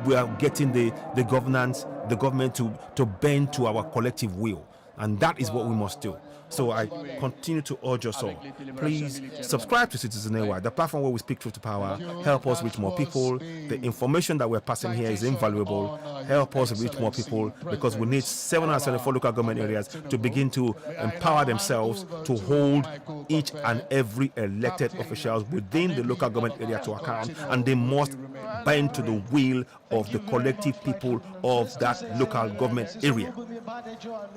we are getting the government to bend to our collective will, and that is what we must do. So I continue to urge us all, please subscribe to Citizen Network, the platform where we speak truth to power. Help us reach more people. The information that we're passing here is invaluable. Help us reach more people, because we need 774 local government areas to begin to empower themselves to hold each and every elected officials within the local government area to account, and they must bend to the will of the collective people of that local government area.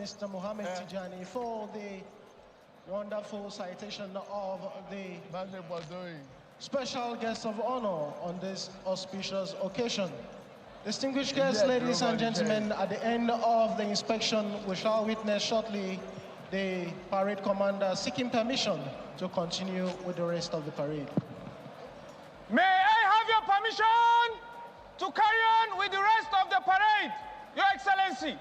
Mr. Mohammed Tijani for the wonderful citation of the special guest of honor on this auspicious occasion. Distinguished guests, ladies and gentlemen, at the end of the inspection, we shall witness shortly the parade commander seeking permission to continue with the rest of the parade. May I have your permission to carry on with the rest of the parade, Your Excellency?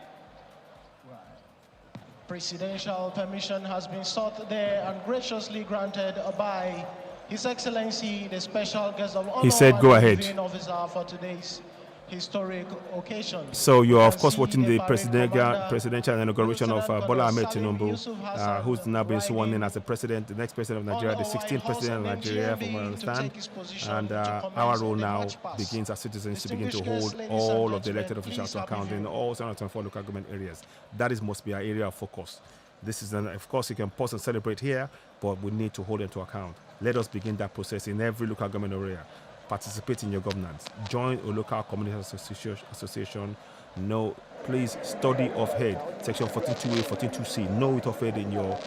Presidential permission has been sought there and graciously granted by His Excellency, the special guest of honor. He said, "Go ahead." Officer for today's historic occasion. So you are, of course, watching the presidential inauguration of Bola Ahmed Tinubu, who's now been sworn in as the president, the next president of Nigeria, the 16th president of Nigeria, from what I understand. And our role now begins as citizens to begin to hold all of the elected officials to account in all 704 local government areas. That must be our area of focus. This is, of course, you can pause and celebrate here, but we need to hold them to account. Let us begin that process in every local government area. Participate in your governance. Join a local community association. No, please study off head. Section 14.2a, 14.2c. Know it off head in your,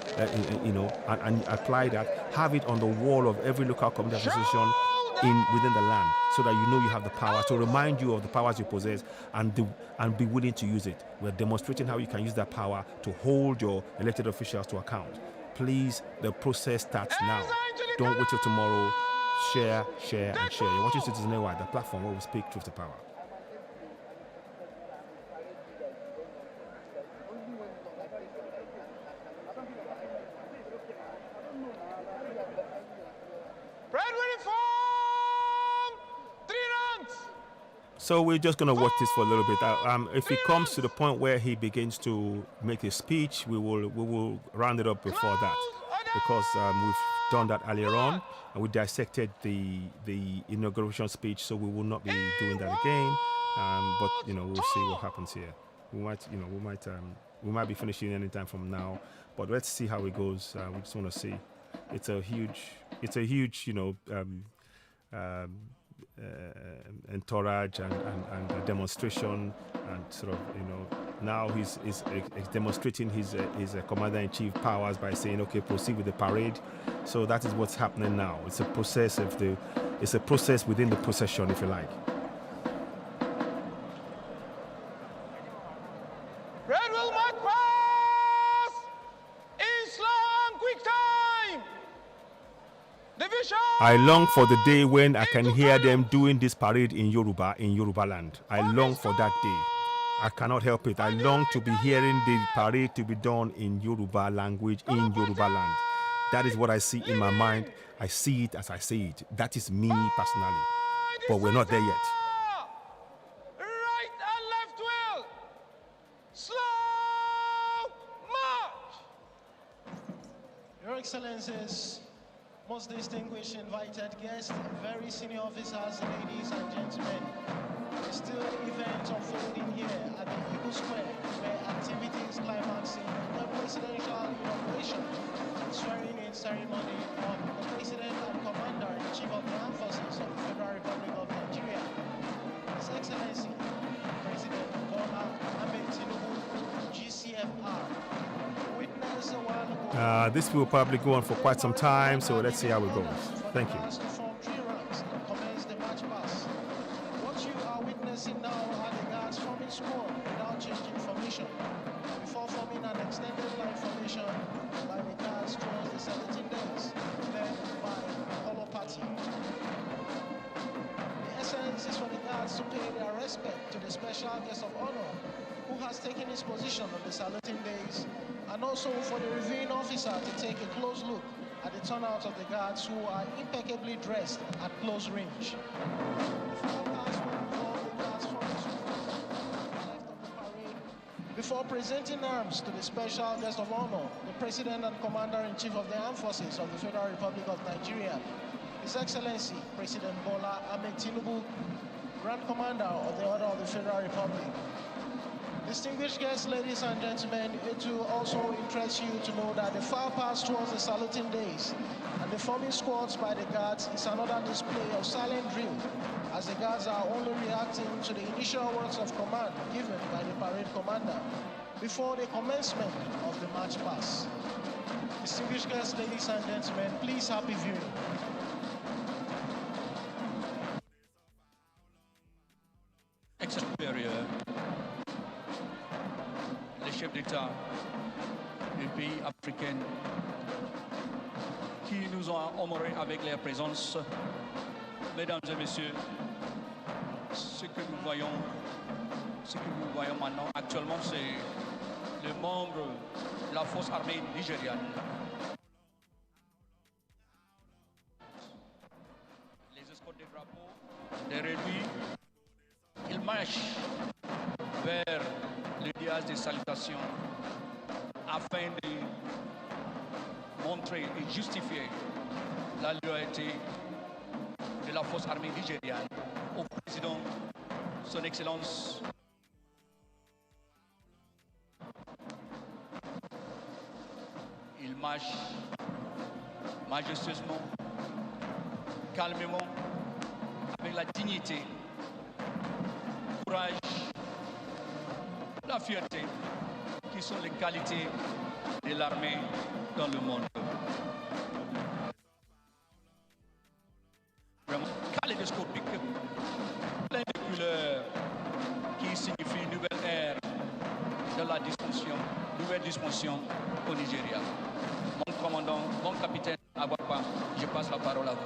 and apply that. Have it on the wall of every local community association within the land, so that you know you have the power, to remind you of the powers you possess, and be willing to use it. We're demonstrating how you can use that power to hold your elected officials to account. Please, the process starts now. Don't wait till tomorrow. Share, share, and share. You're watching Citizen AY, the platform where we speak truth to power. So we're just going to watch this for a little bit. If it comes to the point where he begins to make a speech, we will round it up before that, because we've done that earlier on, and we dissected the inauguration speech, so we will not be doing that again. But we'll see what happens here. We might be finishing anytime from now, but let's see how it goes. We just want to see. It's a huge entourage and a demonstration, and sort of now he's demonstrating his commander-in-chief powers by saying, okay, proceed with the parade. So that is what's happening now. It's a process within the procession, if you like. Red will mark pass! Islam, quick time! Division! I long for the day when I can hear them doing this parade in Yoruba land. I long for that day. I cannot help it. I long to be hearing the parade to be done in Yoruba language in Yoruba land. That is what I see in my mind. I see it as I say it. That is me personally. But we're not there yet. Right and left wheel! Slow march! Your Excellencies, most distinguished invited guests, very senior officers, ladies and gentlemen, there's still events unfolding here at the Eagle Square, where activities climaxing the presidential inauguration and swearing-in ceremony of the President and Commander-in-Chief of the Armed Forces of the Federal Republic of Nigeria, His Excellency President Bola Ahmed Tinubu, GCFR. Witness a while ago. This will probably go on for quite some time, so let's see how it goes. Thank you. Now are the guards forming squad without changing formation, before forming an extended line formation by the guards towards the 17 days, led by the Color Party. The essence is for the guards to pay their respect to the special guest of honor who has taken his position on the saluting days, and also for the reviewing officer to take a close look at the turnout of the guards who are impeccably dressed at close range. Before presenting arms to the special guest of honor, the President and Commander-in-Chief of the Armed Forces of the Federal Republic of Nigeria, His Excellency President Bola Ahmed Tinubu, Grand Commander of the Order of the Federal Republic. Distinguished guests, ladies and gentlemen, it will also interest you to know that the far pass towards the saluting days and the forming squads by the guards is another display of silent drill, as the guards are only reacting to the initial words of command given by the parade commander before the commencement of the march pass. Distinguished guests, ladies and gentlemen, please happy viewing. Supérieur, les chefs d'État des pays africains qui nous ont honorés avec leur présence. Mesdames et messieurs, ce que nous voyons maintenant actuellement, c'est les membres de la force armée nigériane. Les escortes des drapeaux, des réduits, ils marchent et salutations afin de montrer et justifier la loyauté de la force armée nigériane au président, son Excellence. Il marche majestueusement, calmement, avec la dignité, le courage, la fierté, qui sont les qualités de l'armée dans le monde. Vraiment kaléidoscopique, plein de couleurs qui signifient une nouvelle ère de la dysfonction, nouvelle dysfonction au Nigeria. Mon commandant, mon capitaine Agwapa, je passe la parole à vous.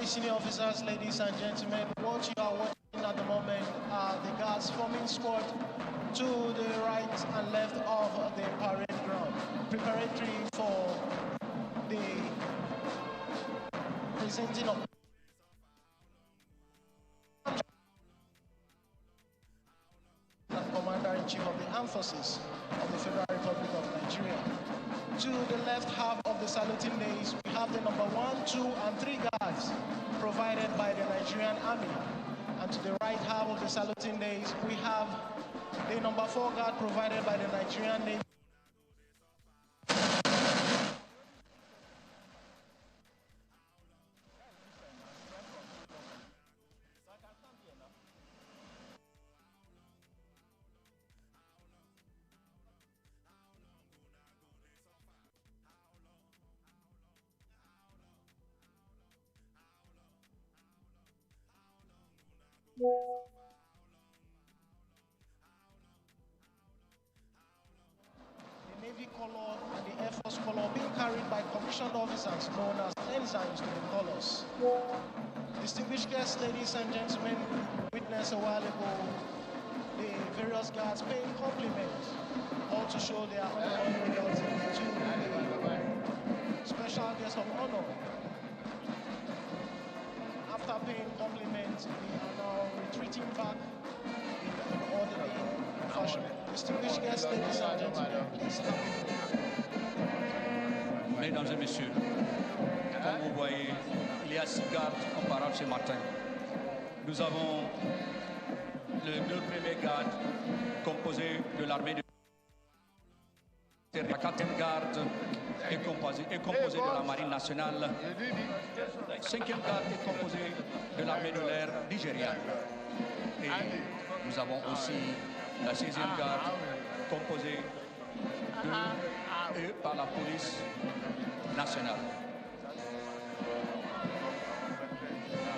Senior officers, ladies and gentlemen, what you are watching at the moment are the guards forming squad to the right and left of the parade ground, preparatory for the presenting of Commander-in-Chief of the Armed Forces of the Federal Republic of Nigeria. To the left half of the saluting days, we have the number 1, 2, and 3 guards provided by the Nigerian Army. And to the right half of the saluting days, we have the number 4 guard provided by the Nigerian Navy. The Navy color and the Air Force color being carried by commissioned officers known as ensigns to the colors. Distinguished guests, ladies and gentlemen, witnessed a while ago the various guards paying compliments, all to show their honor loyalty to the special guest of honor. After paying compliments, we are now retreating back in an orderly fashion. Distinguished guests, ladies and gentlemen, please have Mesdames et messieurs, comme vous voyez, il y a 6 gardes comparables ce matin. Nous avons le 2 premiers gardes composés de l'armée de la 4e garde est composée de la marine nationale. La 5e garde est composée de l'armée de l'air nigériane. Et nous avons aussi la 6e garde composée par la police nationale.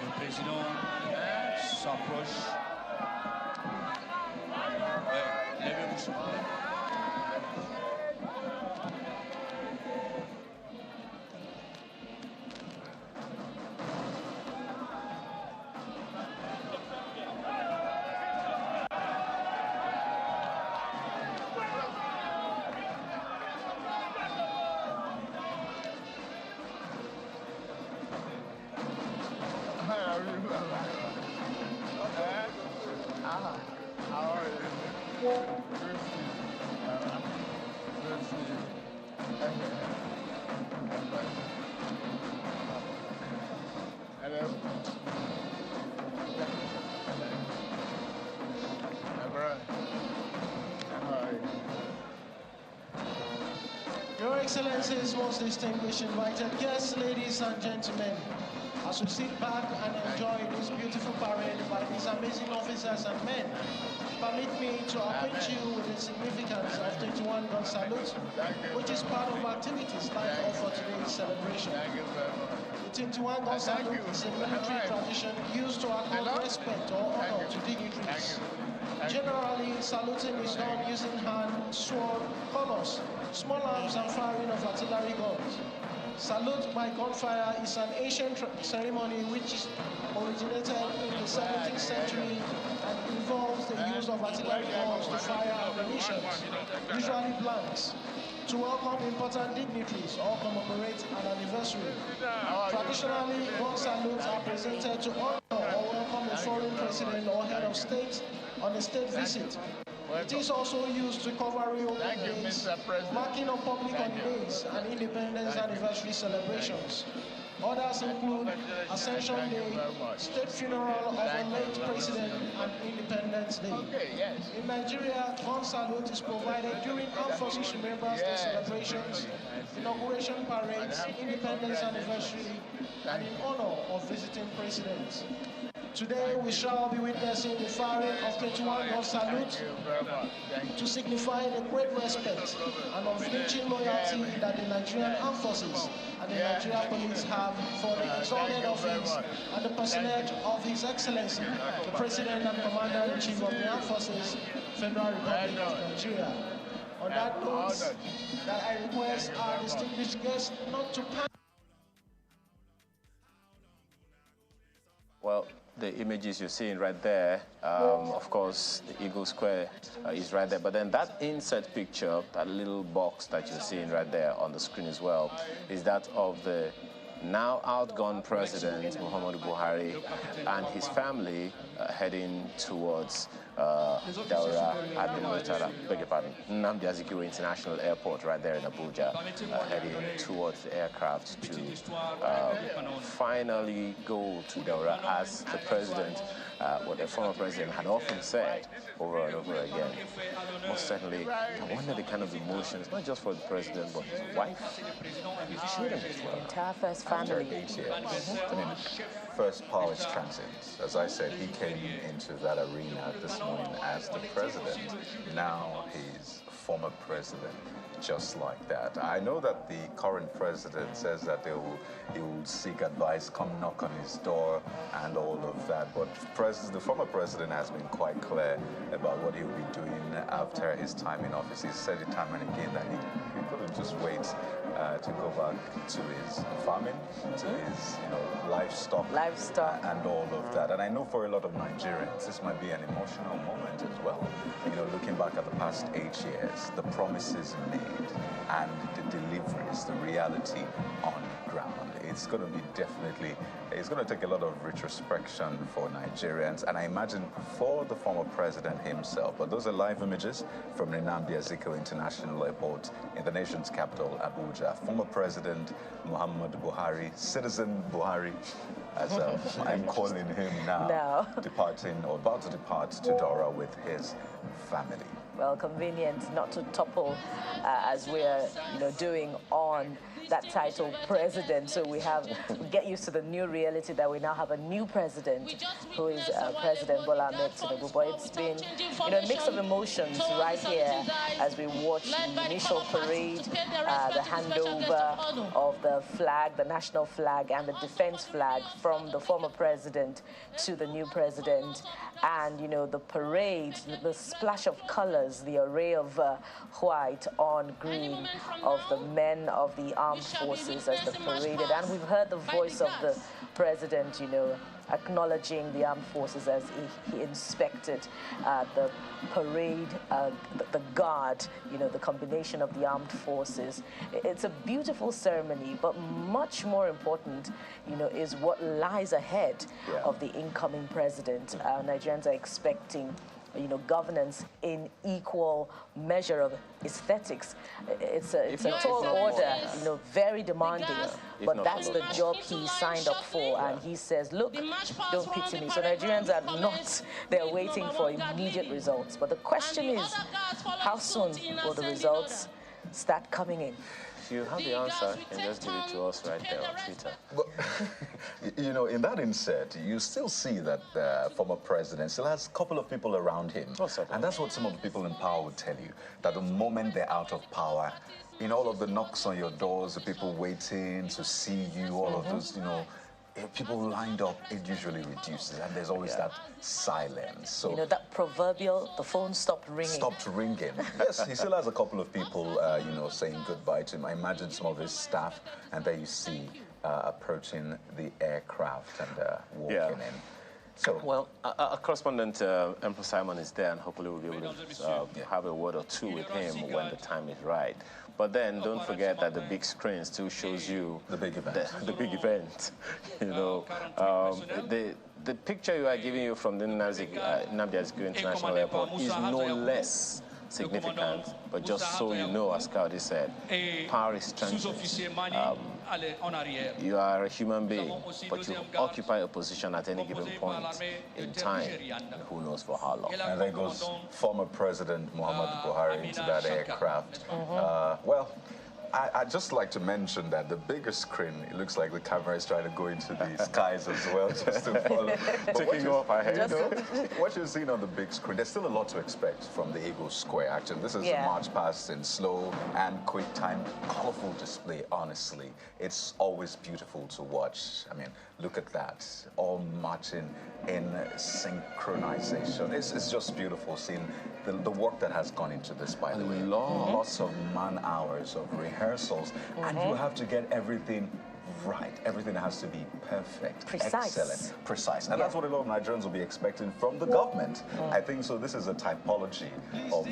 Le président s'approche. Levez-vous s'il vous plaît. Your Excellencies, most distinguished invited guests, ladies and gentlemen, as we sit back and enjoy this beautiful parade by these amazing officers and men, permit me to acquaint you with the significance of 21 gun salute, which is part of activities lined up for today's celebration. The 21 gun salute is a military tradition used to accord respect or honor to dignitaries. Generally, saluting is done using hand, sword, colors, small arms, and firing of artillery guns. Salute by gunfire is an ancient ceremony which originated in the 17th century and involves the use of artillery bombs to fire ammunition, usually blanks, to welcome important dignitaries or commemorate an anniversary. Traditionally, gun salutes are presented to honor or welcome a foreign president or head of state on a state visit. It is also used to cover reopening days, marking of public holidays and independence anniversary celebrations. Others include Ascension Day, state funeral of a late president, and Independence Day. In Nigeria, gun salute is provided during Armed Forces Remembrance Day celebrations, inauguration parades, independence anniversary, and in honor of visiting presidents. Today we shall be witnessing the firing of 21 gun salutes to signify the great respect and unflinching loyalty that the Nigerian Armed Forces and the Nigerian Police have for the exalted office and the personage of His Excellency, the President and Commander-in-Chief of the Armed Forces, Federal Republic of Nigeria. On that note, that I request our distinguished guests not to panic. Well, the images you're seeing right there, of course, the Eagle Square is right there. But then that insert picture, that little box that you're seeing right there on the screen as well, is that of the now outgone President Muhammadu Buhari and his family heading towards Daura Nnamdi Azikiwe International Airport right there in Abuja, heading towards the aircraft to finally go to Daura, as the president, what the former president had often said over and over again. Most certainly, I wonder the kind of emotions, not just for the president, but his wife, his children as well. The entire first family. I mean, first power is transient. As I said, he came into that arena this morning as the president. Now he's former president, just like that. I know that the current president says that he will seek advice, come knock on his door, and all of that. But the former president has been quite clear about what he'll be doing after his time in office. He said it time and again that he couldn't just wait to go back to his farming, to his livestock, and all of that. And I know for a lot of Nigerians, this might be an emotional moment as well. Looking back at the past 8 years, the promises made and the deliveries, the reality on ground. It's going to be it's going to take a lot of retrospection for Nigerians, and I imagine for the former president himself. But those are live images from Nnamdi Azikiwe International Airport in the nation's capital, Abuja. Former President Muhammadu Buhari, Citizen Buhari, as I'm calling him now, departing or about to depart to Daura with his family. Well, convenient not to topple as we're doing on that title, president. So we get used to the new reality that we now have a new president, who is President Bola Ahmed Tinubu. But it's been a mix of emotions right here as we watch the initial parade, the handover of the flag, the national flag and the defense flag from the former president to the new president. And the parade, the splash of colors, the array of white on green of the men of the armed forces as they paraded. And we've heard the voice of the president, acknowledging the armed forces as he inspected the parade, the guard, the combination of the armed forces. It's a beautiful ceremony, but much more important, is what lies ahead of the incoming president. Nigerians are expecting governance in equal measure of aesthetics. It's a tall order, very demanding, but that's the job he signed up for. And he says, look, don't pity me. So Nigerians are not, they're waiting for immediate results. But the question is, how soon will the results start coming in? If you have the answer, you can just give it to us right there on Twitter. But, in that insert, you still see that the former president still has a couple of people around him. And that's what some of the people in power would tell you, that the moment they're out of power, all of the knocks on your doors, the people waiting to see you, all of those, people lined up, it usually reduces, and there's always that silence. So that proverbial, the phone stopped ringing. Stopped ringing. Yes, he still has a couple of people, saying goodbye to him. I imagine some of his staff, and there you see approaching the aircraft and walking in. So, well, our correspondent Emperor Simon is there, and hopefully we'll be able to have a word or two with him when the time is right. But then don't forget that the big screen still shows you the big event. The big event. You know, the picture you are giving you from the Nnamdi Azikiwe International Airport is no less significant, but just so you know, as Kaudi said, power is strengthened. You are a human being, but you occupy a position at any given point in time, and who knows for how long. And there goes former President Muhammadu Buhari into that aircraft. Well, I'd just like to mention that the bigger screen, it looks like the camera is trying to go into the skies as well, just to follow. Taking off ahead. What you're seeing on the big screen, there's still a lot to expect from the Eagle Square action. This is a march past in slow and quick time, colorful display, honestly. It's always beautiful to watch. I mean, look at that, all marching in synchronization. It's just beautiful seeing the work that has gone into this, by the way. Lots of man-hours of rehearsals, and you have to get everything right. Everything has to be perfect, excellent, precise. And that's what a lot of Nigerians will be expecting from the government. I think so. This is a typology of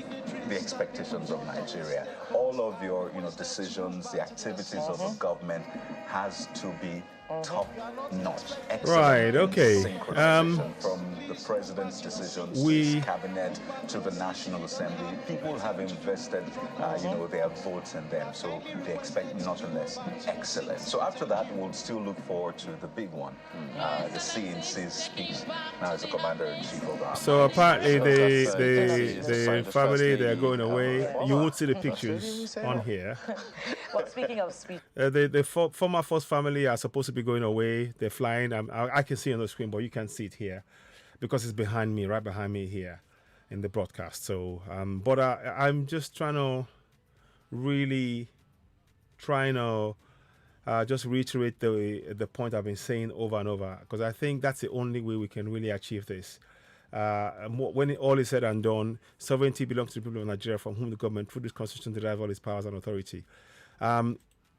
the expectations of Nigeria. All of your, decisions, the activities of the government has to be top-notch, excellent. Right. Okay. From the president's decisions, to his cabinet, to the National Assembly, people have invested, their votes in them. So they expect nothing less excellent. So after that, we'll still look forward to the big one, the CNC's speech. Now as the commander-in-chief of our. So apparently the family, they're going away. You won't see the pictures on here. Well, speaking of speech, the former first family are supposed to be going away. They're flying. I can see it on the screen, but you can't see it here because it's behind me, right behind me here in the broadcast. So, but I'm just trying to just reiterate the point I've been saying over and over, because I think that's the only way we can really achieve this. When all is said and done, sovereignty belongs to the people of Nigeria, from whom the government, through this constitution, derives all its powers and authority.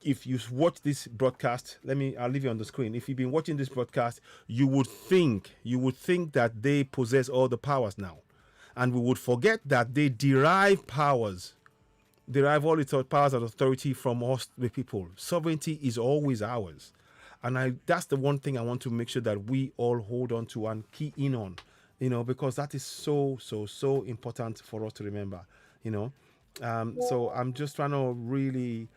If you watch this broadcast, I'll leave you on the screen. If you've been watching this broadcast, you would think that they possess all the powers now. And we would forget that they derive all its powers and authority from us, the people. Sovereignty is always ours. And that's the one thing I want to make sure that we all hold on to and key in on, because that is so, so, so important for us to remember, So I'm just trying to really,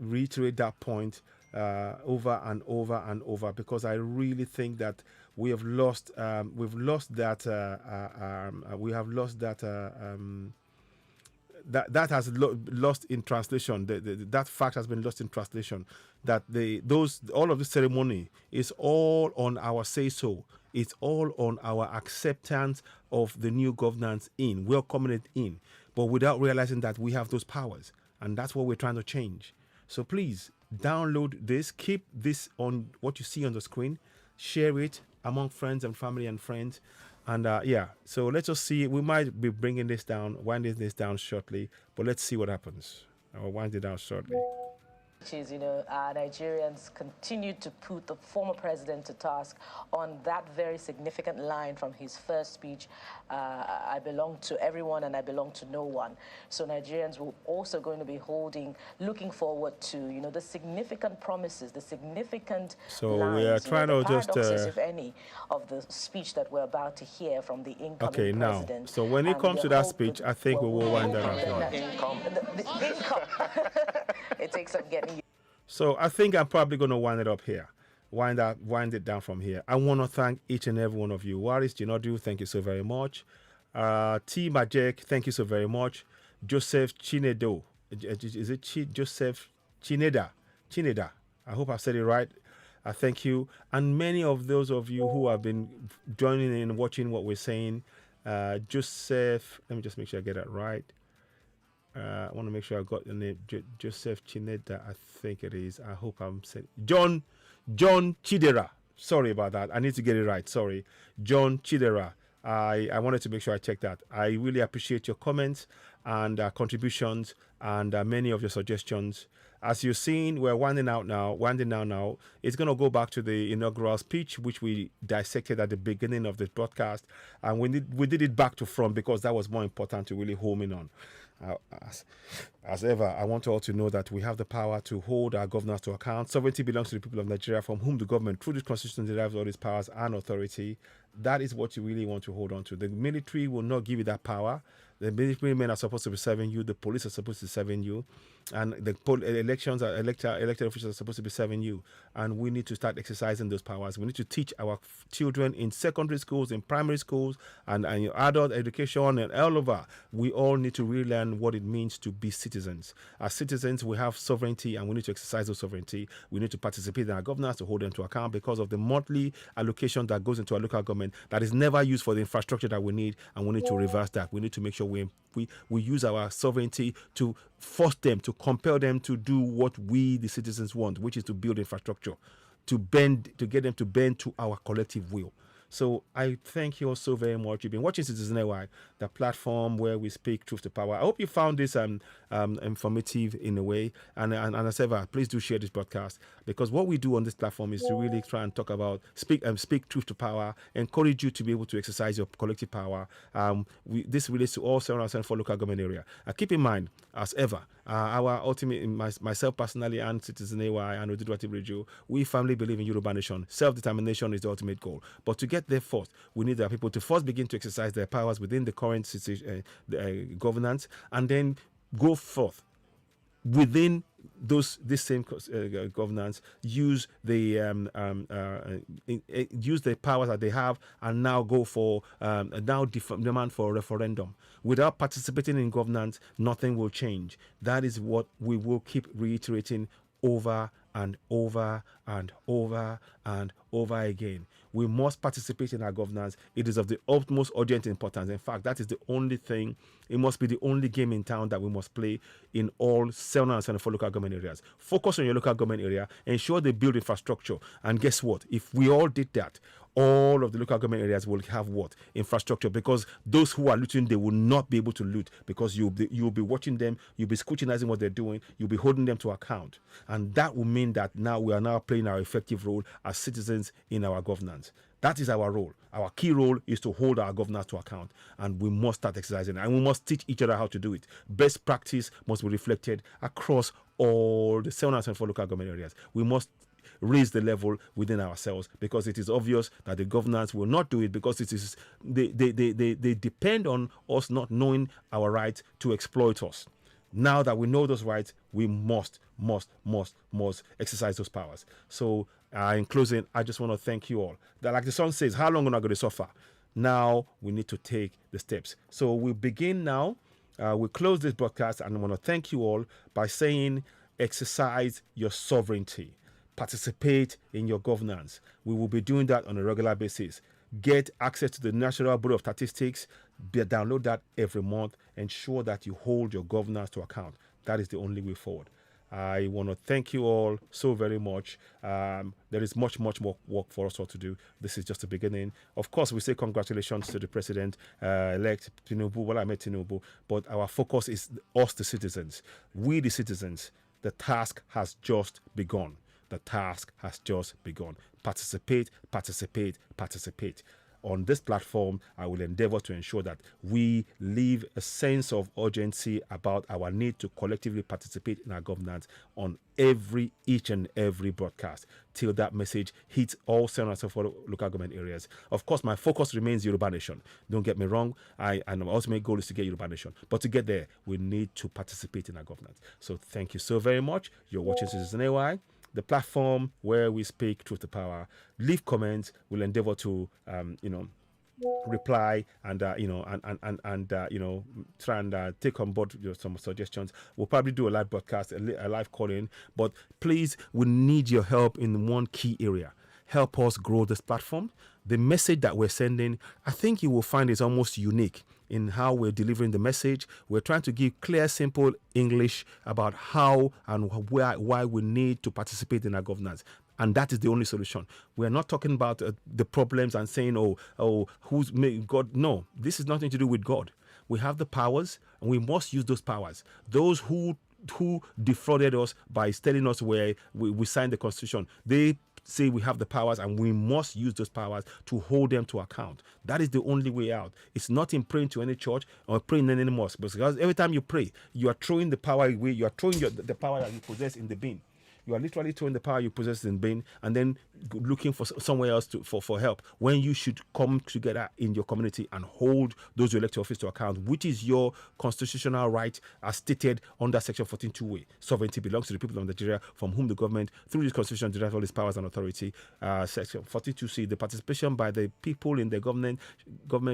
reiterate that point over and over and over, because I really think that we have lost that has lost in translation. That fact has been lost in translation. That all of this ceremony is all on our say-so. It's all on our acceptance of the new governance welcoming it in, but without realizing that we have those powers, and that's what we're trying to change. So please download this, keep this on what you see on the screen, share it among friends and family and friends. And so let's just see. We might be winding this down shortly, but let's see what happens. I'll wind it down shortly. which is, Nigerians continue to put the former president to task on that very significant line from his first speech, I belong to everyone and I belong to no one. So Nigerians will also going to be looking forward to, the significant promises, the significant lines, we are trying to just if any, of the speech that we're about to hear from the incoming president. So when it comes to that speech, I think we will wind that up. The income. It takes some getting. So I think I'm probably going to wind it up here. Wind it down from here. I want to thank each and every one of you. Waris Jinodu, thank you so very much. T. Majek, thank you so very much. Joseph Chinedo, is it Joseph Chineda? Chineda. I hope I said it right. Thank you. And many of those of you who have been joining in, watching what we're saying. Joseph, let me just make sure I get that right. I want to make sure I got the name. Joseph Chineda, I think it is. I hope I'm saying John Chidera. Sorry about that. I need to get it right. Sorry. John Chidera. I wanted to make sure I checked that. I really appreciate your comments. and contributions and many of your suggestions. As you're seeing, we're winding down now. It's going to go back to the inaugural speech, which we dissected at the beginning of the broadcast. And we did it back to front because that was more important to really home in on. As ever, I want you all to know that we have the power to hold our governors to account. Sovereignty belongs to the people of Nigeria, from whom the government, through the constitution, derives all its powers and authority. That is what you really want to hold on to. The military will not give you that power. The military men are supposed to be serving you. The police are supposed to be serving you. And the elected officials are supposed to be serving you. And we need to start exercising those powers. We need to teach our children in secondary schools, in primary schools, and adult education, and all over. We all need to relearn what it means to be citizens. As citizens, we have sovereignty, and we need to exercise those sovereignty. We need to participate in our governance to hold them to account because of the monthly allocation that goes into our local government that is never used for the infrastructure that we need, and we need to reverse that. We need to make sure we use our sovereignty to force them, to compel them to do what we, the citizens, want, which is to build infrastructure, to get them to bend to our collective will. So I thank you all so very much. You've been watching Citizen AY, the platform where we speak truth to power. I hope you found this informative in a way. And as ever, please do share this broadcast, because what we do on this platform is to really try and talk about, speak truth to power, encourage you to be able to exercise your collective power. This relates to all 704 local government area. Keep in mind, as ever, our ultimate, myself personally and Citizen AY and Oduduwati Radio, we firmly believe in Yoruba Nation. Self-determination is the ultimate goal. But to get there first, we need our people to first begin to exercise their powers within the current governance, and then go forth within this same governance, use the powers that they have, and now go for demand for a referendum. Without participating in governance, nothing will change. That is what we will keep reiterating over and over and over and over again. We must participate in our governance. It is of the utmost urgent importance. In fact, that is the only thing. It must be the only game in town that we must play in all 774 local government areas. Focus on your local government area. Ensure they build infrastructure. And guess what? If we all did that, all of the local government areas will have what? Infrastructure. Because those who are looting, they will not be able to loot, because you'll be watching them, you'll be scrutinizing what they're doing, you'll be holding them to account. And that will mean that now we are now playing our effective role as citizens in our governance. That is our role. Our key role is to hold our governors to account, and we must start exercising it. And we must teach each other how to do it. Best practice must be reflected across all the 704 local government areas. We must raise the level within ourselves, because it is obvious that the governors will not do it, because it is they depend on us not knowing our rights to exploit us. Now that we know those rights, we must exercise those powers. So in closing, I just want to thank you all. That, like the song says, how long am I going to suffer? Now we need to take the steps. So we begin now. We close this broadcast, and I want to thank you all by saying, exercise your sovereignty. Participate in your governance. We will be doing that on a regular basis. Get access to the National Bureau of Statistics. Download that every month. Ensure that you hold your governors to account. That is the only way forward. I want to thank you all so very much. There is much more work for us all to do. This is just the beginning. Of course, we say congratulations to the president-elect Tinubu. Well, I met Tinubu, but our focus is us, the citizens. We, the citizens. The task has just begun. The task has just begun. Participate. On this platform, I will endeavor to ensure that we leave a sense of urgency about our need to collectively participate in our governance on each and every broadcast, till that message hits all 704 local government areas. Of course, my focus remains Yoruba Nation. Don't get me wrong. And my ultimate goal is to get Yoruba Nation. But to get there, we need to participate in our governance. So thank you so very much. You're watching Citizen AY, the platform where we speak truth to power. Leave comments. We'll endeavor to, reply and try and take on board some suggestions. We'll probably do a live broadcast, a live call-in. But please, we need your help in one key area. Help us grow this platform. The message that we're sending, I think you will find, is almost unique in how we're delivering the message. We're trying to give clear, simple English about how and why we need to participate in our governance. And that is the only solution. We're not talking about the problems and saying, who's made God. No, this is nothing to do with God. we have the powers, and we must use those powers. Those who defrauded us by telling us where we signed the Constitution, they say we have the powers, and we must use those powers to hold them to account. That is the only way out. It's not in praying to any church or praying in any mosque, because every time you pray, you are throwing the power away. You are throwing the power that you possess in the bin. You are literally throwing the power you possess in vain, and then looking for somewhere else for help, when you should come together in your community and hold those elected office to account, which is your constitutional right as stated under Section 14(2)(a). Sovereignty belongs to the people of Nigeria, from whom the government, through this constitution, derives all its powers and authority. Section 42(c), the participation by the people in the government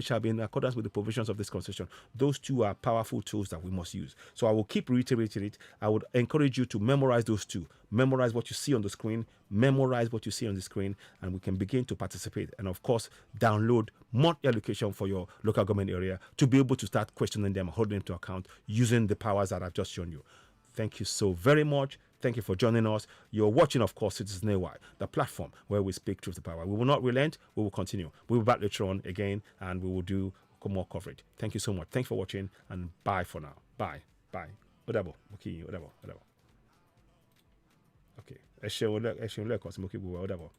shall be in accordance with the provisions of this constitution. Those two are powerful tools that we must use. So I will keep reiterating it. I would encourage you to memorize those two. Memorize what you see on the screen, memorize what you see on the screen, and we can begin to participate. And of course, download monthly allocation for your local government area to be able to start questioning them, holding them to account, using the powers that I've just shown you. Thank you so very much. Thank you for joining us. You're watching, of course, Citizen AY, the platform where we speak truth to power. We will not relent. We will continue. We'll be back later on again, and we will do more coverage. Thank you so much. Thanks for watching, and bye for now. Bye. Bye. Odabo. Okay, Odabo. Okay. Ẹ ṣeun lẹ́ẹ̀kan sí mo kí gbogbo wa, ó dàbọ̀.